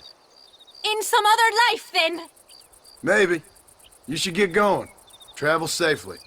In some other life, then? Maybe. You should get going. Travel safely.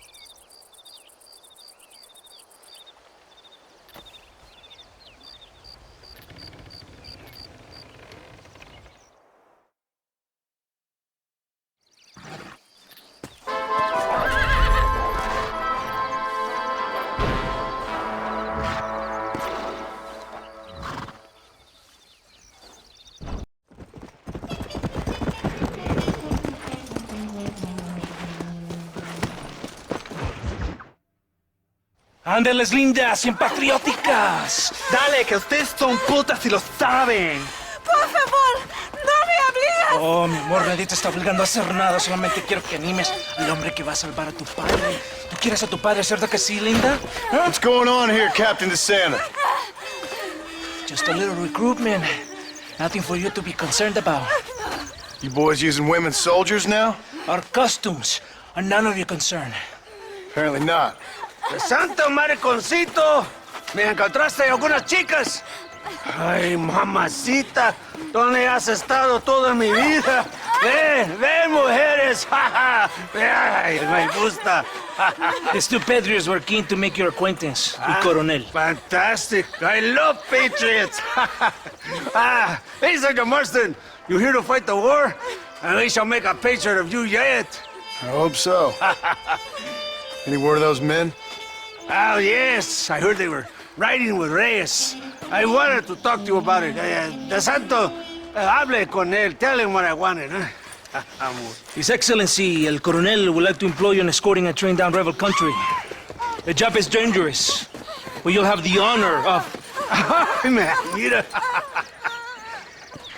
¡Ándeles, lindas y patrióticas! Dale, que ustedes son putas y lo saben. Por favor, no me obligues. Oh, mi amor, nadie te está obligando a hacer nada. Solamente quiero que animes al hombre que va a salvar a tu padre. ¿Tú quieres a tu padre, cierto que sí, linda? Huh? What's going on here, Captain DeSanta? Just a little recruitment. Nothing for you to be concerned about. You boys using women soldiers now? Our costumes are none of your concern. Apparently not. ¡Santo mariconcito! ¿Me encontraste algunas chicas? Ay, mamacita, ¿dónde has estado toda mi vida? ven, mujeres. Ay, me gusta. These two patriots were keen to make your acquaintance, El Coronel. Fantastic. I love patriots. Hey, Sergeant Marston, you here to fight the war? And we shall make a patriot of you yet. I hope so. Any word of those men? Oh, yes. I heard they were riding with Reyes. I wanted to talk to you about it. De Santo, hable con él. Tell him what I wanted. His Excellency, El Coronel, would like to employ you in escorting a train down rebel country. The job is dangerous, but you'll have the honor of... Mira.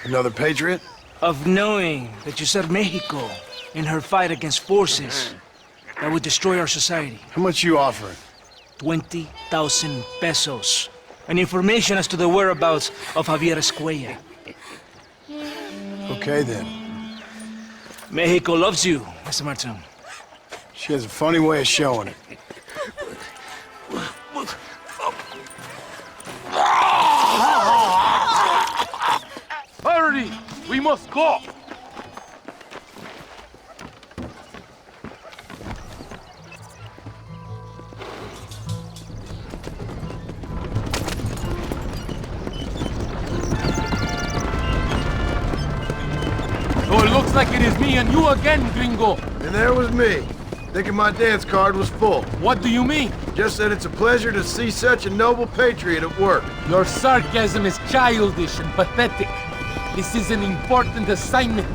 Another patriot? Of knowing that you served Mexico in her fight against forces that would destroy our society. How much you offering? 20,000 pesos. And information as to the whereabouts of Javier Escuella. Okay, then. Mexico loves you, Mr. Martin. She has a funny way of showing it. Hurry! We must go! So it looks like it is me and you again, gringo. And there was me, thinking my dance card was full. What do you mean? Just that it's a pleasure to see such a noble patriot at work. Your sarcasm is childish and pathetic. This is an important assignment.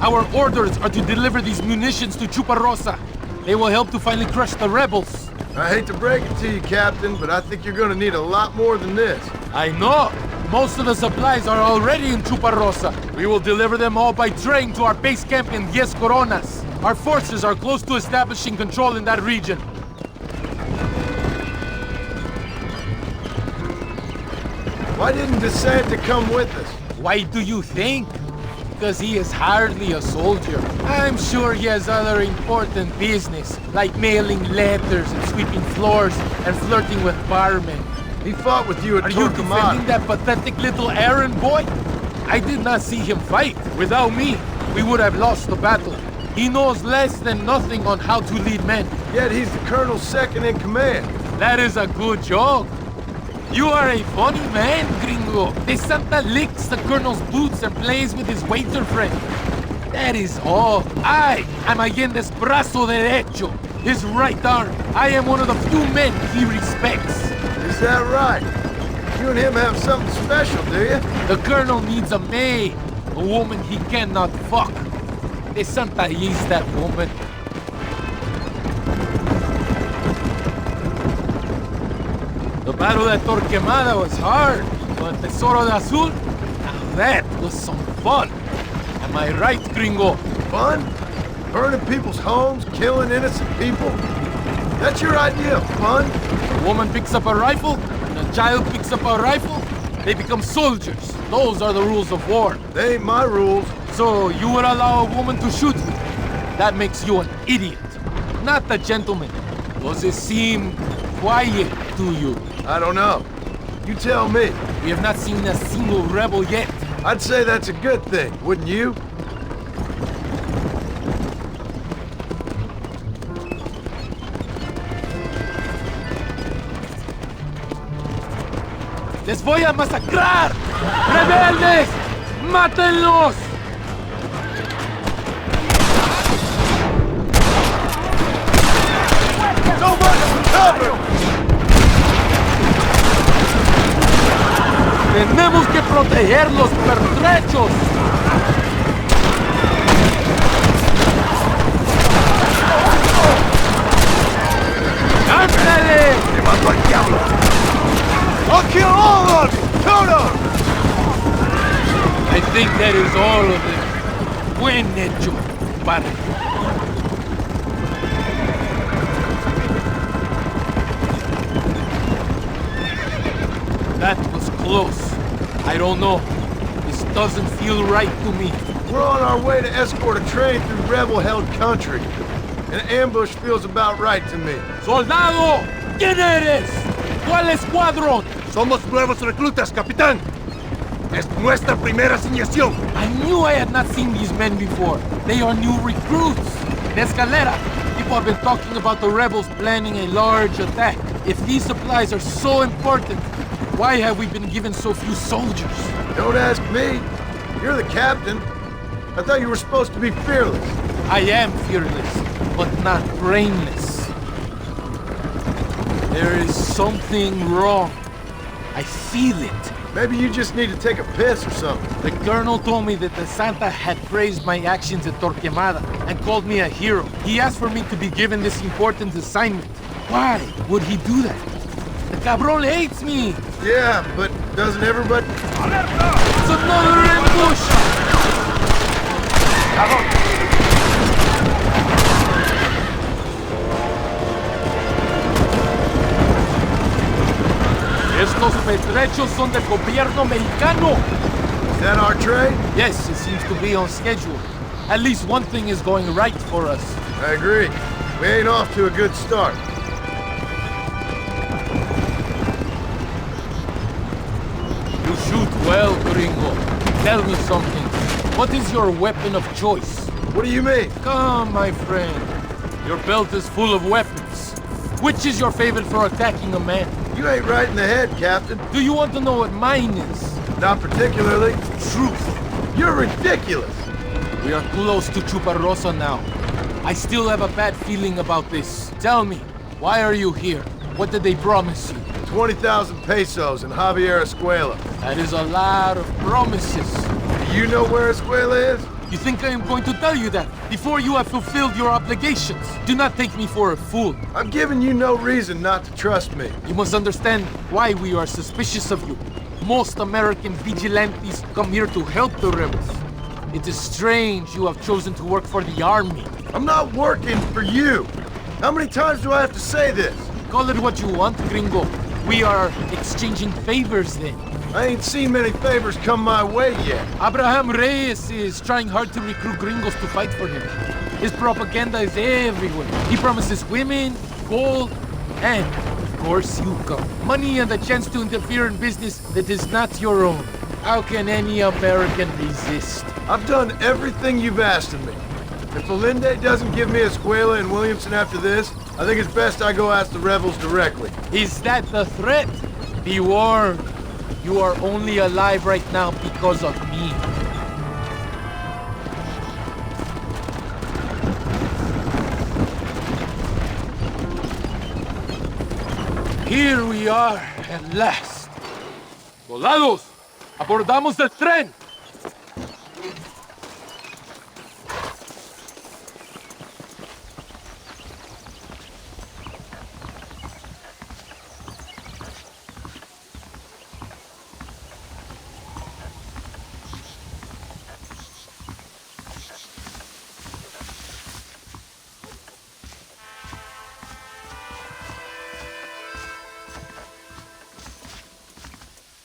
Our orders are to deliver these munitions to Chuparosa. They will help to finally crush the rebels. I hate to break it to you, Captain, but I think you're gonna need a lot more than this. I know. Most of the supplies are already in Chuparosa. We will deliver them all by train to our base camp in Diez Coronas. Our forces are close to establishing control in that region. Why didn't DeSanta come with us? Why do you think? Because he is hardly a soldier. I'm sure he has other important business, like mailing letters and sweeping floors and flirting with barmen. He fought with you at Are you defending that pathetic little errand boy? I did not see him fight. Without me, we would have lost the battle. He knows less than nothing on how to lead men. Yet he's the colonel's second in command. That is a good joke. You are a funny man, gringo. De Santa licks the colonel's boots and plays with his waiter friend. That is all. I am Allende's brazo derecho, his right arm. I am one of the few men he respects. Is that right? You and him have something special, do you? The colonel needs a maid, a woman he cannot fuck. De Santa is that woman. The battle at Torquemada was hard, but Tesoro de Azul, now that was some fun. Am I right, gringo? Fun? Burning people's homes, killing innocent people? That's your idea of fun? A woman picks up a rifle, and a child picks up a rifle, they become soldiers. Those are the rules of war. They ain't my rules. So you would allow a woman to shoot you? That makes you an idiot, not a gentleman. Does it seem quiet to you? I don't know. You tell me. We have not seen a single rebel yet. I'd say that's a good thing, wouldn't you? ¡Les voy a masacrar! ¡Rebeldes! ¡Mátenlos! ¡No much cover! ¡Tenemos que proteger los pertrechos! ¡Ándale! ¡Te mando al diablo! I'll kill all of you! Toto! I think that is all of them. Buen hecho, padre. That was close. I don't know. This doesn't feel right to me. We're on our way to escort a train through rebel-held country. An ambush feels about right to me. ¡Soldado! ¿Quién eres? ¿Cuál escuadrón? Somos nuevos reclutas, capitán. Es nuestra primera asignación. I knew I had not seen these men before. They are new recruits. In Escalera, people have been talking about the rebels planning a large attack. If these supplies are so important, why have we been given so few soldiers? Don't ask me. You're the captain. I thought you were supposed to be fearless. I am fearless, but not brainless. There is something wrong. I feel it. Maybe you just need to take a piss or something. The colonel told me that the Santa had praised my actions at Torquemada and called me a hero. He asked for me to be given this important assignment. Why would he do that? The cabron hates me! Yeah, but doesn't everybody? It's another ambush! Estos petrechos son del gobierno mexicano! Is that our train? Yes, it seems to be on schedule. At least one thing is going right for us. I agree. We ain't off to a good start. You shoot well, Gringo. Tell me something. What is your weapon of choice? What do you mean? Come, my friend. Your belt is full of weapons. Which is your favorite for attacking a man? You ain't right in the head, Captain. Do you want to know what mine is? Not particularly. Truth. You're ridiculous. We are close to Chuparrosa now. I still have a bad feeling about this. Tell me, why are you here? What did they promise you? 20,000 pesos in Javier Escuela. That is a lot of promises. Do you know where Escuela is? You think I am going to tell you that before you have fulfilled your obligations? Do not take me for a fool. I'm giving you no reason not to trust me. You must understand why we are suspicious of you. Most American vigilantes come here to help the rebels. It is strange you have chosen to work for the army. I'm not working for you. How many times do I have to say this? Call it what you want, Gringo. We are exchanging favors then. I ain't seen many favors come my way yet. Abraham Reyes is trying hard to recruit gringos to fight for him. His propaganda is everywhere. He promises women, gold, and, of course, you come. Money and the chance to interfere in business that is not your own. How can any American resist? I've done everything you've asked of me. If Allende doesn't give me Escuela and Williamson after this, I think it's best I go ask the rebels directly. Is that the threat? Be warned. You are only alive right now because of me. Here we are, at last. Soldados, abordamos el tren.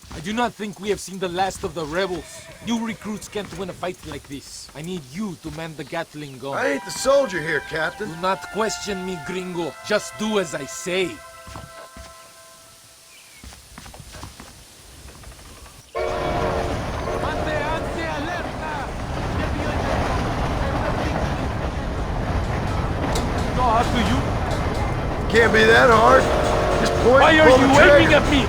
I do not think we have seen the last of the rebels. New recruits can't win a fight like this. I need you to man the Gatling gun. I ain't the soldier here, Captain. Do not question me, gringo. Just do as I say. To you? Can't be that hard. Just point. Why are you aiming at me?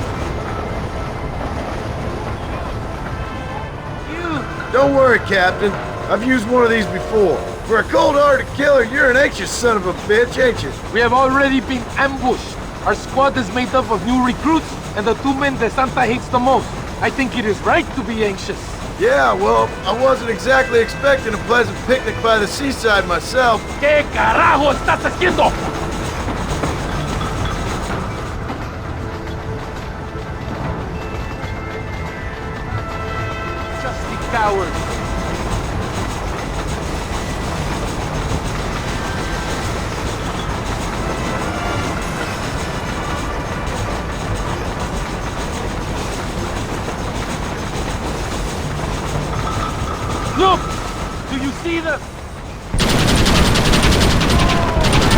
Don't worry, Captain. I've used one of these before. For a cold-hearted killer, you're an anxious son of a bitch, ain't you? We have already been ambushed. Our squad is made up of new recruits and the two men that Santa hates the most. I think it is right to be anxious. Yeah, well, I wasn't exactly expecting a pleasant picnic by the seaside myself. ¿Qué carajo estás haciendo? Just the coward. Look! Do you see them?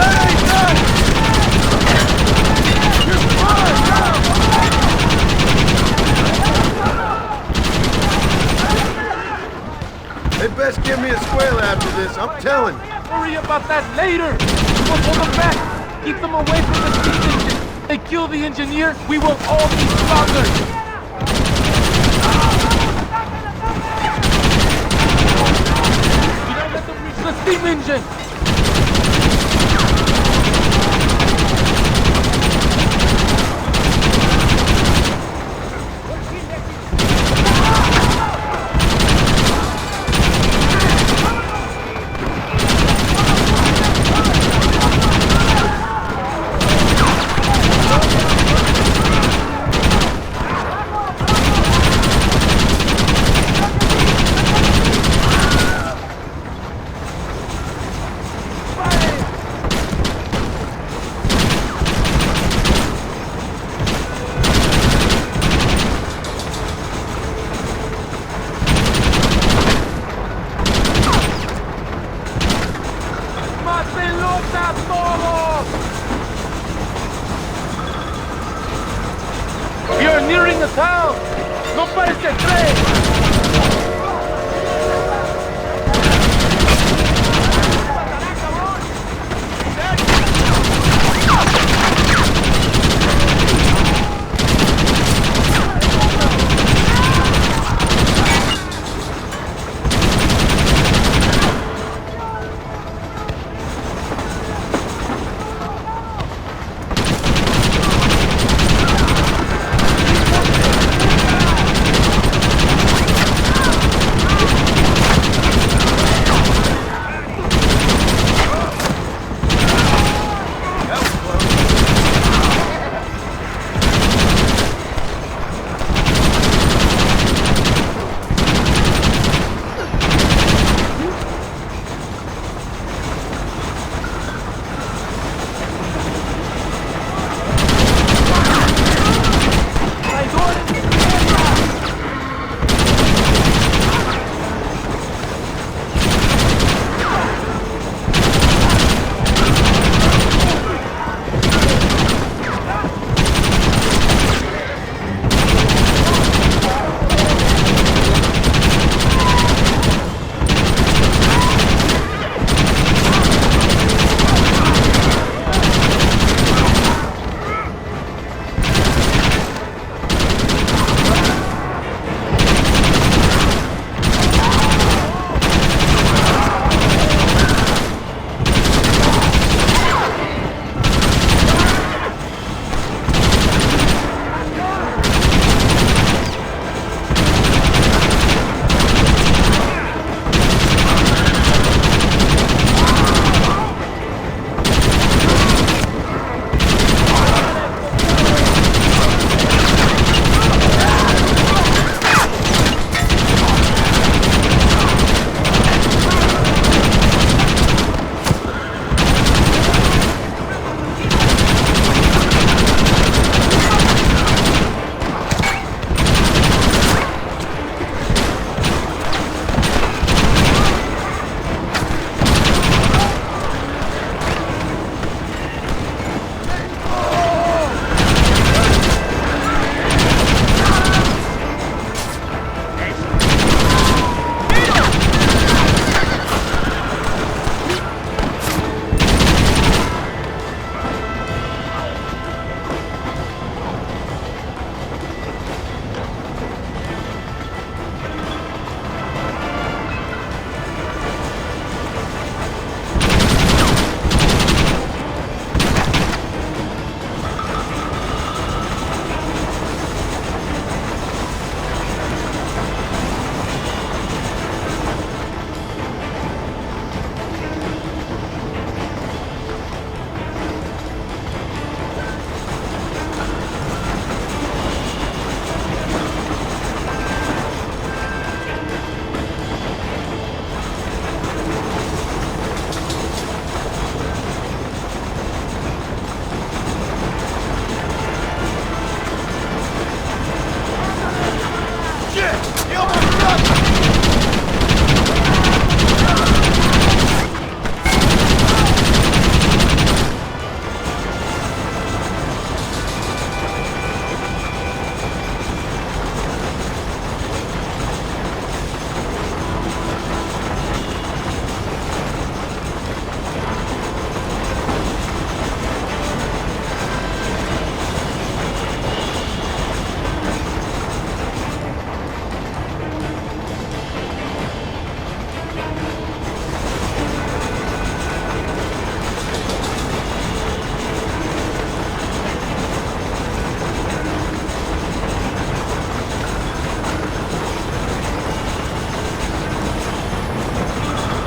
Hey, guys! You're I'm telling. Worry about that later. We will hold them back. Keep them away from the steam engine. They kill the engineer, we will all be slaughtered. Do not let them reach the steam engine. We are nearing the town! No parece tres!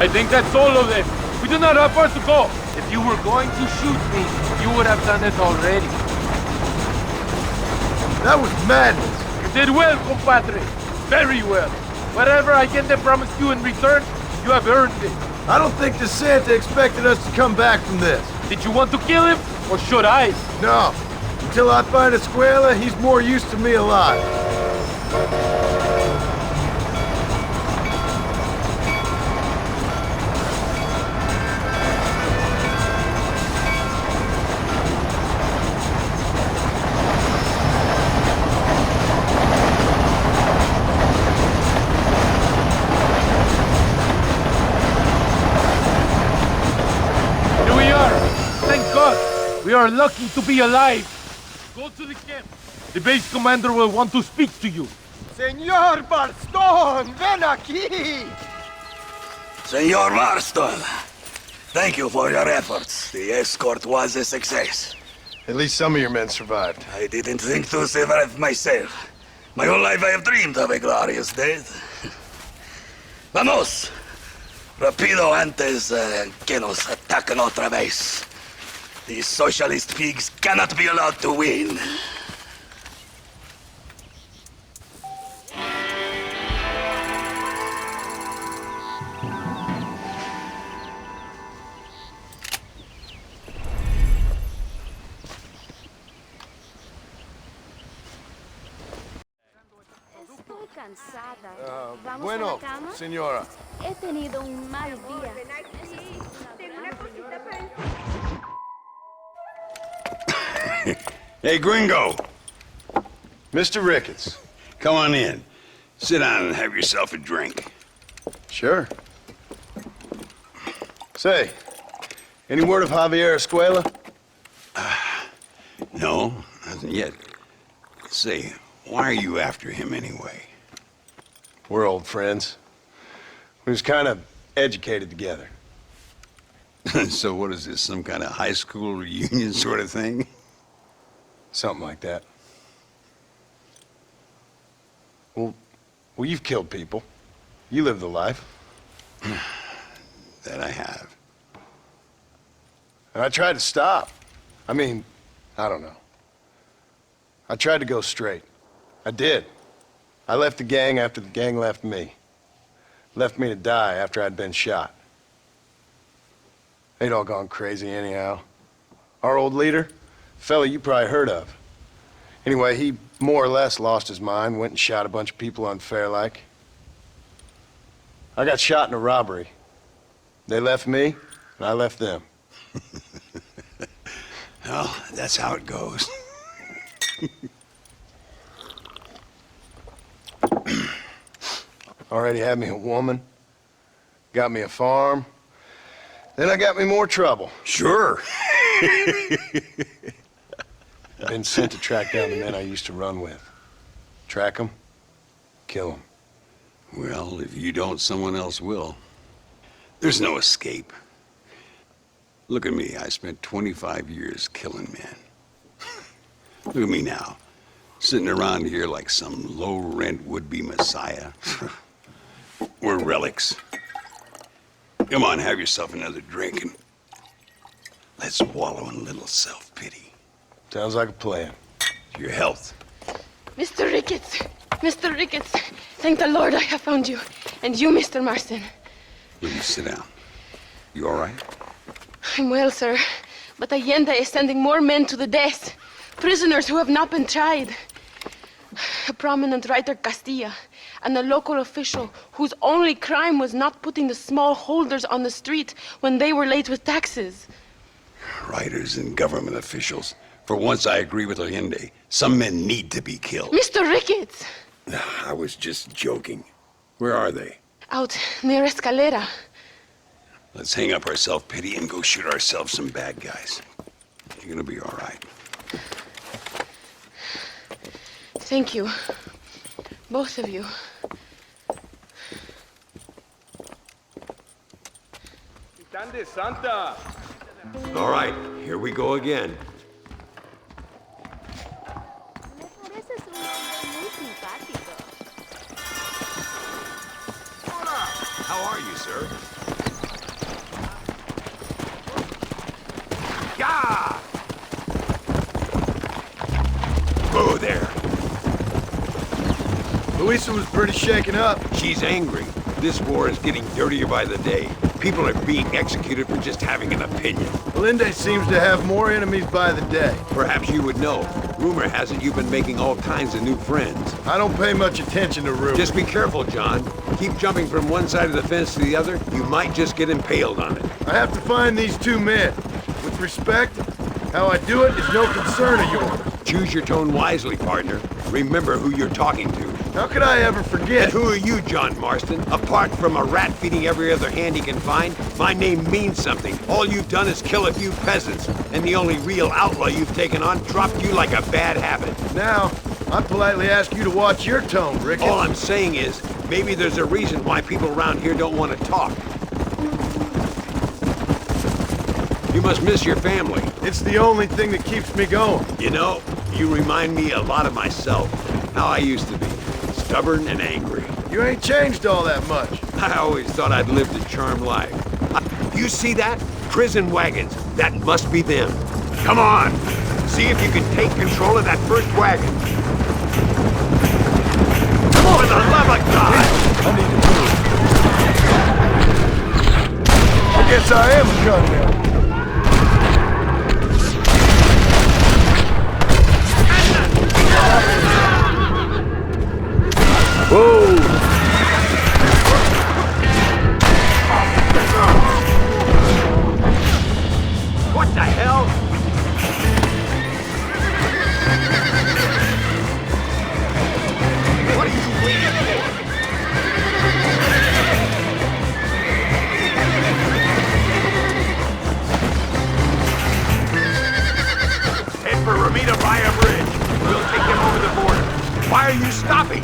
I think that's all of them. We do not have far to go. If you were going to shoot me, you would have done it already. That was madness. You did well, compadre. Very well. Whatever I get to promise you in return, you have earned it. I don't think the Santa expected us to come back from this. Did you want to kill him, or should I? No. Until I find Escuela, he's more use to me alive. We are lucky to be alive. Go to the camp. The base commander will want to speak to you. Señor Marston, ven aquí! Senor Marston, thank you for your efforts. The escort was a success. At least some of your men survived. I didn't think to survive myself. My whole life I have dreamed of a glorious death. Vamos! Rapido antes que nos ataquen otra vez. These socialist pigs cannot be allowed to win. Estoy cansada. ¿Vamos a Bueno, la cama? señora. He tenido un mal día. Hey, Gringo! Mr. Ricketts. Come on in. Sit down and have yourself a drink. Sure. Say, any word of Javier Escuela? No, nothing yet. Say, why are you after him anyway? We're old friends. We was kind of educated together. So what is this, some kind of high school reunion sort of thing? Something like that. Well, you've killed people. You lived the life. That I have. And I tried to stop. I mean, I don't know. I tried to go straight. I did. I left the gang after the gang left me. Left me to die after I'd been shot. They'd all gone crazy anyhow. Our old leader, fella you probably heard of. Anyway, he more or less lost his mind, went and shot a bunch of people unfair like. I got shot in a robbery. They left me, and I left them. Well, that's how it goes. Already had me a woman, got me a farm, then I got me more trouble. Sure. Been sent to track down the men I used to run with. Track them, kill them. Well, if you don't, someone else will. There's no escape. Look at me, I spent 25 years killing men. Look at me now, sitting around here like some low-rent would-be messiah. We're relics. Come on, have yourself another drink and let's wallow in a little self-pity. Sounds like a plan. Your health. Mr. Ricketts! Mr. Ricketts! Thank the Lord I have found you. And you, Mr. Marston. Please sit down. You all right? I'm well, sir. But Allende is sending more men to the death. Prisoners who have not been tried. A prominent writer, Castilla, and a local official whose only crime was not putting the small holders on the street when they were late with taxes. Writers and government officials. For once, I agree with Allende. Some men need to be killed. Mr. Ricketts! I was just joking. Where are they? Out near Escalera. Let's hang up our self-pity and go shoot ourselves some bad guys. You're gonna be all right. Thank you. Both of you. Santa! All right, here we go again. How are you, sir? Louisa was pretty shaken up. She's angry. This war is getting dirtier by the day. People are being executed for just having an opinion. Melinda seems to have more enemies by the day. Perhaps you would know. Rumor has it you've been making all kinds of new friends. I don't pay much attention to rumors. Just be careful, John. Keep jumping from one side of the fence to the other. You might just get impaled on it. I have to find these two men. With respect, how I do it is no concern of yours. Choose your tone wisely, partner. Remember who you're talking to. How could I ever forget? And who are you, John Marston? Apart from a rat feeding every other hand he can find, my name means something. All you've done is kill a few peasants, and the only real outlaw you've taken on dropped you like a bad habit. Now, I politely ask you to watch your tone, Ricketts. All I'm saying is, maybe there's a reason why people around here don't want to talk. You must miss your family. It's the only thing that keeps me going. You know, you remind me a lot of myself. How I used to be. Stubborn and angry. You ain't changed all that much. I always thought I'd lived a charmed life. You see that? Prison wagons. That must be them. Come on! See if you can take control of that first wagon. For the love of God! I need to move. I guess I am a gunman. Whoa! What the hell? What are you waiting for? Head for Ramita via bridge. We'll take them over the border. Why are you stopping?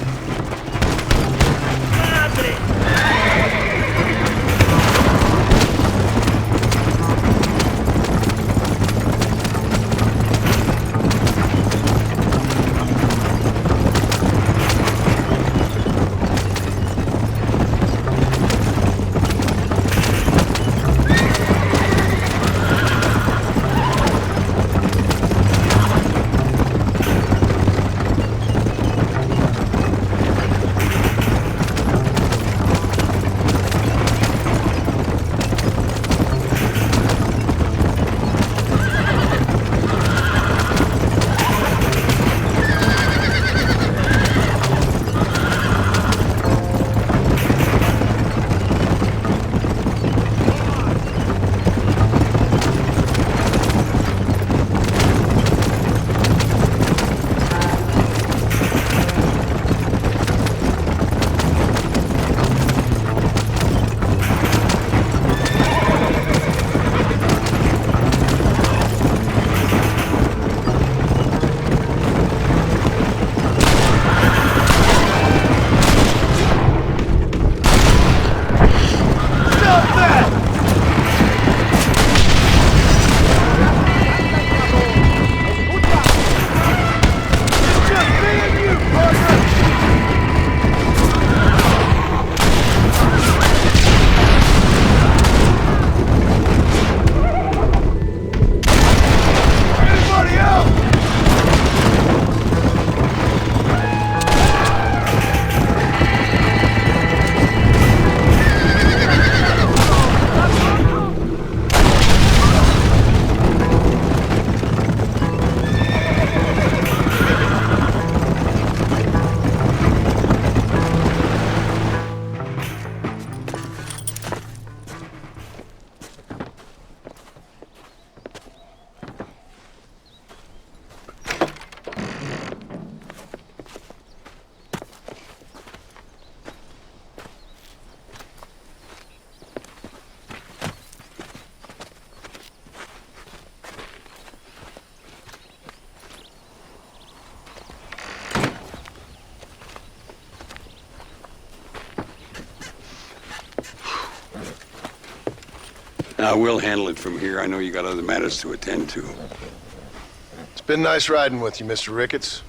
Now, we'll handle it from here. I know you got other matters to attend to. It's been nice riding with you, Mr. Ricketts.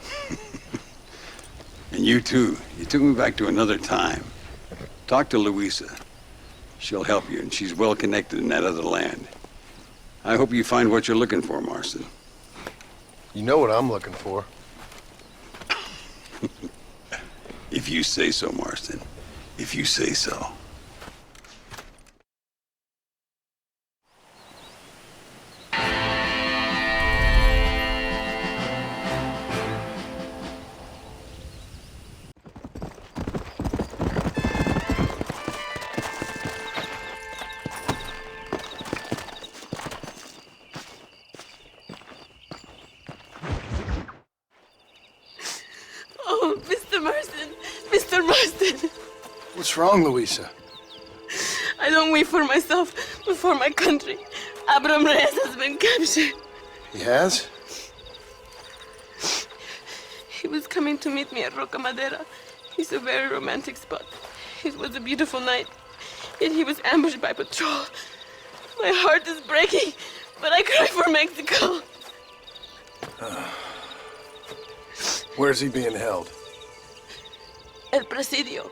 And you too. You took me back to another time. Talk to Louisa. She'll help you, and she's well connected in that other land. I hope you find what you're looking for, Marston. You know what I'm looking for. If you say so, Marston. If you say so. Oh, Mr. Marston. Mr. Marston. What's wrong, Louisa? I don't wait for myself, but for my country. Abraham Reyes has been captured. He has? He was coming to meet me at Roca Madera. It's a very romantic spot. It was a beautiful night, yet he was ambushed by patrol. My heart is breaking, but I cry for Mexico. Where's he being held? El Presidio.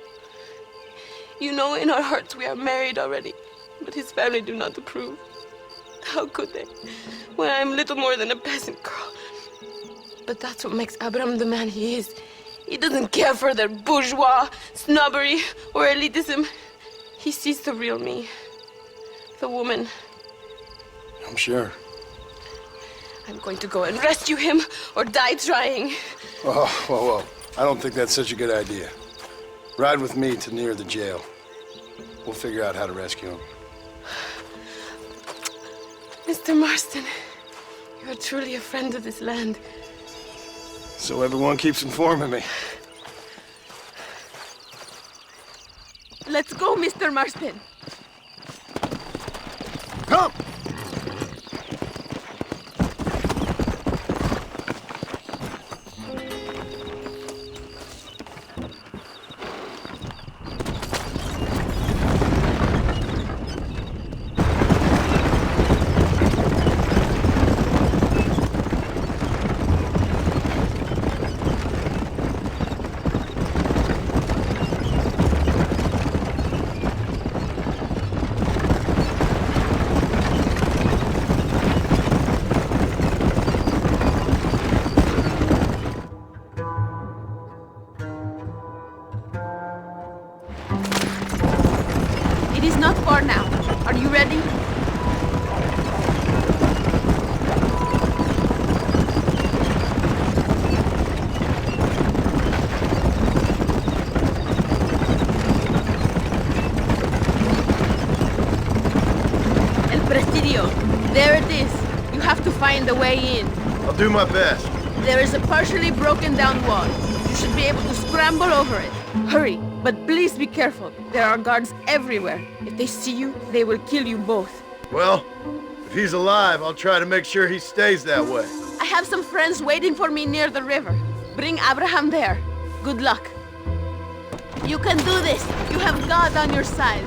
You know, in our hearts we are married already, but his family do not approve. How could they, when I am little more than a peasant girl? But that's what makes Abraham the man he is. He doesn't care for their bourgeois, snobbery, or elitism. He sees the real me, the woman. I'm sure. I'm going to go and rescue him, or die trying. Oh, whoa. I don't think that's such a good idea. Ride with me to near the jail. We'll figure out how to rescue him. Mr. Marston, you are truly a friend of this land. So everyone keeps informing me. Let's go, Mr. Marston. Come! It is not far now. Are you ready? El Presidio. There it is. You have to find a way in. I'll do my best. There is a partially broken down wall. You should be able to scramble over it. Hurry, but please be careful. There are guards everywhere. If they see you, they will kill you both. Well, if he's alive, I'll try to make sure he stays that way. I have some friends waiting for me near the river. Bring Abraham there. Good luck. You can do this. You have God on your side.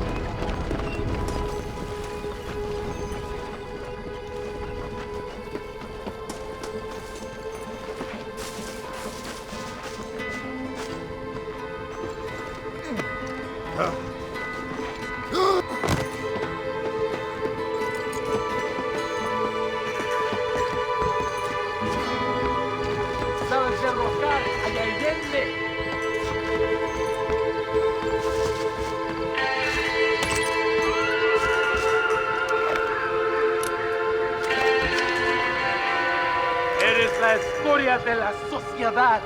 Sabes derrocar a Allende. Eres la escoria de la sociedad.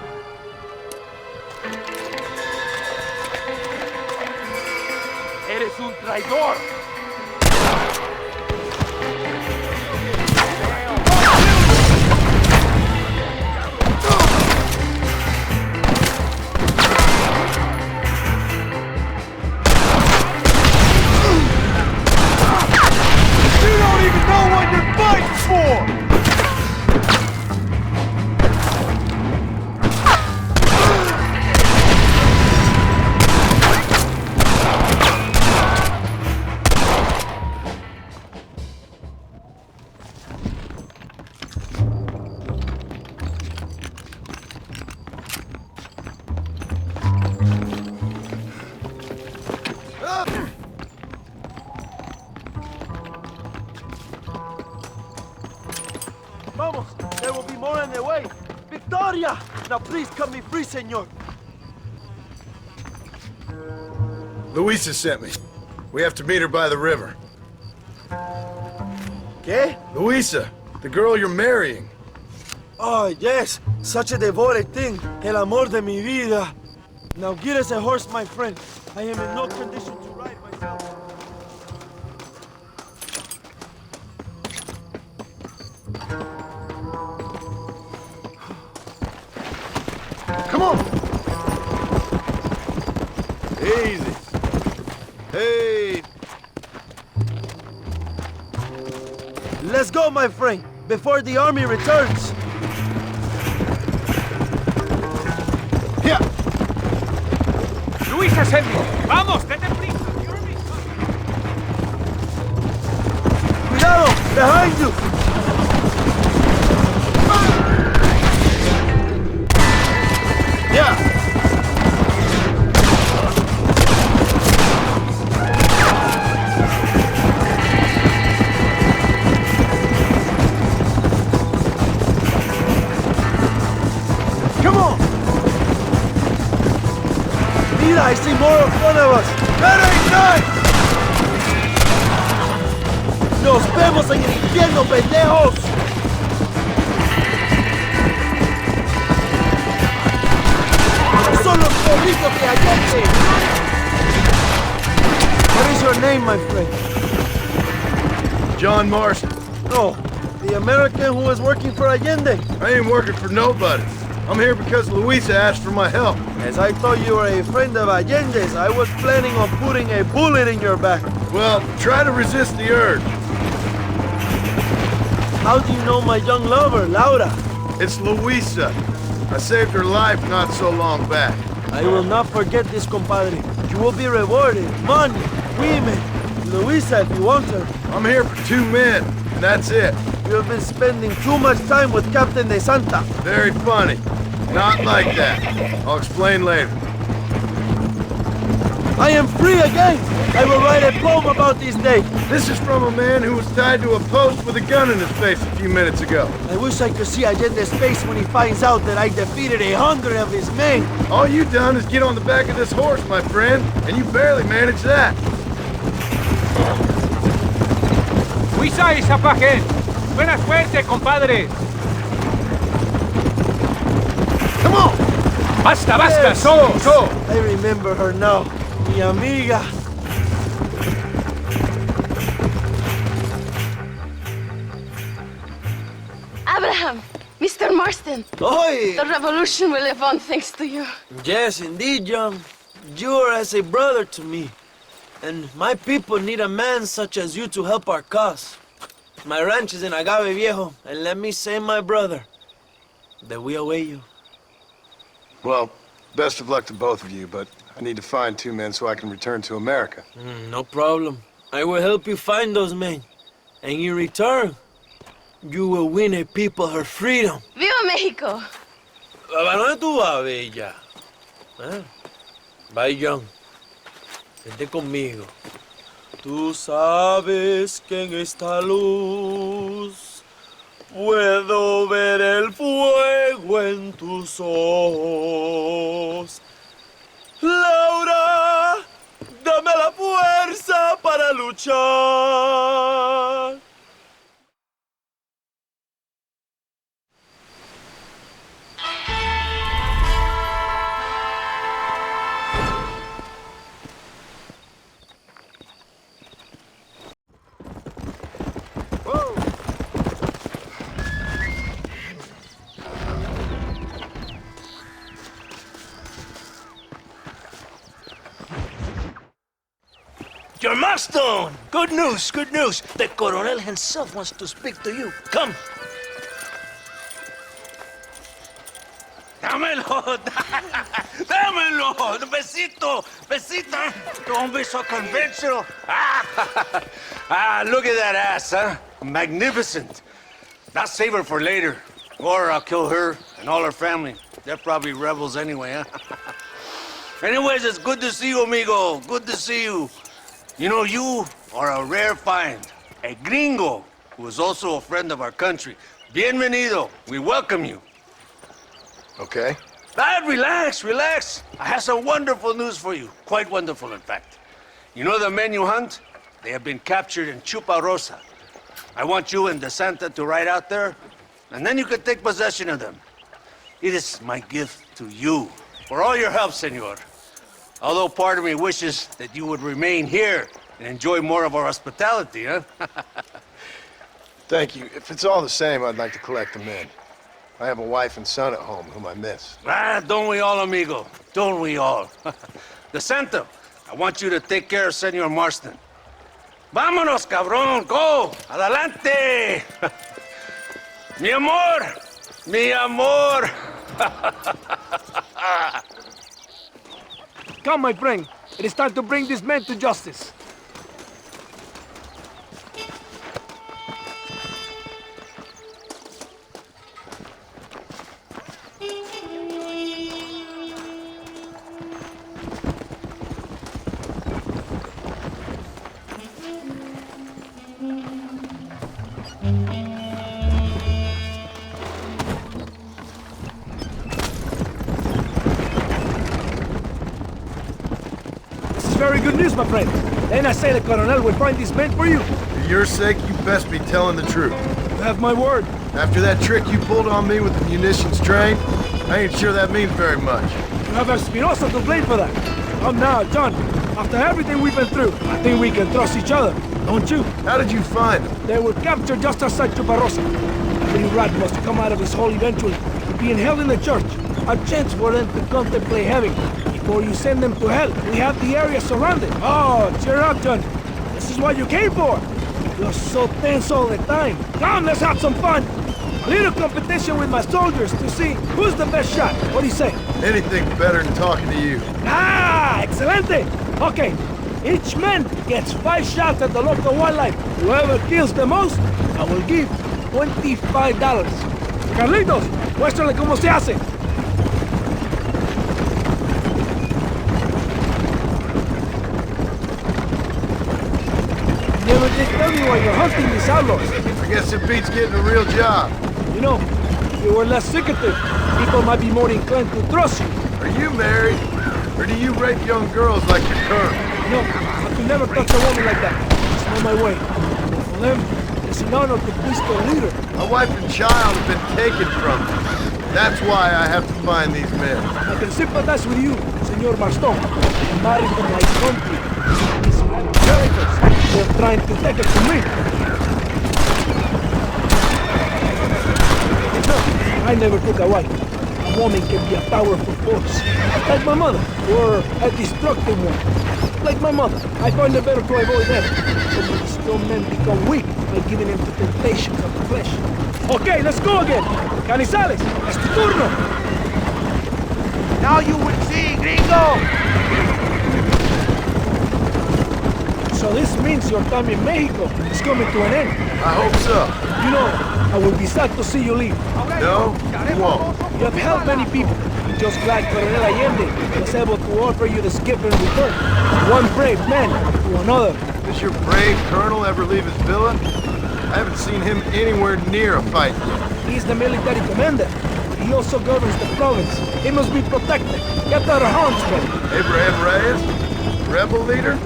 Eres un traidor. You don't even know what you're fighting for! Vamos, there will be more on their way. Victoria! Now please cut me free, senor. Luisa sent me. We have to meet her by the river. ¿Qué? Luisa, the girl you're marrying. Oh, yes. Such a devoted thing. El amor de mi vida. Now get us a horse, my friend. I am in no condition to ride myself. Come on! Easy. Hey! Let's go, my friend, before the army returns. Here! Luisa sent me. Vamos, date prisa. Cuidado! Behind you! Yeah! Come on! Mira, I see more of one of us. That ain't nice! Nos vemos en el infierno, pendejos! Son los gorritos de Allende! What is your name, my friend? John Marston. No, the American who is working for Allende. I ain't working for nobody. I'm here because Luisa asked for my help. As I thought you were a friend of Allende's, I was planning on putting a bullet in your back. Well, try to resist the urge. How do you know my young lover, Laura? It's Luisa. I saved her life not so long back. I will not forget this, compadre. You will be rewarded. Money, women, Luisa if you want her. I'm here for 2 men, and that's it. You have been spending too much time with Captain De Santa. Very funny. Not like that. I'll explain later. I am free again! I will write a poem about this day. This is from a man who was tied to a post with a gun in his face a few minutes ago. I wish I could see Allende's face when he finds out that I defeated 100 of his men. All you done is get on the back of this horse, my friend, and you barely managed that. Luisa y Zapaje. Buena suerte, compadre. Come on! Basta, basta, Yes, so, yes. so. I remember her now. Mi amiga. Abraham, Mr. Marston. Oi! The revolution will live on thanks to you. Yes, indeed, John. You are as a brother to me. And my people need a man such as you to help our cause. My ranch is in Agave Viejo, and let me say, my brother, that we await you. Well, best of luck to both of you, but I need to find 2 men so I can return to America. No problem. I will help you find those men. And in return, you will win a people her freedom. ¡Viva México! ¿A dónde tú vas, bella? Bye, John. Vente conmigo. Tú sabes que en esta luz puedo ver el fuego en tus ojos. Laura, dame la fuerza para luchar. Your MARSTON! Good news, good news. The Coronel himself wants to speak to you. Come. Dámelo! Dámelo! Besito! Besita! Don't be so conventional. Look at that ass, huh? Magnificent. I'll save her for later. Or I'll kill her and all her family. They're probably rebels anyway, huh? Anyways, it's good to see you, amigo. Good to see you. You know, you are a rare find. A gringo who is also a friend of our country. Bienvenido. We welcome you. Okay. Relax, relax. I have some wonderful news for you. Quite wonderful, in fact. You know the men you hunt? They have been captured in Chuparosa. I want you and DeSanta to ride out there, and then you can take possession of them. It is my gift to you for all your help, senor. Although part of me wishes that you would remain here and enjoy more of our hospitality, huh? Thank you. If it's all the same, I'd like to collect the men. I have a wife and son at home whom I miss. Ah, don't we all, amigo? Don't we all? DeSanta, I want you to take care of Senor Marston. Vámonos, cabrón! Go! Adelante! Mi amor! Mi amor! Come, my friend. It is time to bring these men to justice. Very good news, my friend. And I say the Colonel will find these men for you. For your sake, you best be telling the truth. You have my word. After that trick you pulled on me with the munitions train, I ain't sure that means very much. You have Espinosa to blame for that. Come now, John. After everything we've been through, I think we can trust each other, don't you? How did you find them? They were captured just outside Chuparosa. Every rat must come out of his hole eventually. Being held in the church, a chance for them to contemplate heaven. Before you send them to hell, we have the area surrounded. Oh, cheer up, John. This is what you came for. You're so tense all the time. Come, let's have some fun. A little competition with my soldiers to see who's the best shot. What do you say? Anything better than talking to you. Ah, excelente. Okay, each man gets 5 shots at the local wildlife. Whoever kills the most, I will give $25. Carlitos, muéstrale cómo se hace. Never did tell me why you're hunting these outlaws. I guess it beats getting a real job. You know, if you were less secretive, people might be more inclined to trust you. Are you married? Or do you rape young girls like your colonel? No, I could never touch a woman like that. It's not my way. For them, it's an honor to please their leader. My wife and child have been taken from me. That's why I have to find these men. I can sympathize with you, Senor Marston. I'm married to my country. These traitors, they're trying to take it from me. No, I never took a wife. A woman can be a powerful force. Like my mother, or a destructive one. Like my mother, I find it better to avoid them. So many strong men become weak by giving in to temptations of the flesh. Okay, let's go again. Canizales, es tu turno. Now you will see, gringo. So this means your time in Mexico is coming to an end. I hope so. You know, I will be sad to see you leave. No, you won't. You have helped many people. I'm just glad Colonel Allende was able to offer you this gift in return. One brave man to another. Does your brave colonel ever leave his villa? I haven't seen him anywhere near a fight yet. He's the military commander. He also governs the province. He must be protected. Get our hands ready. Abraham Reyes? Rebel leader?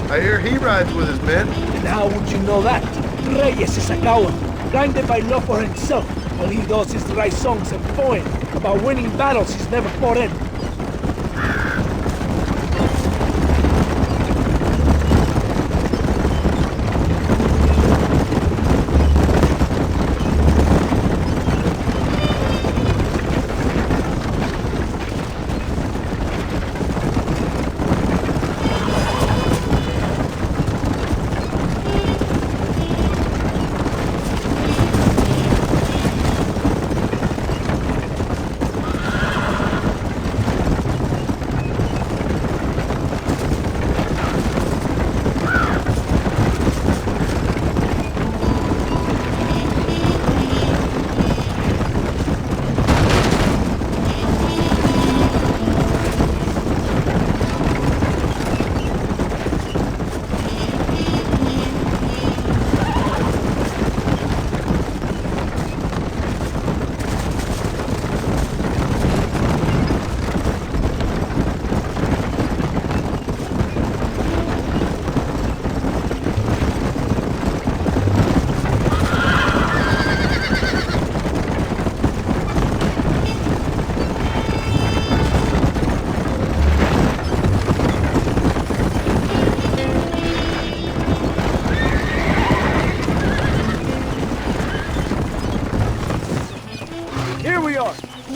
I hear he rides with his men. And how would you know that? Reyes is a coward, blinded by love for himself. All he does is write songs and poems about winning battles he's never fought in.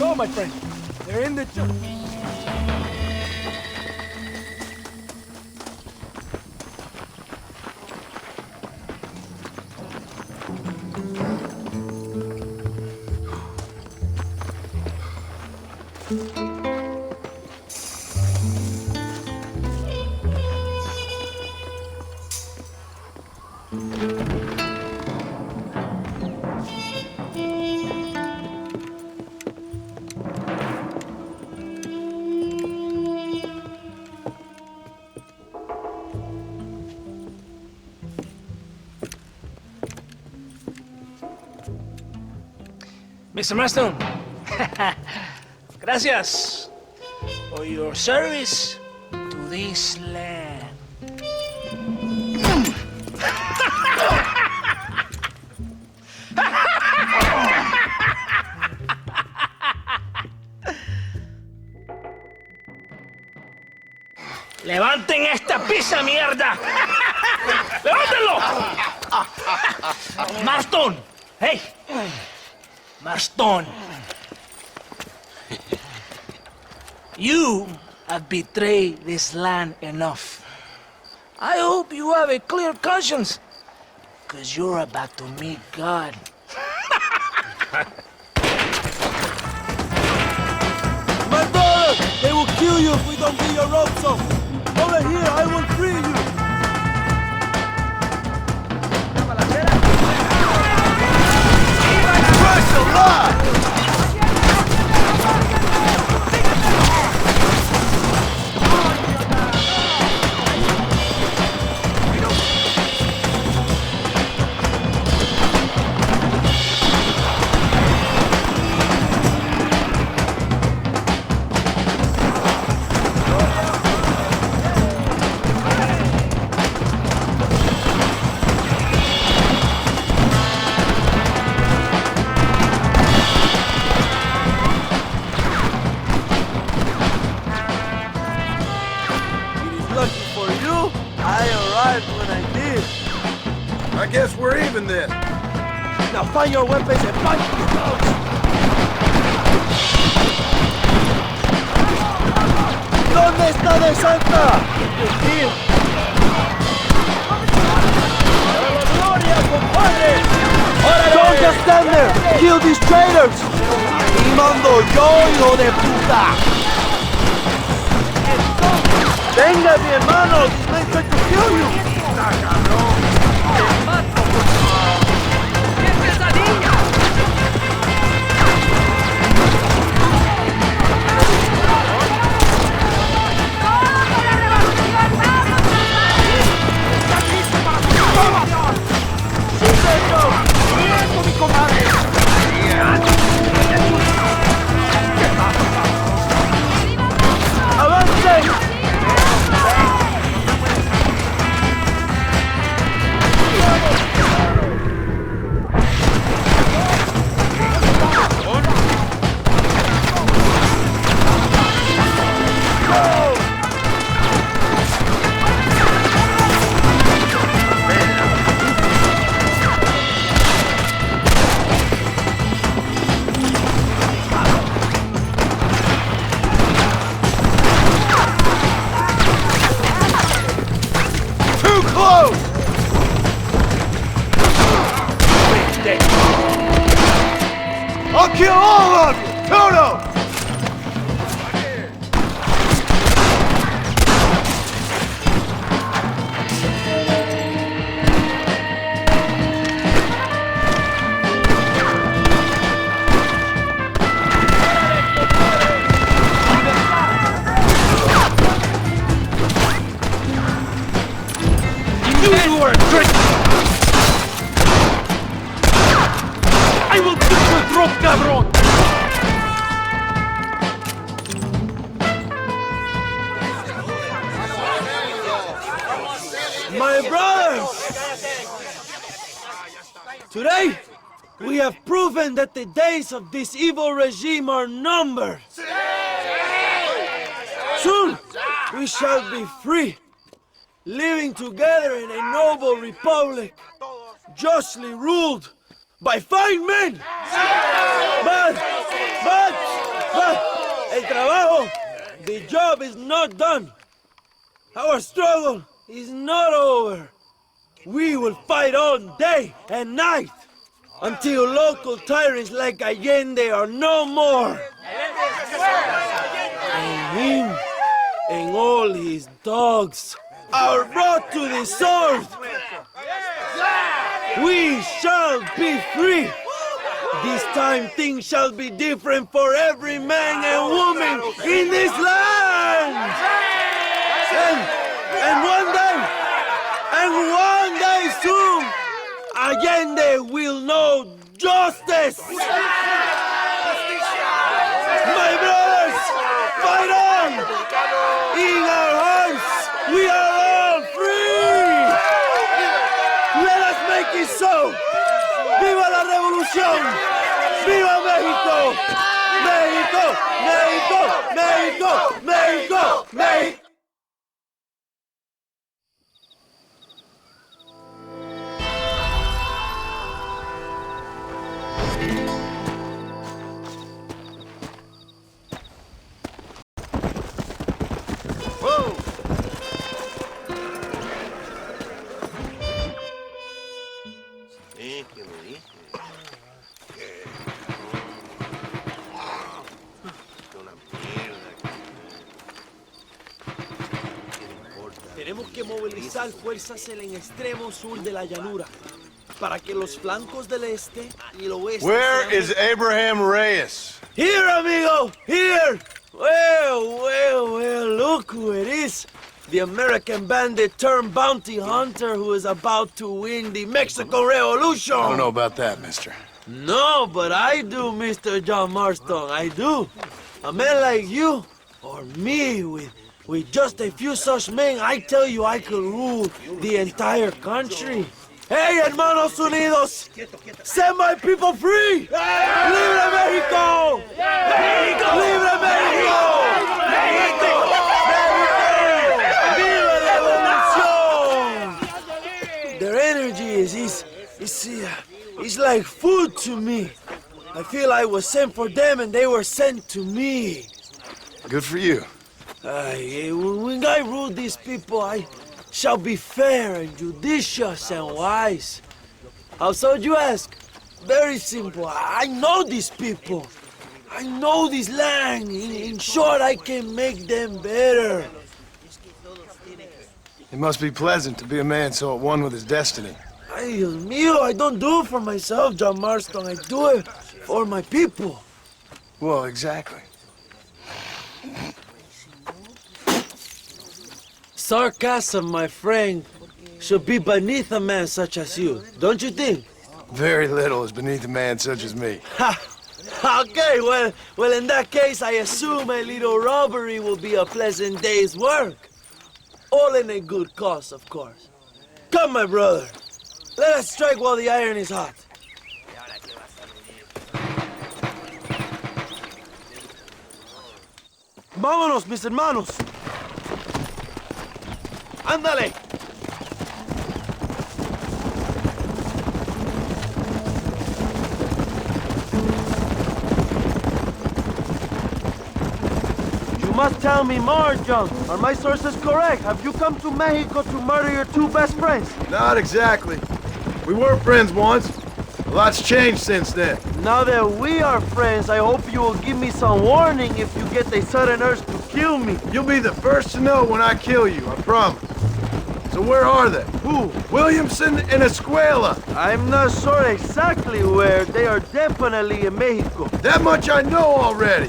go, my friend. They're in the church. Mr. Marston, gracias for your service to this land. ¡Levanten esta pizza, mierda! ¡Levántenlo! ¡Marston! ¡Hey! Marston! You have betrayed this land enough. I hope you have a clear conscience, because you're about to meet God. My brother! They will kill you if we don't get your ropes off! Over here, I will free you! Christ alive! I guess we're even then. Now find your weapons and fight these dogs! ¿Dónde está de Santa? Don't just stand there! Kill these traitors! Y mando yo, hijo de puta! Venga, mi hermano! These men try to kill you! I'll kill all of you! Toto! You are a trick! I will cut your throat, cabron! My brothers! Today, we have proven that the days of this evil regime are numbered. Soon, we shall be free, living together in a noble republic, justly ruled by fine men. But El trabajo, the job is not done. Our struggle is not over. We will fight all day and night until local tyrants like Allende are no more. And him and all his dogs are brought to the sword. We shall be free. This time things shall be different for every man and woman in this land. And one day soon, Allende will know justice. My brothers, fight on! In our hearts, we are all free. Let us make it so. ¡Viva la revolución! ¡Viva México! ¡México! ¡México! ¡México! ¡México! ¡México! Tenemos que movilizar fuerzas en el extremo sur de la llanura para que los flancos del este y el oeste. Where is Abraham Reyes? Here, amigo, here. Well, look who it is. The American bandit turned bounty hunter who is about to win the Mexican Revolution. I don't know about that, mister. No, but I do, Mr. John Marston, I do. A man like you, or me, with just a few such men, I tell you I could rule the entire country. Hey, hermanos unidos, set my people free! Libre Mexico! Mexico! Libre Mexico! Mexico! Viva la revolución! Their energy is like food to me. I feel I was sent for them and they were sent to me. Good for you. When I rule these people, I shall be fair and judicious and wise. How so, you ask? Very simple. I know these people. I know this land. In short, I can make them better. It must be pleasant to be a man so at one with his destiny. Ay, Dios mío, I don't do it for myself, John Marston. I do it for my people. Well, exactly. Sarcasm, my friend, should be beneath a man such as you, don't you think? Very little is beneath a man such as me. Ha! Okay, well, in that case, I assume a little robbery will be a pleasant day's work. All in a good cause, of course. Come, my brother. Let us strike while the iron is hot. Vámonos, mis hermanos. Ándale. You must tell me more, John. Are my sources correct? Have you come to Mexico to murder your two best friends? Not exactly. We were friends once. A lot's changed since then. Now that we are friends, I hope you will give me some warning if you get a sudden urge to kill me. You'll be the first to know when I kill you, I promise. So where are they? Who? Williamson and Escuela. I'm not sure exactly where. They are definitely in Mexico. That much I know already.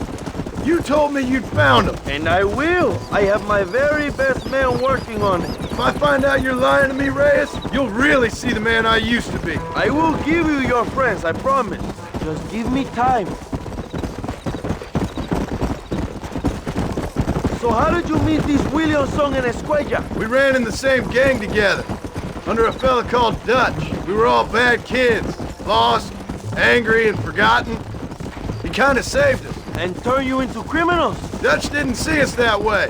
You told me you'd found them. And I will. I have my very best men working on it. If I find out you're lying to me, Reyes, you'll really see the man I used to be. I will give you your friends, I promise. Just give me time. So how did you meet these Williamson and Escuella? We ran in the same gang together, under a fella called Dutch. We were all bad kids, lost, angry, and forgotten. He kind of saved us. And turned you into criminals? Dutch didn't see us that way.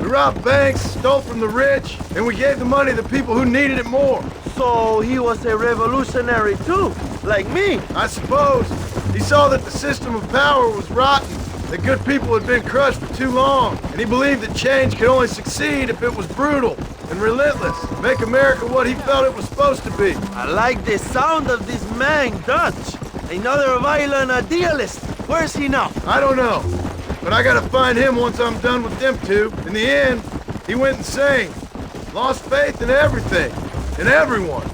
We robbed banks, stole from the rich, and we gave the money to people who needed it more. So he was a revolutionary too, like me? I suppose. He saw that the system of power was rotten, that good people had been crushed for too long, and he believed that change could only succeed if it was brutal and relentless. Make America what he felt it was supposed to be. I like the sound of this man, Dutch. Another violent idealist. Where is he now? I don't know, but I gotta find him once I'm done with them two. In the end, he went insane. Lost faith in everything, in everyone.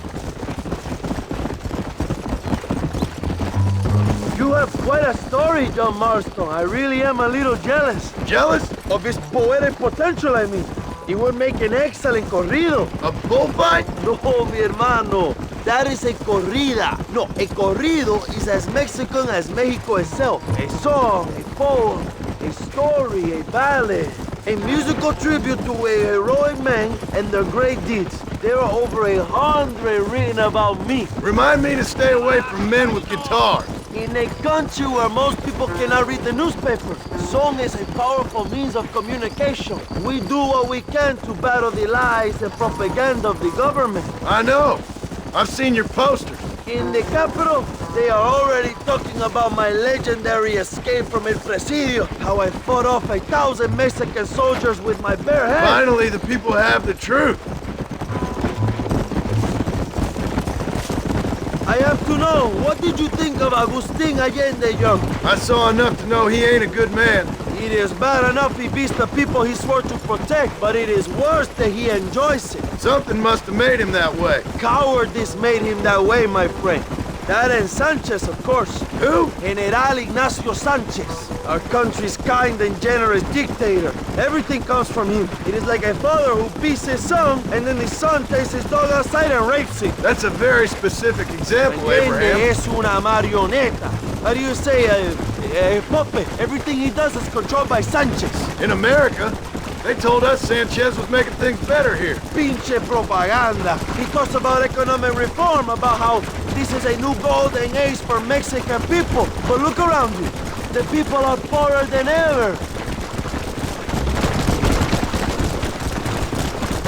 You have quite a story, John Marston. I really am a little jealous. Jealous? Of his poetic potential, I mean. He would make an excellent corrido. A bullfight? No, mi hermano. That is a corrida. No, a corrido is as Mexican as Mexico itself. A song, a poem, a story, a ballad. A musical tribute to a heroic man and their great deeds. There are over 100 written about me. Remind me to stay away from men with guitars. In a country where most people cannot read the newspaper, song is a powerful means of communication. We do what we can to battle the lies and propaganda of the government. I know. I've seen your posters. In the capital, they are already talking about my legendary escape from El Presidio, how I fought off 1,000 Mexican soldiers with my bare hands. Finally, the people have the truth. I have to know, what did you think of Agustin Allende, Young? I saw enough to know he ain't a good man. It is bad enough he beats the people he swore to protect, but it is worse that he enjoys it. Something must have made him that way. Cowardice made him that way, my friend. That and Sanchez, of course. Who? General Ignacio Sanchez, our country's kind and generous dictator. Everything comes from him. It is like a father who beats his son, and then the son takes his dog outside and rapes it. That's a very specific example, Abraham. Es una marioneta. How do you say, a puppet? Everything he does is controlled by Sanchez. In America, they told us Sanchez was making things better here. Pinche propaganda. He talks about economic reform, about how this is a new golden age for Mexican people. But look around you. The people are poorer than ever.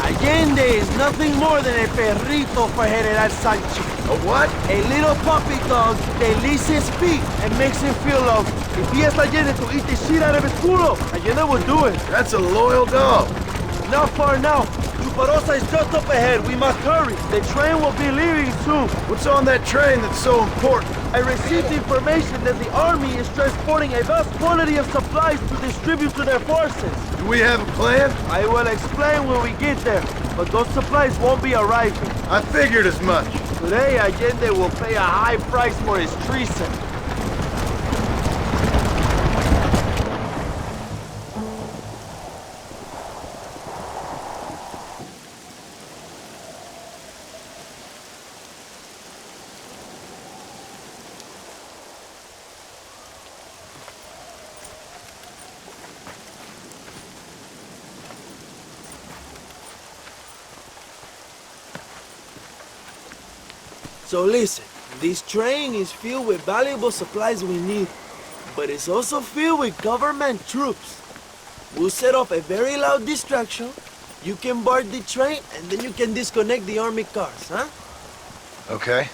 Allende is nothing more than a perrito for General Sanchez. A what? A little puppy dog that licks his feet and makes him feel loved. If he asked Allende to eat the shit out of his culo, Allende would do it. That's a loyal dog. Not far now. Chuparosa is just up ahead. We must hurry. The train will be leaving soon. What's on that train that's so important? I received information that the army is transporting a vast quantity of supplies to distribute to their forces. Do we have a plan? I will explain when we get there, but those supplies won't be arriving. I figured as much. Today, Allende will pay a high price for his treason. So listen, this train is filled with valuable supplies we need, but it's also filled with government troops. We'll set off a very loud distraction. You can board the train, and then you can disconnect the army cars, huh? Okay.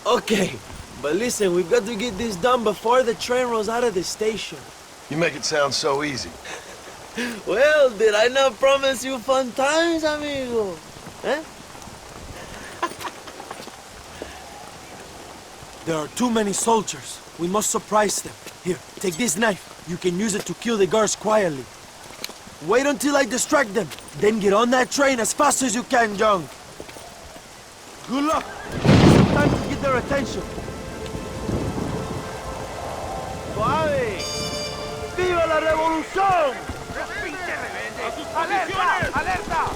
Okay, but listen, we've got to get this done before the train rolls out of the station. You make it sound so easy. Well, did I not promise you fun times, amigo? Eh? There are too many soldiers. We must surprise them. Here, take this knife. You can use it to kill the guards quietly. Wait until I distract them. Then get on that train as fast as you can, John. Good luck. Some time to get their attention. ¡Suave! ¡Viva la revolución! ¡Alerta! ¡Alerta!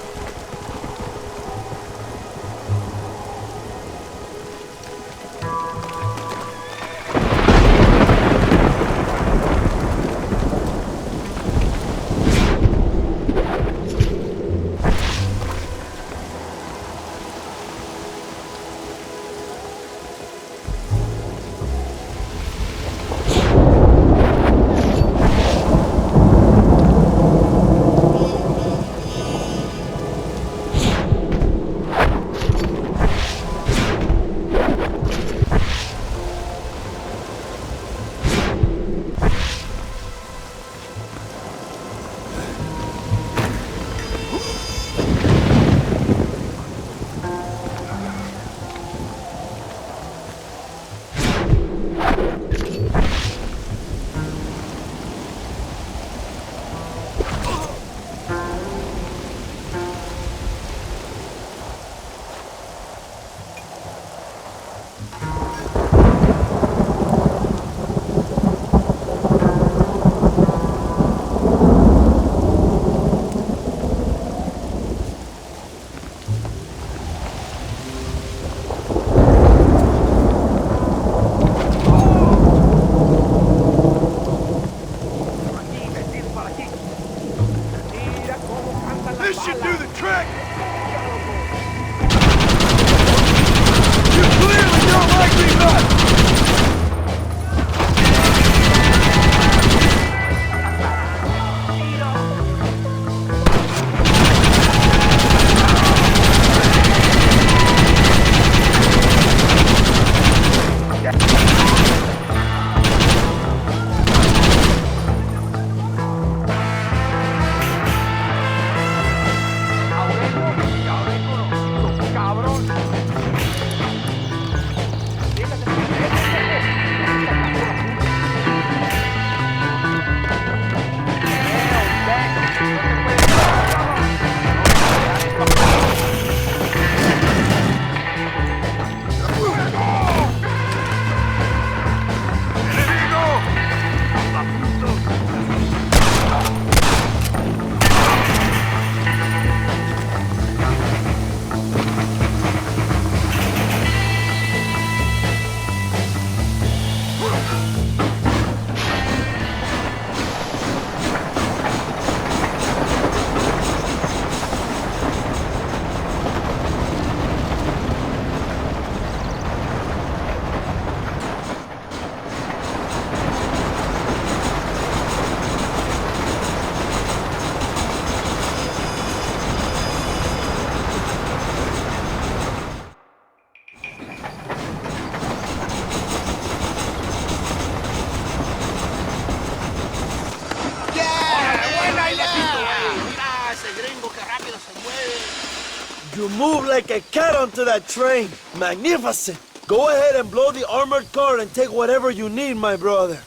You move like a cat onto that train. Magnificent. Go ahead and blow the armored car and take whatever you need, my brother.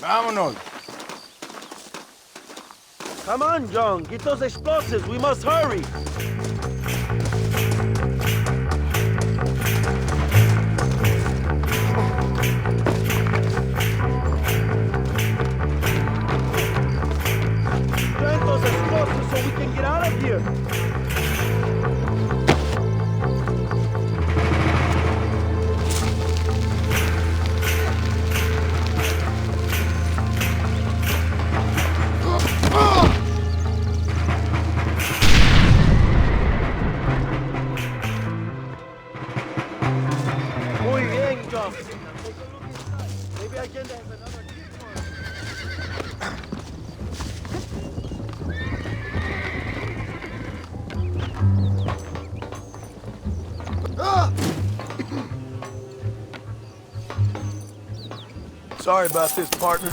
Vámonos. Come on, John. Get those explosives. We must hurry. Plant those explosives so we can get out of here. Muy bien, John. Take a look inside. Maybe Allende has another gift for us. Sorry about this, partner.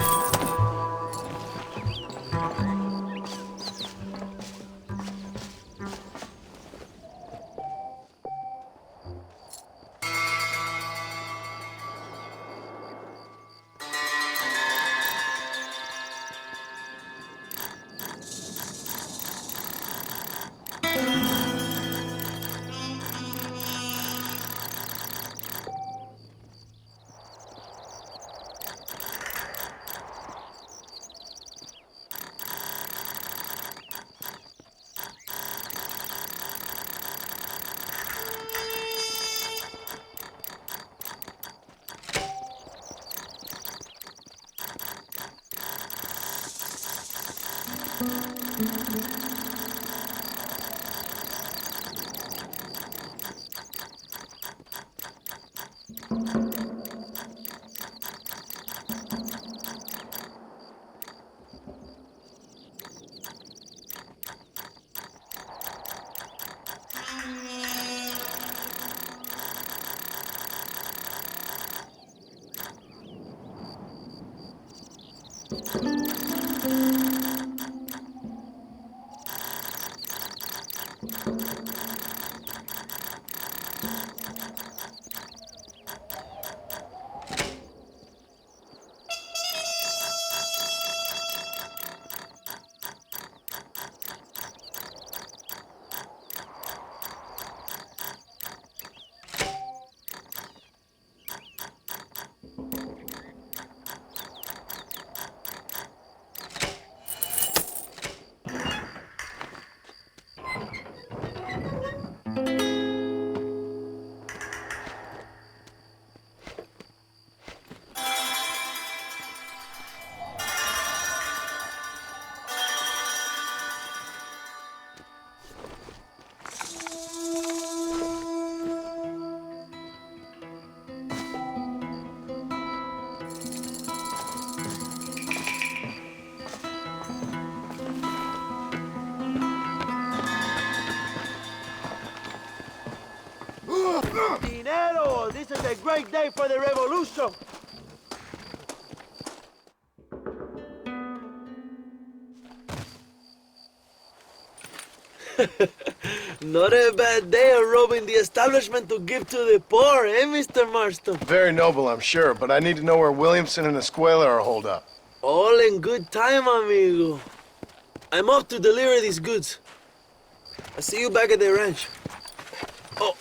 Dinero! This is a great day for the revolution. Not a bad day of robbing the establishment to give to the poor, eh, Mr. Marston? Very noble, I'm sure, but I need to know where Williamson and Escuela are holed up. All in good time, amigo. I'm off to deliver these goods. I'll see you back at the ranch. Oh,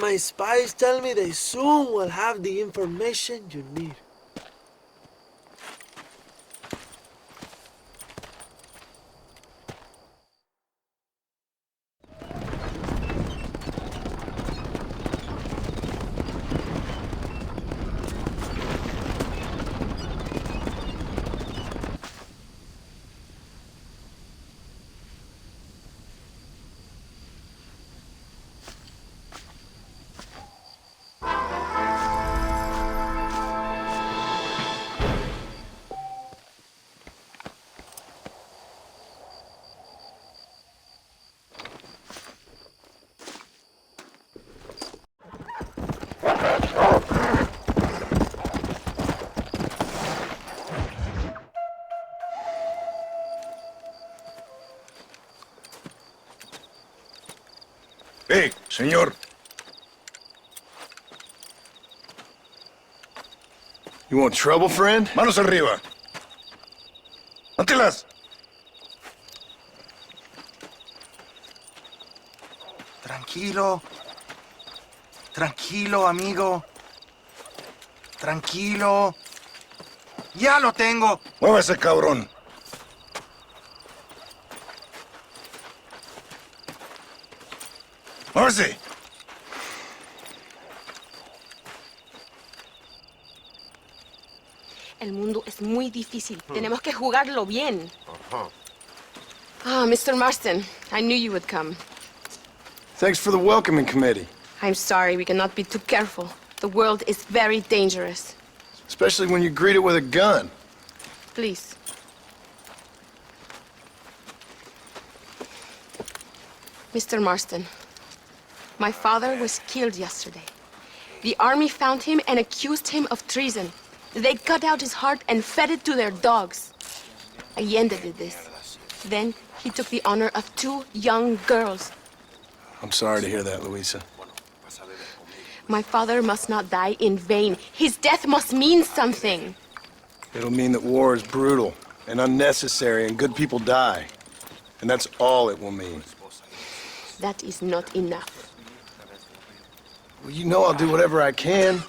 my spies tell me they soon will have the information you need. Hey, señor. You want trouble, friend? Manos arriba. ¡Ántelas! Tranquilo. Tranquilo, amigo. Tranquilo. ¡Ya lo tengo! ¡Muévese, cabrón! ¡Muévese! El mundo es muy difícil. Tenemos que jugarlo bien. Ah, Mr. Marston, I knew you would come. Thanks for the welcoming committee. I'm sorry, we cannot be too careful. The world is very dangerous. Especially when you greet it with a gun. Please. Mr. Marston, my father was killed yesterday. The army found him and accused him of treason. They cut out his heart and fed it to their dogs. Allende did this. Then he took the honor of 2 young girls. I'm sorry to hear that, Luisa. My father must not die in vain. His death must mean something. It'll mean that war is brutal and unnecessary and good people die. And that's all it will mean. That is not enough. Well, you know I'll do whatever I can,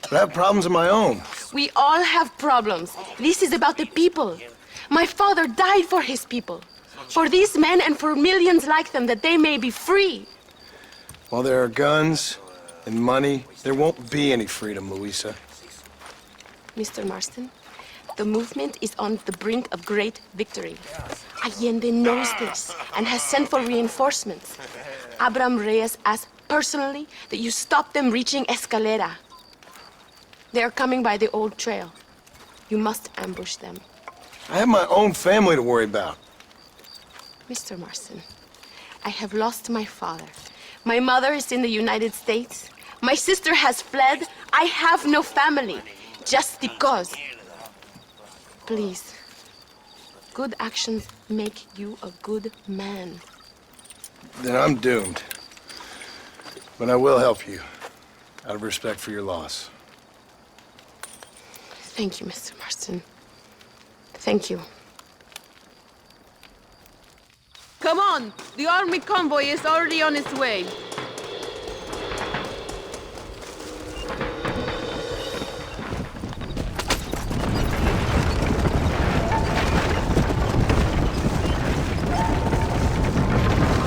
but I have problems of my own. We all have problems. This is about the people. My father died for his people. For these men and for millions like them, that they may be free. While there are guns and money, there won't be any freedom, Luisa. Mr. Marston, the movement is on the brink of great victory. Allende knows this and has sent for reinforcements. Abraham Reyes asked personally that you stop them reaching Escalera. They are coming by the old trail. You must ambush them. I have my own family to worry about. Mr. Marston, I have lost my father. My mother is in the United States. My sister has fled. I have no family. Just because. Please. Good actions make you a good man. Then I'm doomed. But I will help you, out of respect for your loss. Thank you, Mr. Marston. Thank you. Come on! The army convoy is already on its way.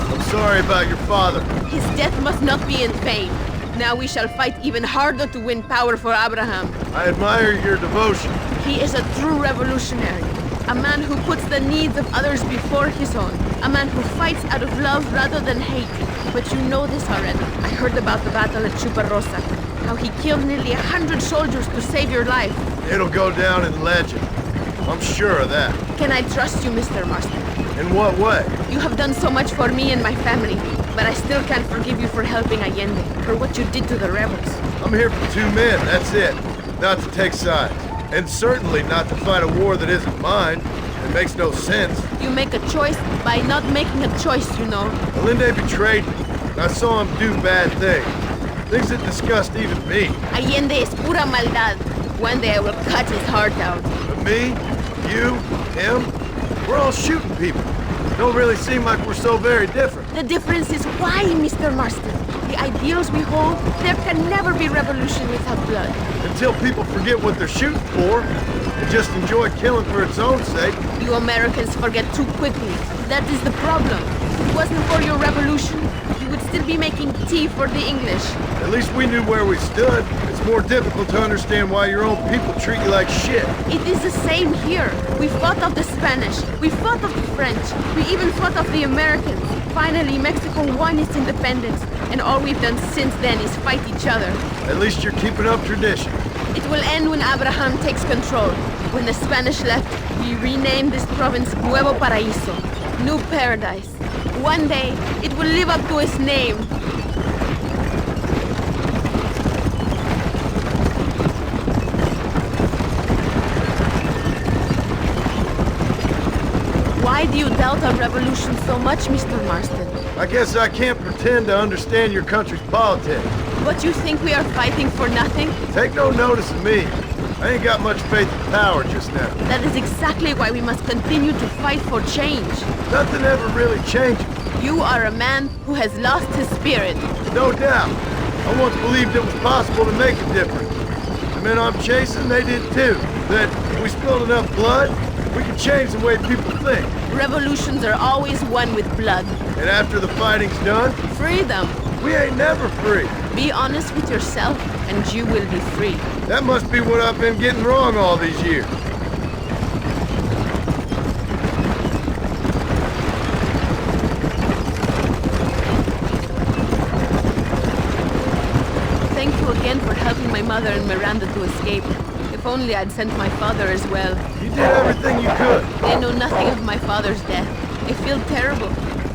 I'm sorry about your father. His death must not be in vain. Now we shall fight even harder to win power for Abraham. I admire your devotion. He is a true revolutionary. A man who puts the needs of others before his own. A man who fights out of love rather than hate. But you know this already. I heard about the battle at Chuparrosa. How he killed nearly 100 soldiers to save your life. It'll go down in legend. I'm sure of that. Can I trust you, Mr. Marston? In what way? You have done so much for me and my family. But I still can't forgive you for helping Allende. For what you did to the rebels. I'm here for 2 men, that's it. Not to take sides. And certainly not to fight a war that isn't mine. It makes no sense. You make a choice by not making a choice, you know. Allende betrayed me. I saw him do bad things. Things that disgust even me. Allende es pura maldad. One day I will cut his heart out. But me, you, him, we're all shooting people. Don't really seem like we're so very different. The difference is why, Mr. Marston. The ideals we hold, there can never be revolution without blood. Until people forget what they're shooting for and just enjoy killing for its own sake. You Americans forget too quickly. That is the problem. If it wasn't for your revolution, you would still be making tea for the English. At least we knew where we stood. It's more difficult to understand why your own people treat you like shit. It is the same here. We fought off the Spanish. We fought off the French. We even fought off the Americans. Finally, Mexico won its independence. And all we've done since then is fight each other. At least you're keeping up tradition. It will end when Abraham takes control. When the Spanish left, we renamed this province Nuevo Paraíso, New Paradise. One day, it will live up to its name. Why do you doubt our revolution so much, Mr. Marston? I guess I can't pretend to understand your country's politics. But you think we are fighting for nothing? Take no notice of me. I ain't got much faith in power just now. That is exactly why we must continue to fight for change. Nothing ever really changes. You are a man who has lost his spirit. No doubt. I once believed it was possible to make a difference. The men I'm chasing, they did too. That if we spilled enough blood, we could change the way people think. Revolutions are always won with blood. And after the fighting's done? Freedom. We ain't never free. Be honest with yourself, and you will be free. That must be what I've been getting wrong all these years. Thank you again for helping my mother and Miranda to escape. If only I'd sent my father as well. You did everything you could. They know nothing of my father's death. I feel terrible,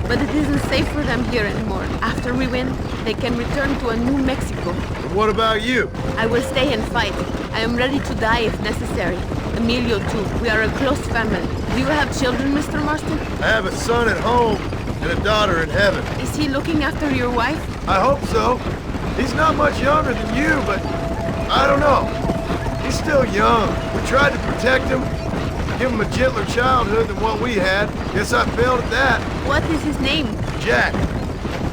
but it isn't safe for them here anymore. After we win, they can return to a New Mexico. And what about you? I will stay and fight. I am ready to die if necessary. Emilio too. We are a close family. Do you have children, Mr. Marston? I have a son at home and a daughter in heaven. Is he looking after your wife? I hope so. He's not much younger than you, but I don't know. He's still young. We tried to protect him, give him a gentler childhood than what we had. Guess I failed at that. What is his name? Jack.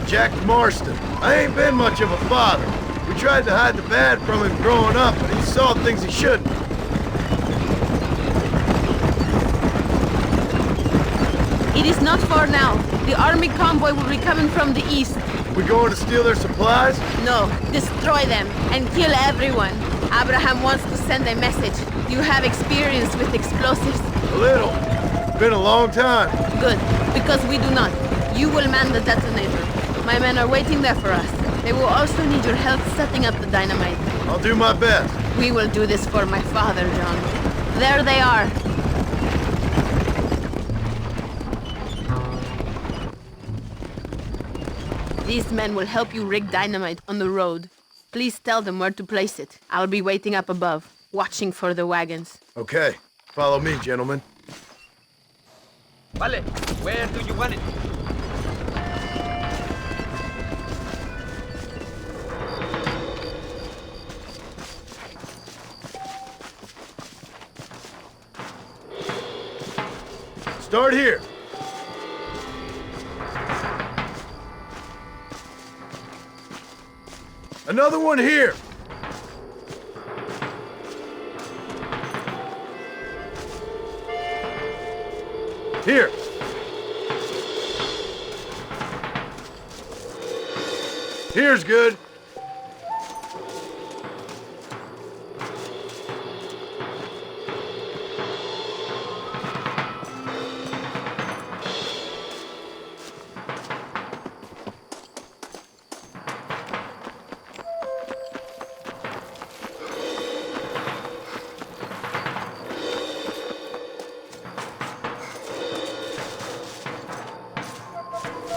Jack Marston. I ain't been much of a father. We tried to hide the bad from him growing up, but he saw things he shouldn't. It is not far now. The army convoy will be coming from the east. We going to steal their supplies? No, destroy them and kill everyone. Abraham wants to send a message. Do you have experience with explosives? A little. Been a long time. Good, because we do not. You will man the detonator. My men are waiting there for us. They will also need your help setting up the dynamite. I'll do my best. We will do this for my father, John. There they are. These men will help you rig dynamite on the road. Please tell them where to place it. I'll be waiting up above, watching for the wagons. Okay. Follow me, gentlemen. Vale, where do you want it? Start here. Another one here. Here. Here's good.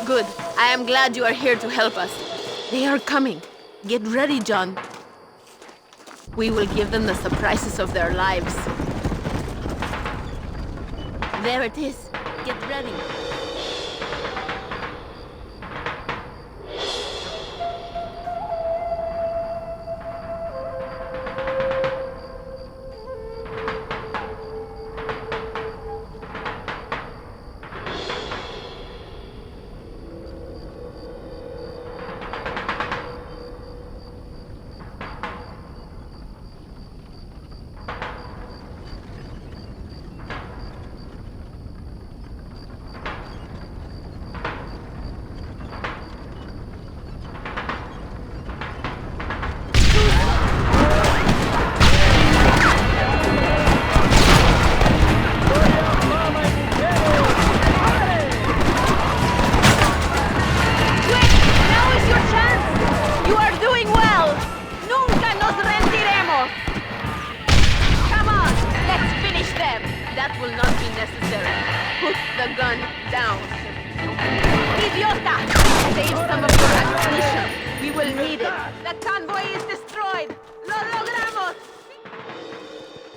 Good. I am glad you are here to help us. They are coming. Get ready, John. We will give them the surprises of their lives. There it is. Get ready.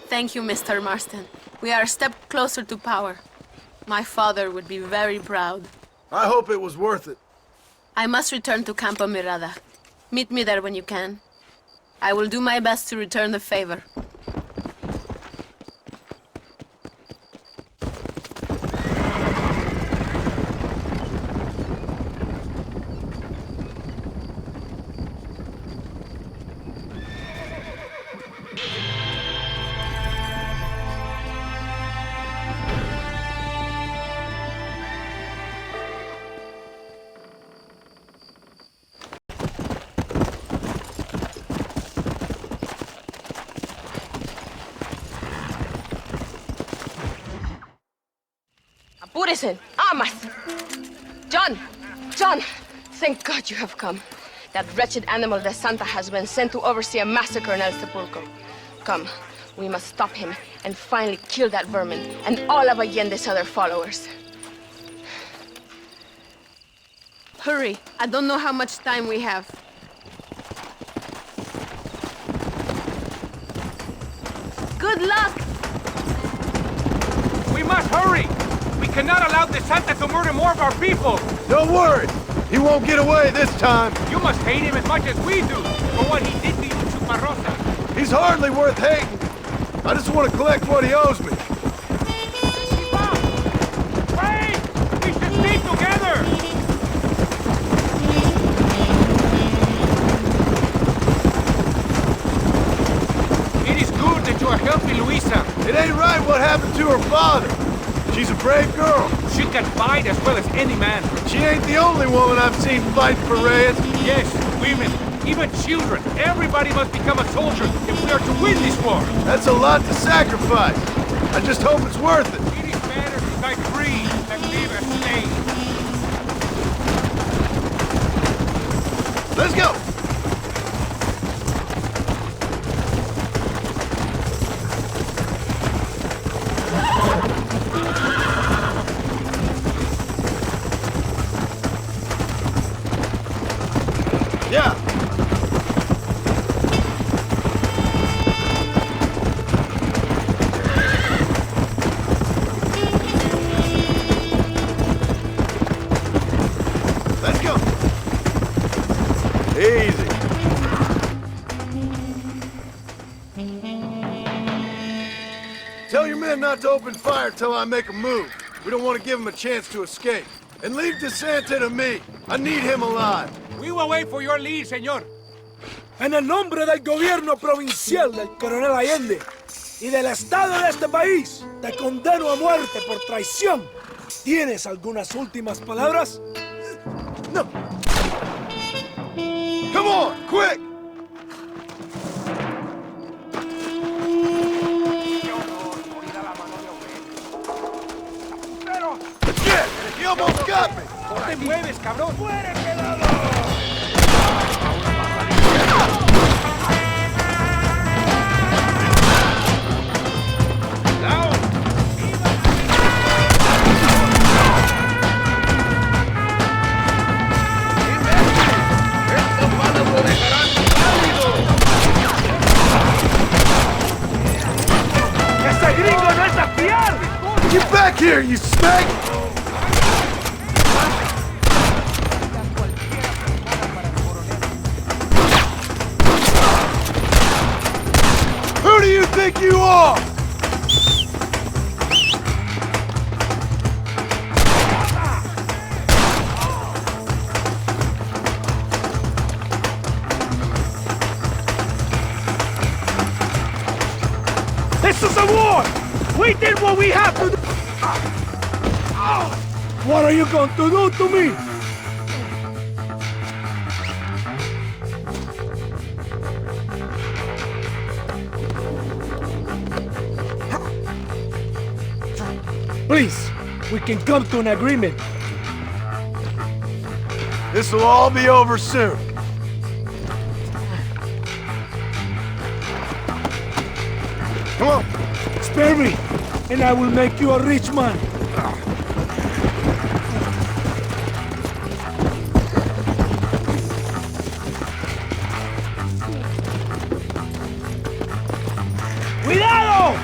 Thank you, Mr. Marston. We are a step closer to power. My father would be very proud. I hope it was worth it. I must return to Campo Mirada. Meet me there when you can. I will do my best to return the favor. Apúrese! Armas! John! John! Thank God you have come. That wretched animal de Santa has been sent to oversee a massacre in El Sepulcro. Come, we must stop him and finally kill that vermin and all of Allende's other followers. Hurry, I don't know how much time we have. Good luck! We must hurry! We cannot allow De Santa to murder more of our people! Don't worry! He won't get away this time! You must hate him as much as we do for what he did to you in Chuparrosa. He's hardly worth hating! I just want to collect what he owes me! Wait! We should stay together! It is good that you are helping Luisa. It ain't right what happened to her father! She's a brave girl. She can fight as well as any man. She ain't the only woman I've seen fight for Reyes. Yes, women, even children. Everybody must become a soldier if we are to win this war. That's a lot to sacrifice. I just hope it's worth it. It is better to die free than live a slave. Let's go! Yeah. Let's go. Easy. Tell your men not to open fire till I make a move. We don't want to give them a chance to escape. And leave DeSanta to me. I need him alive. We will wait for your lead, señor. En el nombre del gobierno provincial del coronel Allende y del Estado de este país, te condeno a muerte por traición. ¿Tienes algunas últimas palabras? No. Come on, quick! Shit! He almost got me! ¡No te mueves, cabrón! ¡Muérete, lado! ¡Ese gringo no es a fiar! Get back here, you snake! Who do you think you are? This is a war! We did what we have to do! What are you going to do to me? Please, we can come to an agreement. This will all be over soon. Come on. Spare me, and I will make you a rich man. ¡Cuidado!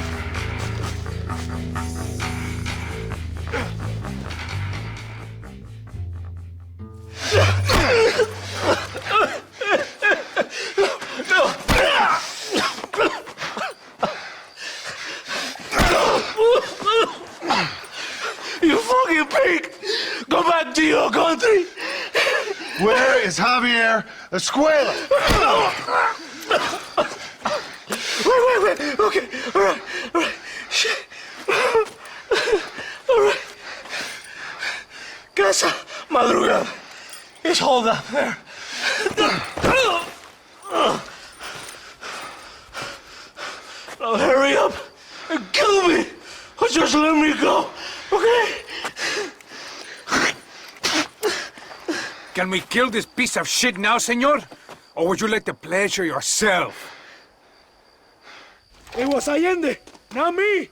break! Go back to your country! Where is Javier Escuela? Wait. Okay, all right. Shit. All right. Casa Madrugada. It's hold up there. Now hurry up and kill me, or just let me go, okay? Can we kill this piece of shit now, senor? Or would you like the pleasure yourself? It was Allende, not me.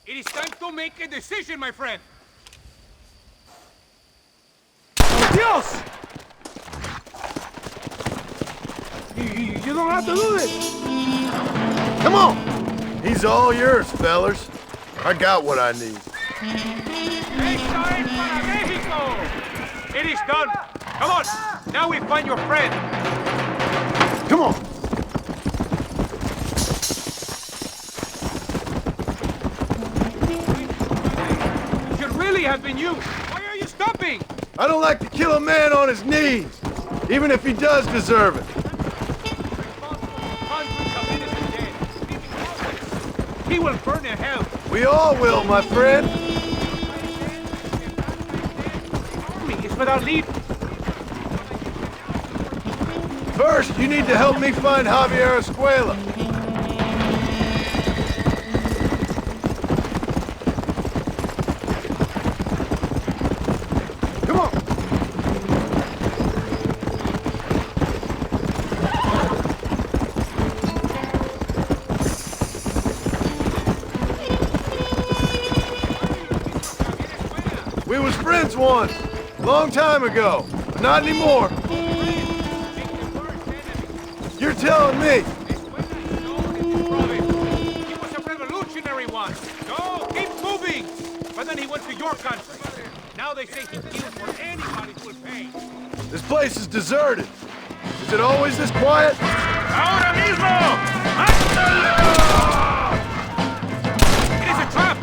It is time to make a decision, my friend. Dios! You don't have to do this. Come on! He's all yours, fellas. I got what I need. It is done. Come on. Now we find your friend. Come on! Should really have been you. Why are you stopping? I don't like to kill a man on his knees, even if he does deserve it. He will burn in hell. We all will, my friend. It's without leave. First, you need to help me find Javier Escuela. Come on. We was friends once, long time ago, but not anymore. You're telling me. He was a revolutionary one. Go, keep moving. But then he went to your country. Now they say he kills for anybody who will pay. This place is deserted. Is it always this quiet? Ahora mismo! ¡Mátalo! It is a trap!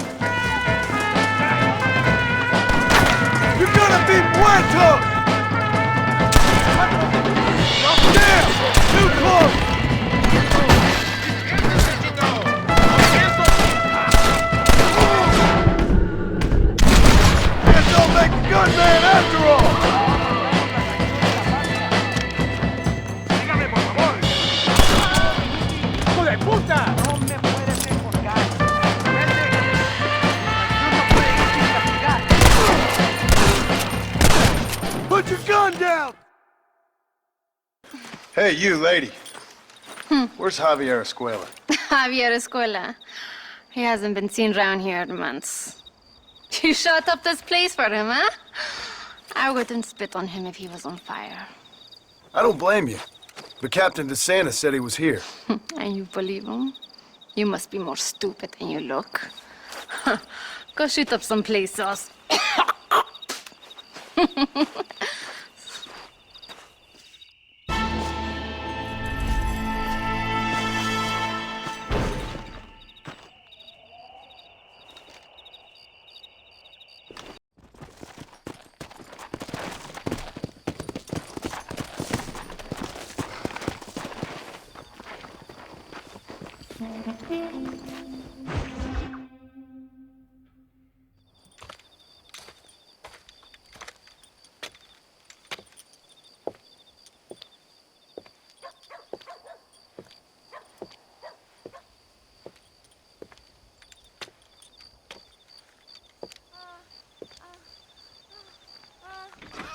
You're gonna be muerto! Damn! Too close! Guess I'll make a good man after all! Dígame, por favor. ¡Hijo de puta! No me puedes enfocar. Put your gun down! Hey, you lady. Where's Javier Escuela? Javier Escuela. He hasn't been seen around here in months. You shut up this place for him, huh? I wouldn't spit on him if he was on fire. I don't blame you. But Captain DeSantis said he was here. And you believe him? You must be more stupid than you look. Go shoot up some place else.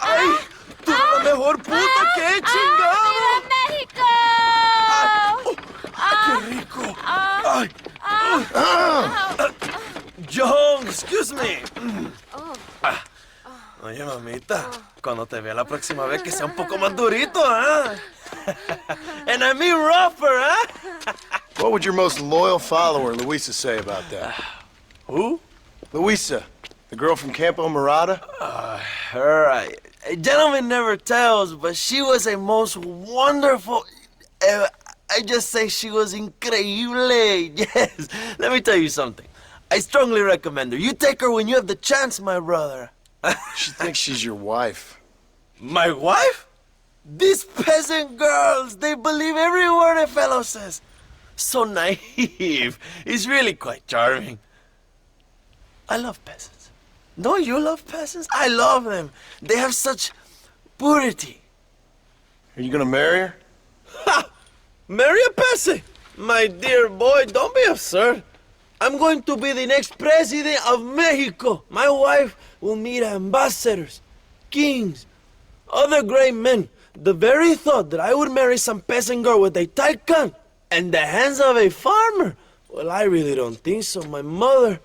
¡Ay! ¡Tú eres la mejor puta que he chingado! ¡México! ¡Qué rico! ¡Ay! John, excuse me. Oye, mamita, cuando te vea la próxima vez que sea un poco más durito, ¿ah? And I mean rougher, ¿ah? What would your most loyal follower, Luisa, say about that? Who? Luisa, the girl from Campo Murata? Her, a gentleman never tells, but she was a most wonderful... I just say she was increíble. Yes. Let me tell you something. I strongly recommend her. You take her when you have the chance, my brother. She thinks she's your wife. My wife? These peasant girls, they believe every word a fellow says. So naive. It's really quite charming. I love peasants. Don't you love peasants? I love them. They have such purity. Are you gonna marry her? Ha! Marry a peasant? My dear boy, don't be absurd. I'm going to be the next president of Mexico. My wife will meet ambassadors, kings, other great men. The very thought that I would marry some peasant girl with a tight gun and the hands of a farmer, well, I really don't think so. My mother,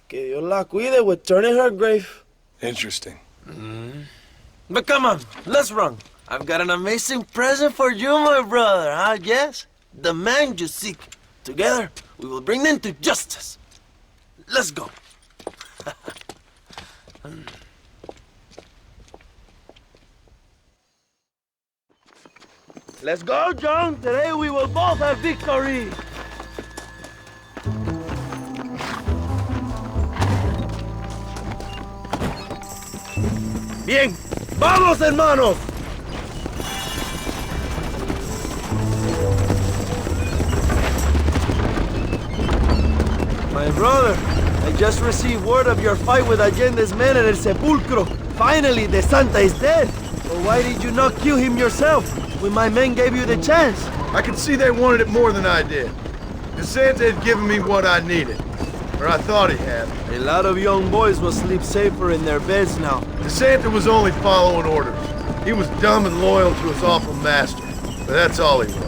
que Dios la cuide, would turn in her grave. Interesting. But come on, let's run. I've got an amazing present for you, my brother, huh? Yes? The man you seek. Together, we will bring them to justice. Let's go. Let's go, John. Today we will both have victory. Bien. ¡Vamos, hermanos! My brother, I just received word of your fight with Allende's men at El Sepulcro. Finally, the Santa is dead. But why did you not kill him yourself when my men gave you the chance? I could see they wanted it more than I did. The Santa had given me what I needed. Or I thought he had. A lot of young boys will sleep safer in their beds now. The Santa was only following orders. He was dumb and loyal to his awful master. But that's all he was.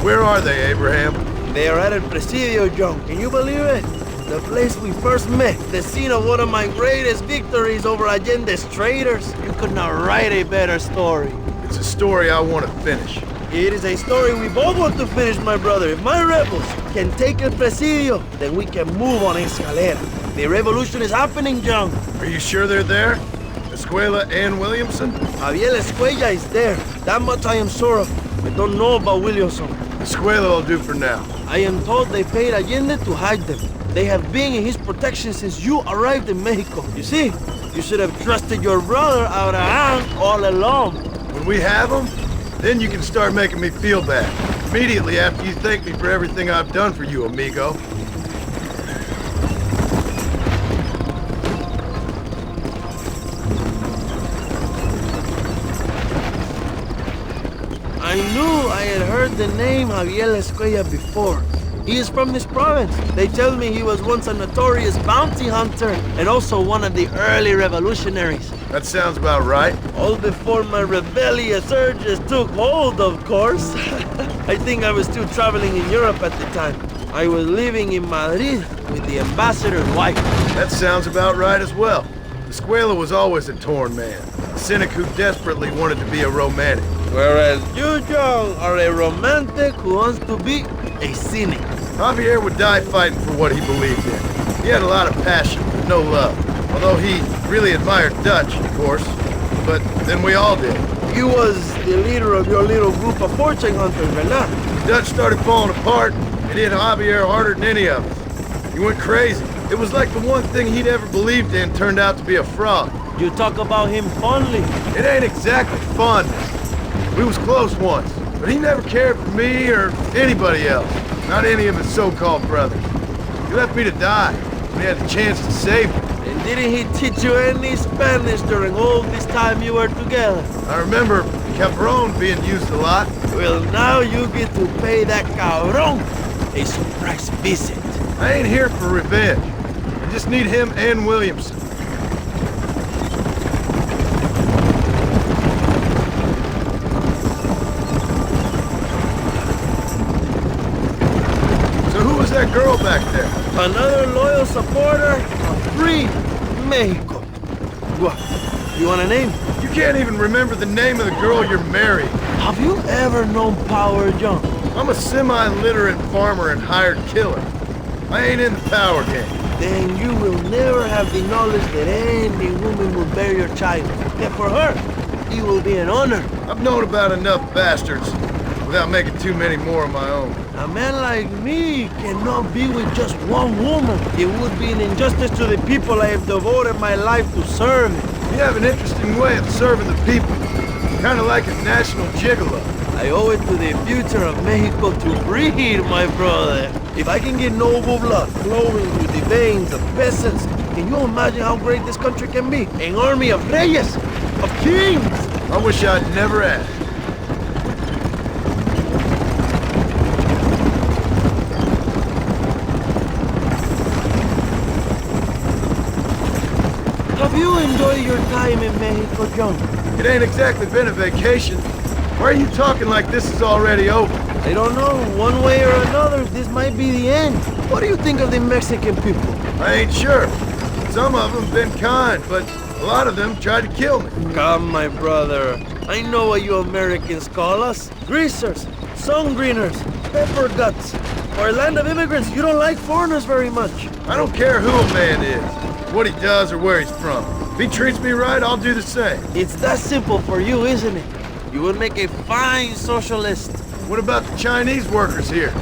Where are they, Abraham? They are at El Presidio, John. Can you believe it? The place we first met. The scene of one of my greatest victories over Allende's traitors. You could not write a better story. It's a story I want to finish. It is a story we both want to finish, my brother. If my rebels can take El Presidio, then we can move on Escalera. The revolution is happening, John. Are you sure they're there? Escuela and Williamson? Javier Escuella is there. That much I am sure of. I don't know about Williamson. Escuela will do for now. I am told they paid Allende to hide them. They have been in his protection since you arrived in Mexico. You see, you should have trusted your brother Abraham all along. When we have them, then you can start making me feel bad. Immediately after you thank me for everything I've done for you, amigo. I knew I had heard the name Javier Escuella before. He is from this province. They tell me he was once a notorious bounty hunter and also one of the early revolutionaries. That sounds about right. All before my rebellious urges took hold, of course. I think I was still traveling in Europe at the time. I was living in Madrid with the ambassador's wife. That sounds about right as well. Escuela was always a torn man. A cynic who desperately wanted to be a romantic. Whereas you, John, are a romantic who wants to be a cynic. Javier would die fighting for what he believed in. He had a lot of passion, but no love. Although he really admired Dutch, of course. But then we all did. He was the leader of your little group of fortune hunters, ¿verdad? Dutch started falling apart. It hit Javier harder than any of us. He went crazy. It was like the one thing he'd ever believed in turned out to be a fraud. You talk about him fondly. It ain't exactly fondness. We was close once, but he never cared for me or anybody else. Not any of his so-called brothers. He left me to die when he had the chance to save me. And didn't he teach you any Spanish during all this time you were together? I remember cabron being used a lot. Well, now you get to pay that cabron a surprise visit. I ain't here for revenge. I just need him and Williamson. That girl back there? Another loyal supporter of free Mexico. What? You want a name? You can't even remember the name of the girl you're marrying. Have you ever known power, John? I'm a semi-literate farmer and hired killer. I ain't in the power game. Then you will never have the knowledge that any woman will bear your child. Yet for her, it will be an honor. I've known about enough bastards without making too many more of my own. A man like me cannot be with just one woman. It would be an injustice to the people I have devoted my life to serve. You have an interesting way of serving the people. Kind of like a national gigolo. I owe it to the future of Mexico to breed, my brother. If I can get noble blood flowing through the veins of peasants, can you imagine how great this country can be? An army of reyes, of kings. I wish I'd never asked. Have you enjoyed your time in Mexico, John? It ain't exactly been a vacation. Why are you talking like this is already over? I don't know. One way or another, this might be the end. What do you think of the Mexican people? I ain't sure. Some of them been kind, but a lot of them tried to kill me. Come, my brother. I know what you Americans call us. Greasers, sun greeners, pepper guts. For a land of immigrants, you don't like foreigners very much. I don't care who a man is, what he does or where he's from. If he treats me right, I'll do the same. It's that simple for you, isn't it? You would make a fine socialist. What about the Chinese workers here?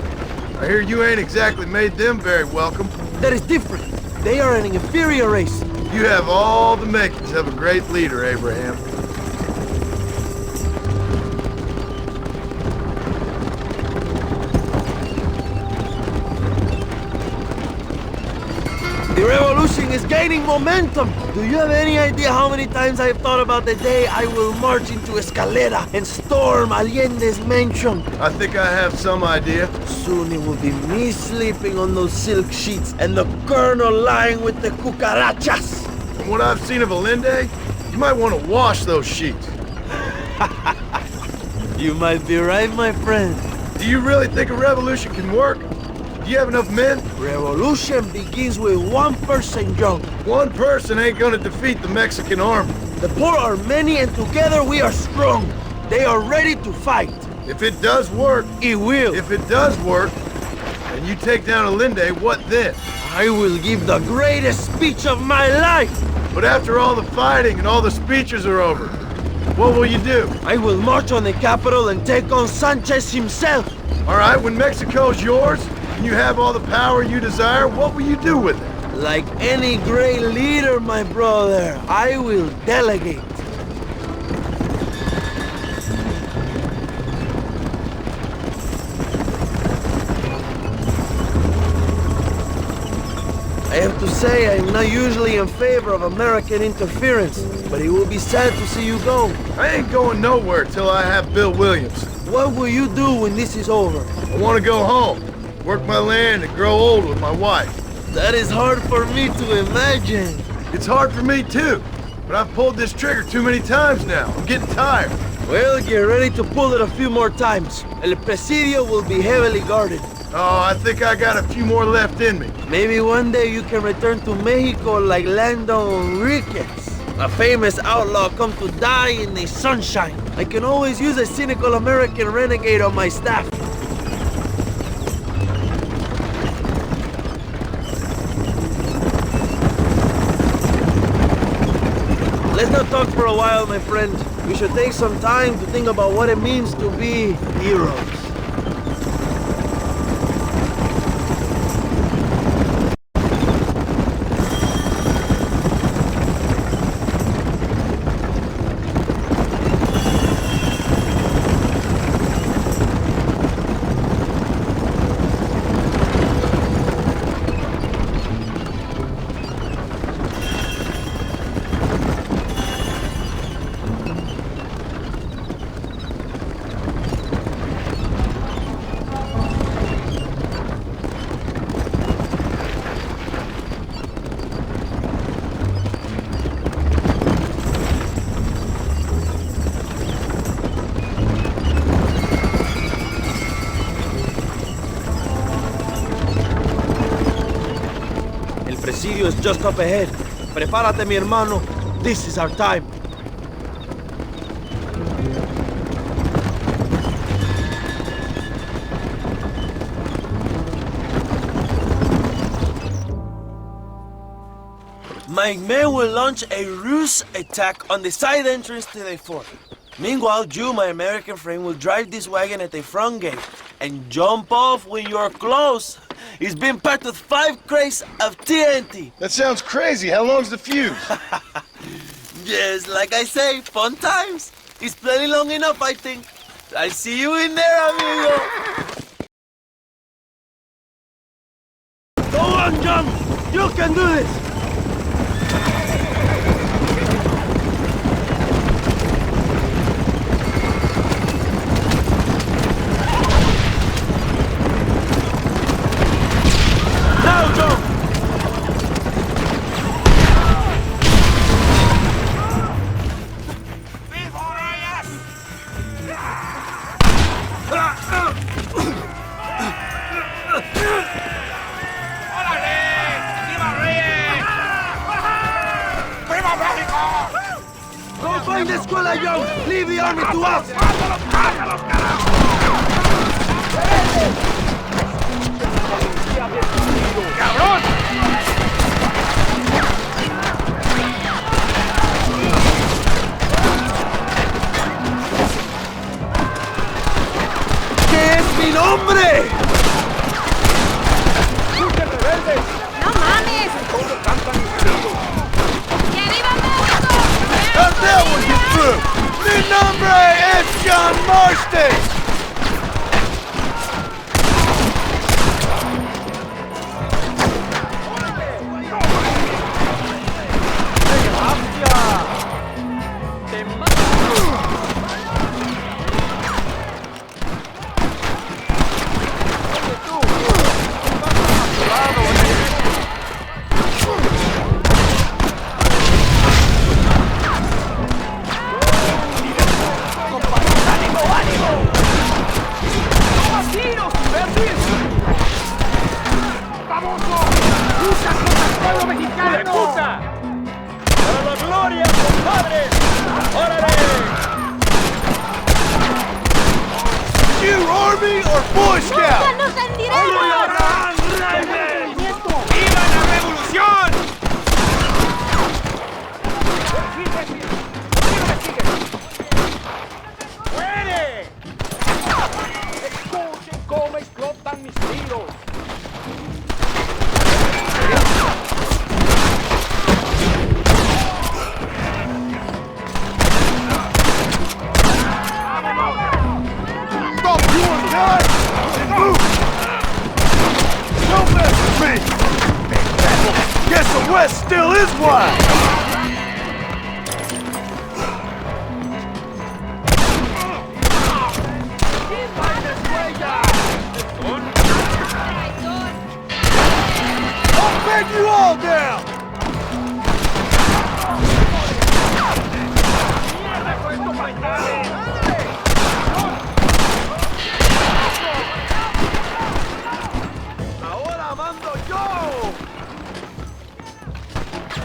I hear you ain't exactly made them very welcome. That is different. They are an inferior race. You have all the makings of a great leader, Abraham. The revolution is gaining momentum. Do you have any idea how many times I have thought about the day I will march into Escalera and storm Allende's mansion? I think I have some idea. Soon it will be me sleeping on those silk sheets and the colonel lying with the cucarachas. From what I've seen of Allende, you might want to wash those sheets. You might be right, my friend. Do you really think a revolution can work? Do you have enough men? Revolution begins with one person, John. One person ain't gonna defeat the Mexican army. The poor are many and together we are strong. They are ready to fight. If it does work, it will. If it does work, and you take down Allende, what then? I will give the greatest speech of my life. But after all the fighting and all the speeches are over, what will you do? I will march on the capital and take on Sanchez himself. All right, when Mexico's yours, and you have all the power you desire, what will you do with it? Like any great leader, my brother, I will delegate. I have to say, I'm not usually in favor of American interference, but it will be sad to see you go. I ain't going nowhere till I have Bill Williams. What will you do when this is over? I want to go home, work my land, and grow old with my wife. That is hard for me to imagine. It's hard for me too, but I've pulled this trigger too many times now. I'm getting tired. Well, get ready to pull it a few more times. El Presidio will be heavily guarded. Oh, I think I got a few more left in me. Maybe one day you can return to Mexico like LANDON Ricketts. A famous outlaw come to die in the sunshine. I can always use a cynical American renegade on my staff. Let's not talk for a while, my friend. We should take some time to think about what it means to be heroes. Presidio is just up ahead. Prepárate, mi hermano. This is our time. my men will launch a ruse attack on the side entrance to the fort. Meanwhile, you, my American friend, will drive this wagon at the front gate and jump off when you're close. It's been packed with 5 crates of TNT. That sounds crazy. How long's the fuse? Yes, like I say, fun times. It's plenty long enough, I think. I see you in there, amigo. Go on, John. You can do this. Now, John. Go find the escuela, John. Leave the army to us. ¡Cabrón! ¿Qué es mi nombre? rebeldes! ¡No mames! ¿Cómo cantan mis ¡Y arriba México! How'd that one get through? Mi nombre es John Marston!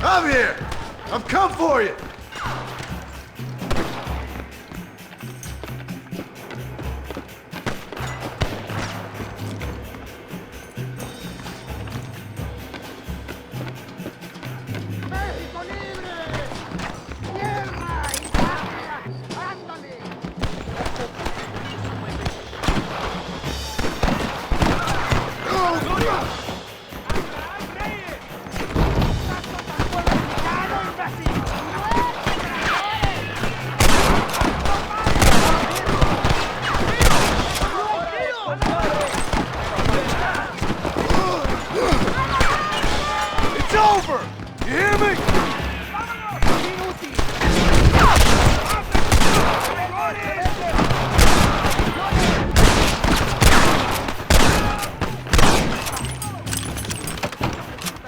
I'm here! I've come for you!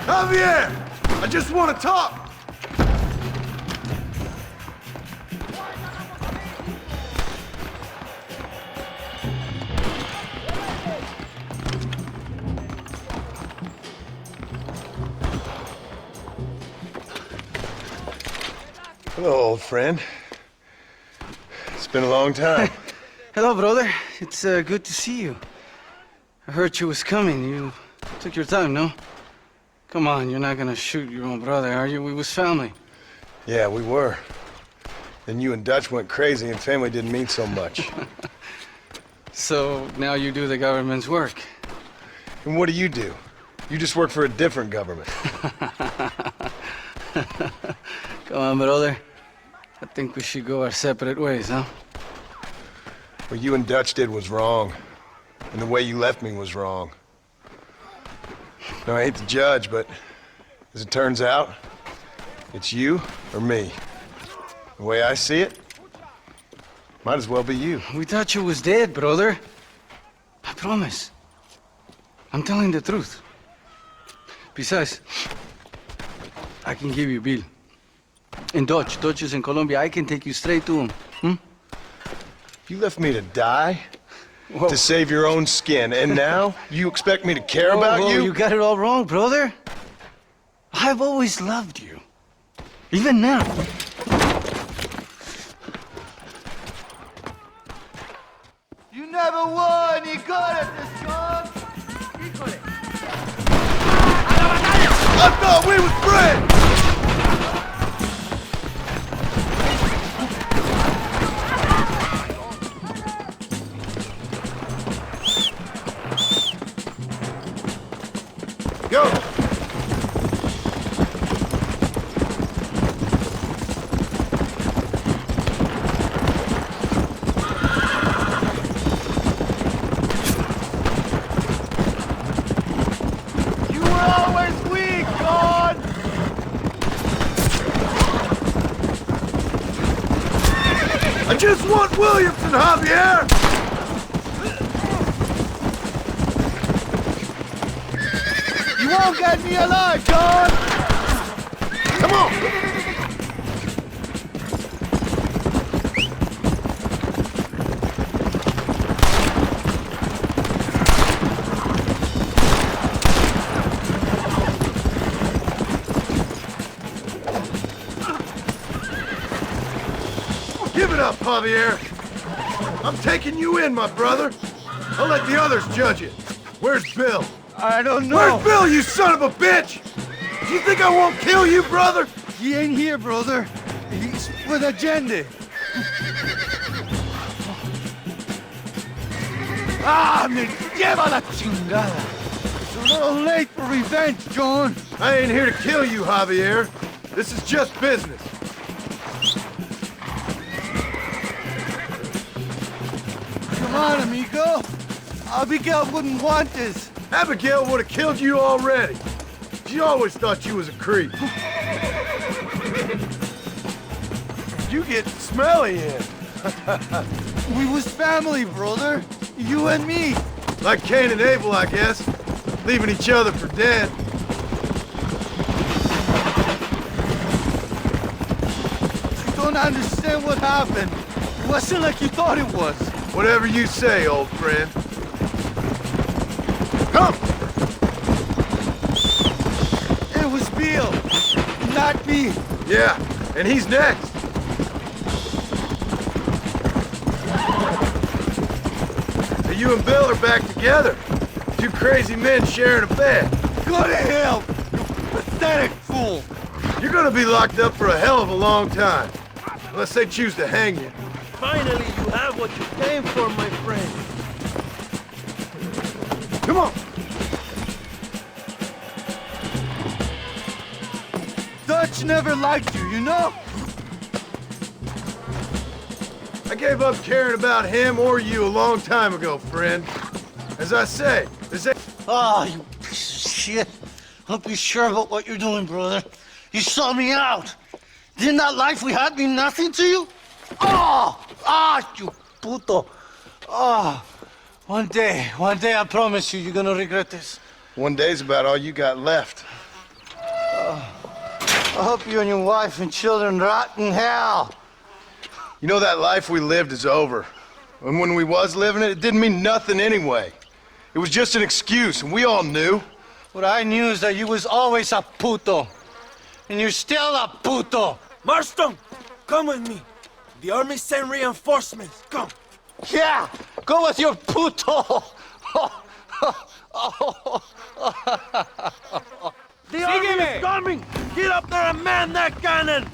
Javier! I just want to talk! Hello, old friend. It's been a long time. Hello, brother. It's good to see you. I heard you was coming. You took your time, no? Come on, you're not gonna shoot your own brother, are you? We was family. Yeah, we were. Then you and Dutch went crazy and family didn't mean so much. So now you do the government's work. And what do? You just work for a different government. Come on, brother. I think we should go our separate ways, huh? What you and Dutch did was wrong. And the way you left me was wrong. Now, I hate to judge, but as it turns out, it's you or me. The way I see it, might as well be you. We thought you was dead, brother. I promise. I'm telling the truth. Besides, I can give you Bill. In Dutch. Dutch is in Colombia. I can take you straight to him. You left me to die? Whoa. To save your own skin, and now you expect me to care about you? You got it all wrong, brother. I've always loved you. Even now. You never won, you got it this time. I thought we was friends! Go! You were always weak, God! I just want Williamson, Javier! You won't get me alive, John! Come on! Give it up, Javier. I'm taking you in, my brother. I'll let the others judge it. Where's Bill? I don't know. Where's Bill, you son of a bitch? Do you think I won't kill you, brother? He ain't here, brother. He's with Agenda. Ah, me lleva la chingada. It's a little late for revenge, John. I ain't here to kill you, Javier. This is just business. Come on, amigo. Abigail wouldn't want this. Abigail would have killed you already. She always thought you was a creep. You get smelly in. We was family, brother. You and me. Like Cain and Abel, I guess. Leaving each other for dead. You don't understand what happened. It wasn't like you thought it was. Whatever you say, old friend. Come! It was Bill, not me. Yeah, and he's next. You and Bill are back together. Two crazy men sharing a bed. Go to hell, you pathetic fool. You're gonna be locked up for a hell of a long time. Unless they choose to hang you. Finally, you have what you came for, my friend. Come on. Dutch never liked you, you know? I gave up caring about him or you a long time ago, friend. As I say, this ain't... Ah, you piece of shit. Hope you're sure about what you're doing, brother. You saw me out. Didn't that life we had mean nothing to you? You puto. One day, I promise you, you're gonna regret this. One day's about all you got left. I hope you and your wife and children rot in hell. You know, that life we lived is over. And when we was living it, it didn't mean nothing anyway. It was just an excuse, and we all knew. What I knew is that you was always a puto. And you're still a puto. Marston, come with me. The army sent reinforcements. Come. Yeah, go with your puto. The army is coming! Get up there and man that cannon!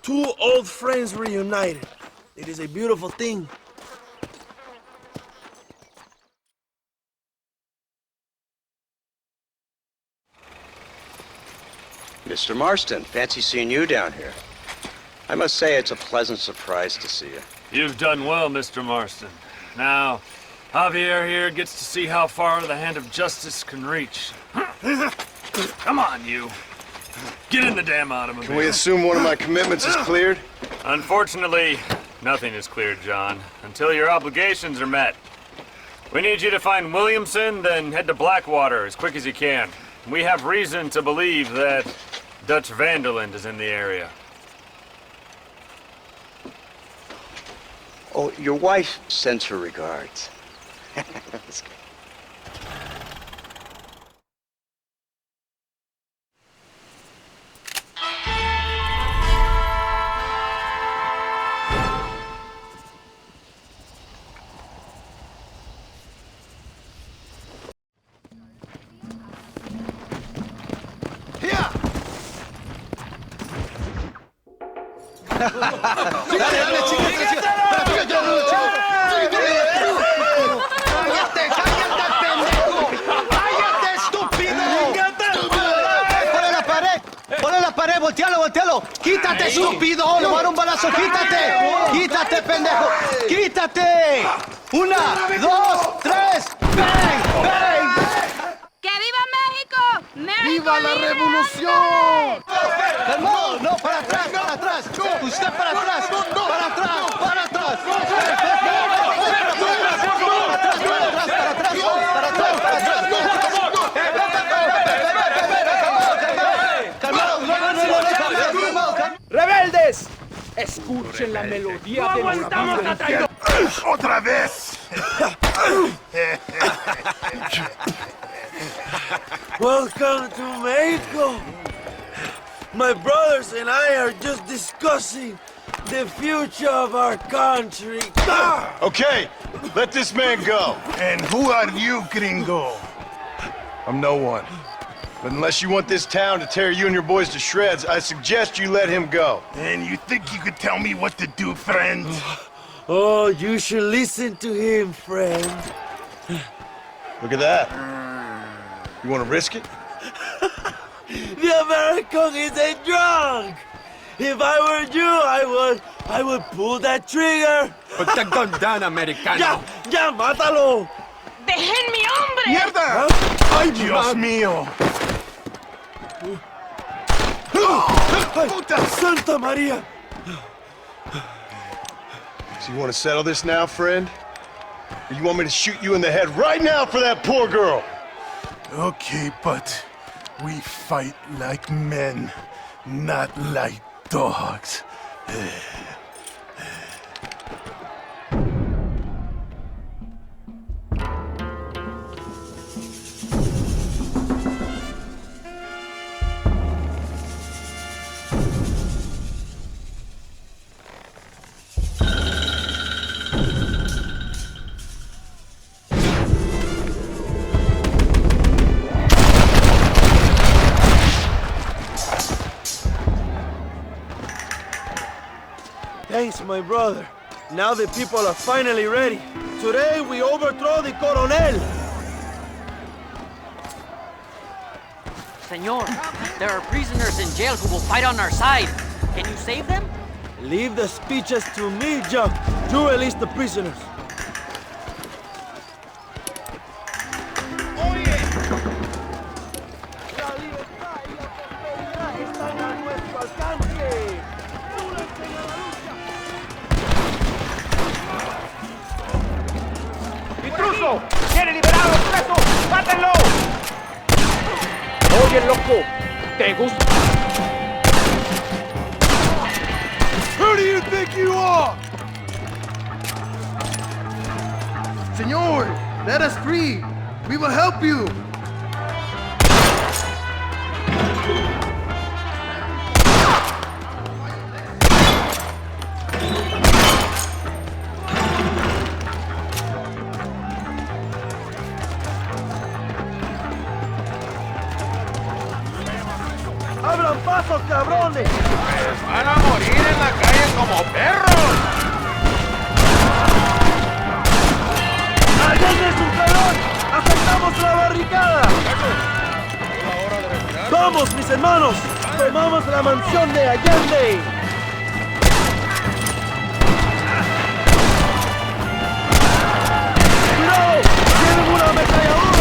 Two old friends reunited. It is a beautiful thing. Mr. Marston, fancy seeing you down here. I must say it's a pleasant surprise to see you. You've done well, Mr. Marston. Now, Javier here gets to see how far the hand of justice can reach. Come on, you. Get in the damn automobile. Can we assume one of my commitments is cleared? Unfortunately, nothing is cleared, John, until your obligations are met. We need you to find Williamson, then head to Blackwater as quick as you can. We have reason to believe that Dutch Vanderland is in the area. Oh, your wife sends her regards. That's good. ¡Voltealo! ¡Quítate, estúpido! ¡Le voy a dar un balazo! ¡Quítate! ¡Quítate, pendejo! ¡Quítate! ¡Una, dos, tres! ¡Bang! ¡Bang! ¡Que viva México! ¡Viva la revolución! ¡Calmado! ¡No, para atrás, para atrás! ¡Usted para atrás! ¡Para atrás! ¡Para atrás! ¡Rebeldes! Escuchen la melodía de aguantamos la traidora. ¡Otra vez! Welcome to Mexico. My brothers and I are just discussing the future of our country. Okay, let this man go. And who are you, gringo? I'm no one. But unless you want this town to tear you and your boys to shreds, I suggest you let him go. And you think you could tell me what to do, friend? Oh, you should listen to him, friend. Look at that. You want to risk it? The American is a drunk. If I were you, I would pull that trigger. Put the gun down, Americano. Ya, mátalo. ¡Dejen mi hombre! ¡Mierda! ¿Ah? ¡Ay, Dios mío! ¡Puta Santa María! So you want to settle this now, friend? Or you want me to shoot you in the head right now for that poor girl? Okay, but we fight like men, not like dogs. Thanks, my brother. Now the people are finally ready. Today we overthrow the Coronel. Senor, there are prisoners in jail who will fight on our side. Can you save them? Leave the speeches to me, John. You release the prisoners. ¡Intruso! ¡Quiere liberar a los presos! ¡Mátenlo! Oye, loco, ¿te gusta? Who do you think you are? Senor, let us free. We will help you. ¡Abran paso, cabrones! ¡Pues van a morir en la calle como perros! ¡Allende su calor! ¡Asaltamos la barricada! ¡Vamos, mis hermanos! ¡Tomamos la mansión de Allende! ¡Cuidado! ¡Tienen una ametralladora!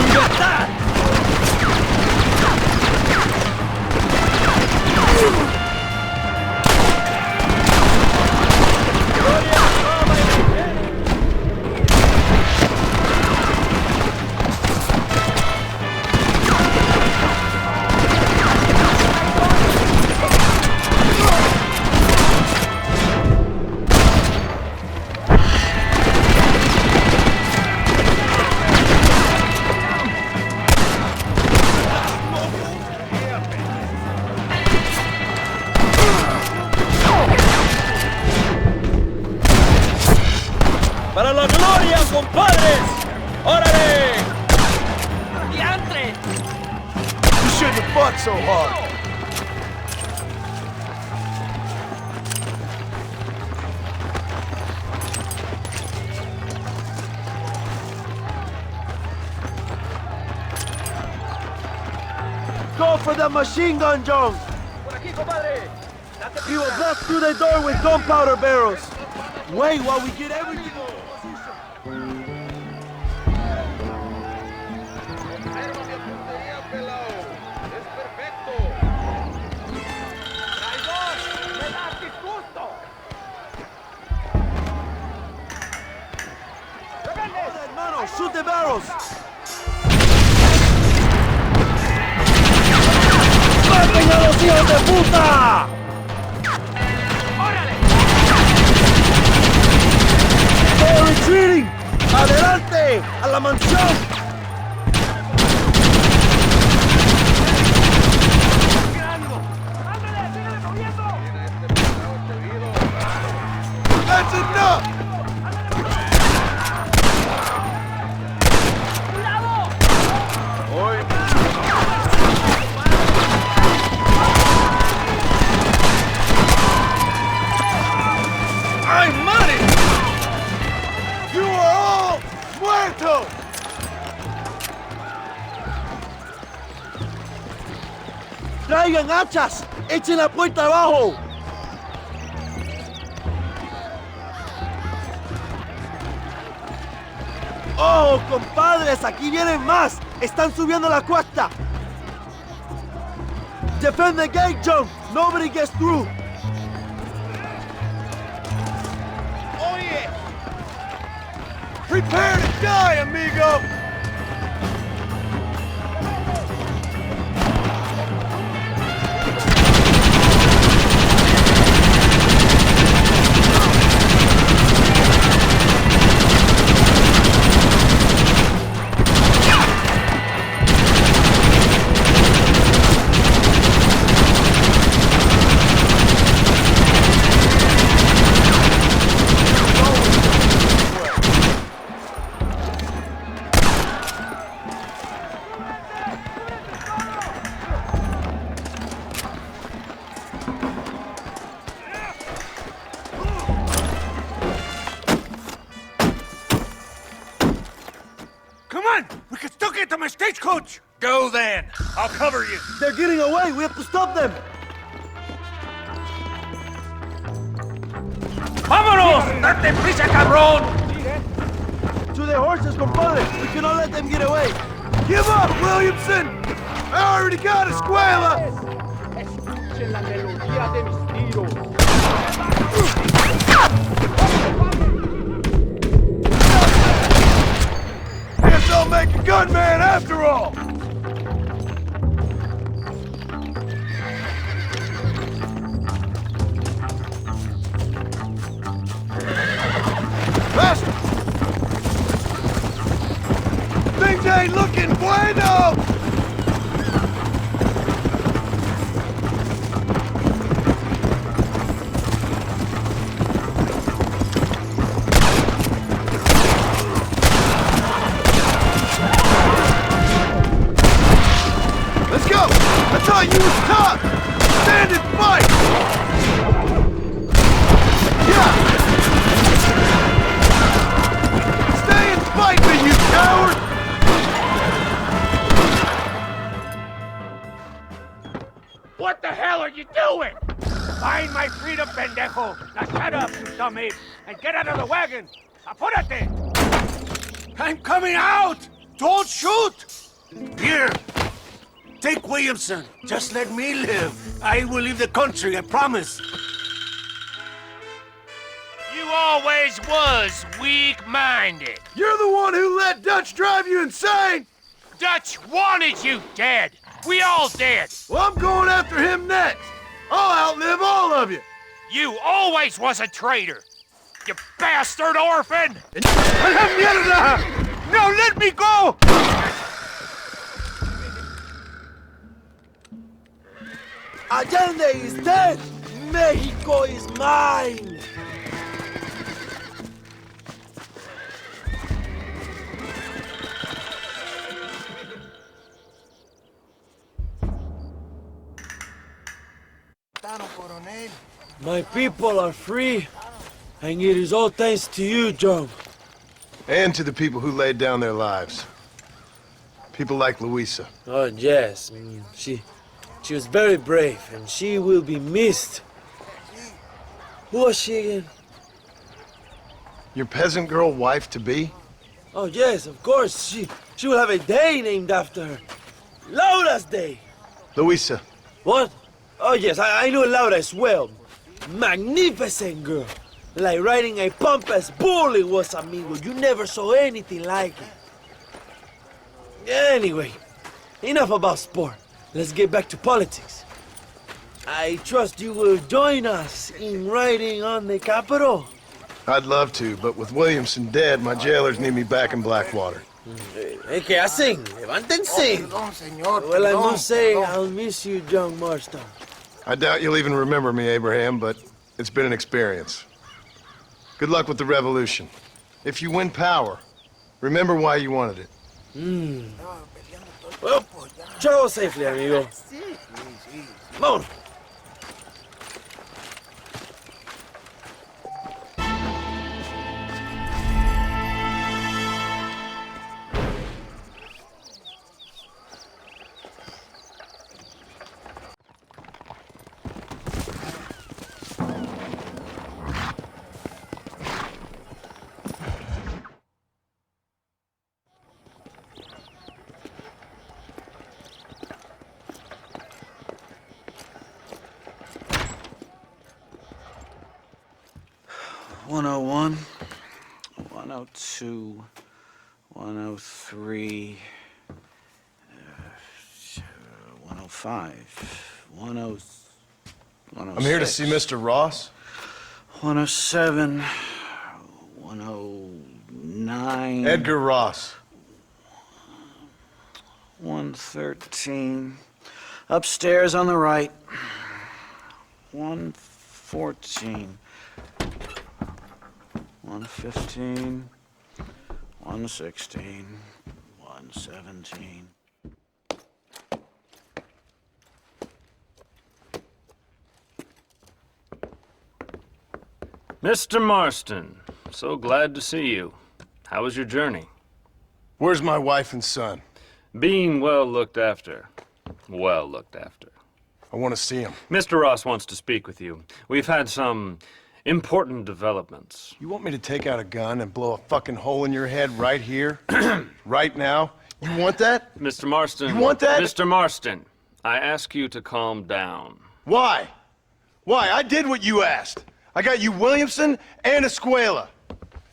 ¡Libertad! ¡Para la gloria, compadres! ¡Órale! ¡Diantre! You shouldn't have fought so hard. Go for the machine gun, John! We will blast through the door with gunpowder barrels. Wait while we get everything in position. Hermano, shoot the barrels! ¡Maten a los hijos de puta! ¡They're retreating! ¡Adelante! ¡A la mansión! That's enough! I'm money! You are all muertos! ¡Traigan hachas! ¡Echen la puerta abajo! ¡Oh, compadres! ¡Aquí vienen más! ¡Están subiendo la cuesta! Defend the gate, John! Nobody gets through! Oye! Prepare to die, amigo! Stagecoach! Go then! I'll cover you! They're getting away! We have to stop them! ¡Vámonos! ¡Date prisa, cabrón! To their horses, compadre! We cannot let them get away! Give up, Williamson! I already got Escuela! Escuchen la melodía de mis tiros. Guess I'll make a gunman after all! Faster! Things ain't looking bueno! Let's go! I thought you was tough! Stand and fight! Yeah! Stay and fight me, you coward! What the hell are you doing? Find my freedom, pendejo! Now shut up, you dummy, and get out of the wagon! Apúrate! I'm coming out! Don't shoot! Here! Take Williamson. Just let me live. I will leave the country, I promise. You always was weak-minded. You're the one who let Dutch drive you insane! Dutch wanted you dead. We all dead. Well, I'm going after him next. I'll outlive all of you. You always was a traitor. You bastard orphan! No, let me go! Allende is dead! Mexico is mine! My people are free, and it is all thanks to you, John. And to the people who laid down their lives. People like Luisa. Oh, yes. She was very brave, and she will be missed. Who was she again? Your peasant girl wife-to-be? Oh, yes, of course. She will have a day named after her. Laura's Day! Luisa. What? Oh, yes, I know Laura as well. Magnificent girl. Like riding a pampas bull it was, amigo. You never saw anything like it. Anyway, enough about sport. Let's get back to politics. I trust you will join us in riding on the Capitol. I'd love to, but with Williamson dead, my jailers need me back in Blackwater. ¿Qué hacen? Levántense. Well, I must say, I'll miss you, John Marston. I doubt you'll even remember me, Abraham, but it's been an experience. Good luck with the revolution. If you win power, remember why you wanted it. Well, travel safely, amigo. Vámonos. 101, 102, 103, 105, 106. I'm here to see Mr. Ross. 107, 109. Edgar Ross. 113. Upstairs on the right. 114. 115. 116. 117. Mr. Marston, so glad to see you. How was your journey? Where's my wife and son? Being well looked after. Well looked after. I want to see him. Mr. Ross wants to speak with you. We've had some important developments. You want me to take out a gun and blow a fucking hole in your head right here? Right now? You want that? Mr. Marston. You want that? Mr. Marston, I ask you to calm down. Why? Why? I did what you asked. I got you Williamson and Escuela.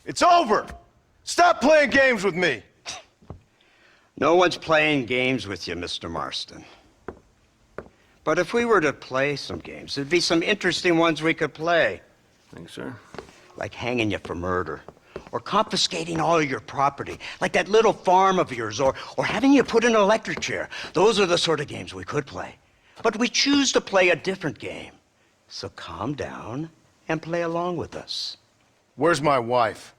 It's over. Stop playing games with me. No one's playing games with you, Mr. Marston. But if we were to play some games, there'd be some interesting ones we could play. Thanks, sir. Like hanging you for murder, or confiscating all your property, like that little farm of yours, or having you put in an electric chair. Those are the sort of games we could play. But we choose to play a different game. So calm down and play along with us. Where's my wife?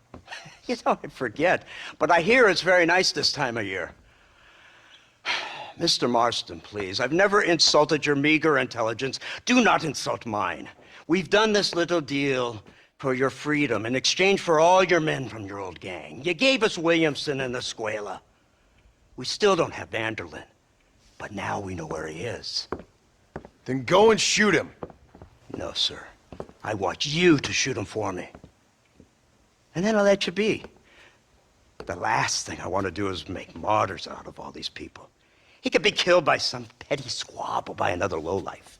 You know, I forget, but I hear it's very nice this time of year. Mr. Marston, please, I've never insulted your meager intelligence. Do not insult mine. We've done this little deal for your freedom in exchange for all your men from your old gang. You gave us Williamson and Escuela. We still don't have Vanderlyn, but now we know where he is. Then go and shoot him. No, sir. I want you to shoot him for me. And then I'll let you be. The last thing I want to do is make martyrs out of all these people. He could be killed by some petty squabble by another lowlife.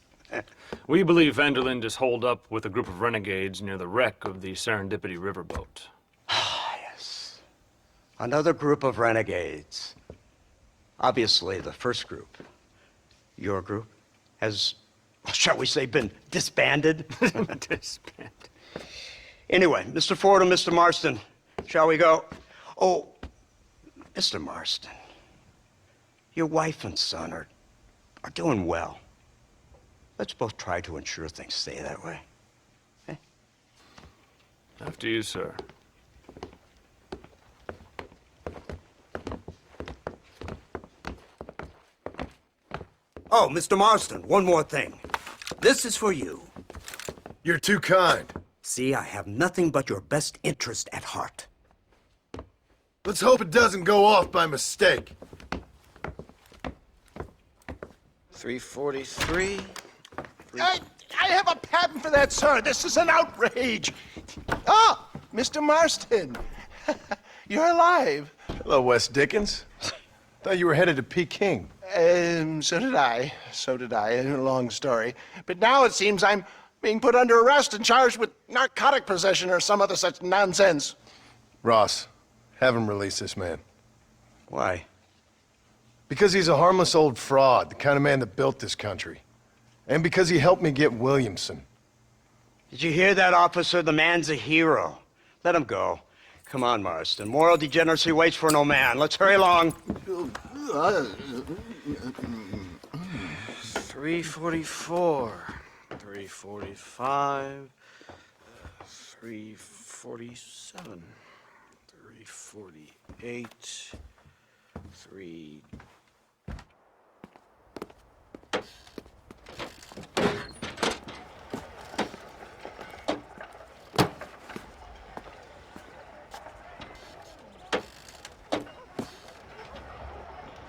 We believe Vanderlyn is holed up with a group of renegades near the wreck of the Serendipity riverboat. Ah, yes. Another group of renegades. Obviously, the first group, your group, has, shall we say, been disbanded? Disbanded. Anyway, Mr. Ford and Mr. Marston, shall we go? Oh, Mr. Marston, your wife and son are doing well. Let's both try to ensure things stay that way. Okay? After you, sir. Oh, Mr. Marston, one more thing. This is for you. You're too kind. See, I have nothing but your best interest at heart. Let's hope it doesn't go off by mistake. 343. I have a patent for that, sir. This is an outrage. Oh, Mr. Marston. You're alive. Hello, Wes Dickens. Thought you were headed to Peking. So did I. So did I. A long story. But now it seems I'm being put under arrest and charged with narcotic possession or some other such nonsense. Ross, have him release this man. Why? Because he's a harmless old fraud, the kind of man that built this country. And because he helped me get Williamson. Did you hear that, officer? The man's a hero. Let him go. Come on, Marston. Moral degeneracy waits for no man. Let's hurry along. 344. 345. 347. 348. 3...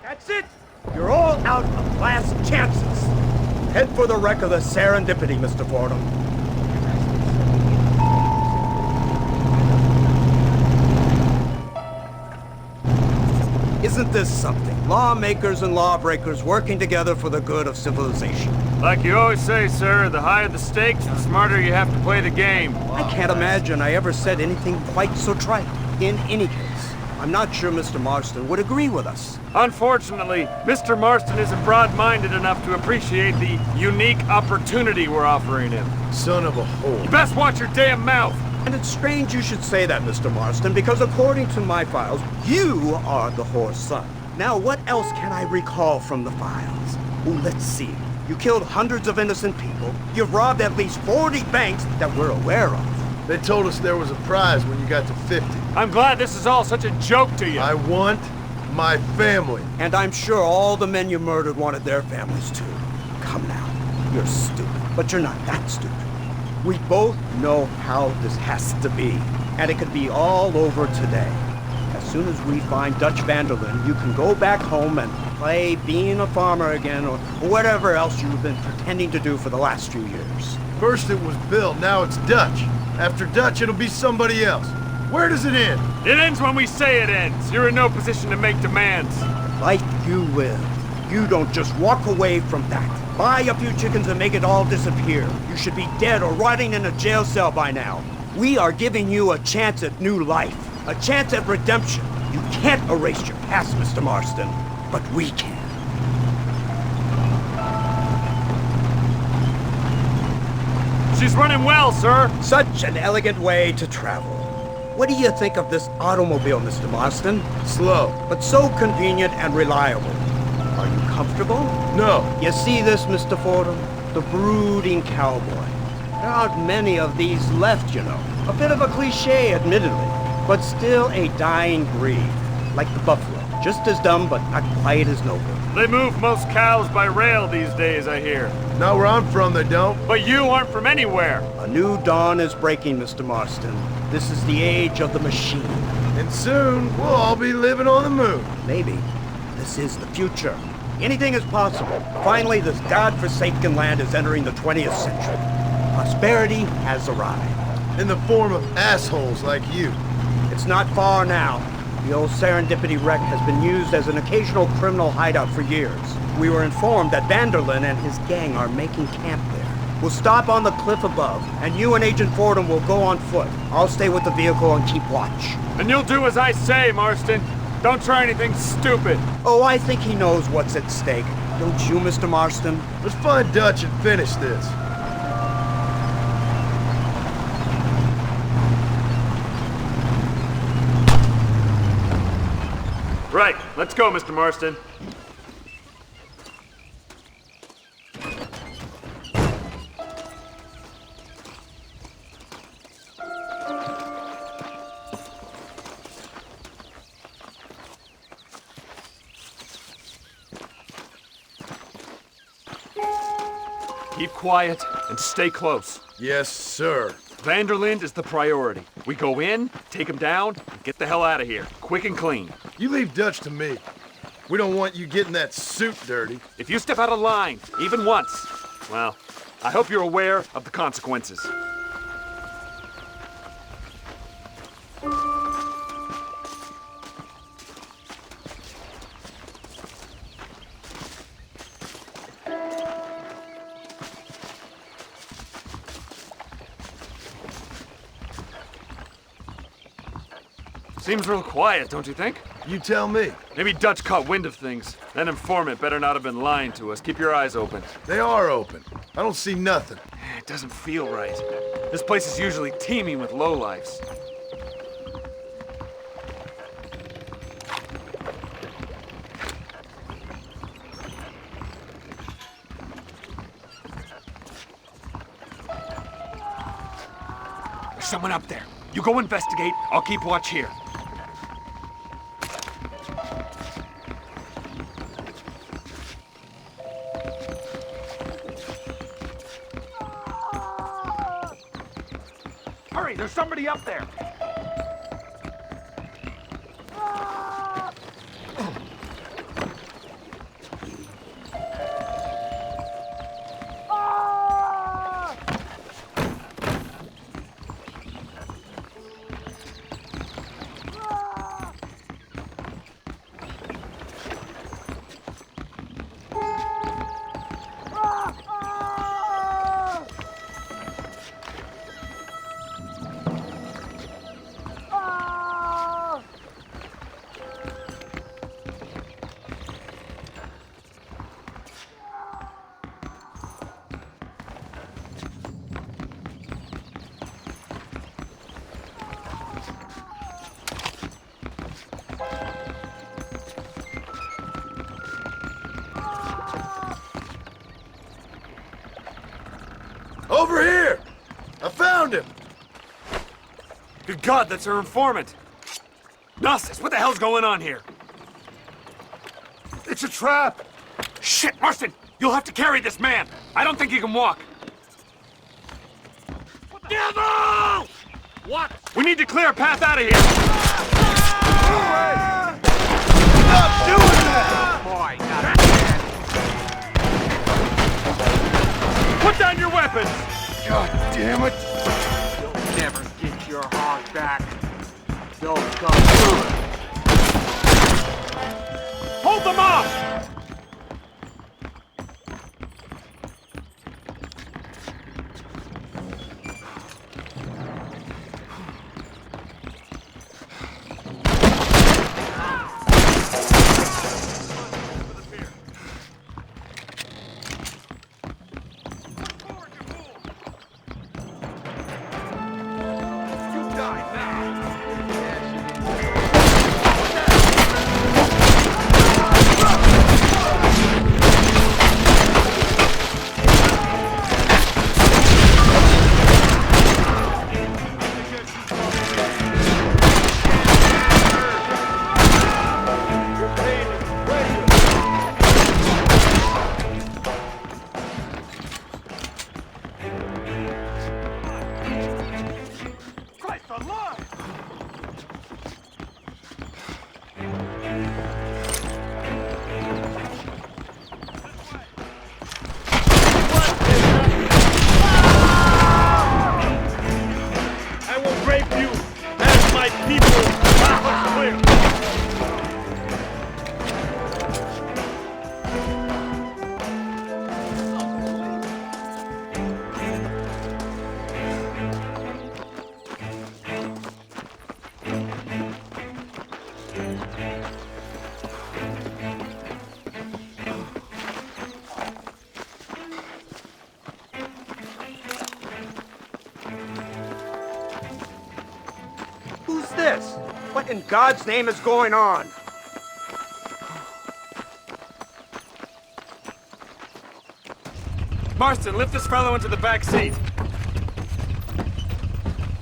That's it! You're all out of last chances. Head for the wreck of the Serendipity, Mr. Fordham. Isn't this something? Lawmakers and lawbreakers working together for the good of civilization. Like you always say, sir, the higher the stakes, the smarter you have to play the game. I can't imagine I ever said anything quite so trite. In any case, I'm not sure Mr. Marston would agree with us. Unfortunately, Mr. Marston isn't broad-minded enough to appreciate the unique opportunity we're offering him. Son of a whore. You best watch your damn mouth! And it's strange you should say that, Mr. Marston, because according to my files, you are the whore's son. Now, what else can I recall from the files? Oh, let's see. You killed hundreds of innocent people. You've robbed at least 40 banks that we're aware of. They told us there was a prize when you got to 50. I'm glad this is all such a joke to you. I want my family. And I'm sure all the men you murdered wanted their families too. Come now, you're stupid, but you're not that stupid. We both know how this has to be, and it could be all over today. As soon as we find Dutch Vanderlyn, you can go back home and play being a farmer again, or whatever else you've been pretending to do for the last few years. First it was Bill, now it's Dutch. After Dutch, it'll be somebody else. Where does it end? It ends when we say it ends. You're in no position to make demands. Like you will. You don't just walk away from that. Buy a few chickens and make it all disappear. You should be dead or rotting in a jail cell by now. We are giving you a chance at new life. A chance at redemption. You can't erase your past, Mr. Marston, but we can. She's running well, sir. Such an elegant way to travel. What do you think of this automobile, Mr. Marston? Slow. But so convenient and reliable. Are you comfortable? No. You see this, Mr. Fordham? The brooding cowboy. There aren't many of these left, you know. A bit of a cliche, admittedly, but still a dying breed. Like the buffalo. Just as dumb, but not quite as noble. They move most cows by rail these days, I hear. Not where I'm from, they don't. But you aren't from anywhere. A new dawn is breaking, Mr. Marston. This is the age of the machine. And soon, we'll all be living on the moon. Maybe. This is the future. Anything is possible. Finally, this godforsaken land is entering the 20th century. Prosperity has arrived. In the form of assholes like you. It's not far now. The old Serendipity wreck has been used as an occasional criminal hideout for years. We were informed that Vanderlyn and his gang are making camp there. We'll stop on the cliff above, and you and Agent Fordham will go on foot. I'll stay with the vehicle and keep watch. And you'll do as I say, Marston. Don't try anything stupid. Oh, I think he knows what's at stake. Don't you, Mr. Marston? Let's find Dutch and finish this. Right, let's go, Mr. Marston. Keep quiet and stay close. Yes, sir. Vanderlyn is the priority. We go in, take him down, and get the hell out of here. Quick and clean. You leave Dutch to me. We don't want you getting that suit dirty. If you step out of line, even once, well, I hope you're aware of the consequences. Seems real quiet, don't you think? You tell me. Maybe Dutch caught wind of things. That informant better not have been lying to us. Keep your eyes open. They are open. I don't see nothing. It doesn't feel right. This place is usually teeming with lowlifes. There's someone up there. You go investigate. I'll keep watch here. Hurry, there's somebody up there. Good God, that's her informant! Gnosis, what the hell's going on here? It's a trap! Shit, Marston! You'll have to carry this man! I don't think he can walk! Devil! What? We need to clear a path out of here! Stop doing that! Boy, not again. Put down your weapons! God damn it! You'll never get your heart back. Don't come through it. Hold them off! Who's this? What in God's name is going on? Marston, lift this fellow into the back seat.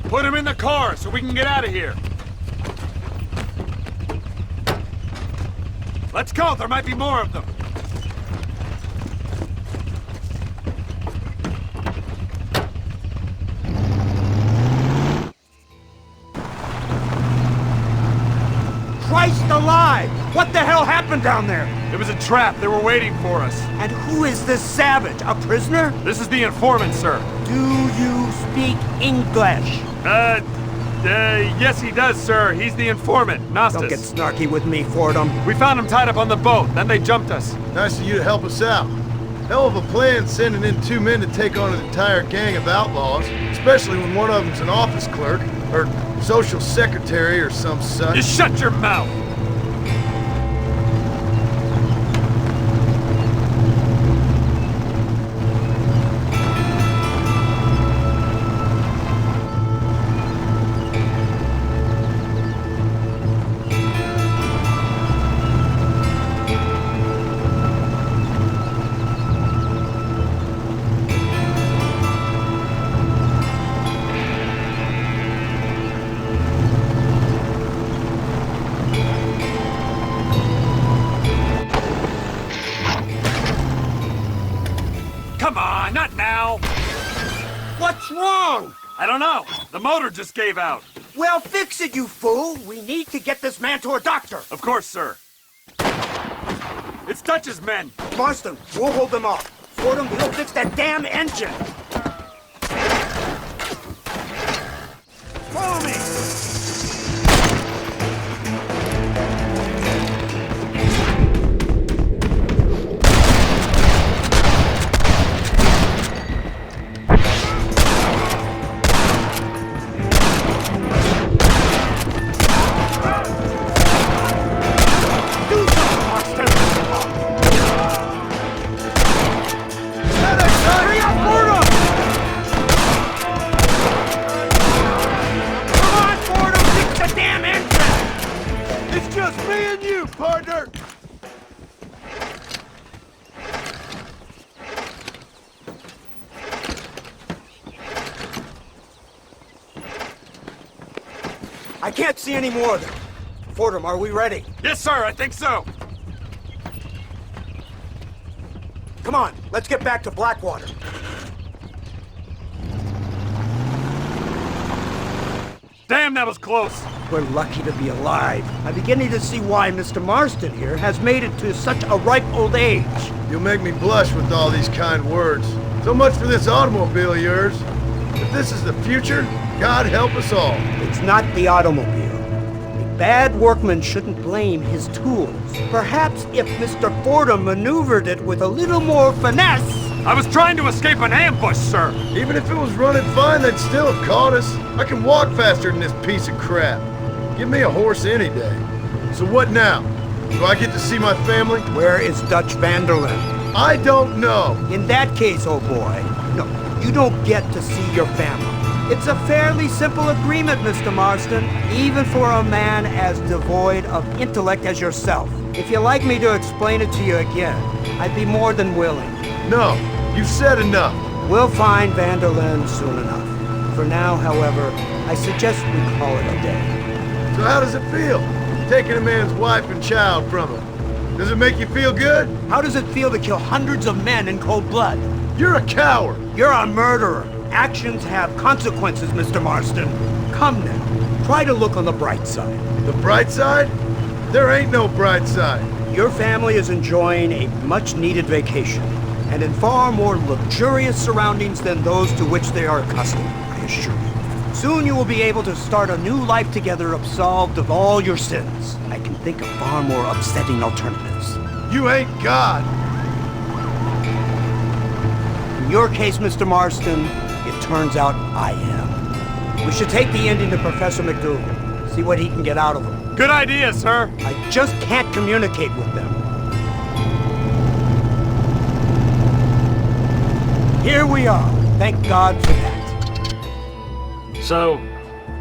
Put him in the car so we can get out of here. Let's go, there might be more of them. Christ alive! What the hell happened down there? It was a trap. They were waiting for us. And who is this savage? A prisoner? This is the informant, sir. Do you speak English? Yes he does, sir. He's the informant, Gnostis. Don't get snarky with me, Fordham. We found him tied up on the boat, then they jumped us. Nice of you to help us out. Hell of a plan sending in 2 men to take on an entire gang of outlaws, especially when one of them's an office clerk, or social secretary, or some such. Just shut your mouth! Come on, not now! What's wrong? I don't know. The motor just gave out. Well, fix it, you fool! We need to get this man to a doctor! Of course, sir. It's Dutch's men. Marston, we'll hold them off. Fordham, he'll fix that damn engine! Follow me! can't see any more of them. Fordham, are we ready? Yes, sir, I think so. Come on, let's get back to Blackwater. Damn, that was close. We're lucky to be alive. I'm beginning to see why Mr. Marston here has made it to such a ripe old age. You'll make me blush with all these kind words. So much for this automobile of yours. If this is the future, God help us all. It's not the automobile. A bad workman shouldn't blame his tools. Perhaps if Mr. Fordham maneuvered it with a little more finesse. I was trying to escape an ambush, sir. Even if it was running fine, they'd still have caught us. I can walk faster than this piece of crap. Give me a horse any day. So what now? Do I get to see my family? Where is Dutch Vanderlyn? I don't know. In that case, oh boy, no, you don't get to see your family. It's a fairly simple agreement, Mr. Marston, even for a man as devoid of intellect as yourself. If you'd like me to explain it to you again, I'd be more than willing. No, you've said enough. We'll find Vanderlyn soon enough. For now, however, I suggest we call it a day. So how does it feel, taking a man's wife and child from him? Does it make you feel good? How does it feel to kill hundreds of men in cold blood? You're a coward. You're a murderer. Actions have consequences, Mr. Marston. Come now, try to look on the bright side. The bright side? There ain't no bright side. Your family is enjoying a much-needed vacation, and in far more luxurious surroundings than those to which they are accustomed, I assure you. Soon you will be able to start a new life together absolved of all your sins. I can think of far more upsetting alternatives. You ain't God. In your case, Mr. Marston, it turns out I am. We should take the Indian to Professor McDougal, see what he can get out of him. Good idea, sir. I just can't communicate with them. Here we are. Thank God for that. So,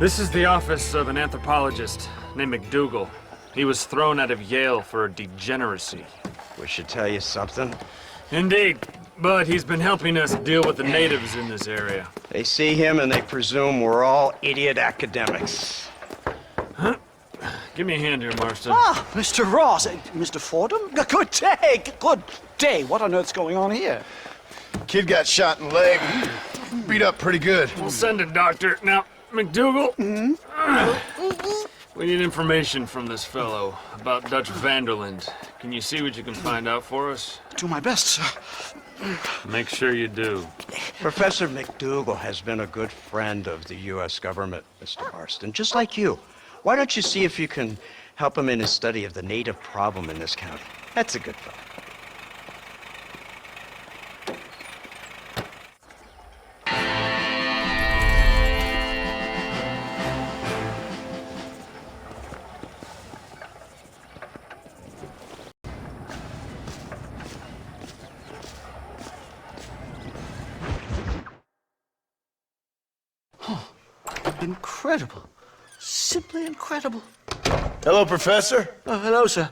this is the office of an anthropologist named McDougal. He was thrown out of Yale for degeneracy. We should tell you something. Indeed. But he's been helping us deal with the natives in this area. They see him and they presume we're all idiot academics. Huh? Give me a hand here, Marston. Ah, Mr. Ross. Mr. Fordham? Good day. Good day. What on earth's going on here? Kid got shot in the leg. Beat up pretty good. We'll send a doctor. Now, McDougal, we need information from this fellow about Dutch Vanderlyn. Can you see what you can find out for us? Do my best, sir. Make sure you do. Professor McDougal has been a good friend of the U.S. government, Mr. Marston, just like you. Why don't you see if you can help him in his study of the native problem in this county? That's a good thought. Incredible. Simply incredible. Hello, Professor. Oh, hello, sir.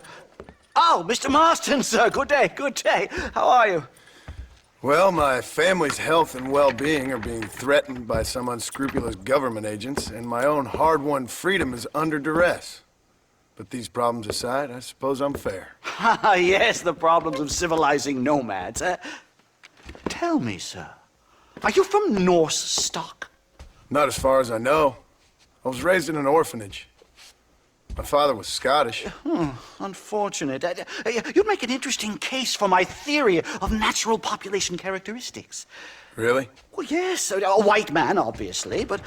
Oh, Mr. Marston, sir. Good day, good day. How are you? Well, my family's health and well-being are being threatened by some unscrupulous government agents, and my own hard-won freedom is under duress. But these problems aside, I suppose I'm fair. Yes, the problems of civilizing nomads. Tell me, sir, are you from Norse stock? Not as far as I know. I was raised in an orphanage. My father was Scottish. Unfortunate. You'd make an interesting case for my theory of natural population characteristics. Really? Well, yes, a white man, obviously, but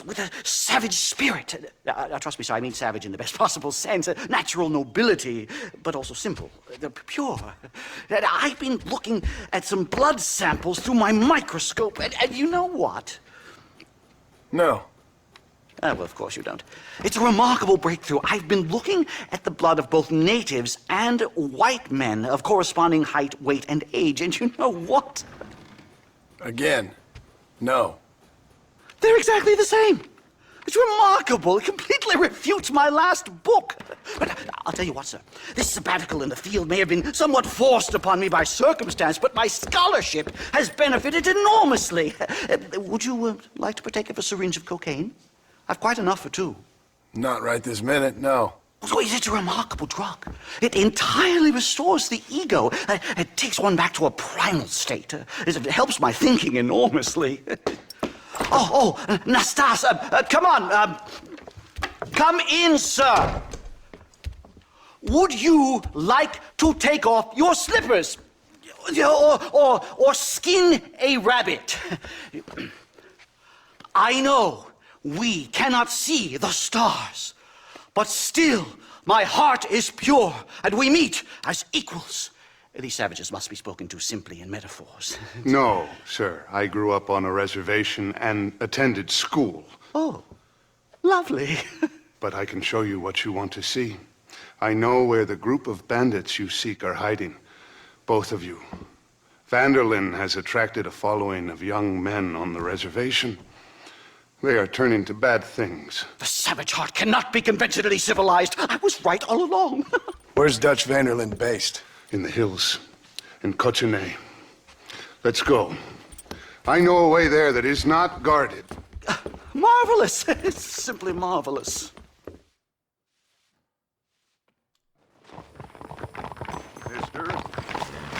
with a savage spirit. Trust me, sir, I mean savage in the best possible sense. Natural nobility, but also simple, pure. I've been looking at some blood samples through my microscope, and you know what? No. Well, of course you don't. It's a remarkable breakthrough. I've been looking at the blood of both natives and white men of corresponding height, weight, and age, and you know what? Again, no. They're exactly the same. It's remarkable. It completely refutes my last book. But I'll tell you what, sir. This sabbatical in the field may have been somewhat forced upon me by circumstance, but my scholarship has benefited enormously. Would you like to partake of a syringe of cocaine? I've quite enough for two. Not right this minute, no. So it's a remarkable drug. It entirely restores the ego. It takes one back to a primal state. It helps my thinking enormously. Nastas, come on. Come in, sir. Would you like to take off your slippers? Or skin a rabbit? I know we cannot see the stars, but still my heart is pure, and we meet as equals. These savages must be spoken to simply in metaphors. No, sir. I grew up on a reservation and attended school. Oh, lovely. But I can show you what you want to see. I know where the group of bandits you seek are hiding. Both of you. Vanderlyn has attracted a following of young men on the reservation. They are turning to bad things. The savage heart cannot be conventionally civilized. I was right all along. Where's Dutch Vanderlyn based? In the hills, in Cochene. Let's go. I know a way there that is not guarded. Marvelous. It's simply marvelous. Mister?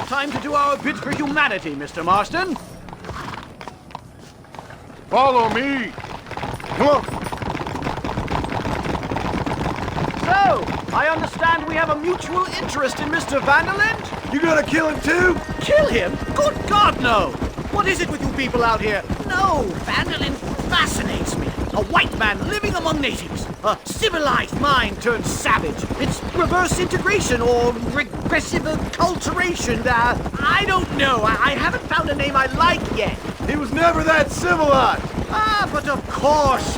Time to do our bit for humanity, Mr. Marston. Follow me. Come on. So, I understand we have a mutual interest in Mr. Vanderlyn? You gonna kill him too? Kill him? Good God, no! What is it with you people out here? No, Vanderlyn fascinates me. A white man living among natives. A civilized mind turned savage. It's reverse integration or regressive acculturation. I don't know. I haven't found a name I like yet. He was never that civilized. Ah, but of course.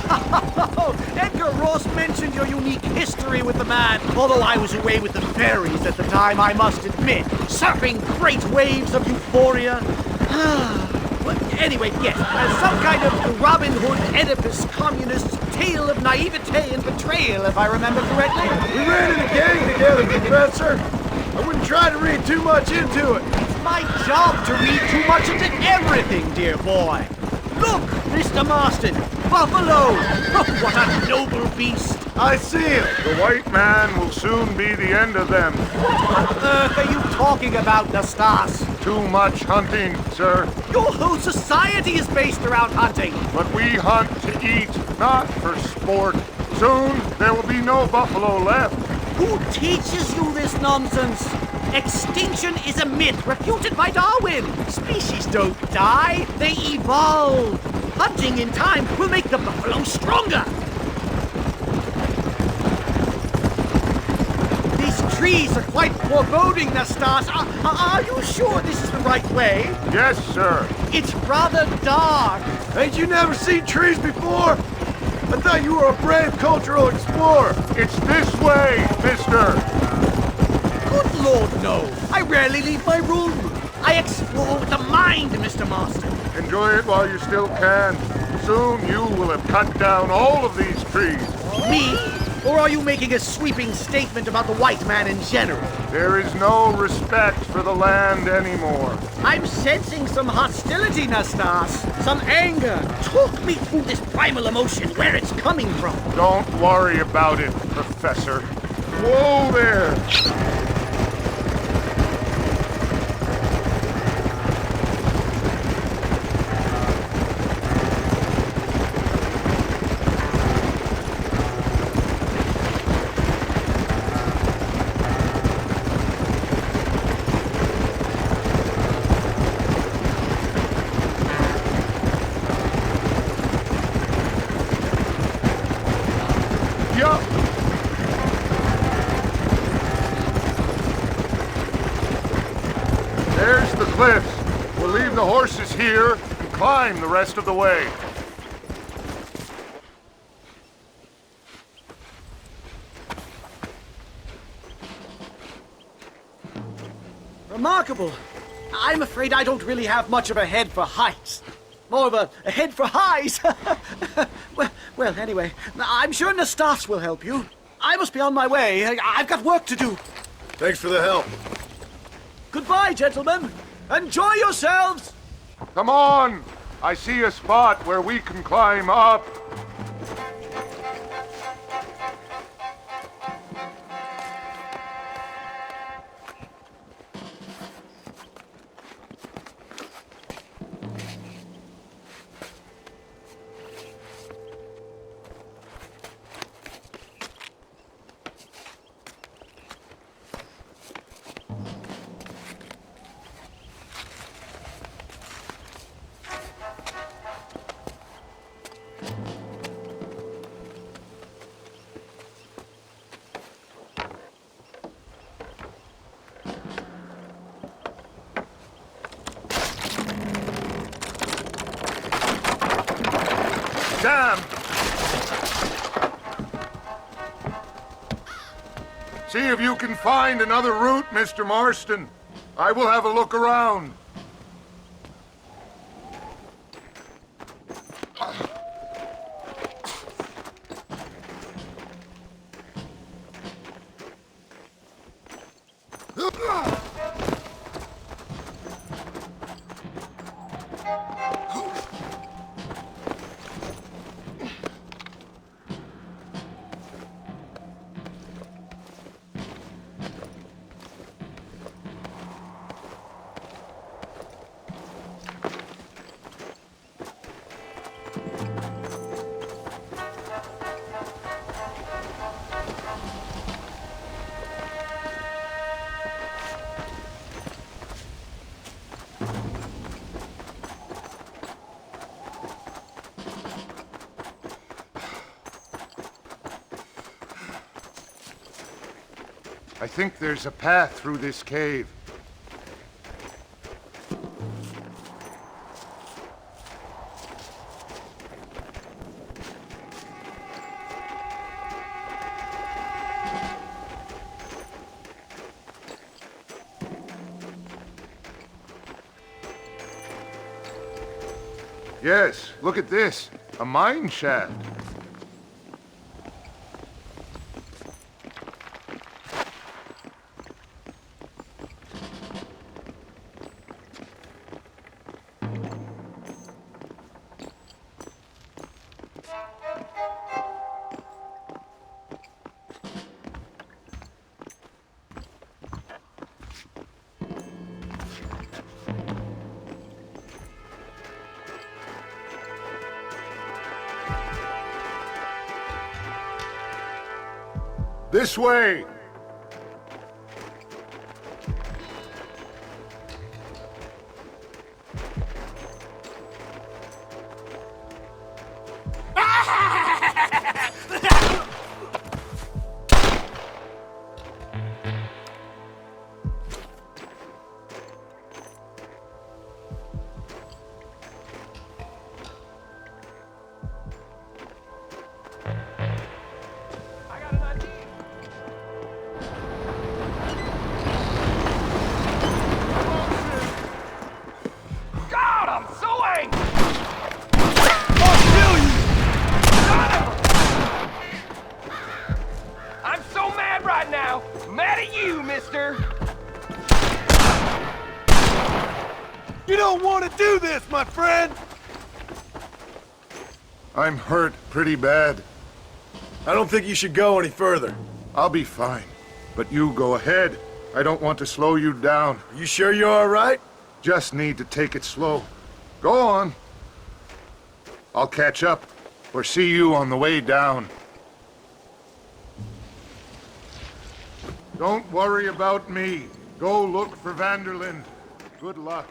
Edgar Ross mentioned your unique history with the man. Although I was away with the fairies at the time, I must admit. Surfing great waves of euphoria. But anyway, yes, some kind of Robin Hood, Oedipus, communist tale of naivete and betrayal, if I remember correctly. We ran in a gang together, Professor. I wouldn't try to read too much into it. It's my job to read too much into everything, dear boy. Look, Mr. Marston, buffalo! Oh, what a noble beast! I see him. The white man will soon be the end of them. What on earth are you talking about, Nastas? Too much hunting, sir. Your whole society is based around hunting. But we hunt to eat, not for sport. Soon there will be no buffalo left. Who teaches you this nonsense? Extinction is a myth refuted by Darwin. Species don't die, they evolve. Hunting in time will make the buffalo stronger. These trees are quite foreboding, Nastas. Are you sure this is the right way? Yes, sir. It's rather dark. Ain't you never seen trees before? I thought you were a brave cultural explorer. It's this way, mister. Good Lord, no. I rarely leave my room. I explore with the mind, Mr. Marston. Enjoy it while you still can. Soon you will have cut down all of these trees. Me? Or are you making a sweeping statement about the white man in general? There is no respect for the land anymore. I'm sensing some hostility, Nastas. Some anger. Talk me through this primal emotion, where it's coming from. Don't worry about it, Professor. Whoa there! There's the cliffs. We'll leave the horses here and climb the rest of the way. Remarkable. I'm afraid I don't really have much of a head for heights. More of a head for highs. well, anyway, I'm sure Nastas will help you. I must be on my way. I've got work to do. Thanks for the help. Goodbye, gentlemen. Enjoy yourselves. Come on! I see a spot where we can climb up. See if you can find another route, Mr. Marston. I will have a look around. I think there's a path through this cave. Yes, look at this. A mine shaft. This way! I'm hurt pretty bad. I don't think you should go any further. I'll be fine, but you go ahead. I don't want to slow you down. You sure you're all right? Just need to take it slow. Go on. I'll catch up, or see you on the way down. Don't worry about me. Go look for Vanderlyn. Good luck.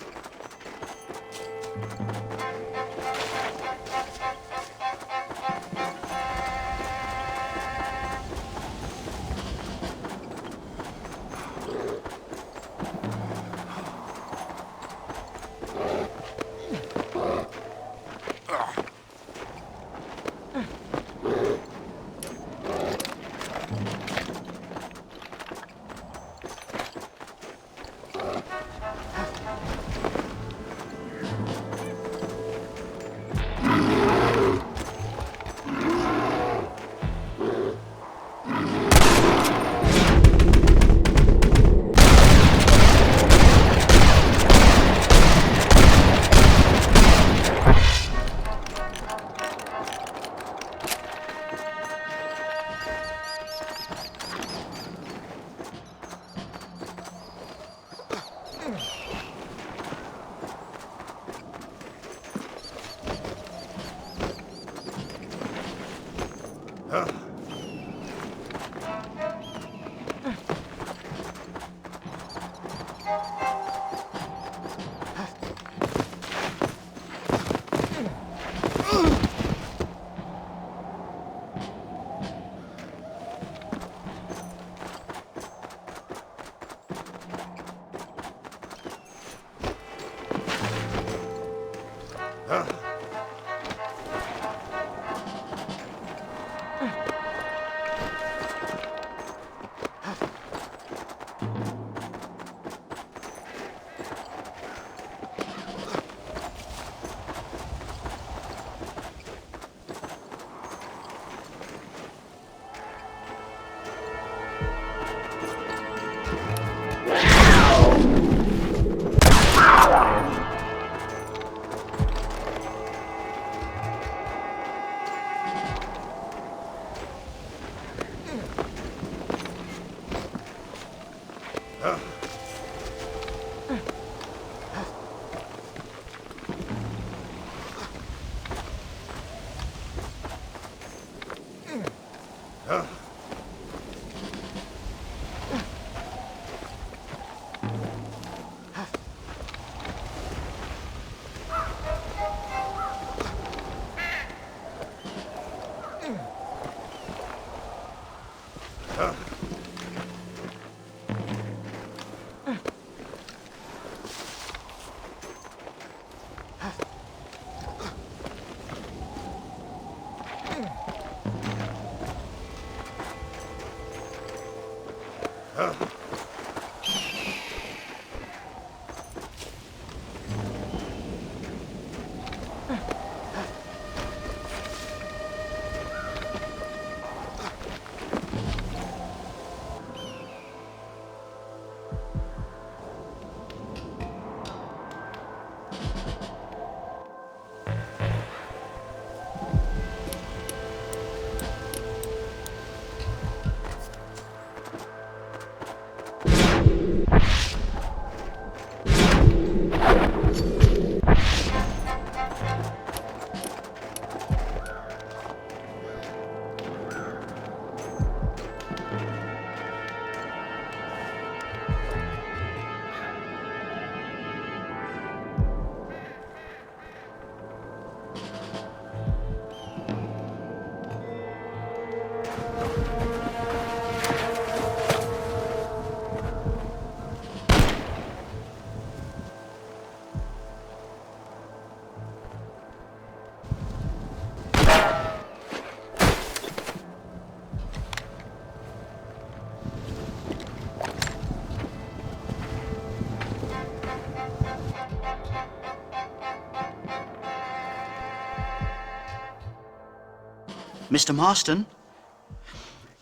Mr. Marston?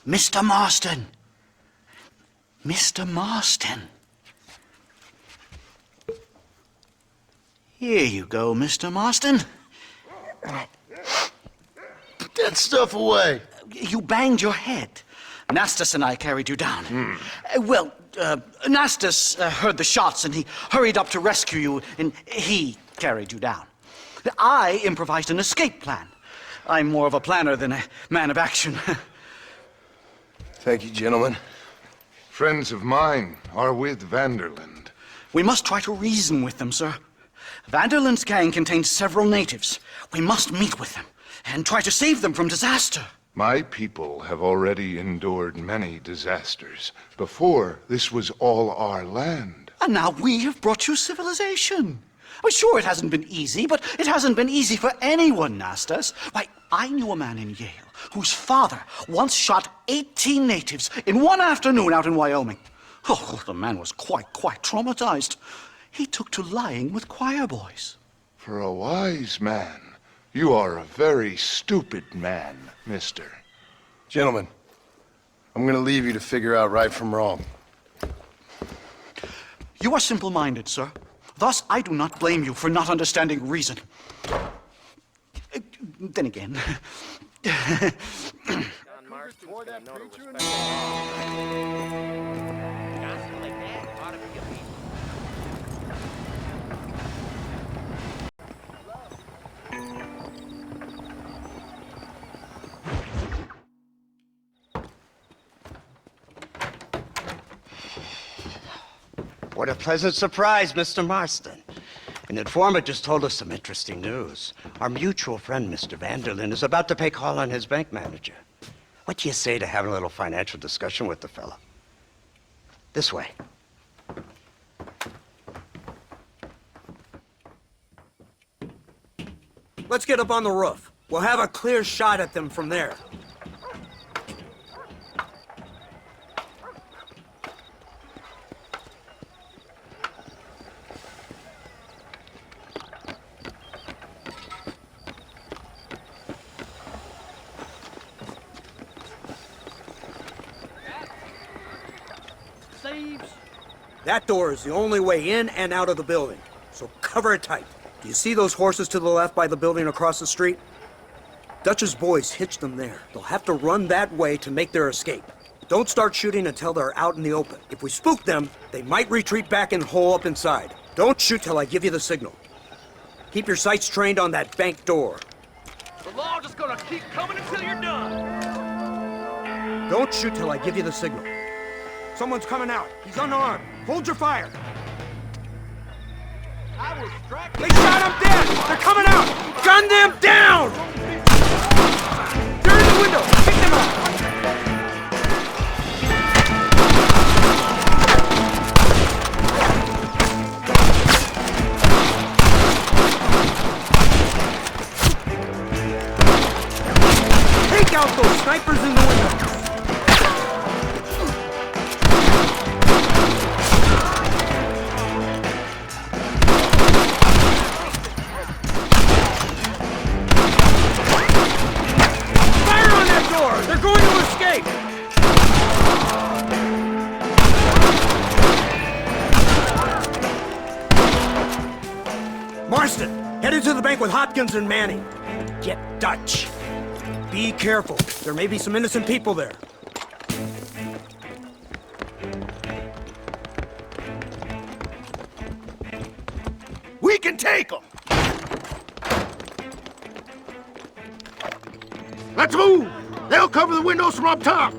Mr. Marston! Mr. Marston! Here you go, Mr. Marston. Put that stuff away. You banged your head. Nastas and I carried you down. Nastas heard the shots and he hurried up to rescue you and he carried you down. I improvised an escape plan. I'm more of a planner than a man of action. Thank you, gentlemen. Friends of mine are with Vanderland. We must try to reason with them, sir. Vanderland's gang contains several natives. We must meet with them and try to save them from disaster. My people have already endured many disasters. Before, this was all our land. And now we have brought you civilization. Well, sure, it hasn't been easy, but it hasn't been easy for anyone, Nastas. Why, I knew a man in Yale whose father once shot 18 natives in one afternoon out in Wyoming. Oh, the man was quite traumatized. He took to lying with choir boys. For a wise man, you are a very stupid man, mister. Gentlemen, I'm gonna leave you to figure out right from wrong. You are simple-minded, sir. Thus, I do not blame you for not understanding reason. Then again... What a pleasant surprise, Mr. Marston. An informant just told us some interesting news. Our mutual friend, Mr. Vanderland, is about to pay call on his bank manager. What do you say to having a little financial discussion with the fella? This way. Let's get up on the roof. We'll have a clear shot at them from there. That door is the only way in and out of the building, so cover it tight. Do you see those horses to the left by the building across the street? Dutch's boys hitched them there. They'll have to run that way to make their escape. Don't start shooting until they're out in the open. If we spook them, they might retreat back and hole up inside. Don't shoot till I give you the signal. Keep your sights trained on that bank door. The law's just gonna keep coming until you're done. Don't shoot till I give you the signal. Someone's coming out. He's unarmed. Hold your fire. They shot him dead! They're coming out! Gun them down! They're in the window! Pick them up! Take out those snipers in the window! Fire on that door! They're going to escape! Marston, head into the bank with Hopkins and Manning. Get Dutch. Be careful. There may be some innocent people there. We can take them! Let's move! They'll cover the windows from up top!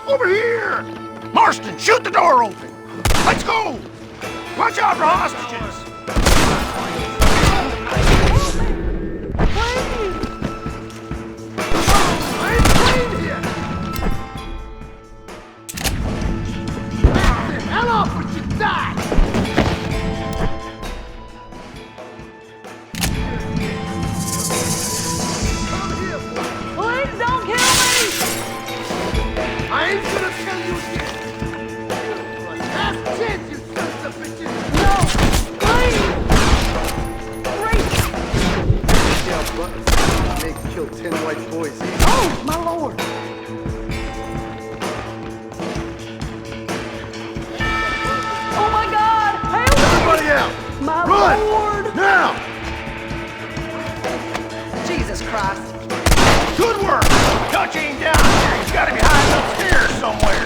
Over here! Marston, shoot the door open! Let's go! Watch out for hostages! Hell off or you die! Please don't kill me! I ain't gonna tell you again! Last chance, you sons of bitches! No! Please! Yeah, but make kill 10 white boys. Oh, my lord! Oh my God! Help me! Everybody out! My Run! lord! Now! Jesus Christ! Good work! Dutch ain't down here. He's gotta be hiding upstairs somewhere.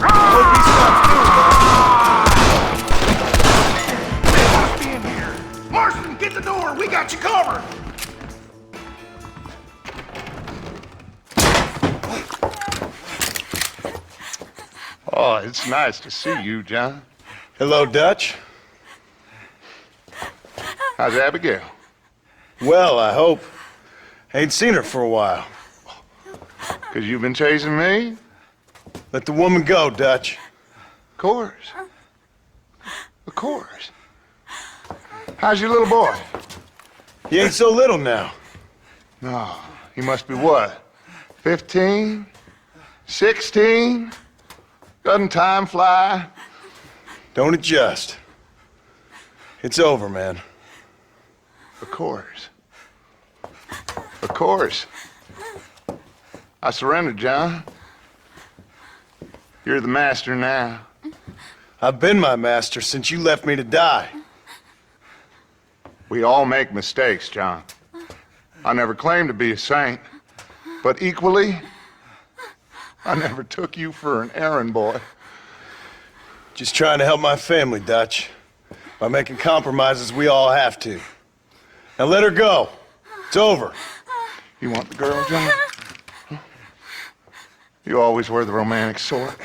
Hope he stops They must be in here. Marston, get the door. We got you covered. Oh, it's nice to see you, John. Hello, Dutch. How's Abigail? Well, I hope. Ain't seen her for a while. 'Cause you've been chasing me? Let the woman go, Dutch. Of course. Of course. How's your little boy? He ain't so little now. No, he must be what? 15? 16? Doesn't time fly? Don't adjust. It's over, man. Of course. Of course. I surrendered, John. You're the master now. I've been my master since you left me to die. We all make mistakes, John. I never claimed to be a saint, but equally, I never took you for an errand boy. Just trying to help my family, Dutch. By making compromises we all have to. Now let her go. It's over. You want the girl, John? You always were the romantic sort.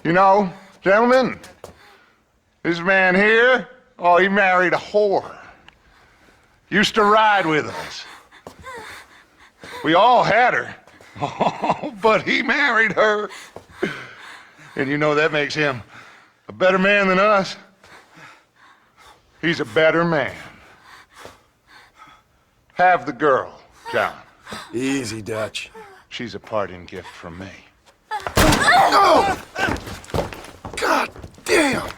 You know, gentlemen, this man here, oh, he married a whore. Used to ride with us. We all had her. Oh, but he married her. And you know that makes him a better man than us. He's a better man. Have the girl, John. Easy, Dutch. She's a parting gift from me. No! God damn!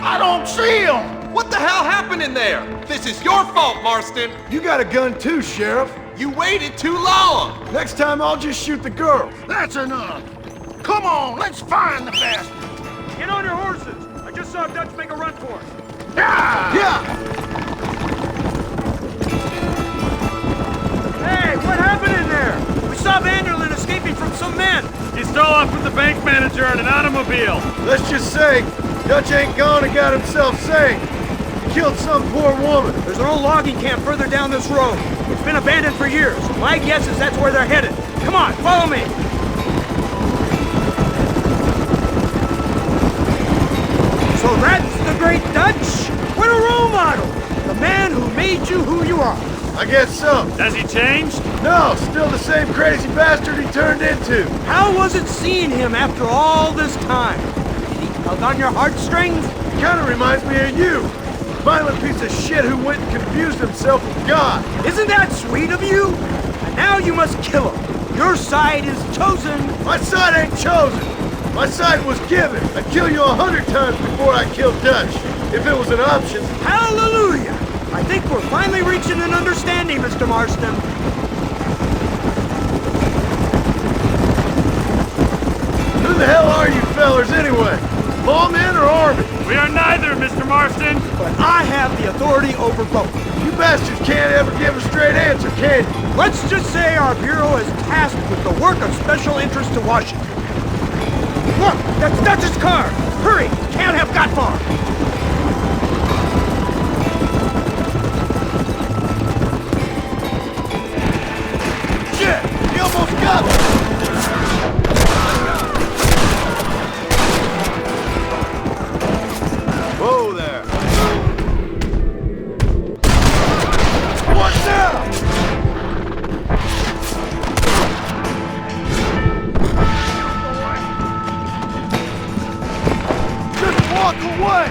I don't see him! What the hell happened in there? This is your fault, Marston! You got a gun too, Sheriff. You waited too long! Next time I'll just shoot the girl. That's enough. Come on, let's find the bastard. Get on your horses! I just saw Dutch make a run for it. Hey, what happened in there? We saw Vanderlyn escaping from some men. He stole off with the bank manager in an automobile. Let's just say, Dutch ain't gone and got himself saved. He killed some poor woman. There's an old logging camp further down this road. It's been abandoned for years. My guess is that's where they're headed. Come on, follow me. So that's the great Dutch? What a role model! The man who made you who you are. I guess so. Has he changed? No, still the same crazy bastard he turned into. How was it seeing him after all this time? Did he tug on your heartstrings? He kind of reminds me of you. Violent piece of shit who went and confused himself with God. Isn't that sweet of you? And now you must kill him. Your side is chosen. My side ain't chosen. My side was given. I'd kill you 100 times before I killed Dutch, if it was an option. Hallelujah! I think we're finally reaching an understanding, Mr. Marston. Who the hell are you fellers anyway? Lawmen or army? We are neither, Mr. Marston. But I have the authority over both. You bastards can't ever give a straight answer, can you? Let's just say our bureau is tasked with the work of special interest to Washington. Look, that's Dutch's car. Hurry, can't have got far. Shit, he almost got me. Whoa there. What now? Just walk away.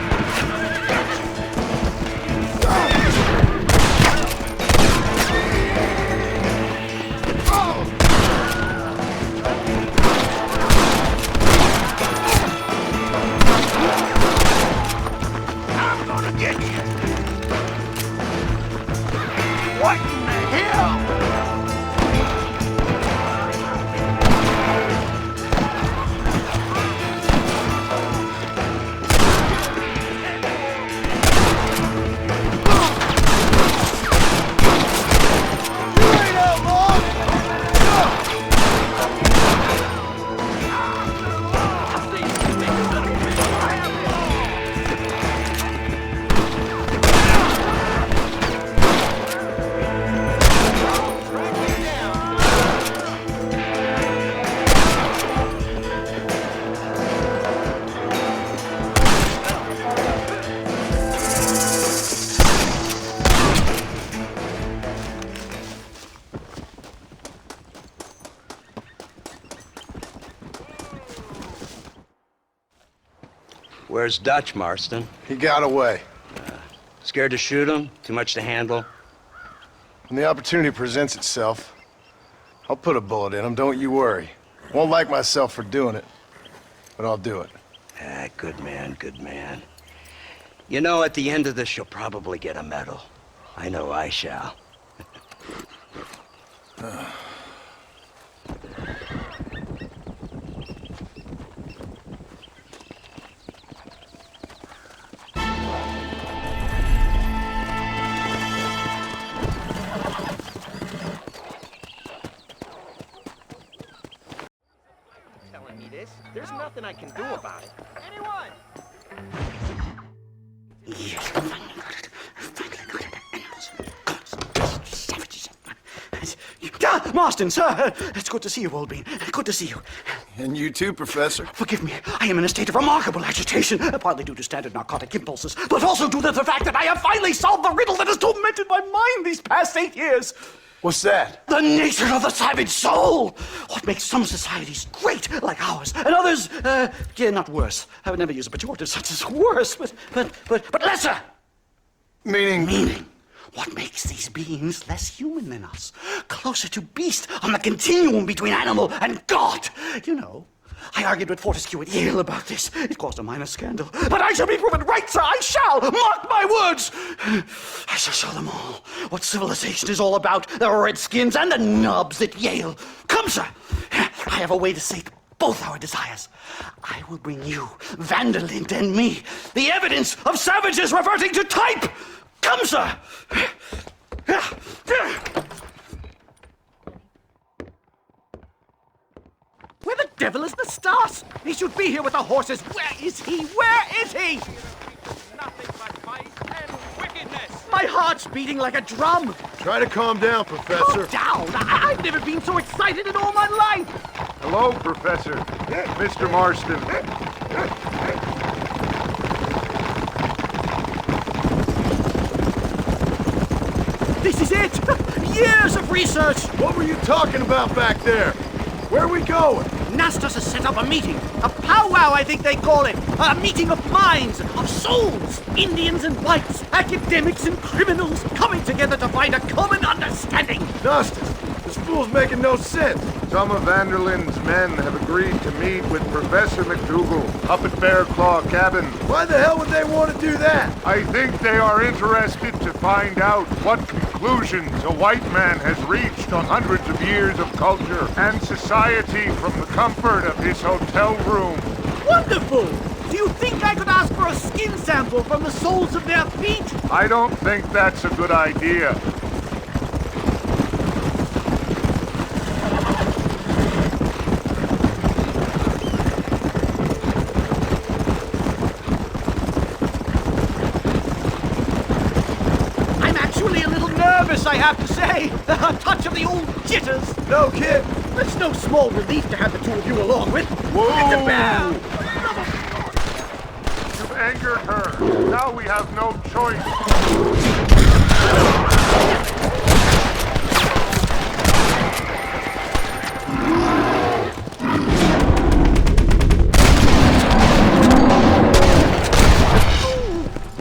What in the hell? You ain't outlawed! Where's Dutch, Marston? He got away. Scared to shoot him? Too much to handle? When the opportunity presents itself, I'll put a bullet in him, don't you worry. Won't like myself for doing it, but I'll do it. Ah, good man, good man. You know, at the end of this, you'll probably get a medal. I know I shall. Telling me this, there's nothing I can do about it. Anyone? Yes, Marston, sir! It's good to see you, old bean. Good to see you. And you too, Professor. Forgive me, I am in a state of remarkable agitation, partly due to standard narcotic impulses, but also due to the fact that I have finally solved the riddle that has tormented my mind these past 8 years. What's that? The nature of the savage soul! What makes some societies great, like ours, and others, not worse. I would never use a pejorative such as worse, but lesser! Meaning? What makes these beings less human than us? Closer to beast on the continuum between animal and God. You know, I argued with Fortescue at Yale about this. It caused a minor scandal. But I shall be proven right, sir. I shall. Mark my words. I shall show them all what civilization is all about. The redskins and the nubs at Yale. Come, sir. I have a way to say both our desires. I will bring you, Vanderlyn, and me, the evidence of savages reverting to type! Come, sir! Where the devil is the Stas? He should be here with the horses. Where is he? Where is he? Nothing but vice and wickedness. My heart's beating like a drum. Try to calm down, Professor. Calm down? I've never been so excited in all my life. Hello, Professor. Mr. Marston. This is it! Years of research! What were you talking about back there? Where are we going? Nastas has set up a meeting. A powwow, I think they call it. A meeting of minds, of souls. Indians and whites, academics and criminals coming together to find a common understanding. Nastas, this fool's making no sense. Some of Vanderlyn's men have agreed to meet with Professor McDougal up at Bear Claw Cabin. Why the hell would they want to do that? I think they are interested to find out what conclusions a white man has reached on hundreds of years of culture and society from the comfort of his hotel room. Wonderful! Do you think I could ask for a skin sample from the soles of their feet? I don't think that's a good idea. I have to say, a touch of the old jitters. No kid. It's no small relief to have the two of you along with. Whoa! It's a bear. You've angered her. Now we have no choice.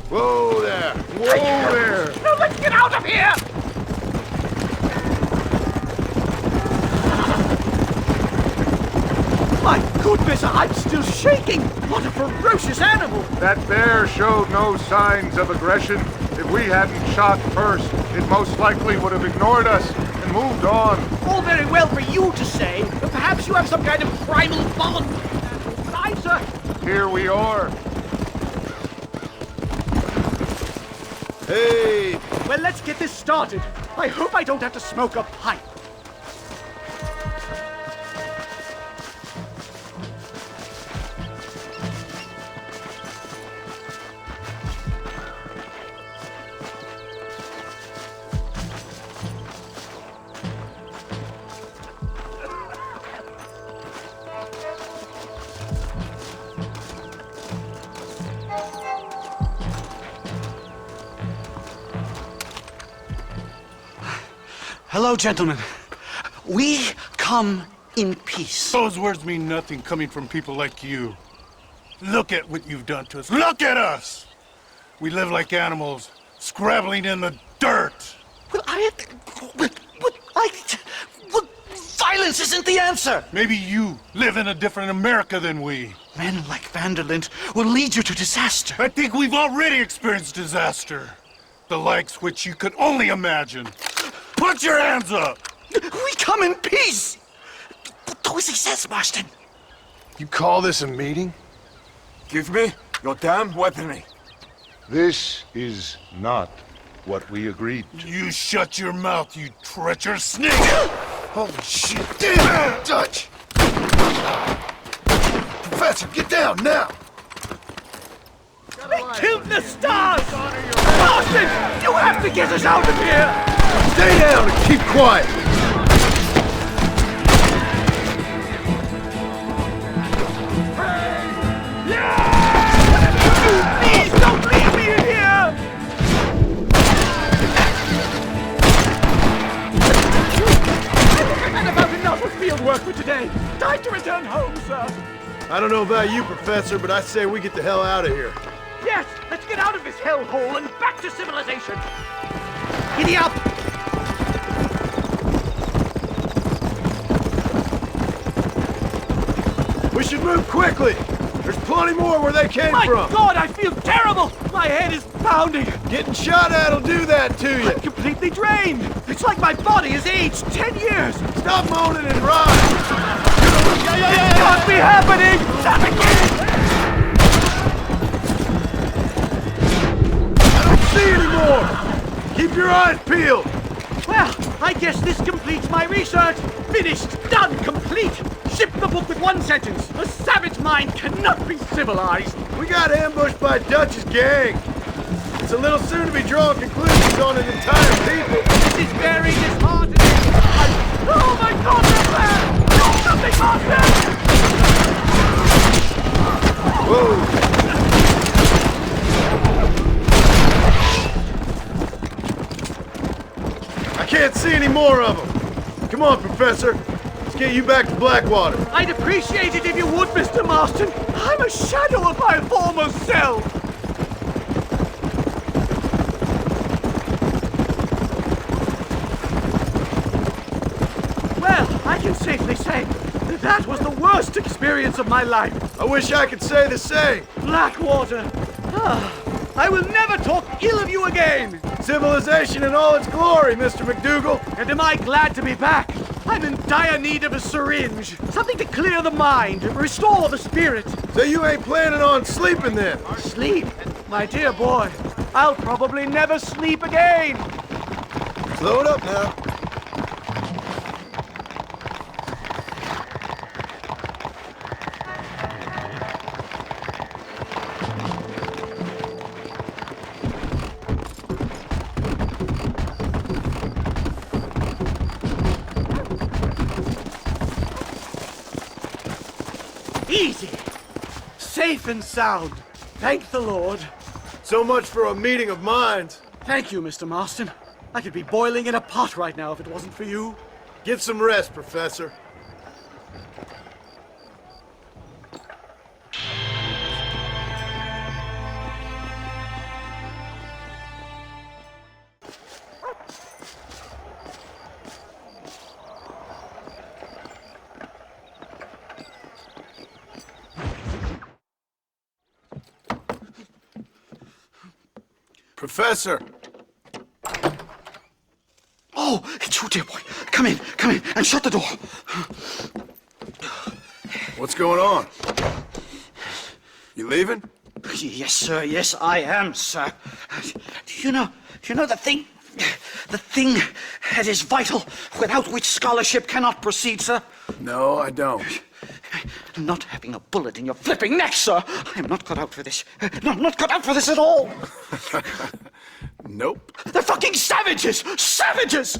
Whoa there. Whoa there. Now let's get out of here. My goodness, I'm still shaking! What a ferocious animal! That bear showed no signs of aggression. If we hadn't shot first, it most likely would have ignored us and moved on. All very well for you to say, but perhaps you have some kind of primal bond. But I, sir... Here we are. Hey! Well, let's get this started. I hope I don't have to smoke a pipe. Hello, gentlemen. We come in peace. Those words mean nothing coming from people like you. Look at what you've done to us. Look at us! We live like animals, scrabbling in the dirt. Well, violence isn't the answer. Maybe you live in a different America than we. Men like Vanderlyn will lead you to disaster. I think we've already experienced disaster. The likes which you could only imagine. Put your hands up! We come in peace! Do as he says, Marston. You call this a meeting? Give me your damn weaponry. This is not what we agreed to. You shut your mouth, you treacherous snake! Holy shit! Damn! Dutch! Professor, get down now! They killed the stars! Marston, you have to get us out of here! Stay down and keep quiet! Please don't leave me in here! I've had about enough of field work for today. Time to return home, sir. I don't know about you, Professor, but I say we get the hell out of here. Yes, let's get out of this hellhole and back to civilization. Giddy up! We should move quickly. There's plenty more where they came My from. God, I feel terrible! My head is pounding. Getting shot at'll do that to you. I'm completely drained. It's like my body has aged 10 years. Stop moaning and ride. Got me really happening? Savages! I don't see any more! Keep your eyes peeled! Well, I guess this completes my research. Finished, done, complete. Ship the book with one sentence. A savage mind cannot be civilized. We got ambushed by Dutch's gang. It's a little soon to be drawing conclusions on an entire people. This is very disheartening. Oh my God, they're there! Do something, Master! Whoa! I can't see any more of them. Come on, Professor. Let's get you back to Blackwater. I'd appreciate it if you would, Mr. Marston. I'm a shadow of my former self. Well, I can safely say that was the worst experience of my life. I wish I could say the same. Blackwater. I will never talk ill of you again. Civilization in all its glory, Mr. McDougal. And am I glad to be back? I'm in dire need of a syringe. Something to clear the mind, restore the spirit. So you ain't planning on sleeping then? Sleep? My dear boy, I'll probably never sleep again. Slow it up now. Easy. Safe and sound. Thank the Lord. So much for a meeting of minds. Thank you, Mr. Marston. I could be boiling in a pot right now if it wasn't for you. Get some rest, Professor. Professor! Oh, it's you, dear boy. Come in, and shut the door. What's going on? You leaving? Yes, sir. Yes, I am, sir. You know the thing that is vital, without which scholarship cannot proceed, sir? No, I don't. Not having a bullet in your flipping neck, sir. I am not cut out for this. No, I'm not cut out for this at all. Nope. They're fucking savages! Savages!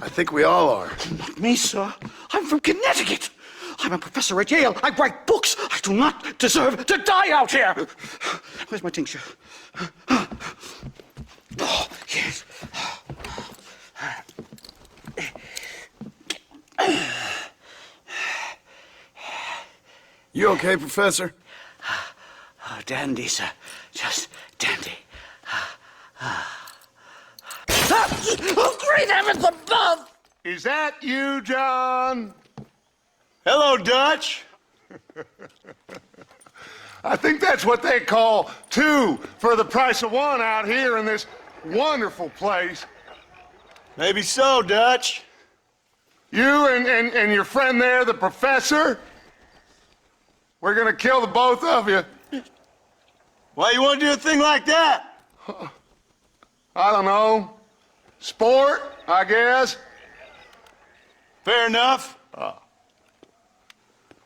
I think we all are. Not me, sir. I'm from Connecticut. I'm a professor at Yale. I write books. I do not deserve to die out here. Where's my tincture? Oh, yes. You okay, Professor? Oh, dandy, sir. Just dandy. Oh, great heavens above! Is that you, John? Hello, Dutch. I think that's what they call two for the price of one out here in this wonderful place. Maybe so, Dutch. You and your friend there, the professor, we're gonna kill the both of you. Why you want to do a thing like that? I don't know. Sport, I guess. Fair enough.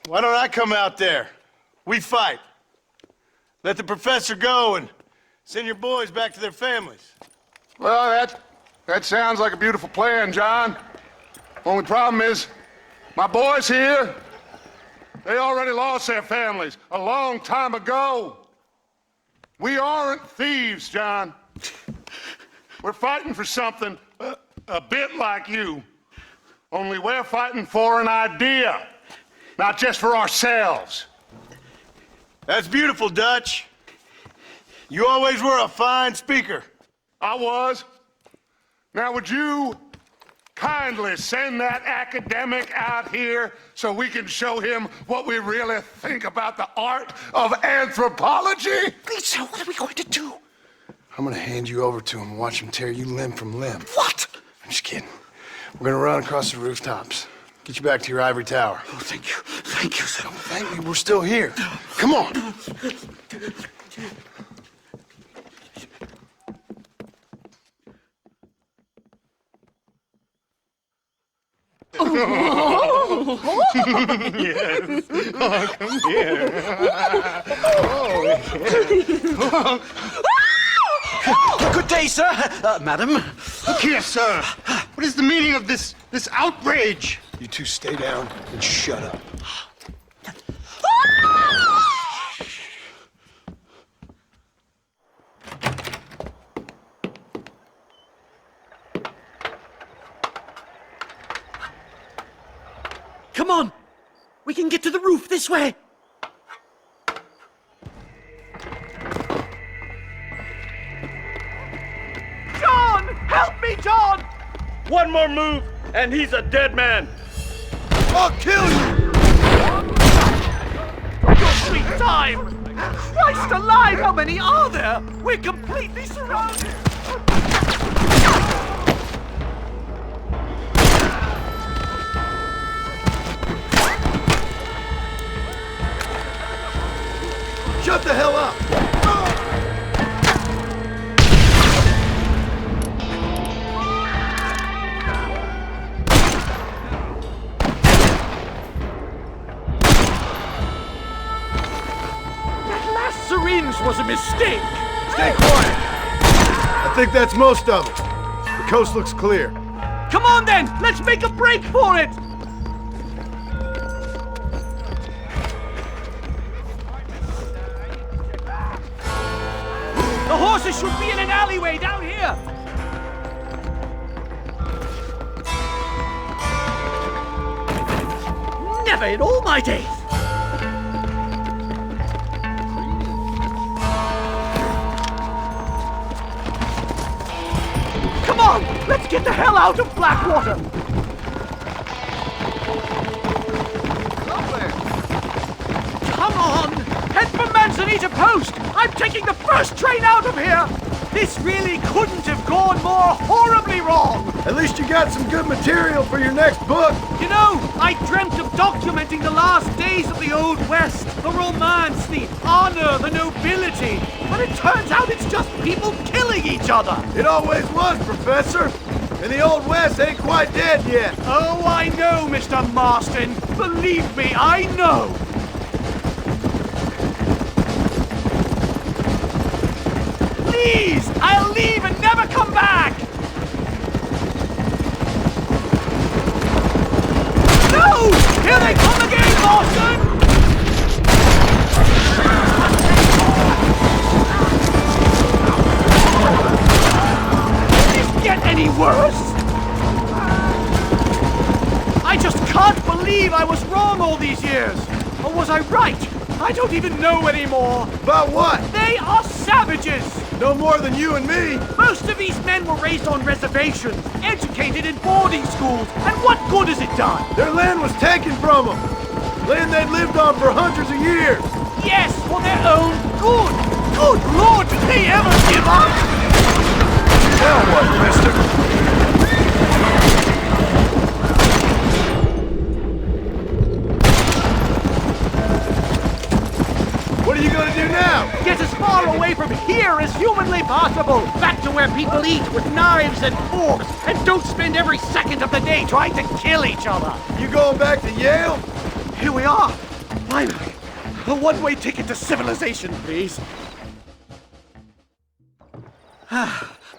Why don't I come out there? We fight. Let the professor go and send your boys back to their families. Well, that sounds like a beautiful plan, John. Only problem is, my boys here, they already lost their families a long time ago. We aren't thieves, John. We're fighting for something a bit like you. Only we're fighting for an idea, not just for ourselves. That's beautiful, Dutch. You always were a fine speaker. I was. Now, would you kindly send that academic out here so we can show him what we really think about the art of anthropology? Lisa, what are we going to do? I'm gonna hand you over to him and watch him tear you limb from limb. What? I'm just kidding. We're gonna run across the rooftops. Get you back to your ivory tower. Oh, thank you. Thank you, sir. Don't thank me, we're still here. Come on. Yes. Oh, come here. Good day, sir. Madam. Look here, sir. What is the meaning of this outrage? You two stay down and shut up. Come on! We can get to the roof this way! John! Help me, John! One more move, and he's a dead man. I'll kill you! Your sweet time! Christ alive, how many are there? We're completely surrounded! Shut the hell up! That last syringe was a mistake! Stay quiet! I think that's most of it. The coast looks clear. Come on then! Let's make a break for it! The horses should be in an alleyway down here! Never in all my days! Come on! Let's get the hell out of Blackwater! Come on! Head for Manzanita Post! I'm taking the first train out of here! This really couldn't have gone more horribly wrong! At least you got some good material for your next book. You know, I dreamt of documenting the last days of the Old West. The romance, the honor, the nobility. But it turns out it's just people killing each other. It always was, Professor. And the Old West ain't quite dead yet. Oh, I know, Mr. Marston. Believe me, I know. Please! I'll leave and never come back! No! Here they come again, Boston! Can this get any worse? I just can't believe I was wrong all these years. Or was I right? I don't even know anymore. About what? They are savages! No more than you and me. Most of these men were raised on reservations, educated in boarding schools, and what good has it done? Their land was taken from them. Land they'd lived on for hundreds of years. Yes, for their own good. Good Lord, did they ever give up? Now what, mister? What are you gonna do now? Get as far away from here as humanly possible. Back to where people eat with knives and forks and don't spend every second of the day trying to kill each other. You going back to Yale? Here we are. Finally. A one-way ticket to civilization, please.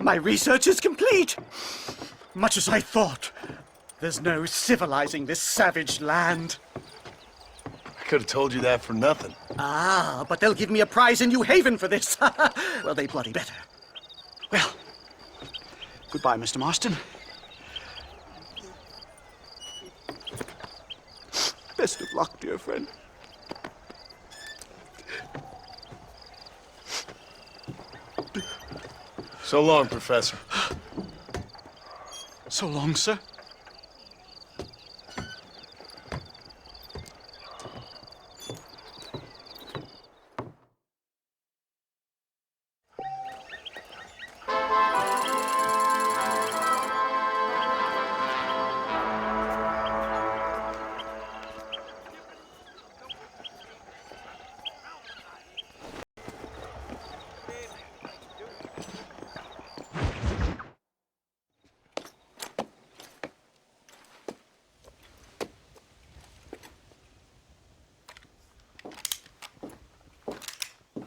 My research is complete. Much as I thought. There's no civilizing this savage land. I could have told you that for nothing. Ah, but they'll give me a prize in New Haven for this. Well, they bloody better. Well, goodbye, Mr. Marston. Best of luck, dear friend. So long, Professor. So long, sir.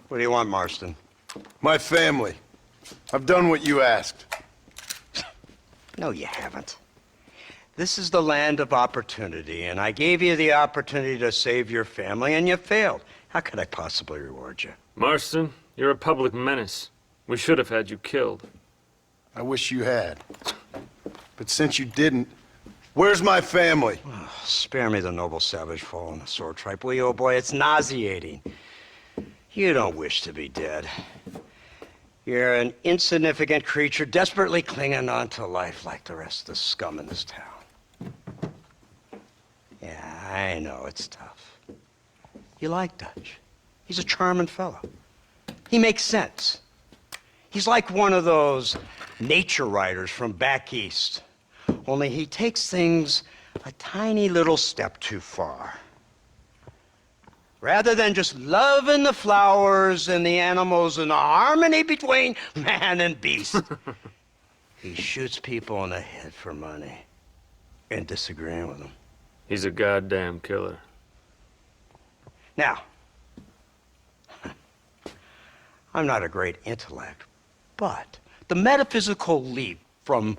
What do you want, Marston? My family. I've done what you asked. No, you haven't. This is the land of opportunity, and I gave you the opportunity to save your family, and you failed. How could I possibly reward you? Marston, you're a public menace. We should have had you killed. I wish you had. But since you didn't, where's my family? Oh, spare me the noble savage fall on the sword tripe, will you, old boy? It's nauseating. You don't wish to be dead. You're an insignificant creature desperately clinging on to life like the rest of the scum in this town. Yeah, I know, it's tough. You like Dutch. He's a charming fellow. He makes sense. He's like one of those nature writers from back east. Only he takes things a tiny little step too far. Rather than just loving the flowers and the animals and the harmony between man and beast, he shoots people in the head for money and disagreeing with them. He's a goddamn killer. Now, I'm not a great intellect, but the metaphysical leap from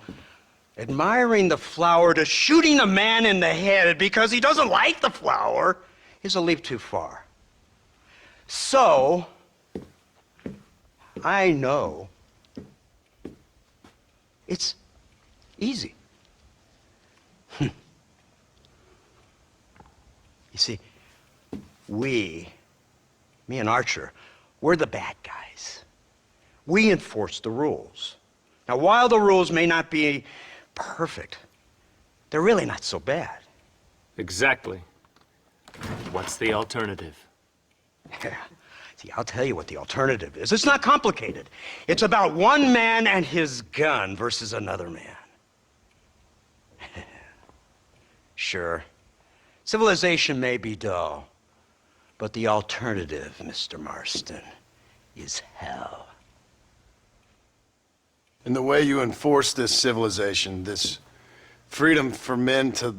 admiring the flower to shooting a man in the head because he doesn't like the flower is a leap too far. So, I know it's easy. You see, me and Archer, we're the bad guys. We enforce the rules. Now, while the rules may not be perfect, they're really not so bad. Exactly. What's the alternative? Yeah. See, I'll tell you what the alternative is. It's not complicated. It's about one man and his gun versus another man. Sure, civilization may be dull, but the alternative, Mr. Marston, is hell. And the way you enforce this civilization, this freedom for men to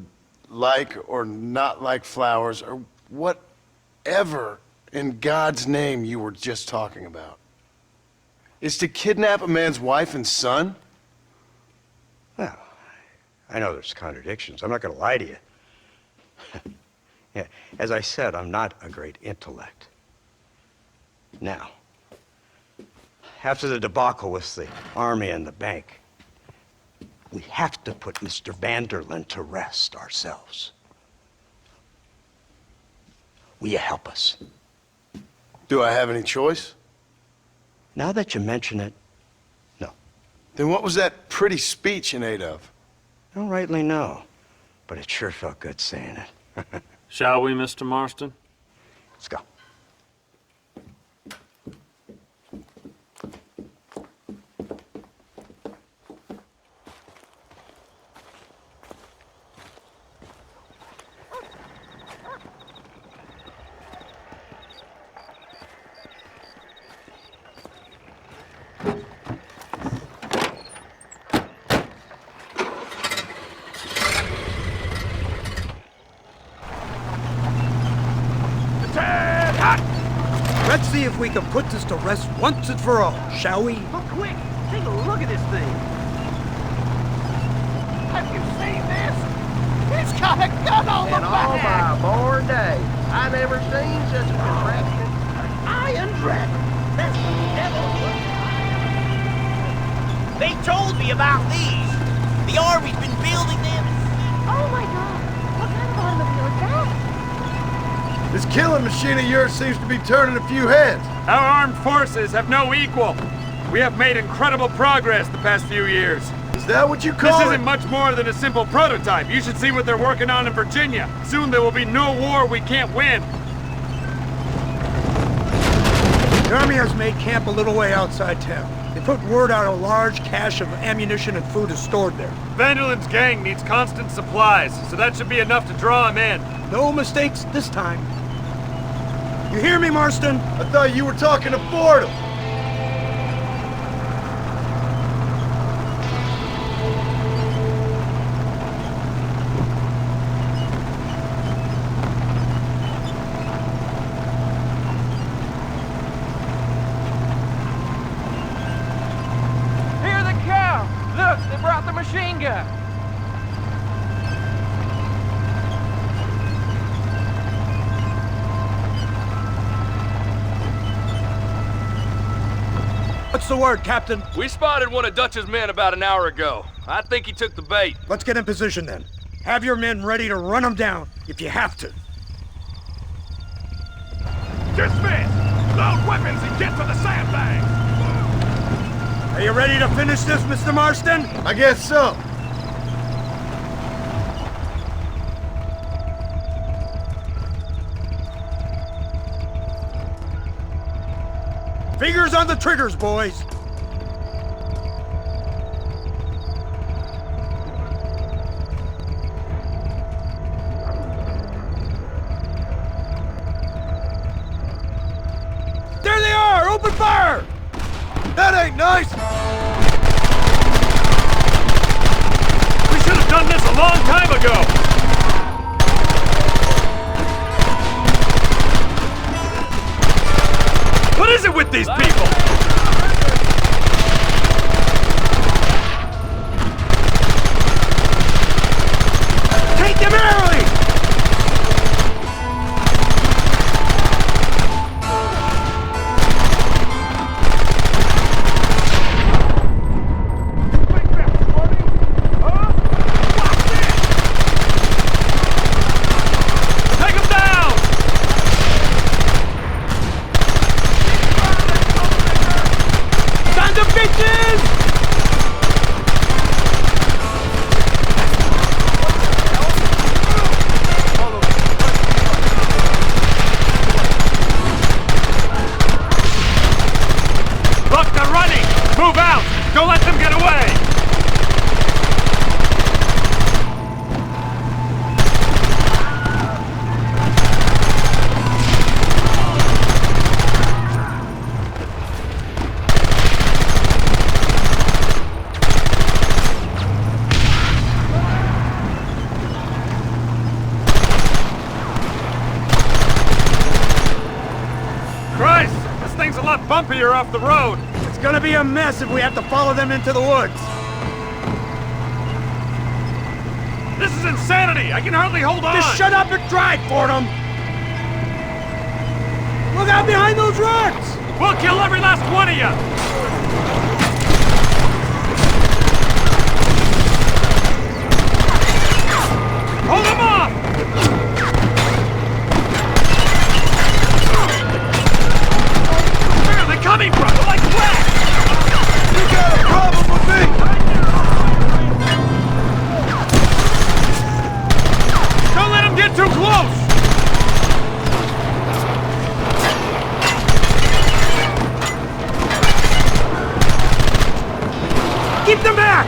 like or not like flowers, or whatever in God's name you were just talking about, is to kidnap a man's wife and son? Well, I know there's contradictions. I'm not going to lie to you. Yeah, as I said, I'm not a great intellect. Now, after the debacle with the army and the bank, we have to put Mr. Vanderlyn to rest ourselves. Will you help us? Do I have any choice? Now that you mention it, no. Then what was that pretty speech in aid of? I don't rightly know, but it sure felt good saying it. Shall we, Mr. Marston? Let's go. Let's see if we can put this to rest once and for all, shall we? But quick, take a look at this thing. Have you seen this? He's got a gun on the back. In all my born days, I never seen such a contraption. Iron Dragon. That's the devil. They told me about these. The Army's been building them. Oh my god! What kind of automobile is that? This killing machine of yours seems to be turning a few heads. Our armed forces have no equal. We have made incredible progress the past few years. Is that what you call This it? isn't much more than a simple prototype. You should see what they're working on in Virginia. Soon there will be no war we can't win. The Army has made camp a little way outside town. They put word out a large cache of ammunition and food is stored there. Vanderlyn's gang needs constant supplies, so that should be enough to draw him in. No mistakes this time. You hear me, Marston? I thought you were talking to Fordham. the word, Captain? We spotted one of Dutch's men about an hour ago. I think he took the bait. Let's get in position then. Have your men ready to run him down if you have to. Dismiss! Load weapons and get to the sandbag! Are you ready to finish this, Mr. Marston? I guess so. Fingers on the triggers, boys. There they are! Open fire! That ain't nice! We should have done this a long time ago! What is it with these people? Take them early! Take them down! Sons of bitches! Look, they're running! Move out! Don't let them get away! Christ! This thing's a lot bumpier off the road! It's gonna be a mess if we have to follow them into the woods. This is insanity! I can hardly hold on! Just shut up and drive, Fordham! Look out behind those rocks! We'll kill every last one of you! Hold them off! Where are they coming from? They're like whack! You got a problem with me? Don't let them get too close! Keep them back!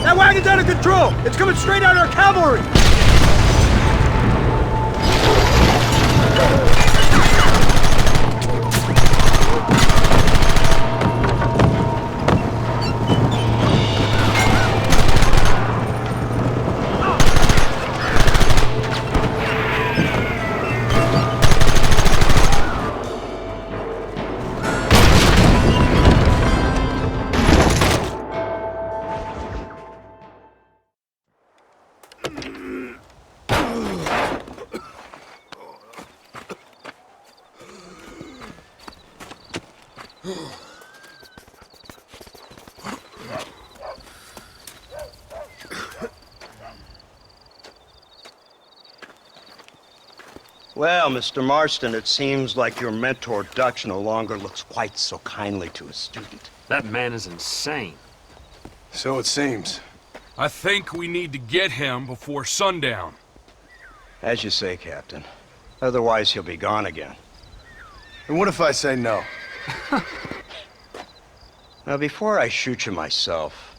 That wagon's out of control! It's coming straight at our cavalry! Well, Mr. Marston, it seems like your mentor Dutch no longer looks quite so kindly to his student. That man is insane. So it seems. I think we need to get him before sundown. As you say, Captain. Otherwise, he'll be gone again. And what if I say no? Now, before I shoot you myself,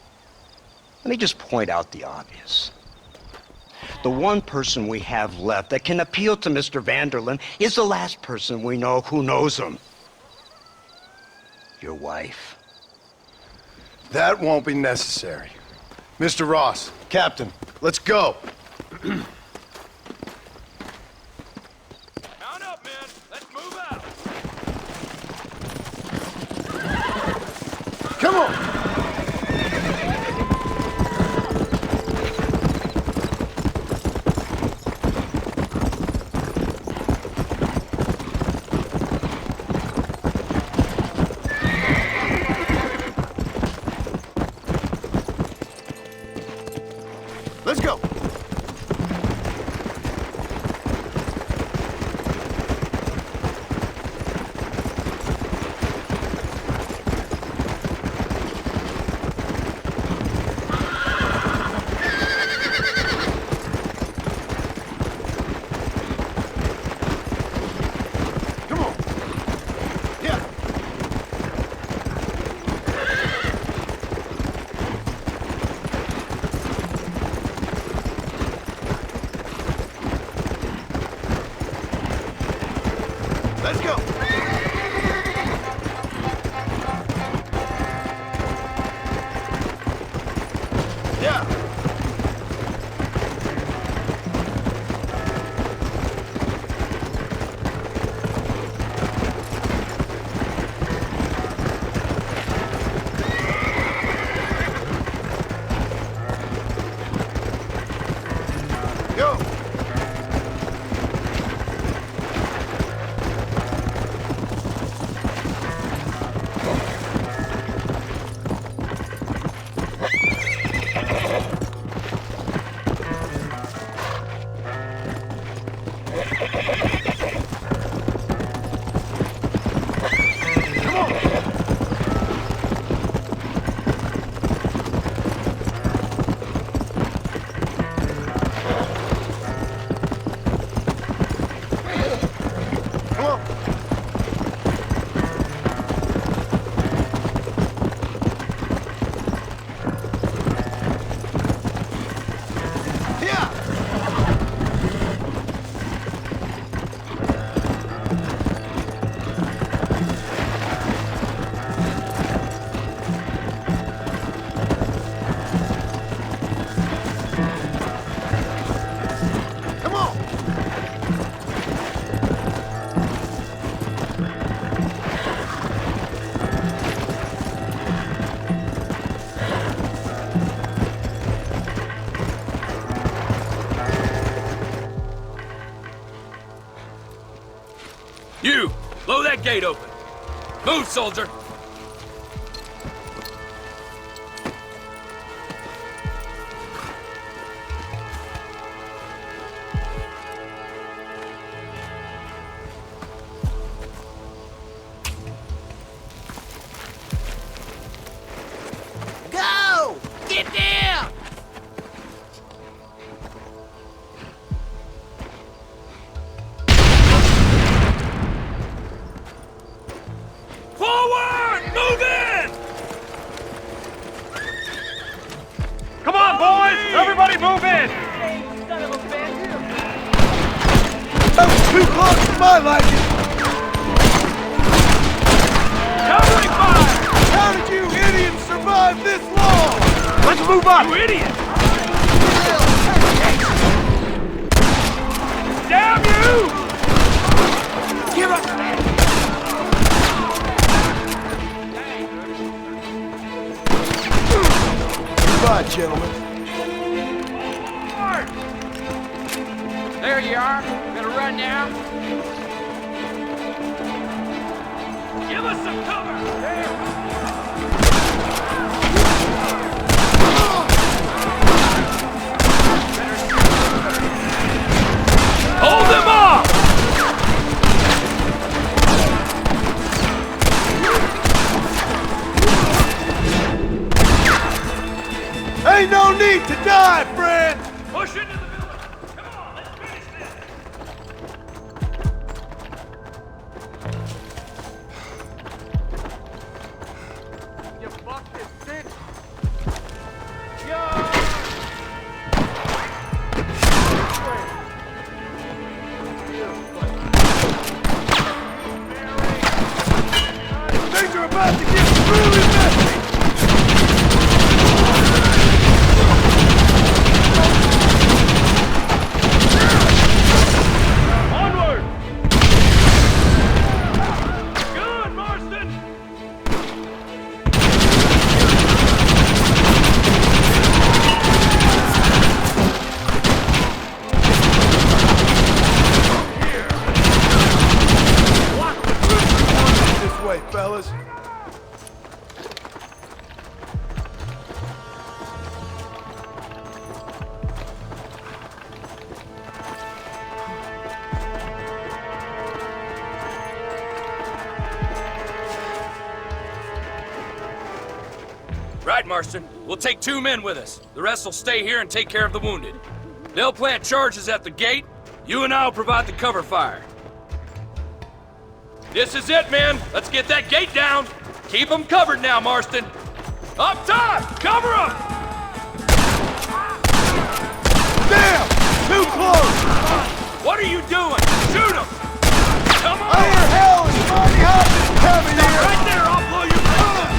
let me just point out the obvious. The one person we have left that can appeal to Mr. Vanderlyn is the last person we know who knows him. Your wife. That won't be necessary. Mr. Ross, Captain, let's go. Mount up, men. Let's move out. Come on! Let's go! Come on! Yeah! Let's go! Yeah! Go! Come on! Yeah! Come on! You! Blow that gate open! Move, soldier! Go! Get down! Forward! Move in! Come on, boys! Everybody move in! That was too close for my liking! Covering fire! How did you idiots survive this long? Let's move up! You idiot! Damn you! Give up! Goodbye, gentlemen. There you are. Gonna run now? Give us some cover! Hold them off! Ain't no need to die, friend! Push into the village! Come on, let's finish this! Marston. We'll take 2 men with us. The rest will stay here and take care of the wounded. They'll plant charges at the gate. You and I will provide the cover fire. This is it, men. Let's get that gate down. Keep them covered now, Marston. Up top! Cover them! Damn! Too close! What are you doing? Shoot them! Come on! I hear hell is mighty hot coming here! Right there, I'll blow you up!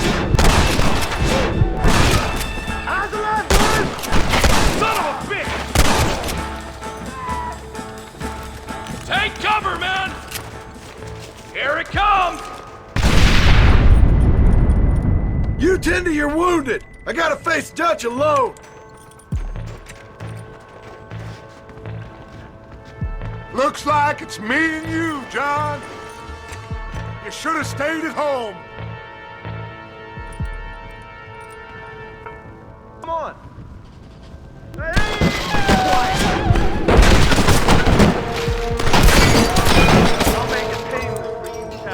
How's the last one? Son of a bitch! Take cover, man! Here it comes! You tend to your wounded! I gotta face Dutch alone! Looks like it's me and you, John. You should have stayed at home. Come on!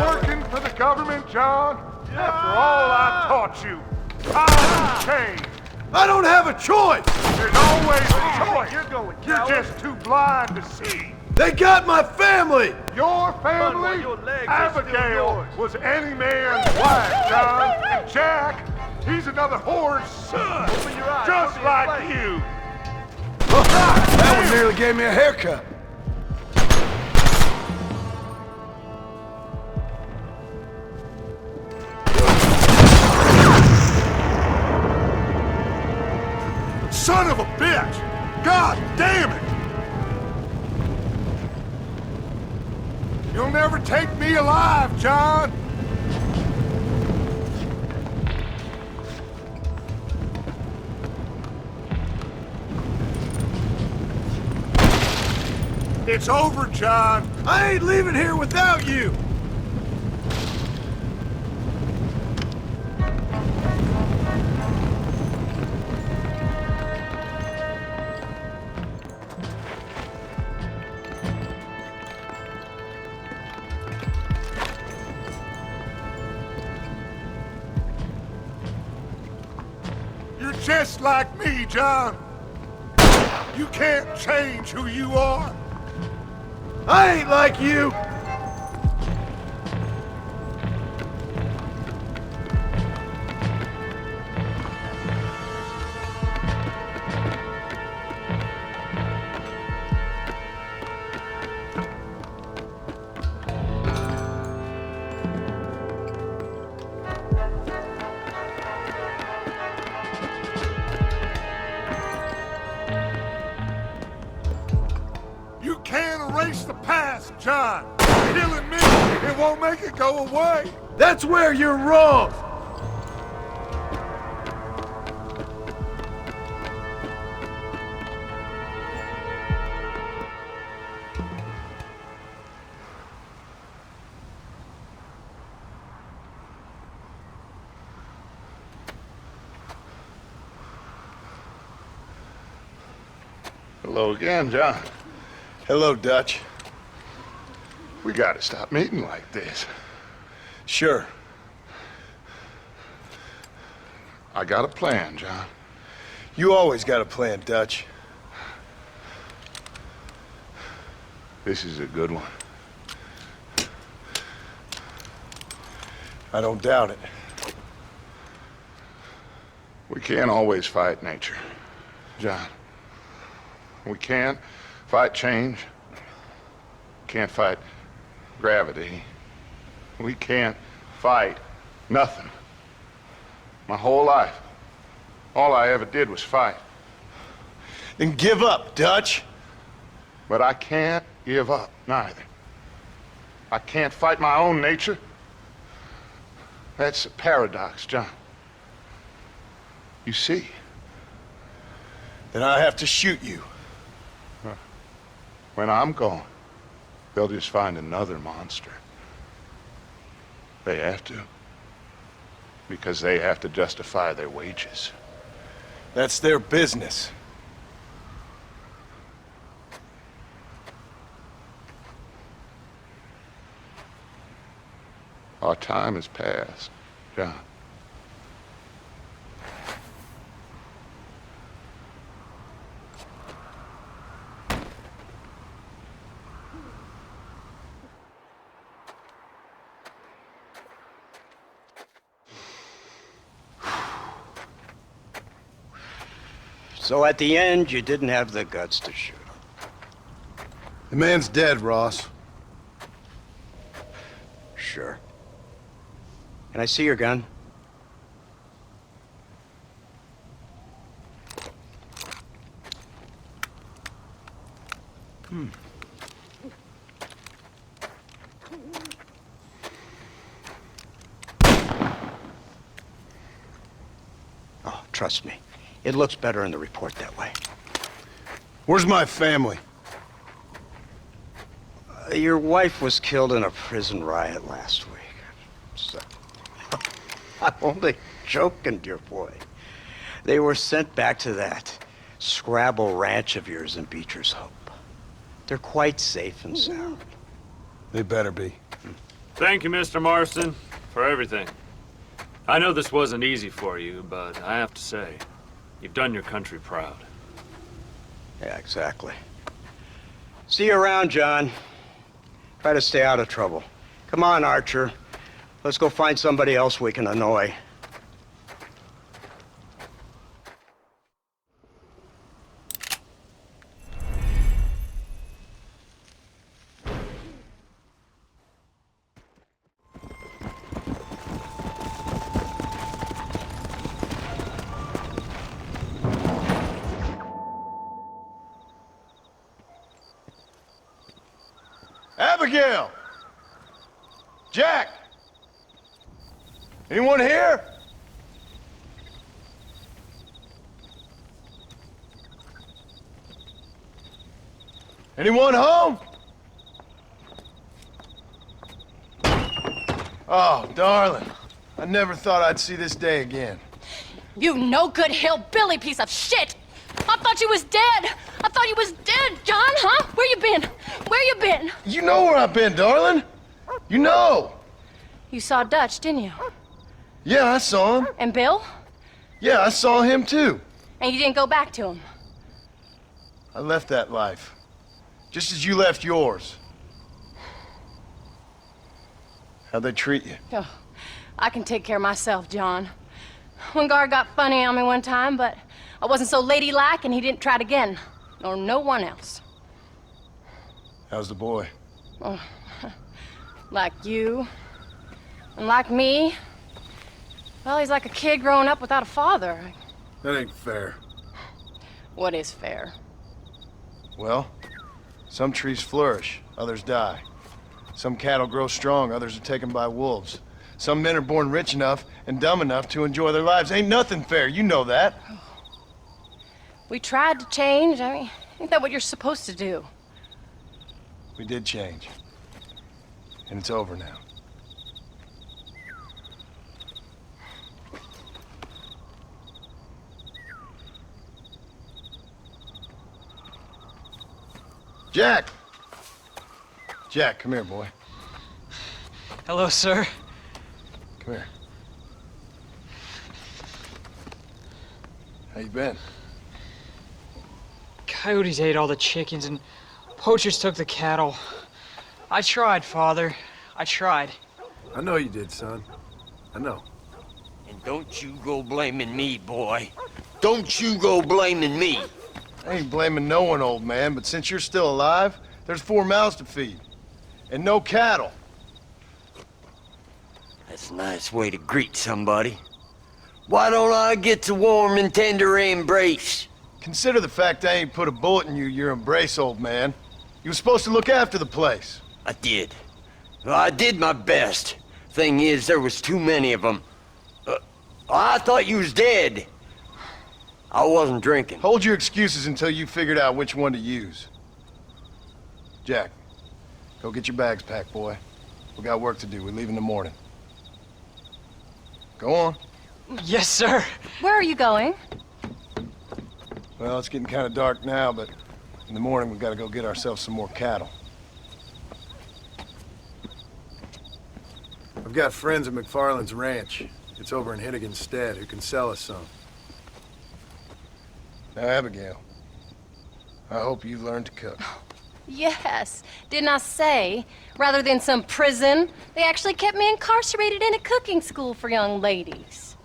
Working for the government, John? After all I taught you, I've changed. I don't have a choice! There's always a choice. You're just too blind to see. They got my family! Your family? Abigail was any man's wife, John. And Jack, he's another whore's son. Just like you. That one nearly gave me a haircut. Son of a bitch! God damn it! You'll never take me alive, John! It's over, John! I ain't leaving here without you! Just like me, John. You can't change who you are. I ain't like you. John, killing me, it won't make it go away. That's where you're wrong. Hello again, John. Hello, Dutch. We gotta stop meeting like this. Sure. I got a plan, John. You always got a plan, Dutch. This is a good one. I don't doubt it. We can't always fight nature, John. We can't fight change. Can't fight gravity. We can't fight nothing. My whole life, all I ever did was fight. Then give up, Dutch. But I can't give up, neither. I can't fight my own nature. That's a paradox, John. You see? Then I have to shoot you. When I'm gone, they'll just find another monster. They have to. Because they have to justify their wages. That's their business. Our time has passed, John. So at the end, you didn't have the guts to shoot him. The man's dead, Ross. Sure. Can I see your gun? Oh, trust me. It looks better in the report that way. Where's my family? Your wife was killed in a prison riot last week. So, I'm only joking, dear boy. They were sent back to that Scrabble ranch of yours in Beecher's Hope. They're quite safe and sound. They better be. Thank you, Mr. Marston, for everything. I know this wasn't easy for you, but I have to say, you've done your country proud. Yeah, exactly. See you around, John. Try to stay out of trouble. Come on, Archer. Let's go find somebody else we can annoy. Abigail! Jack! Anyone here? Anyone home? Oh, darling. I never thought I'd see this day again. You no-good hillbilly piece of shit! I thought you was dead! I thought you was dead, John, huh? Where you been? Where you been? You know where I've been, darling. You know. You saw Dutch, didn't you? Yeah, I saw him. And Bill? Yeah, I saw him too. And you didn't go back to him? I left that life. Just as you left yours. How'd they treat you? Oh, I can take care of myself, John. One guard got funny on me one time, but I wasn't so ladylike and he didn't try it again. Nor no one else. How's the boy? Oh, like you. And like me. Well, he's like a kid growing up without a father. That ain't fair. What is fair? Well, some trees flourish, others die. Some cattle grow strong, others are taken by wolves. Some men are born rich enough and dumb enough to enjoy their lives. Ain't nothing fair, you know that. We tried to change. I mean, ain't that what you're supposed to do? We did change. And it's over now. Jack! Jack, come here, boy. Hello, sir. Come here. How you been? Coyotes ate all the chickens and poachers took the cattle. I tried, Father. I tried. I know you did, son. I know. And don't you go blaming me, boy. Don't you go blaming me. I ain't blaming no one, old man, but since you're still alive, there's 4 mouths to feed. And no cattle. That's a nice way to greet somebody. Why don't I get the warm and tender embrace? Consider the fact I ain't put a bullet in your embrace, old man. You were supposed to look after the place. I did. Well, I did my best. Thing is, there was too many of them. I thought you was dead. I wasn't drinking. Hold your excuses until you figured out which one to use. Jack, go get your bags packed, boy. We got work to do. We leave in the morning. Go on. Yes, sir. Where are you going? Well, it's getting kind of dark now, but in the morning we've got to go get ourselves some more cattle. I've got friends at MacFarlane's ranch. It's over in Hittigan's Stead who can sell us some. Now, Abigail, I hope you learned to cook. Yes. Didn't I say, rather than some prison, they actually kept me incarcerated in a cooking school for young ladies.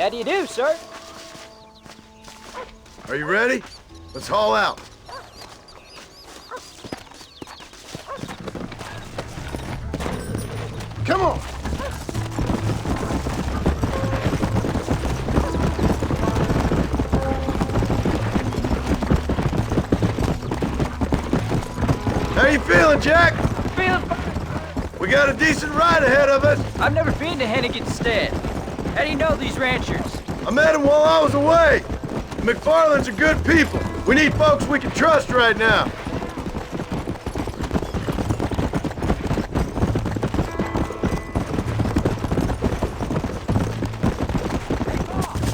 How do you do, sir? Are you ready? Let's haul out. Come on! How you feeling, Jack? Feeling We got a decent ride ahead of us. I've never been to Hennigan's Stead. How do you know these ranchers? I met them while I was away. The MacFarlanes are good people. We need folks we can trust right now.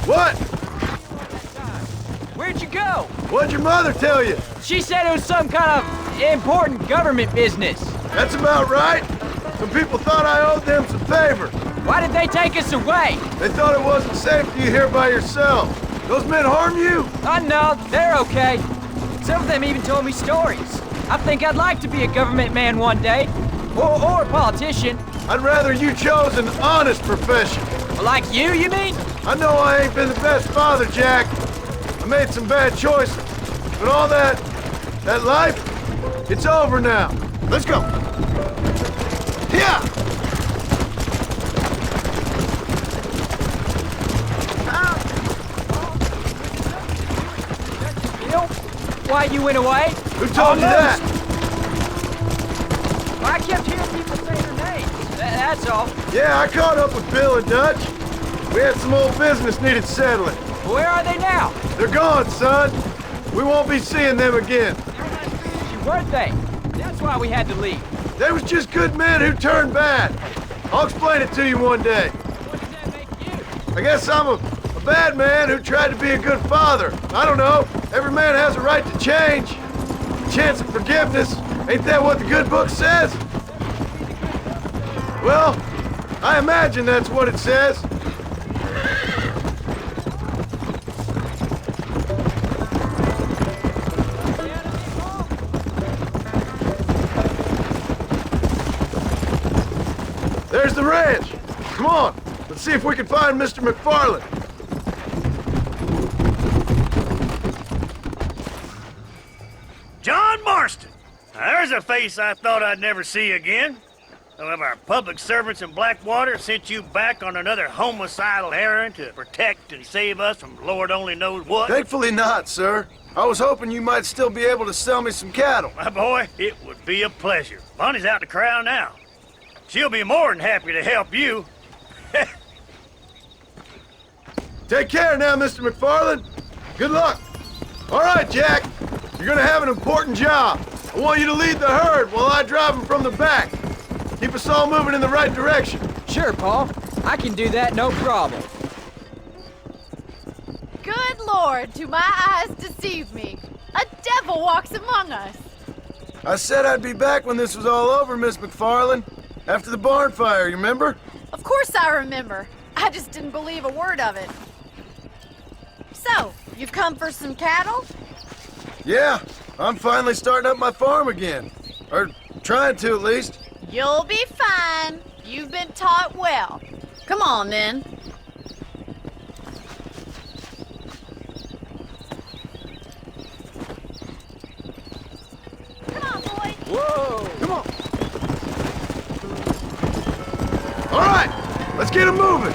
What? Where'd you go? What'd your mother tell you? She said it was some kind of important government business. That's about right. Some people thought I owed them some favor. Why did they take us away? They thought it wasn't safe for you here by yourself. Those men harm you? No, they're okay. Some of them even told me stories. I think I'd like to be a government man one day. Or a politician. I'd rather you chose an honest profession. Like you mean? I know I ain't been the best father, Jack. I made some bad choices. But all that life, it's over now. Let's go. Yeah! You know why you went away? Who told you that? Well, I kept hearing people say their names. That's all. Yeah, I caught up with Bill and Dutch. We had some old business needed settling. Where are they now? They're gone, son. We won't be seeing them again. Weren't they? That's why we had to leave. They was just good men who turned bad. I'll explain it to you one day. What does that make you? I guess I'm a bad man who tried to be a good father. I don't know. Every man has a right to change. A chance of forgiveness. Ain't that what the good book says? Well, I imagine that's what it says. There's the ranch. Come on, let's see if we can find Mr. MacFarlane. John Marston. Now, there's a face I thought I'd never see again. Some of our public servants in Blackwater sent you back on another homicidal errand to protect and save us from Lord only knows what. Thankfully not, sir. I was hoping you might still be able to sell me some cattle. My boy, it would be a pleasure. Bonnie's out to corral now. She'll be more than happy to help you. Take care now, Mr. MacFarlane. Good luck. All right, Jack. You're gonna have an important job. I want you to lead the herd while I drive them from the back. Keep us all moving in the right direction. Sure, Paul. I can do that, no problem. Good Lord, do my eyes deceive me? A devil walks among us. I said I'd be back when this was all over, Miss MacFarlane. After the barn fire, you remember? Of course I remember. I just didn't believe a word of it. So, you've come for some cattle? Yeah, I'm finally starting up my farm again. Or trying to, at least. You'll be fine. You've been taught well. Come on, then. Come on, boy. Whoa! Come on. All right, let's get them moving.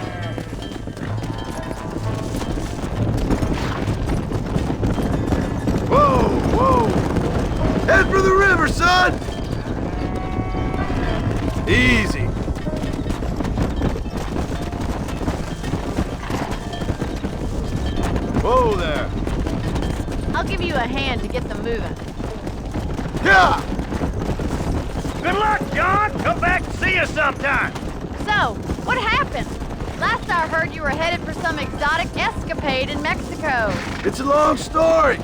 Whoa, whoa. Head for the river, son. Easy. Whoa there. I'll give you a hand to get them moving. Yeah! Good luck, John. Come back and see us sometime. So, what happened? Last I heard you were headed for some exotic escapade in Mexico. It's a long story.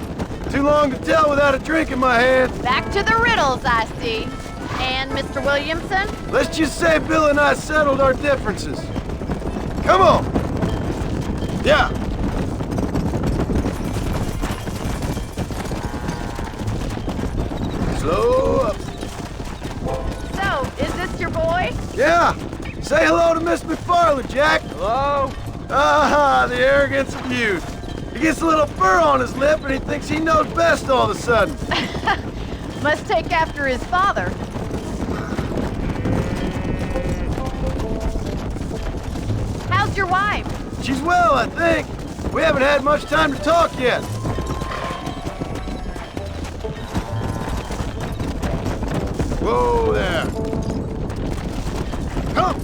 Too long to tell without a drink in my hand. Back to the riddles, I see. And Mr. Williamson? Let's just say Bill and I settled our differences. Come on. Yeah. Slow up. So, is this your boy? Yeah. Say hello to Miss MacFarlane, Jack. Hello? Ah, the arrogance of youth. He gets a little fur on his lip and he thinks he knows best all of a sudden. Must take after his father. How's your wife? She's well, I think. We haven't had much time to talk yet. Whoa there. Come!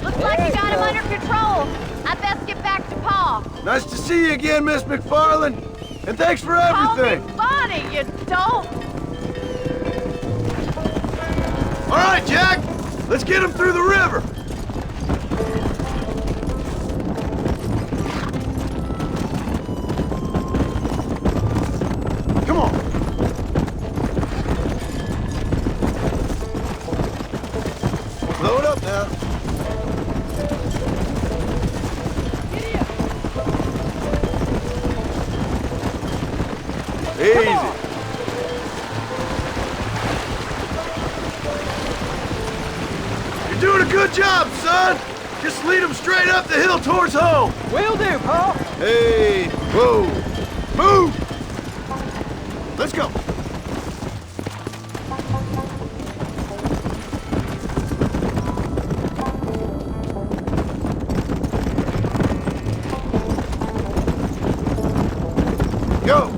Looks like you got him under control. I'd best get back to Pa. Nice to see you again, Miss MacFarlane. And thanks for everything. Call me Bonnie, you don't. All right, Jack. Let's get him through the river. Come on. Load up now. Easy. You're doing a good job, son. Just lead them straight up the hill towards home. Will do, Pa. Hey, whoa. Move. Let's go. Go.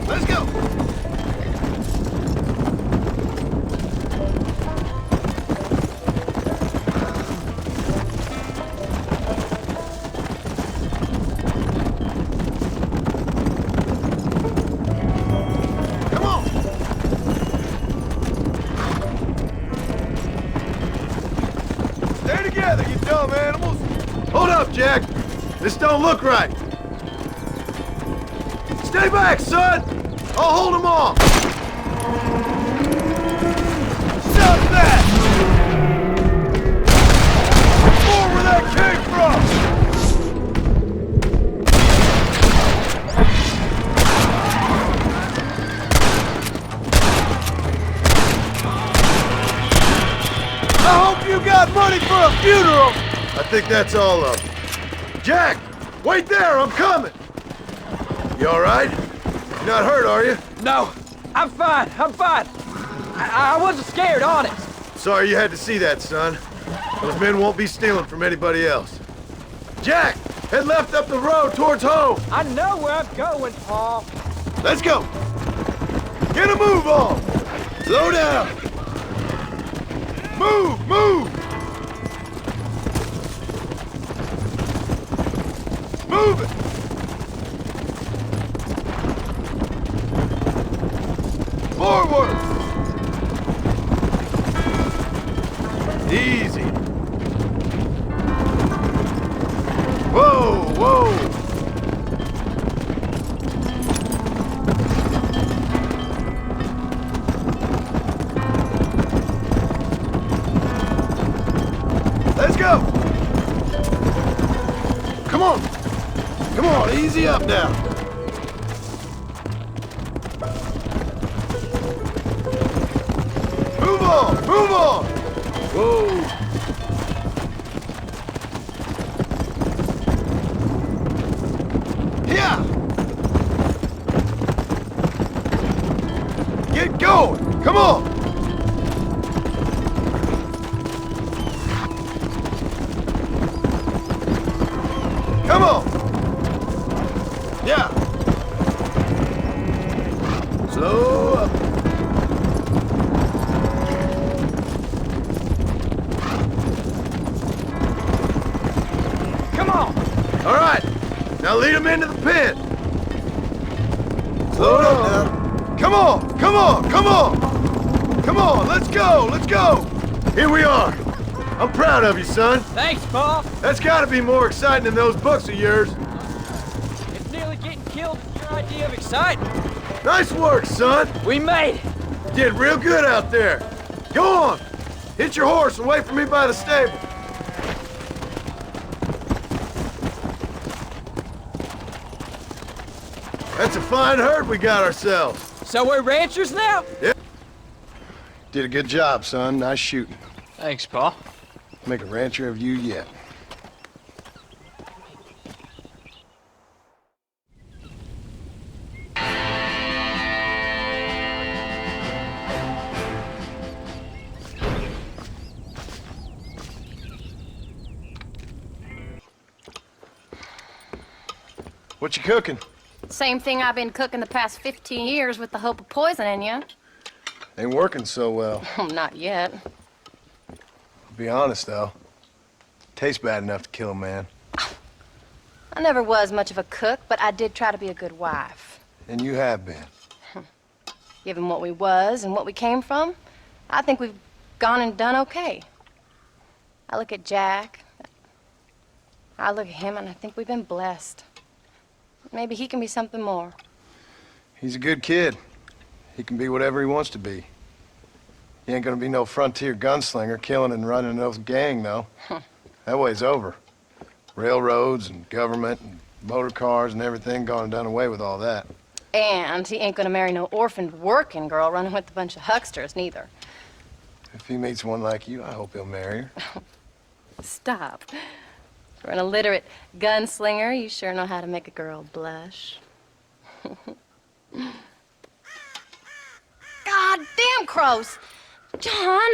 Let's go. Come on. Stay together, you dumb animals. Hold up, Jack. This don't look right. Stay back, son. I'll hold him off. Stop that! More where that came from! I hope you got money for a funeral! I think that's all of them. Jack, wait there, I'm coming! You all right? You're not hurt, are you? No, I'm fine. I'm fine. I wasn't scared, honest. Sorry you had to see that, son. Those men won't be stealing from anybody else. Jack, head left up the road towards home. I know where I'm going, Pa. Let's go. Get a move on. Slow down. Move, move. Move it. Forward! Easy. Whoa, whoa! Let's go! Come on! Come on, easy up now. Move on! Move on! Whoa! Yeah! Get going! Come on! Come on! Yeah! Slow up. All right, now lead him into the pit. Slow it up now. Come on, come on, come on. Come on, let's go, let's go. Here we are. I'm proud of you, son. Thanks, Pa. That's gotta be more exciting than those books of yours. It's nearly getting killed in your idea of excitement. Nice work, son. We made it. You did real good out there. Go on. Hit your horse and wait for me by the stable. That's a fine herd we got ourselves. So we're ranchers now? Yep. Did a good job, son. Nice shooting. Thanks, Pa. Make a rancher of you yet. What you cooking? Same thing I've been cooking the past 15 years with the hope of poisoning you. Ain't working so well. Not yet. Be honest, though. Tastes bad enough to kill a man. I never was much of a cook, but I did try to be a good wife. And you have been. Given what we was and what we came from, I think we've gone and done okay. I look at Jack, I look at him, and I think we've been blessed. Maybe he can be something more. He's a good kid. He can be whatever he wants to be. He ain't gonna be no frontier gunslinger killing and running no gang, though. That way's over. Railroads and government and motor cars and everything gone and done away with all that. And he ain't gonna marry no orphaned working girl running with a bunch of hucksters, neither. If he meets one like you, I hope he'll marry her. Stop. For an illiterate gunslinger, you sure know how to make a girl blush. God damn crows! John!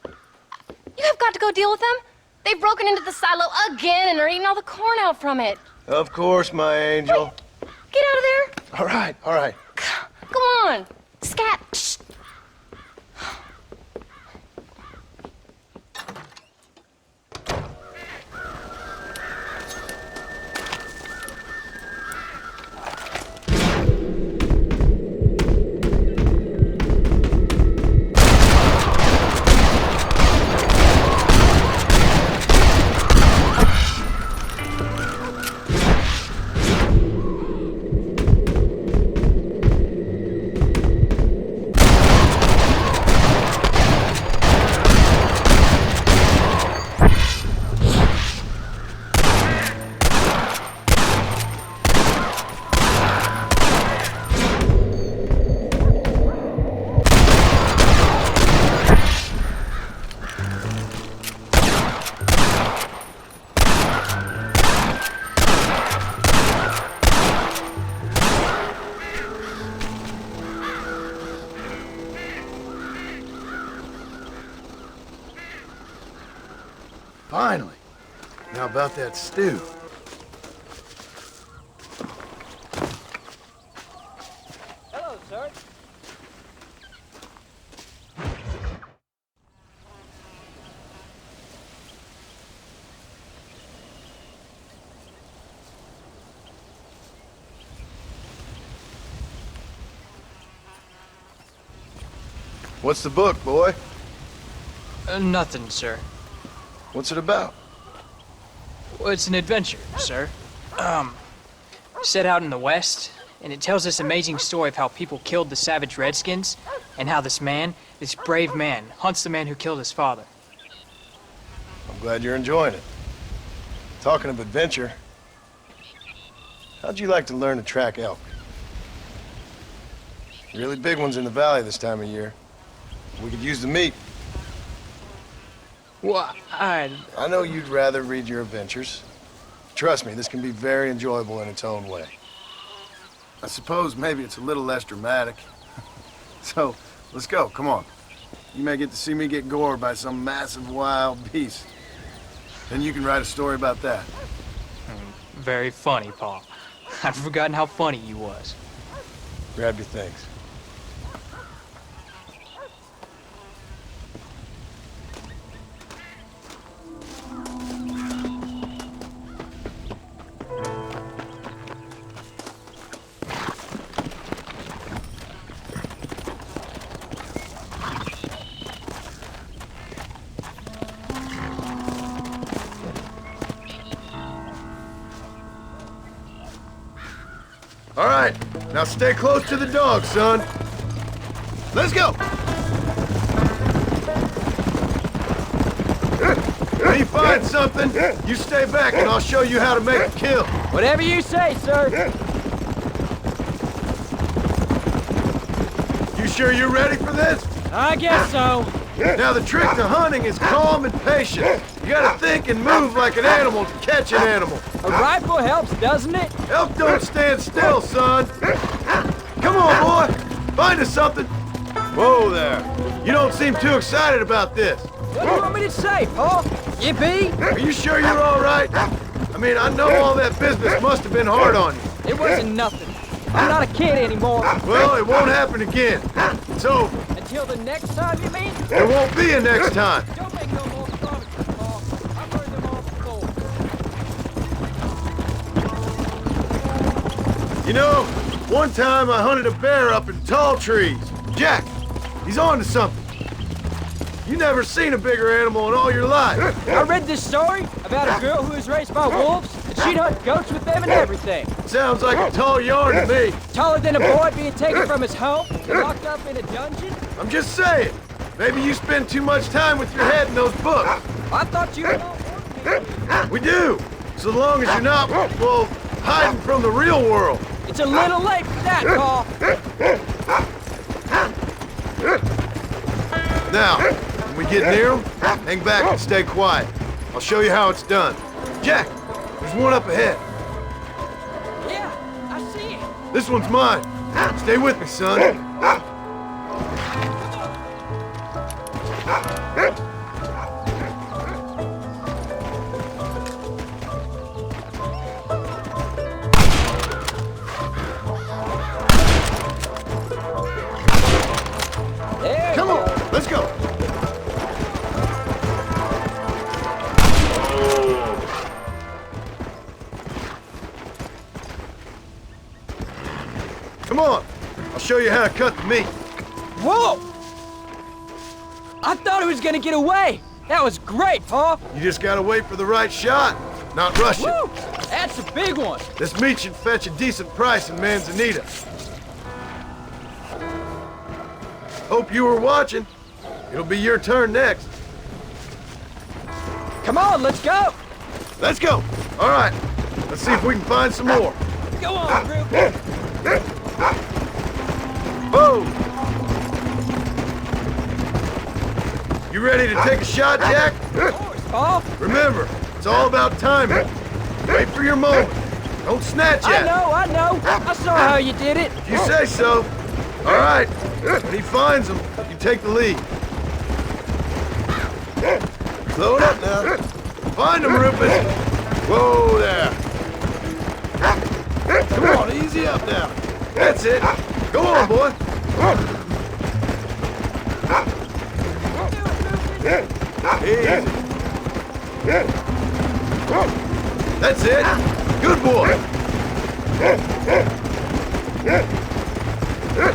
You have got to go deal with them. They've broken into the silo again and are eating all the corn out from it. Of course, my angel. Wait, get out of there. All right, all right. Go on. Scat. Shh. Finally. Now about that stew. Hello, sir. What's the book, boy? Nothing, sir. What's it about? Well, it's an adventure, sir. Set out in the West, and it tells this amazing story of how people killed the savage Redskins, and how this man, this brave man, hunts the man who killed his father. I'm glad you're enjoying it. Talking of adventure, how'd you like to learn to track elk? Really big ones in the valley this time of year. We could use the meat. Well, I know you'd rather read your adventures. Trust me, this can be very enjoyable in its own way. I suppose maybe it's a little less dramatic. So, let's go, come on. You may get to see me get gored by some massive wild beast. Then you can write a story about that. Very funny, Pa. I'd forgotten how funny you was. Grab your things. All right, Now stay close to the dog, son. Let's go! When you find something, you stay back and I'll show you how to make a kill. Whatever you say, sir. You sure you're ready for this? I guess so. Now the trick to hunting is calm and patient. You gotta think and move like an animal to catch an animal. A rifle helps, doesn't it? Elk don't stand still, son. Come on, boy. Find us something. Whoa there. You don't seem too excited about this. What do you want me to say, Paul? Yippee? Are you sure you're all right? I mean, I know all that business must have been hard on you. It wasn't nothing. I'm not a kid anymore. Well, it won't happen again. It's over. Until the next time, you mean? There won't be a next time. Don't make no more promises, Paul. I've heard them all before. You know, one time I hunted a bear up in tall trees. Jack, he's on to something. You never seen a bigger animal in all your life. I read this story about a girl who was raised by wolves, and she'd hunt goats with them and everything. Sounds like a tall yarn to me. Taller than a boy being taken from his home and locked up in a dungeon? I'm just saying. Maybe you spend too much time with your head in those books. I thought you were all We do. So long as you're not, well, hiding from the real world. It's a little late for that, Paul. Now, when we get near them, hang back and stay quiet. I'll show you how it's done. Jack, there's one up ahead. Yeah, I see it. This one's mine. Stay with me, son. Come on, let's go. Come on, I'll show you how to cut the meat. Whoa! I thought it was gonna get away. That was great, Paul. You just gotta wait for the right shot, not rush it. Woo! That's a big one. This meat should fetch a decent price in Manzanita. Hope you were watching. It'll be your turn next. Come on, let's go. Let's go. All right. Let's see if we can find some more. Go on, group. Whoa! You ready to take a shot, Jack? Of course, Paul. Remember, it's all about timing. Wait for your moment. Don't snatch at it. I know. I saw how you did it. If you say so. All right. When he finds them, you take the lead. Slow it up now. Find them, Rufus. Whoa there. Come on, easy up now. That's it. Go on, boy. Easy. That's it. Good boy.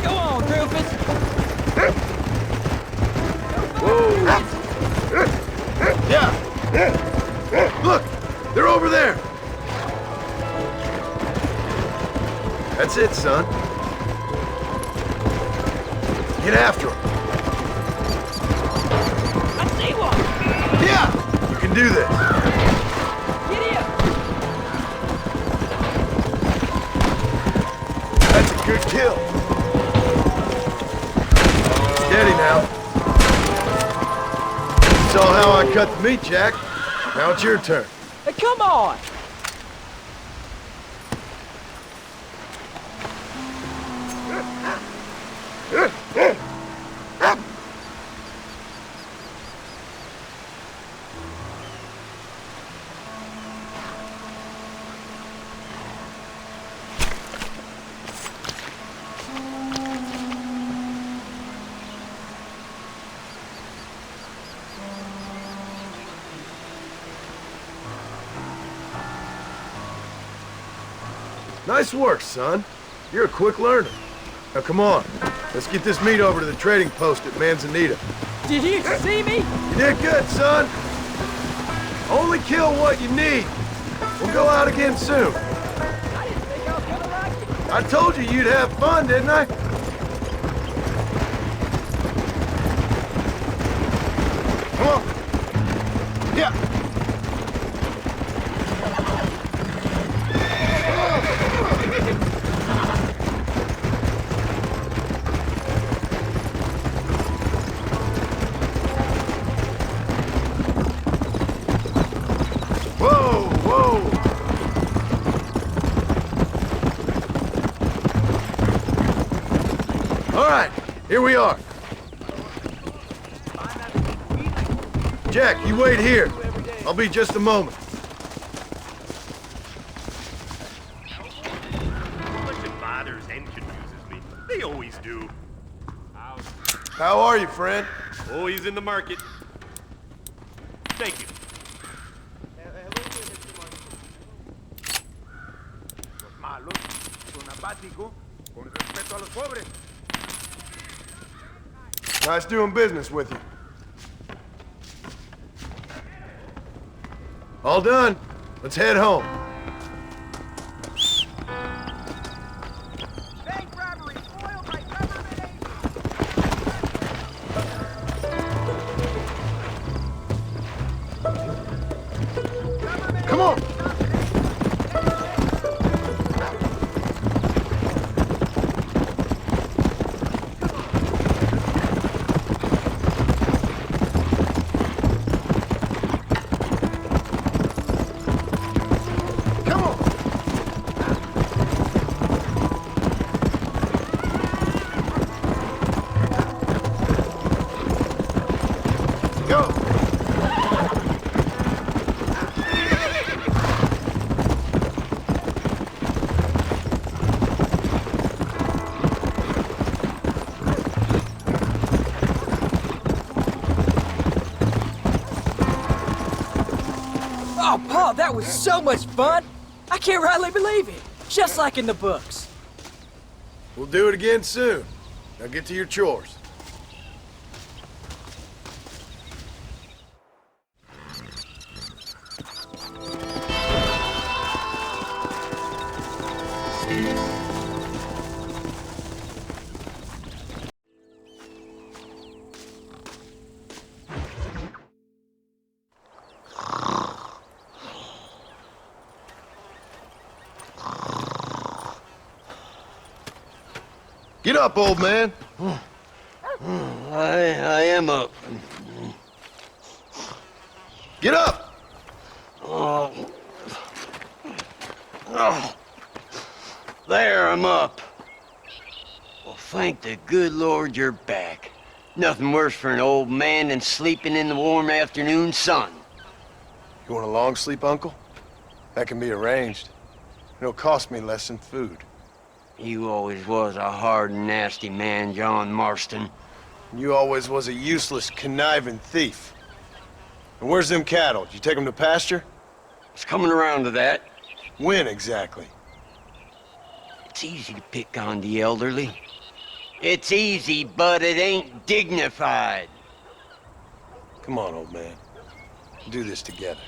Go on, Rufus. Whoa. Yeah. Look, they're over there. That's it, son. Get after him. I see one. Yeah, you can do this. Giddy up. That's a good kill. Steady now. You saw how I cut the meat, Jack. Now it's your turn. Hey, come on. Nice work, son. You're a quick learner. Now come on, let's get this meat over to the trading post at Manzanita. Did you see me? You did good, son. Only kill what you need. We'll go out again soon. I didn't think I was gonna like it. I told you you'd have fun, didn't I? Come on. Yeah. Whoa, whoa. All right, here we are. Jack, you wait here. I'll be just a moment. Much it bothers and confuses me. They always do. How are you, friend? Always in the market. Thank you. Los malos son apáticos con respecto a los pobres. Nice doing business with you. All done. Let's head home. Bank robbery foiled by government agents. Come on. Oh, Paul, that was so much fun! I can't rightly believe it. Just like in the books. We'll do it again soon. Now get to your chores. Get up, old man. I am up. Get up! Oh. There, I'm up. Well, thank the good Lord you're back. Nothing worse for an old man than sleeping in the warm afternoon sun. You want a long sleep, Uncle? That can be arranged. It'll cost me less than food. You always was a hard and nasty man, John Marston. You always was a useless, conniving thief. And where's them cattle? Did you take them to pasture? It's coming around to that. When exactly? It's easy to pick on the elderly. It's easy, but it ain't dignified. Come on, old man. We'll do this together.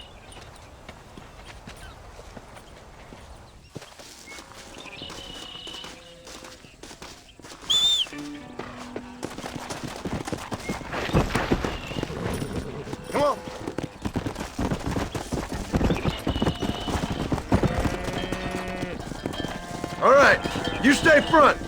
Come on. All right, you stay front.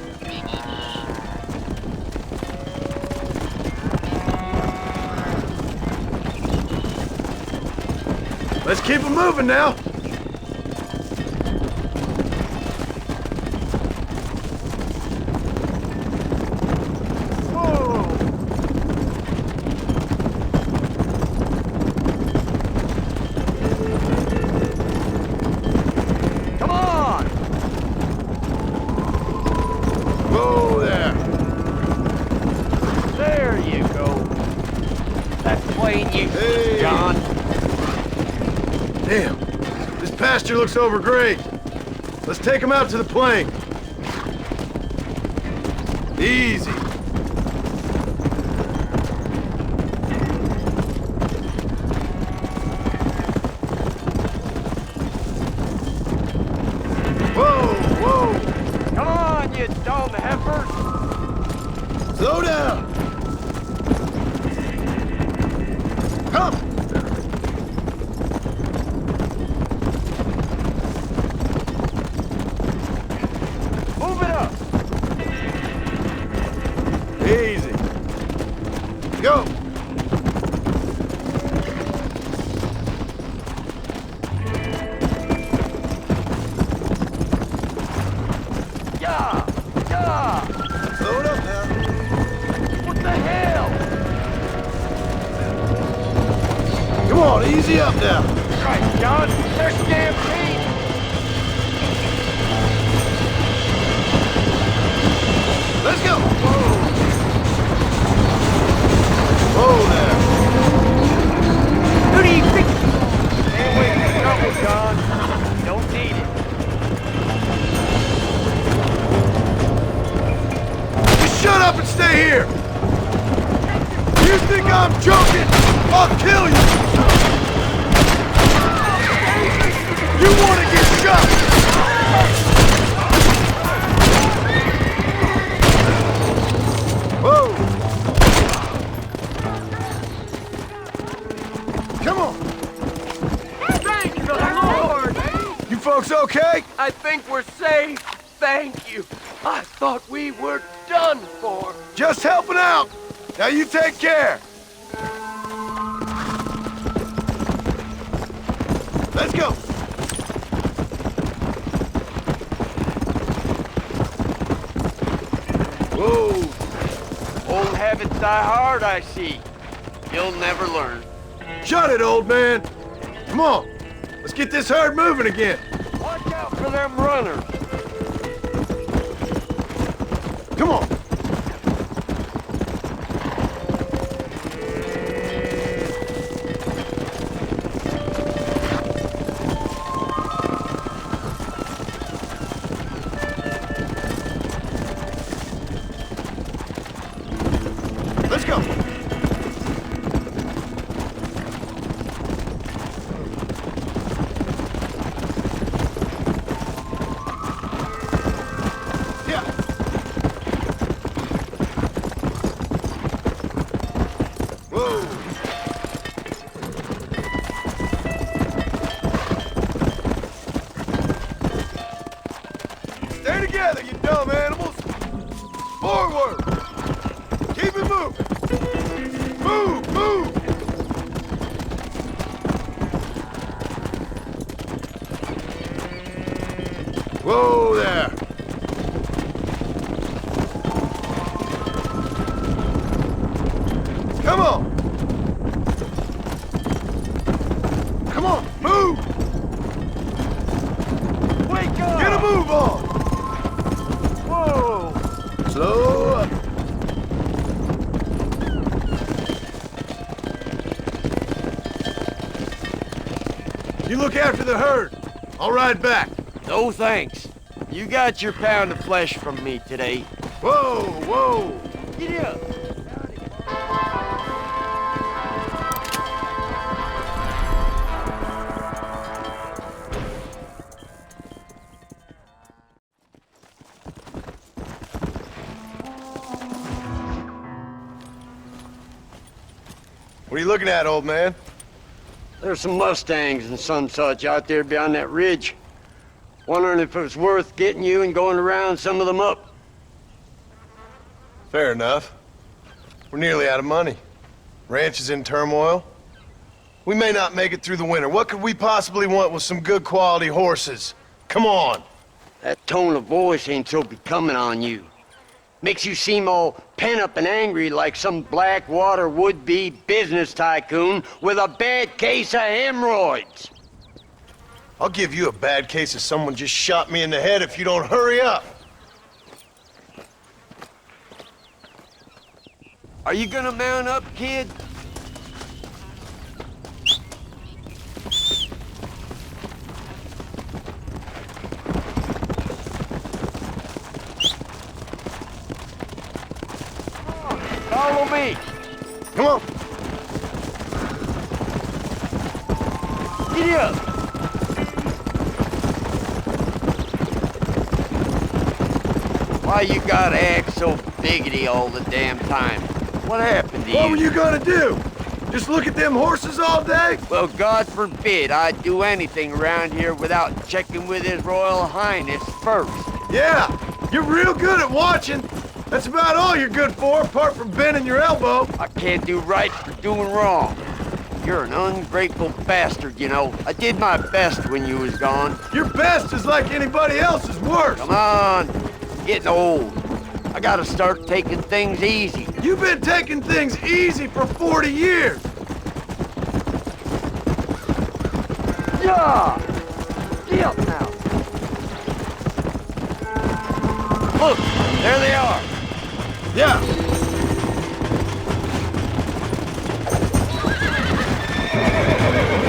Let's keep it moving now. Damn, this pasture looks overgrazed. Let's take him out to the plain. Easy. Whoa, whoa. Come Slow down! Come! Move it up! Easy. Go! Slow it up now. What the hell? Come on, easy up now. Right, John. There's stampede. Let's go. Whoa there. Who do you think? Stay away from trouble, John. You don't need it. Shut up and stay here! You think I'm joking? I'll kill you! You want to get shot? Whoa! Come on! Thank the Lord! You folks okay? I think we're safe. Thank you. I thought we were done for. Just helping out. Now you take care. Let's go. Whoa. Old habits die hard, I see. You'll never learn. Shut it, old man. Come on. Let's get this herd moving again. Watch out for them runners. Come on. Let's go. Stay together, you dumb animals! Forward! Keep it moving! Move, move! Whoa there! Come on! Come on, move! Wake up! Get a move on! Whoa! Slow up. You look after the herd. I'll ride back. No thanks. You got your pound of flesh from me today. Whoa, whoa. Get up. What are you looking at, old man? There's some Mustangs and some such out there beyond that ridge. Wondering if it was worth getting you and going around some of them up. Fair enough. We're nearly out of money. Ranch is in turmoil. We may not make it through the winter. What could we possibly want with some good quality horses? Come on. That tone of voice ain't so becoming on you. Makes you seem all pent up and angry like some Blackwater would-be business tycoon with a bad case of hemorrhoids. I'll give you a bad case of someone just shot me in the head if you don't hurry up. Are you gonna mount up, kid? Follow me. Come on. Giddy up. Why you gotta act so biggity all the damn time. What happened to you? What were you gonna do? Just look at them horses all day? Well, God forbid I'd do anything around here without checking with His Royal Highness first. Yeah, you're real good at watching. That's about all you're good for, apart from bending your elbow. I can't do right for doing wrong. You're an ungrateful bastard, you know. I did my best when you was gone. Your best is like anybody else's worst. Come on, getting old. I gotta start taking things easy. You've been taking things easy for 40 years. Yeah! Get up now. Look, there they are. Yeah.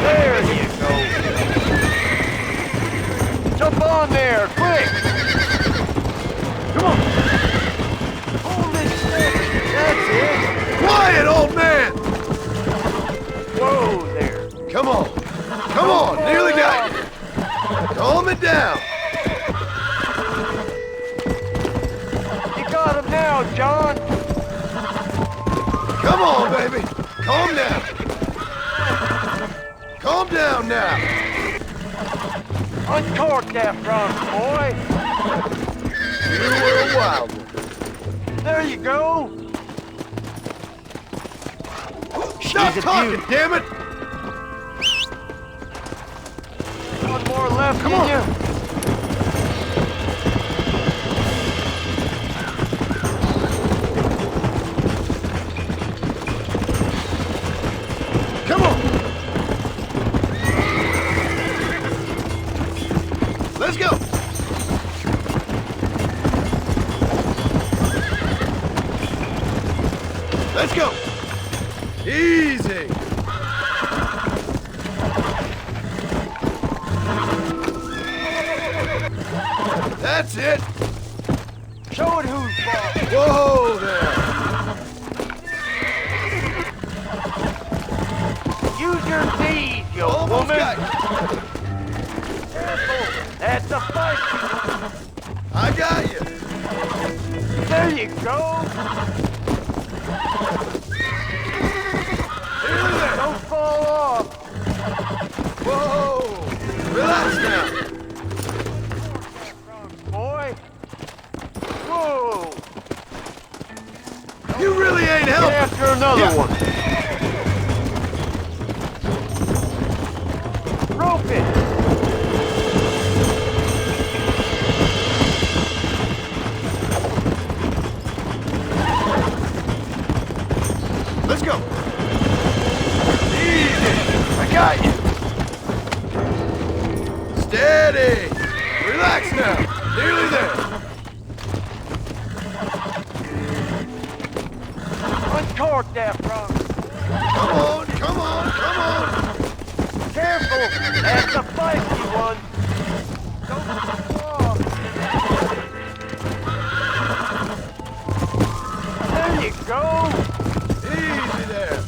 There you go. Jump on there, quick. Come on. Hold it steady. That's it. Quiet, old man. Whoa there. Come on. Come on. Nearly got you. Calm it down. You got him now, John. Come on, baby. Calm down. Calm down now. Uncork that front, boy. You were a wild one. There you go. Stop talking, damn it. One more left. Come on. You. Come on. Let's go. Let's go. Easy. That's it. Show it who's boss. Whoa there. Use your knees, you Almost woman. got you. That's a fight. I got you. There you go. Nearly there. Don't fall off. Whoa. Relax now. Boy. Whoa. You really ain't helping. Get after another one. Rope it. Let's go. Easy. I got you. Steady. Relax now. Nearly there. Uncork that front. Come on, come on, come on. Careful. That's a feisty one. Don't fall off. There you go. Easy there.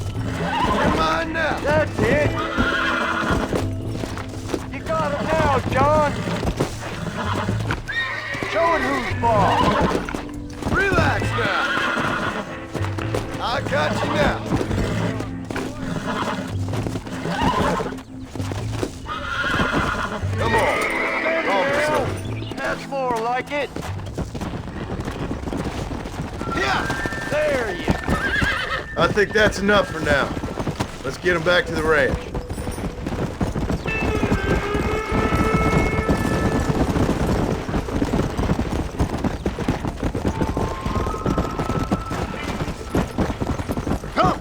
You're mine now. That's it. You got him now, John. Showing who's boss. Relax now. I got you now. Come on. Officer. That's more like it. Yeah. There you go. I think that's enough for now. Let's get him back to the ranch. Come!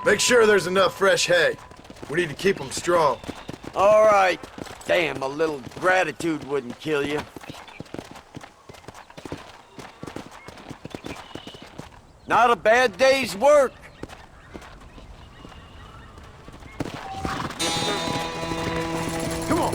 Make sure there's enough fresh hay. We need to keep them strong. All right. Damn, a little gratitude wouldn't kill you. Not a bad day's work. Come on.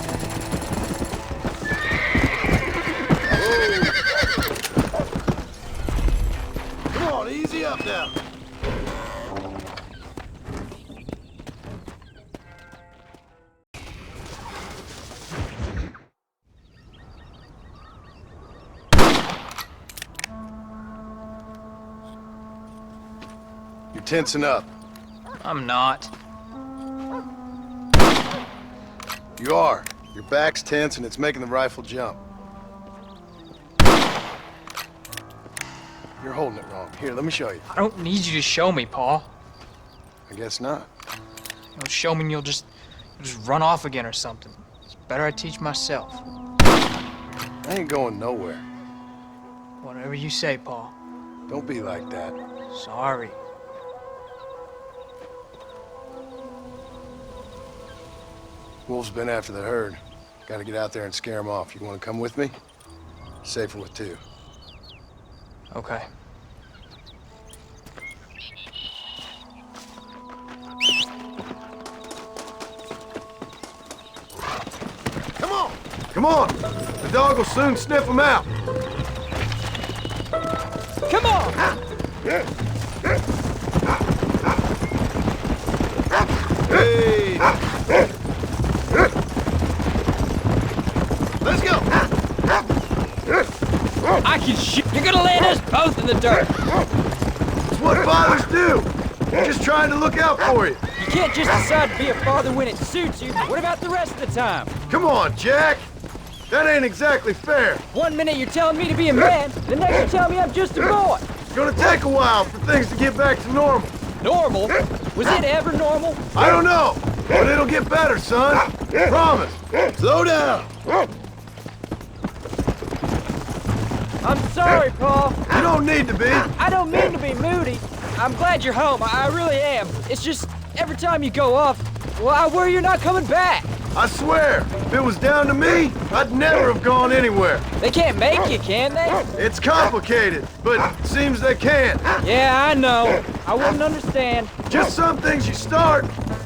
tensing up. I'm not. You are. Your back's tense and it's making the rifle jump. You're holding it wrong. Here, let me show you. I don't need you to show me, Paul. I guess not. You don't show me and you'll just run off again or something. It's better I teach myself. I ain't going nowhere. Whatever you say, Paul. Don't be like that. Sorry. Wolf's been after the herd. Gotta get out there and scare him off. You wanna come with me? Safer with two. Okay. Come on! Come on! The dog will soon sniff him out. Come on! Hey! Let's go! I can shoot. You're gonna land us both in the dirt. It's what fathers do. We're just trying to look out for you. You can't just decide to be a father when it suits you. What about the rest of the time? Come on, Jack. That ain't exactly fair. 1 minute you're telling me to be a man, the next you're telling me I'm just a boy. It's gonna take a while for things to get back to normal. Normal? Was it ever normal? I don't know, but it'll get better, son. Promise. Slow down. I'm sorry, Paul. You don't need to be. I don't mean to be moody. I'm glad you're home. I really am. It's just every time you go off, well, I worry you're not coming back. I swear, if it was down to me, I'd never have gone anywhere. They can't make you, can they? It's complicated, but it seems they can. Yeah, I know. I wouldn't understand. Just some things you start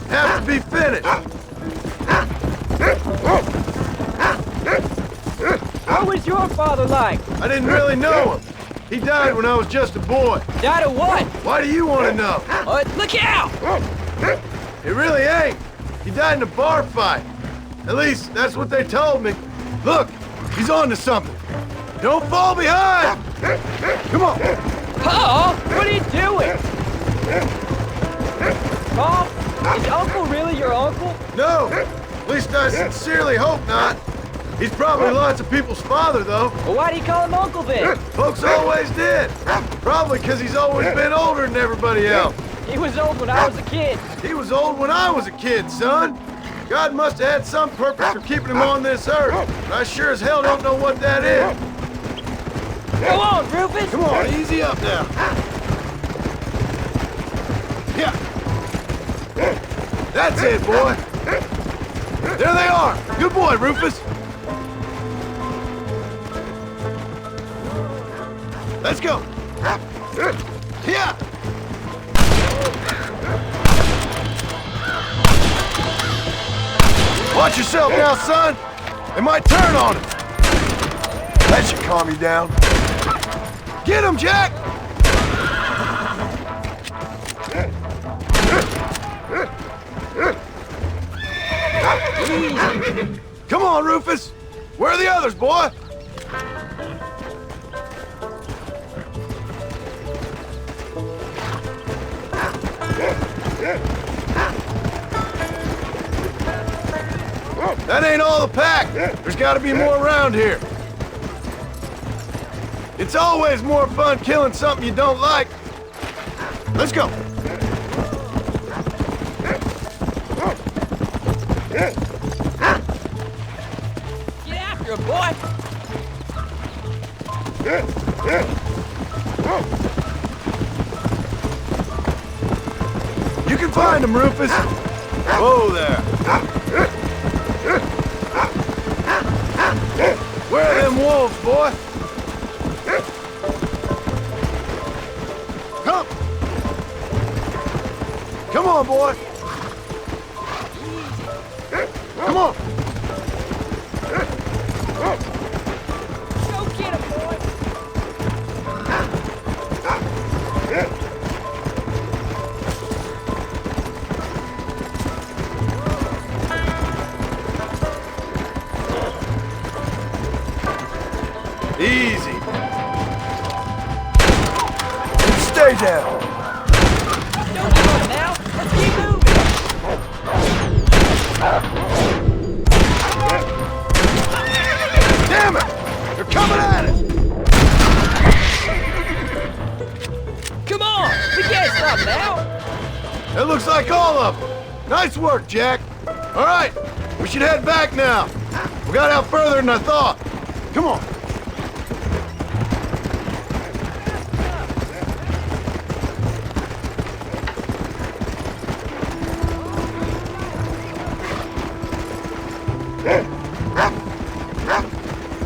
have to be finished. What was your father like? I didn't really know him. He died when I was just a boy. Died of what? Why do you want to know? Look out! It really ain't. He died in a bar fight. At least, that's what they told me. Look, he's on to something. Don't fall behind! Come on! Paul, what are you doing? Paul, is Uncle really your uncle? No! At least I sincerely hope not. He's probably lots of people's father, though. Well, why do you call him Uncle then? Folks always did. Probably because he's always been older than everybody else. He was old when I was a kid. He was old when I was a kid, son. God must have had some purpose for keeping him on this earth. But I sure as hell don't know what that is. Go on, Rufus! Come on, easy up now. Yeah. That's it, boy. There they are. Good boy, Rufus. Let's go. Yeah. Watch yourself now, son. They might turn on him. That should calm you down. Get him, Jack! Come on, Rufus. Where are the others, boy? That ain't all the pack. There's got to be more around here. It's always more fun killing something you don't like. Let's go. Get after him, boy! You can find him, Rufus. Whoa there. Where are them wolves, boy? Come! Come on, boy! Come on! Go get him, boy! Easy. Stay down. Damn it! They're coming at us! Come on! We can't stop now! That looks like all of them. Nice work, Jack. All right, we should head back now. We got out further than I thought. Come on.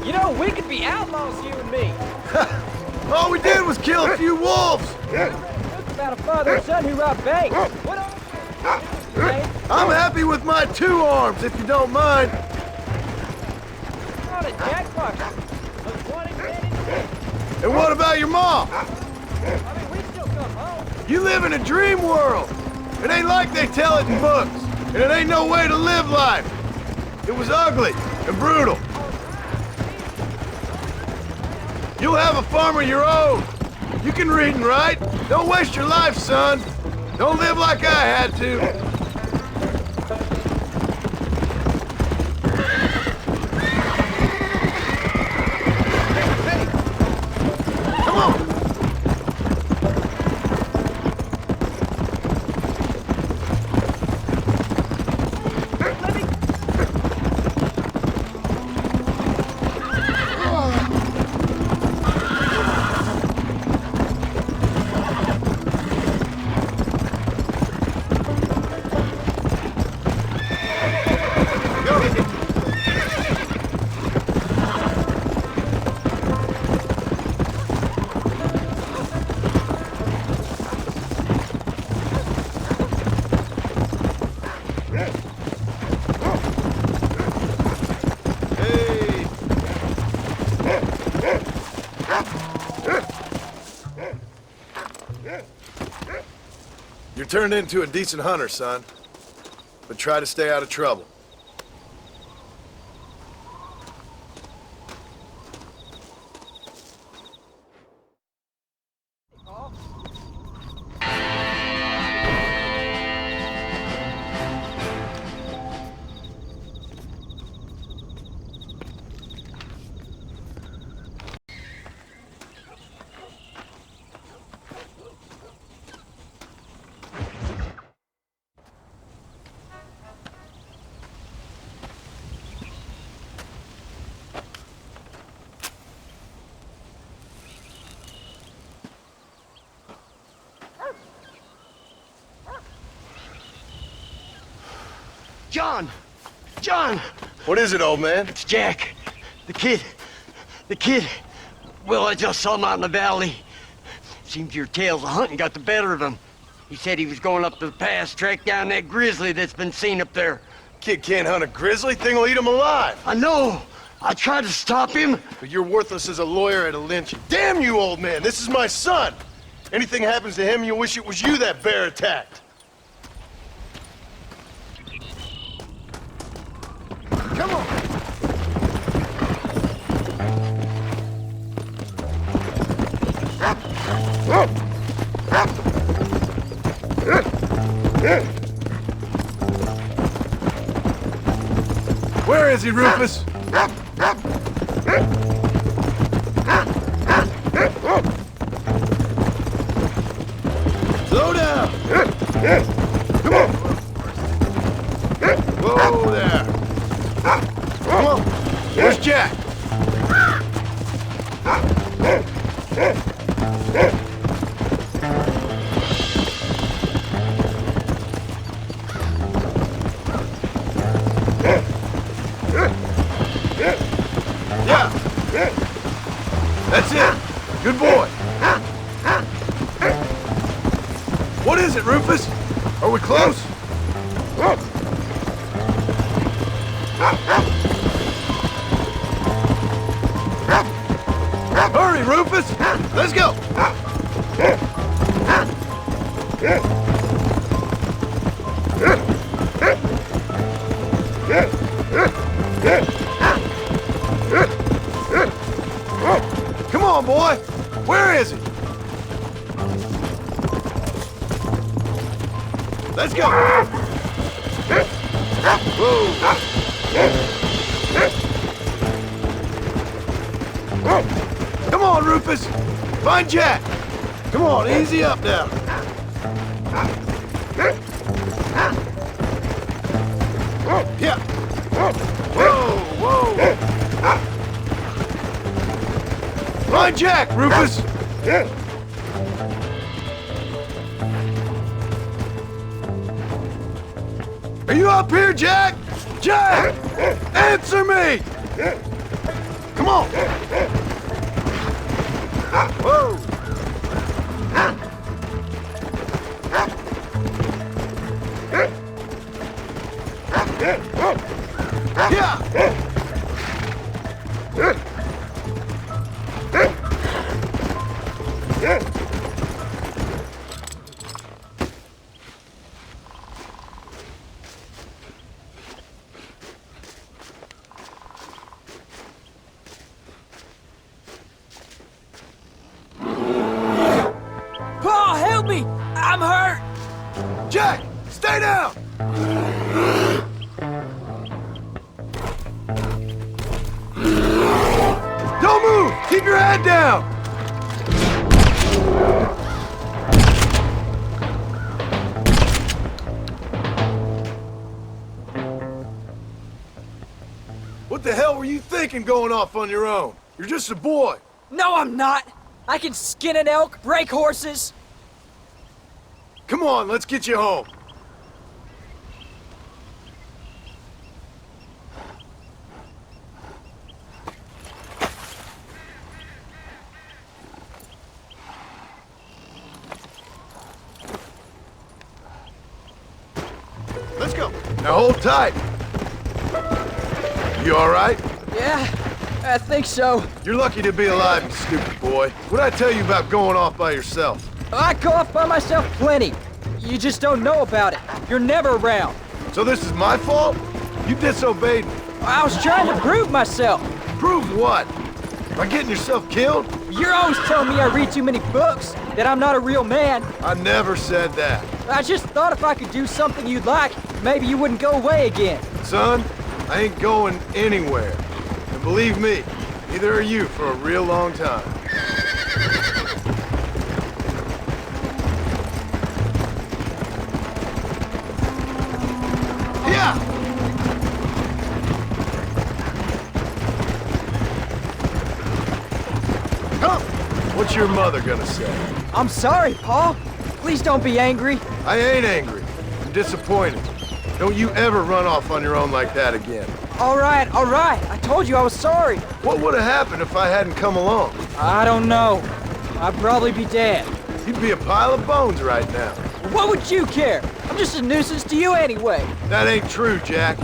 You know, we could be outlaws, you and me. All we did was kill a few wolves. It's about a father and son who robbed banks. What else? I'm happy with my 2 arms, if you don't mind. Not a jackpot. And what about your mom? I mean, we still come home. You live in a dream world. It ain't like they tell it in books. And it ain't no way to live life. It was ugly and brutal. You'll have a farm of your own. You can read and write. Don't waste your life, son. Don't live like I had to. Hey! Come on! You're turned into a decent hunter, son. But try to stay out of trouble. John! John! What is it, old man? It's Jack. The kid. Well, I just saw him out in the valley. Seems your tales of hunting got the better of him. He said he was going up to the pass, track down that grizzly that's been seen up there. Kid can't hunt a grizzly. Thing will eat him alive. I know. I tried to stop him. But you're worthless as a lawyer at a lynch. Damn you, old man. This is my son. Anything happens to him, you'll wish it was you that bear attacked. Come on. Where is he, Rufus? Slow down. Come on. Whoa there. Come on. Where's Jack? Yeah. That's it. Good boy. What is it, Rufus? Are we close? Hurry, Rufus! Let's go! Come on, boy! Where is he? Let's go! Come on, Rufus! Find Jack! Come on, easy up now. Yeah. Whoa, whoa! Find Jack, Rufus! Are you up here, Jack? Jack! Answer me! Come on! Whoa! Yeah! Paul, help me! I'm hurt! Jack, stay down! Don't move! Keep your head down! What the hell were you thinking going off on your own? You're just a boy. No, I'm not! I can skin an elk, break horses. Come on, let's get you home. Let's go. Now hold tight. You all right? Yeah, I think so. You're lucky to be alive, you stupid boy. What'd I tell you about going off by yourself? I go off by myself plenty. You just don't know about it. You're never around. So this is my fault? You disobeyed me. I was trying to prove myself. Prove what? By getting yourself killed? You're always telling me I read too many books, that I'm not a real man. I never said that. I just thought if I could do something you'd like, maybe you wouldn't go away again. Son, I ain't going anywhere. And believe me, neither are you for a real long time. Yeah! Come! What's your mother gonna say? I'm sorry, Paul. Please don't be angry. I ain't angry. I'm disappointed. Don't you ever run off on your own like that again. All right. I told you I was sorry. What would have happened if I hadn't come along? I don't know. I'd probably be dead. You'd be a pile of bones right now. What would you care? I'm just a nuisance to you anyway. That ain't true, Jack.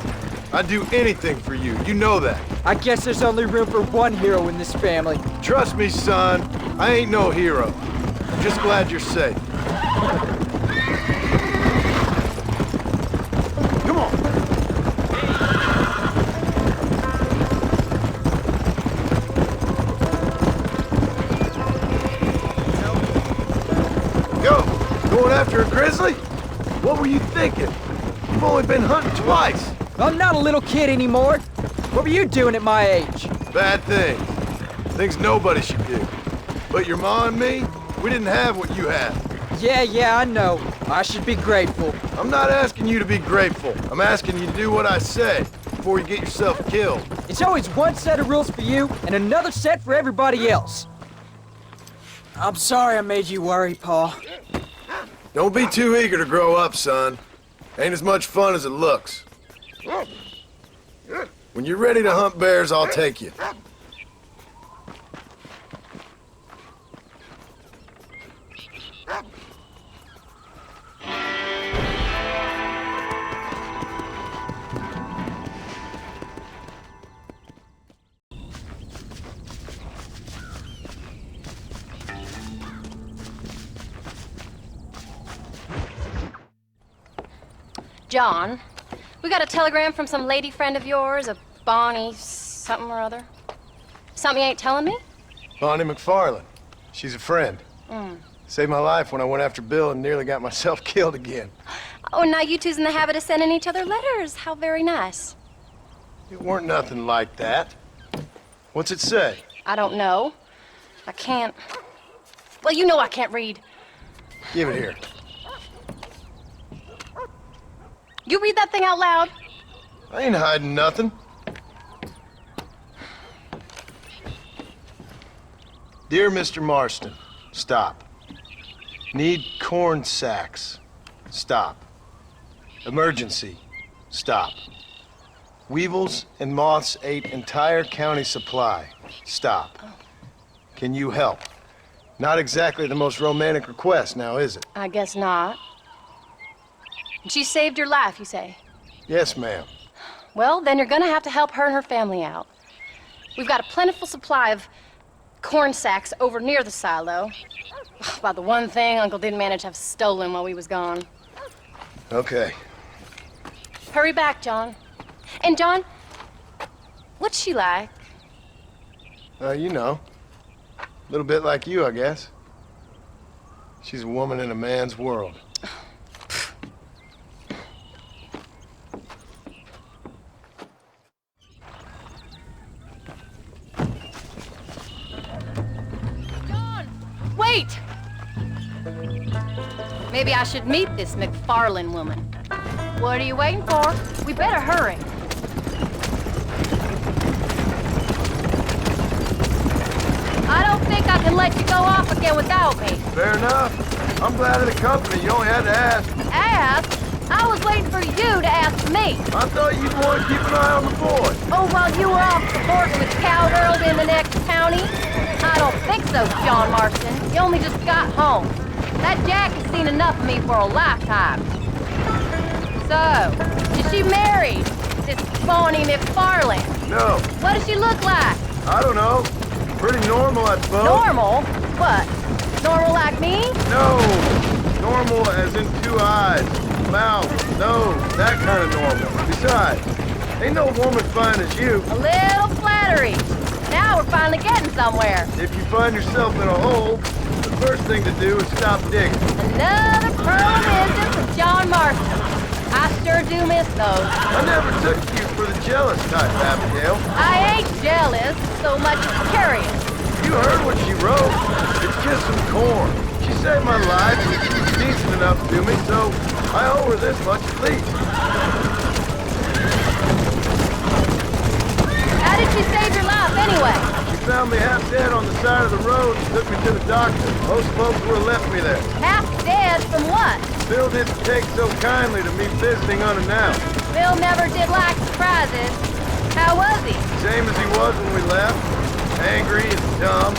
I'd do anything for you. You know that. I guess there's only room for one hero in this family. Trust me, son. I ain't no hero. I'm just glad you're safe. Come on. Going after a grizzly? What were you thinking? You've only been hunting twice. I'm not a little kid anymore. What were you doing at my age? Bad things. Things nobody should do. But your ma and me, we didn't have what you had. Yeah, I know. I should be grateful. I'm not asking you to be grateful. I'm asking you to do what I say before you get yourself killed. It's always one set of rules for you and another set for everybody else. I'm sorry I made you worry, Paul. Don't be too eager to grow up, son. Ain't as much fun as it looks. When you're ready to hunt bears, I'll take you. John, we got a telegram from some lady friend of yours, a Bonnie something or other. Something you ain't telling me? Bonnie MacFarlane. She's a friend. Mm. Saved my life when I went after Bill and nearly got myself killed again. Oh, and now you two's in the habit of sending each other letters. How very nice. It weren't nothing like that. What's it say? I don't know. I can't... Well, you know I can't read. Give it here. You read that thing out loud? I ain't hiding nothing. Dear Mr. Marston, stop. Need corn sacks. Stop. Emergency. Stop. Weevils and moths ate entire county supply. Stop. Can you help? Not exactly the most romantic request, now is it? I guess not. She saved your life, you say? Yes, ma'am. Well, then you're gonna have to help her and her family out. We've got a plentiful supply of corn sacks over near the silo. About the one thing Uncle didn't manage to have stolen while we was gone. Okay. Hurry back, John. And John, what's she like? You know. A little bit like you, I guess. She's a woman in a man's world. Wait! Maybe I should meet this MacFarlane woman. What are you waiting for? We better hurry. I don't think I can let you go off again without me. Fair enough. I'm glad of the company. You only had to ask. Ask? I was waiting for you to ask me. I thought you'd want to keep an eye on the boy. Oh, while you were off supporting with cowgirls in the next county? I don't think so, John Marston. You only just got home. That Jack has seen enough of me for a lifetime. So, is she married? This Bonnie MacFarlane? No. What does she look like? I don't know. Pretty normal, I suppose. Normal? What? Normal like me? No. Normal as in 2 eyes, mouth, nose, that kind of normal. Besides, ain't no woman fine as you. A little flattery. Now we're finally getting somewhere. If you find yourself in a hole, the first thing to do is stop digging. Another pearl of wisdom from John Marston. I sure do miss those. I never took you for the jealous type, Abigail. I ain't jealous so much as curious. You heard what she wrote. It's just some corn. She saved my life and she's decent enough to me, so I owe her this much at least. How did she save your life anyway? She found me half dead on the side of the road and took me to the doctor. Most folks would have left me there. Half dead from what? Bill didn't take so kindly to me visiting unannounced. Bill never did like surprises. How was he? Same as he was when we left. Angry and dumb.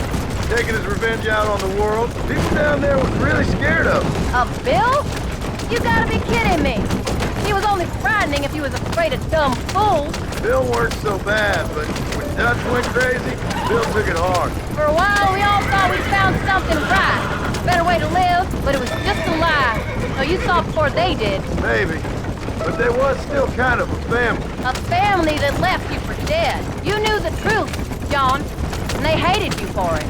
Taking his revenge out on the world. People down there was really scared of him. Of Bill? You gotta be kidding me. He was only frightening if he was afraid of dumb fools. Bill weren't so bad, but when Dutch went crazy, Bill took it hard. For a while, we all thought we'd found something right. Better way to live, but it was just a lie. So you saw before they did. Maybe. But there was still kind of a family. A family that left you for dead. You knew the truth, John, and they hated you for it.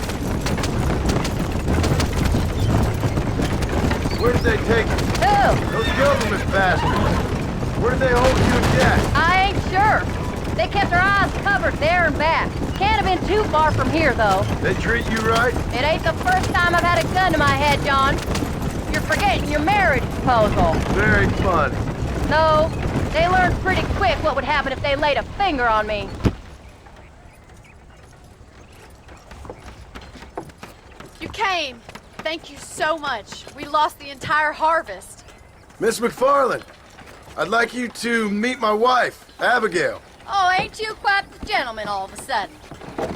Where did they take you? Who? Those government bastards. Where did they hold you and Jack? I ain't sure. They kept their eyes covered there and back. Can't have been too far from here, though. They treat you right? It ain't the first time I've had a gun to my head, John. You're forgetting your marriage proposal. Very funny. No, they learned pretty quick what would happen if they laid a finger on me. You came. Thank you so much. We lost the entire harvest. Miss MacFarlane, I'd like you to meet my wife, Abigail. Oh, ain't you quite the gentleman all of a sudden?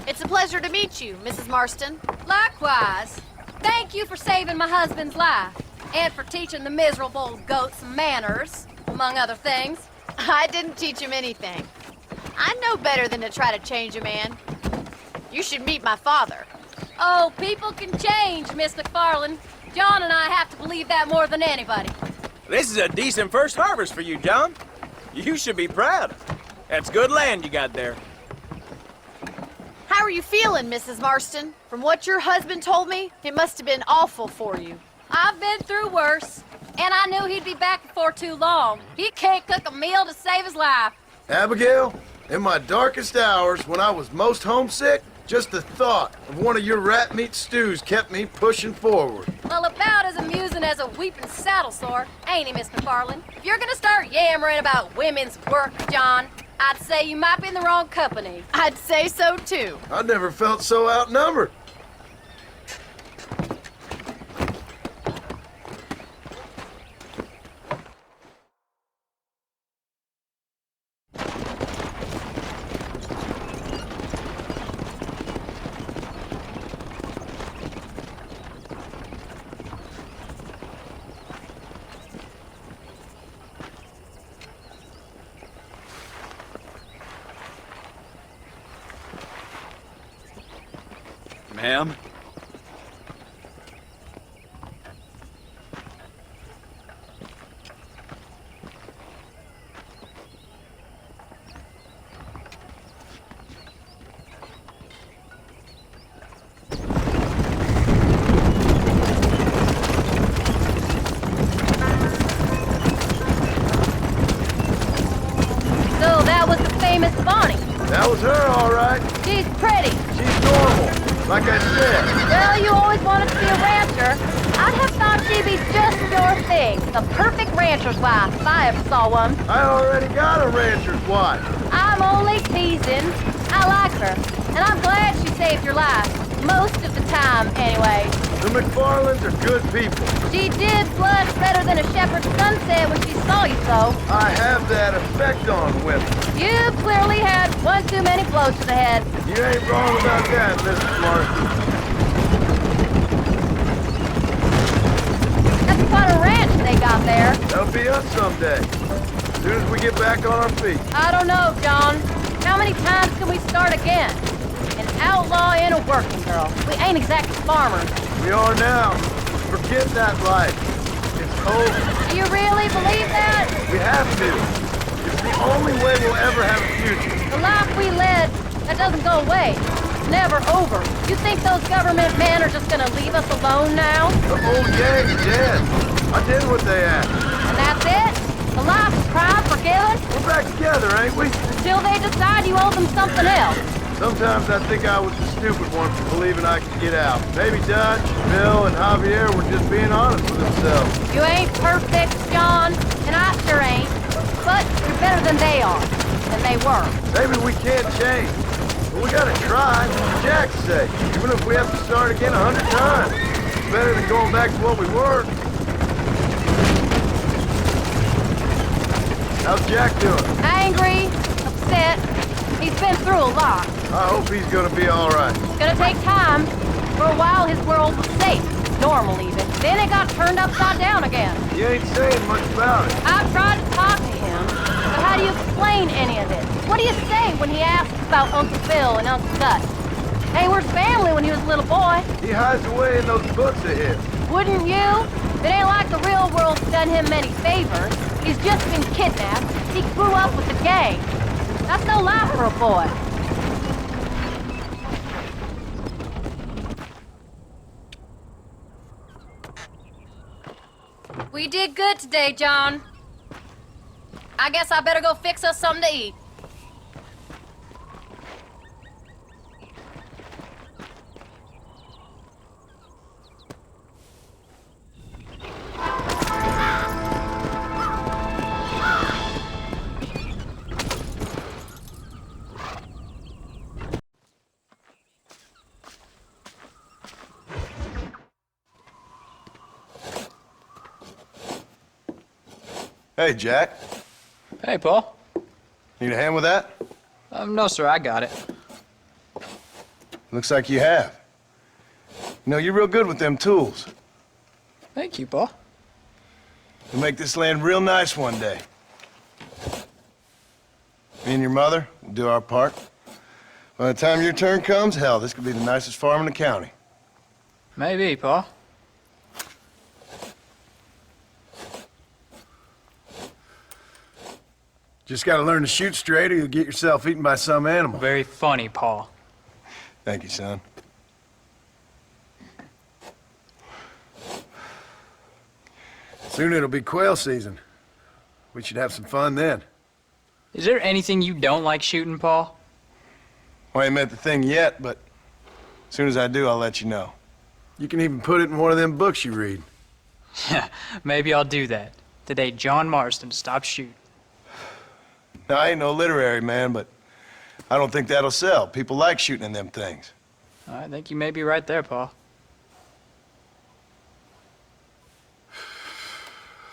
It's a pleasure to meet you, Mrs. Marston. Likewise. Thank you for saving my husband's life. And for teaching the miserable goat some manners, among other things. I didn't teach him anything. I know better than to try to change a man. You should meet my father. Oh, people can change, Miss MacFarlane. John and I have to believe that more than anybody. This is a decent first harvest for you, John. You should be proud. That's good land you got there. How are you feeling, Mrs. Marston? From what your husband told me, it must have been awful for you. I've been through worse. And I knew he'd be back before too long. He can't cook a meal to save his life. Abigail, in my darkest hours, when I was most homesick, just the thought of one of your rat meat stews kept me pushing forward. Well, about as amusing as a weeping saddle sore, ain't he, Miss MacFarlane? If you're gonna start yammering about women's work, John, I'd say you might be in the wrong company. I'd say so, too. I never felt so outnumbered. Ma'am? So that was the famous Bonnie. That was her, all right. She's pretty. She's normal, like I said. Well, you always wanted to be a rancher. I'd have thought she'd be just your thing. The perfect rancher's wife, if I ever saw one. I already got a rancher's wife. I'm only teasing. I like her, and I'm glad she saved your life. Most of the time, anyway. The MacFarlanes are good people. She did blush better than a shepherd's sunset when she saw you, though. I have that effect on women. You clearly had one too many blows to the head. You ain't wrong about that, Mrs. Marston. That's quite a ranch they got there. That'll be us someday. As soon as we get back on our feet. I don't know, John. How many times can we start again? An outlaw and a working girl. We ain't exactly farmers. We are now. Forget that life. It's over. Do you really believe that? We have to. It's the only way we'll ever have a future. The life we led, that doesn't go away. It's never over. You think those government men are just gonna leave us alone now? The old gang's dead. I did what they asked. And that's it? The life of crime forgiven? We're back together, ain't we? Until they decide you owe them something else. Sometimes I think I was the stupid one for believing I could get out. Maybe Dutch, Bill, and Javier were just being honest with themselves. You ain't perfect, John, and I sure ain't. But you're better than they are. Than they were. Maybe we can't change. But we gotta try, for Jack's sake. Even if we have to start again 100 times. It's better than going back to what we were. How's Jack doing? Angry, upset. He's been through a lot. I hope he's gonna be all right. It's gonna take time. For a while, his world was safe. Normal, even. Then it got turned upside down again. You ain't saying much about it. I've tried to talk to him, but how do you explain any of this? What do you say when he asks about Uncle Phil and Uncle Gus? They were family when he was a little boy. He hides away in those books of his. Wouldn't you? It ain't like the real world's done him many favors. He's just been kidnapped. He grew up with the gang. That's no life for a boy. We did good today, John. I guess I better go fix us something to eat. Hey, Jack. Hey, Paul. Need a hand with that? No, sir, I got it. Looks like you have. You know, you're real good with them tools. Thank you, Paul. You'll make this land real nice one day. Me and your mother will do our part. By the time your turn comes, hell, this could be the nicest farm in the county. Maybe, Paul. Just gotta learn to shoot straight or you'll get yourself eaten by some animal. Very funny, Paul. Thank you, son. Soon it'll be quail season. We should have some fun then. Is there anything you don't like shooting, Paul? Well, I ain't met the thing yet, but as soon as I do, I'll let you know. You can even put it in one of them books you read. Yeah, maybe I'll do that. The day John Marston stops shooting. Now, I ain't no literary man, but I don't think that'll sell. People like shooting in them things. I think you may be right there, Paul.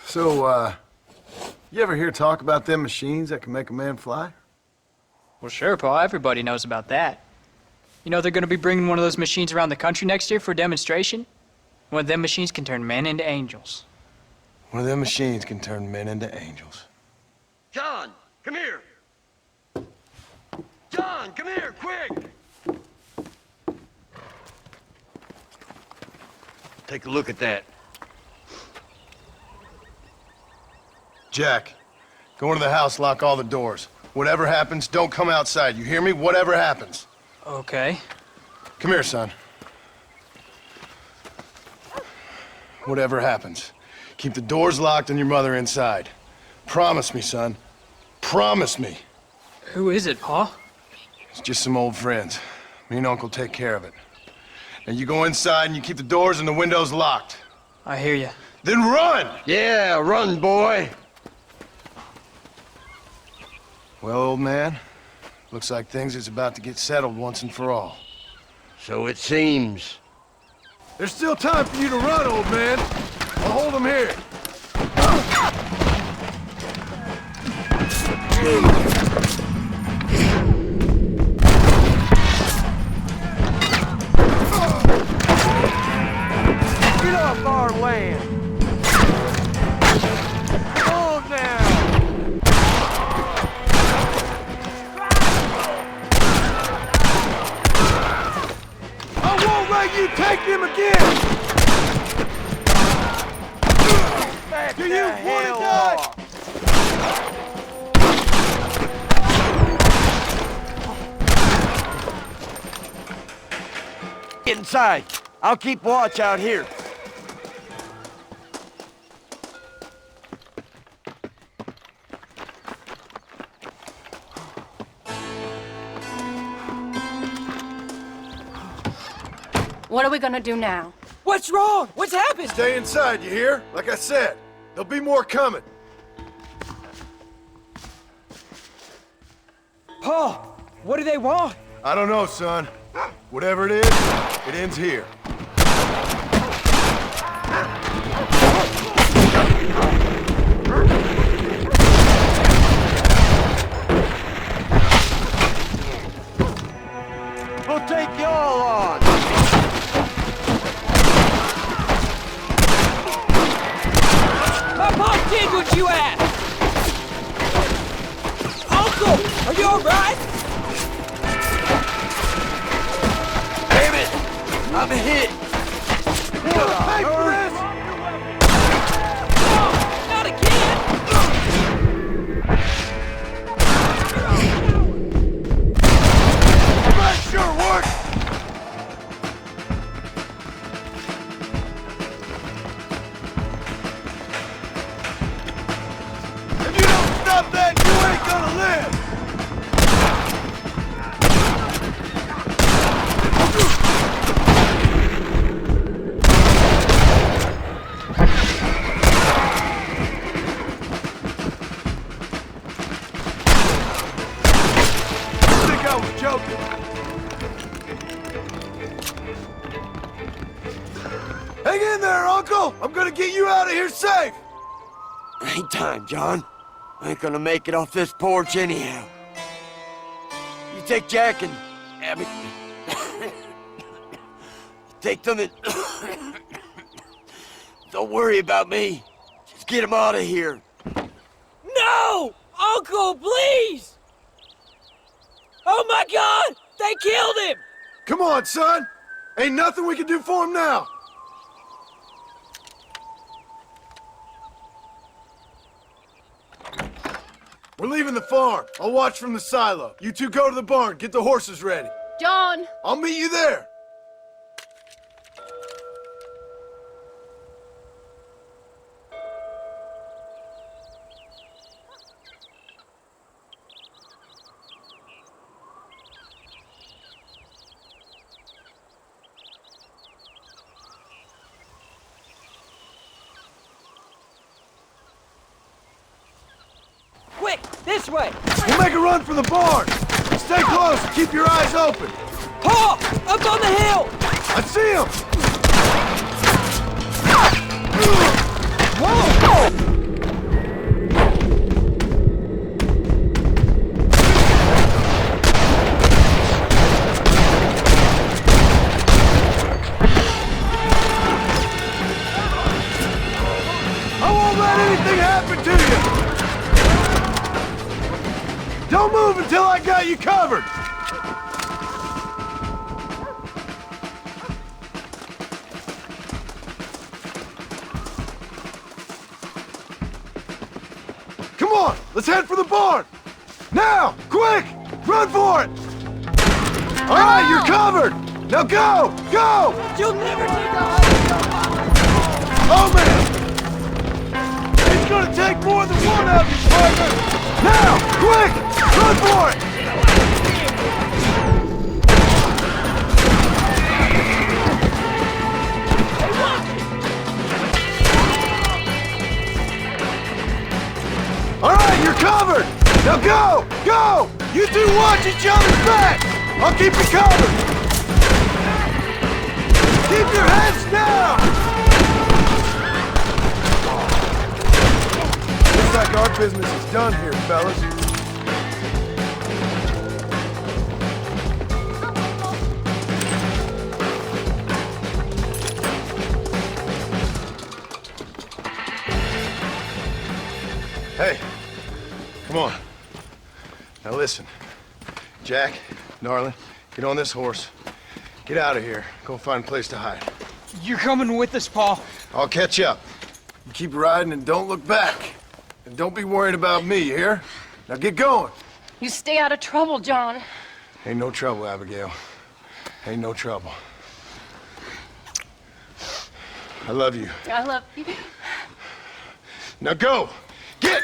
So, you ever hear talk about them machines that can make a man fly? Well, sure, Paul. Everybody knows about that. You know they're going to be bringing one of those machines around the country next year for a demonstration? One of them machines can turn men into angels. One of them machines can turn men into angels. John, come here. John, come here, quick. Take a look at that. Jack, go into the house, lock all the doors. Whatever happens, don't come outside. You hear me? Whatever happens. Okay. Come here, son. Whatever happens, keep the doors locked and your mother inside. Promise me, son. Promise me. Who is it, Paul? It's just some old friends. Me and Uncle take care of it. Now you go inside and you keep the doors and the windows locked. I hear you. Then run! Yeah, run, boy. Well, old man, looks like things is about to get settled once and for all. So it seems. There's still time for you to run, old man. I'll hold him here. Get off our land! Come on now! I won't let you take him again! Do you want to die? Get inside. I'll keep watch out here. What are we gonna do now? What's wrong? What's happened? Stay inside, you hear? Like I said, there'll be more coming. Paul, what do they want? I don't know, son. Whatever it is, it ends here. We'll take you all on. My mom did what you asked! Uncle, are you alright? Damn it! I'm hit. Pay for this! Not again! That sure worked! If you don't stop that, you ain't gonna live! I think I was joking. Hang in there, Uncle! I'm gonna get you out of here safe! Ain't time, John. I ain't gonna make it off this porch anyhow. You take Jack and Abby. Take them and don't worry about me. Just get them out of here. No! Uncle, please! Oh my God! They killed him! Come on, son! Ain't nothing we can do for him now! We're leaving the farm. I'll watch from the silo. You two go to the barn, get the horses ready. John! I'll meet you there. Quick, this way! We'll make a run for the barn! Stay close and keep your eyes open! Paul! Up on the hill! I see him! Whoa! I won't let anything happen to you! Don't move until I got you covered! Come on, let's head for the barn! Now, quick! Run for it! All right, you're covered! Now go! Go! You'll never take the Oh, man! It's gonna take more than one of you, partner! Now, quick! Run for it! All right, you're covered! Now go! Go! You two watch each other's back! I'll keep you covered! Keep your heads down! Looks like our business is done here, fellas. Hey, come on. Now listen. Jack, darling, get on this horse. Get out of here. Go find a place to hide. You're coming with us, Paul. I'll catch up. You keep riding and don't look back. And don't be worried about me, you hear? Now get going. You stay out of trouble, John. Ain't no trouble, Abigail. Ain't no trouble. I love you. I love you. Now go! Get!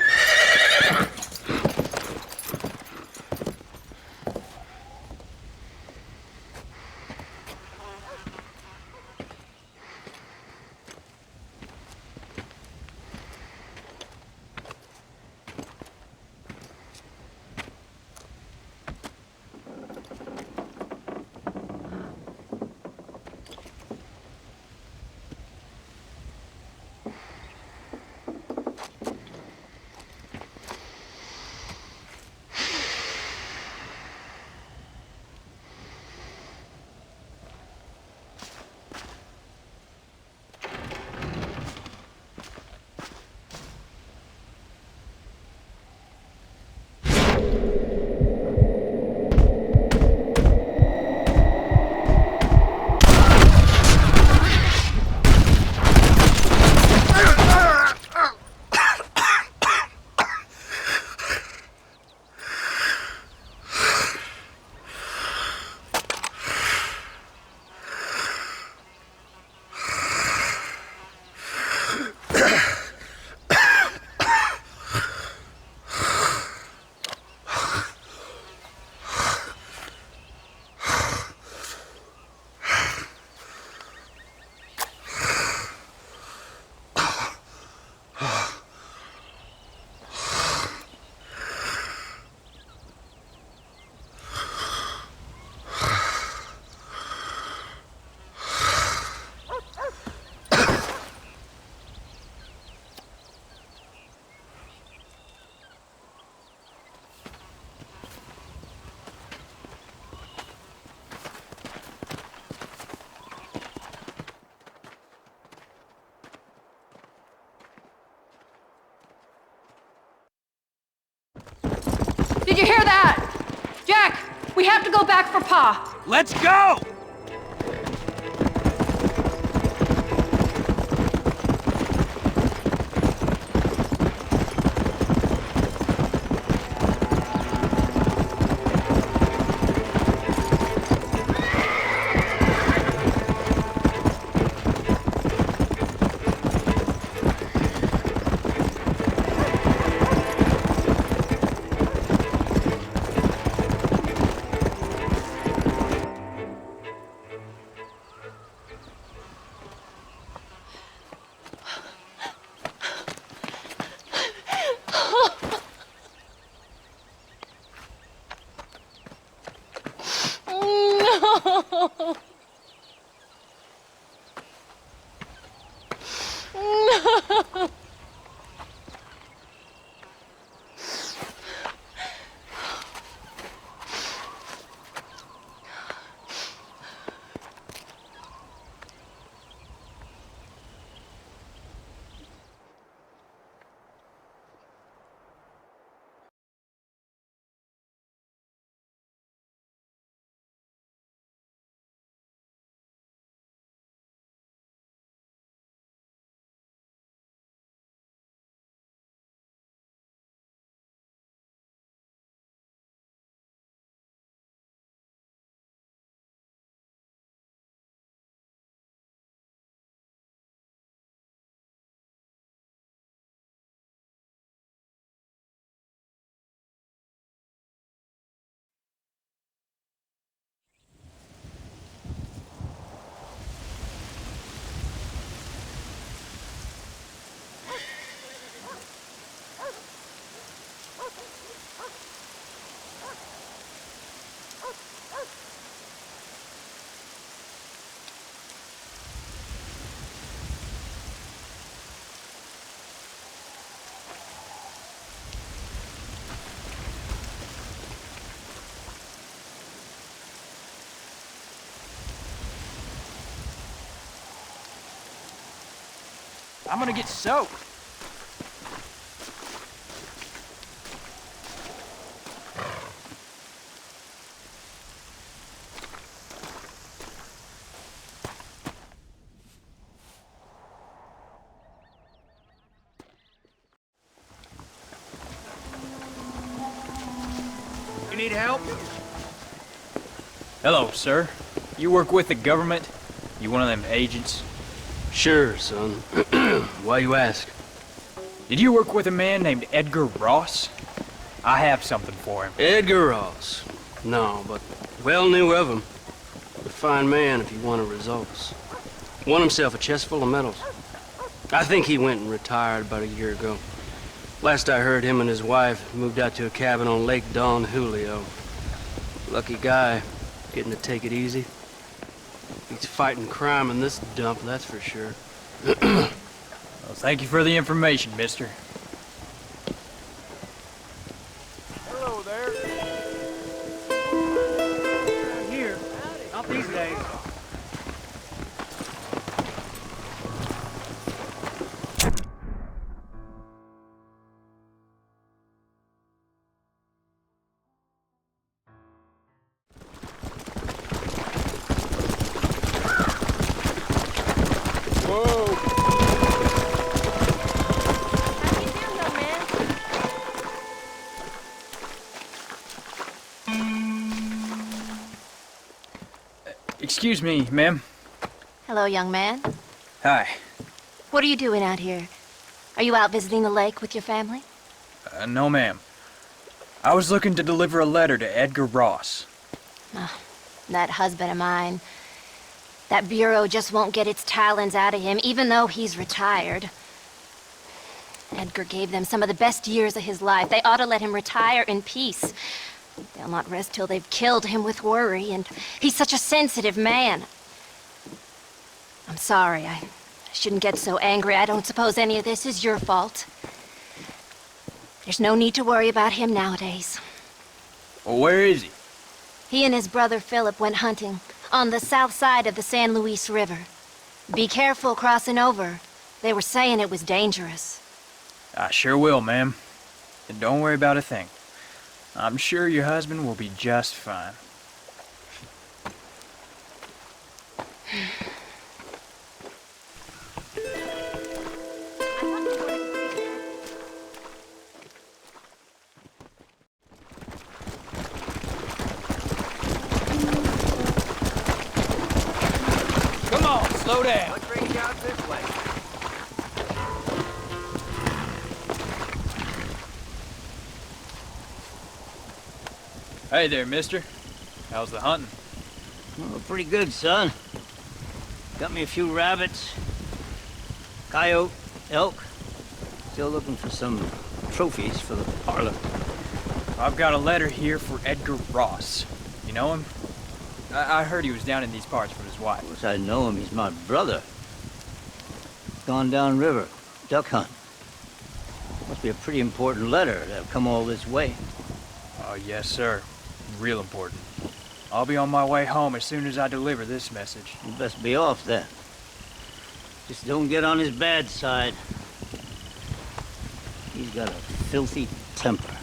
Did you hear that? Jack, we have to go back for Pa. Let's go! No. I'm gonna get soaked. You need help? Hello, sir. You work with the government? You one of them agents? Sure, son. Why you ask? Did you work with a man named Edgar Ross? I have something for him. Edgar Ross? No, but well knew of him. A fine man if you wanted results. Won himself a chest full of medals. I think he went and retired about a year ago. Last I heard, him and his wife moved out to a cabin on Lake Don Julio. Lucky guy, getting to take it easy. He's fighting crime in this dump, that's for sure. Well, thank you for the information, mister. Hello there. Here. Not these days. Excuse me, ma'am. Hello, young man. Hi. What are you doing out here? Are you out visiting the lake with your family? No, ma'am. I was looking to deliver a letter to Edgar Ross. Oh, that husband of mine. That bureau just won't get its talons out of him, even though he's retired. Edgar gave them some of the best years of his life. They ought to let him retire in peace. They'll not rest till they've killed him with worry, and he's such a sensitive man. I'm sorry, I shouldn't get so angry. I don't suppose any of this is your fault. There's no need to worry about him nowadays. Well, where is he? He and his brother Philip went hunting on the south side of the San Luis River. Be careful crossing over. They were saying it was dangerous. I sure will, ma'am. And don't worry about a thing. I'm sure your husband will be just fine. Come on, slow down. Let's bring you out this way. Hey there, mister. How's the hunting? Oh, pretty good, son. Got me a few rabbits, coyote, elk. Still looking for some trophies for the parlor. I've got a letter here for Edgar Ross. You know him? I heard he was down in these parts with his wife. Of course I know him. He's my brother. Gone down river, duck hunt. Must be a pretty important letter to have come all this way. Oh, yes, sir. Real important. I'll be on my way home as soon as I deliver this message. You best be off then. Just don't get on his bad side. He's got a filthy temper.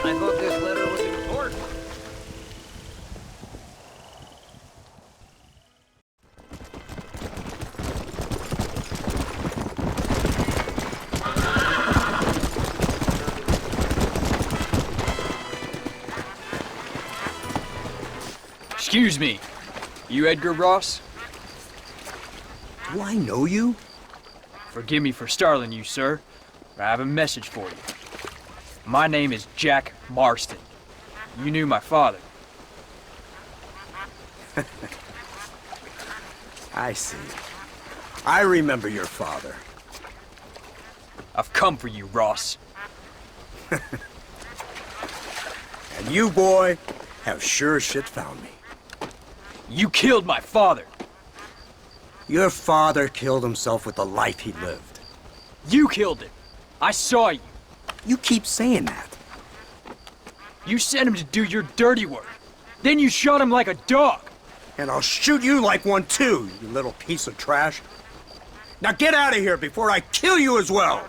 I thought this letter was important. Excuse me. You Edgar Ross? Do I know you? Forgive me for startling you, sir, but I have a message for you. My name is Jack Marston. You knew my father. I see. I remember your father. I've come for you, Ross. And you, boy, have sure as shit found me. You killed my father. Your father killed himself with the life he lived. You killed him. I saw you. You keep saying that. You sent him to do your dirty work. Then you shot him like a dog. And I'll shoot you like one too, you little piece of trash. Now get out of here before I kill you as well.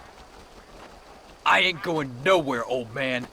I ain't going nowhere, old man.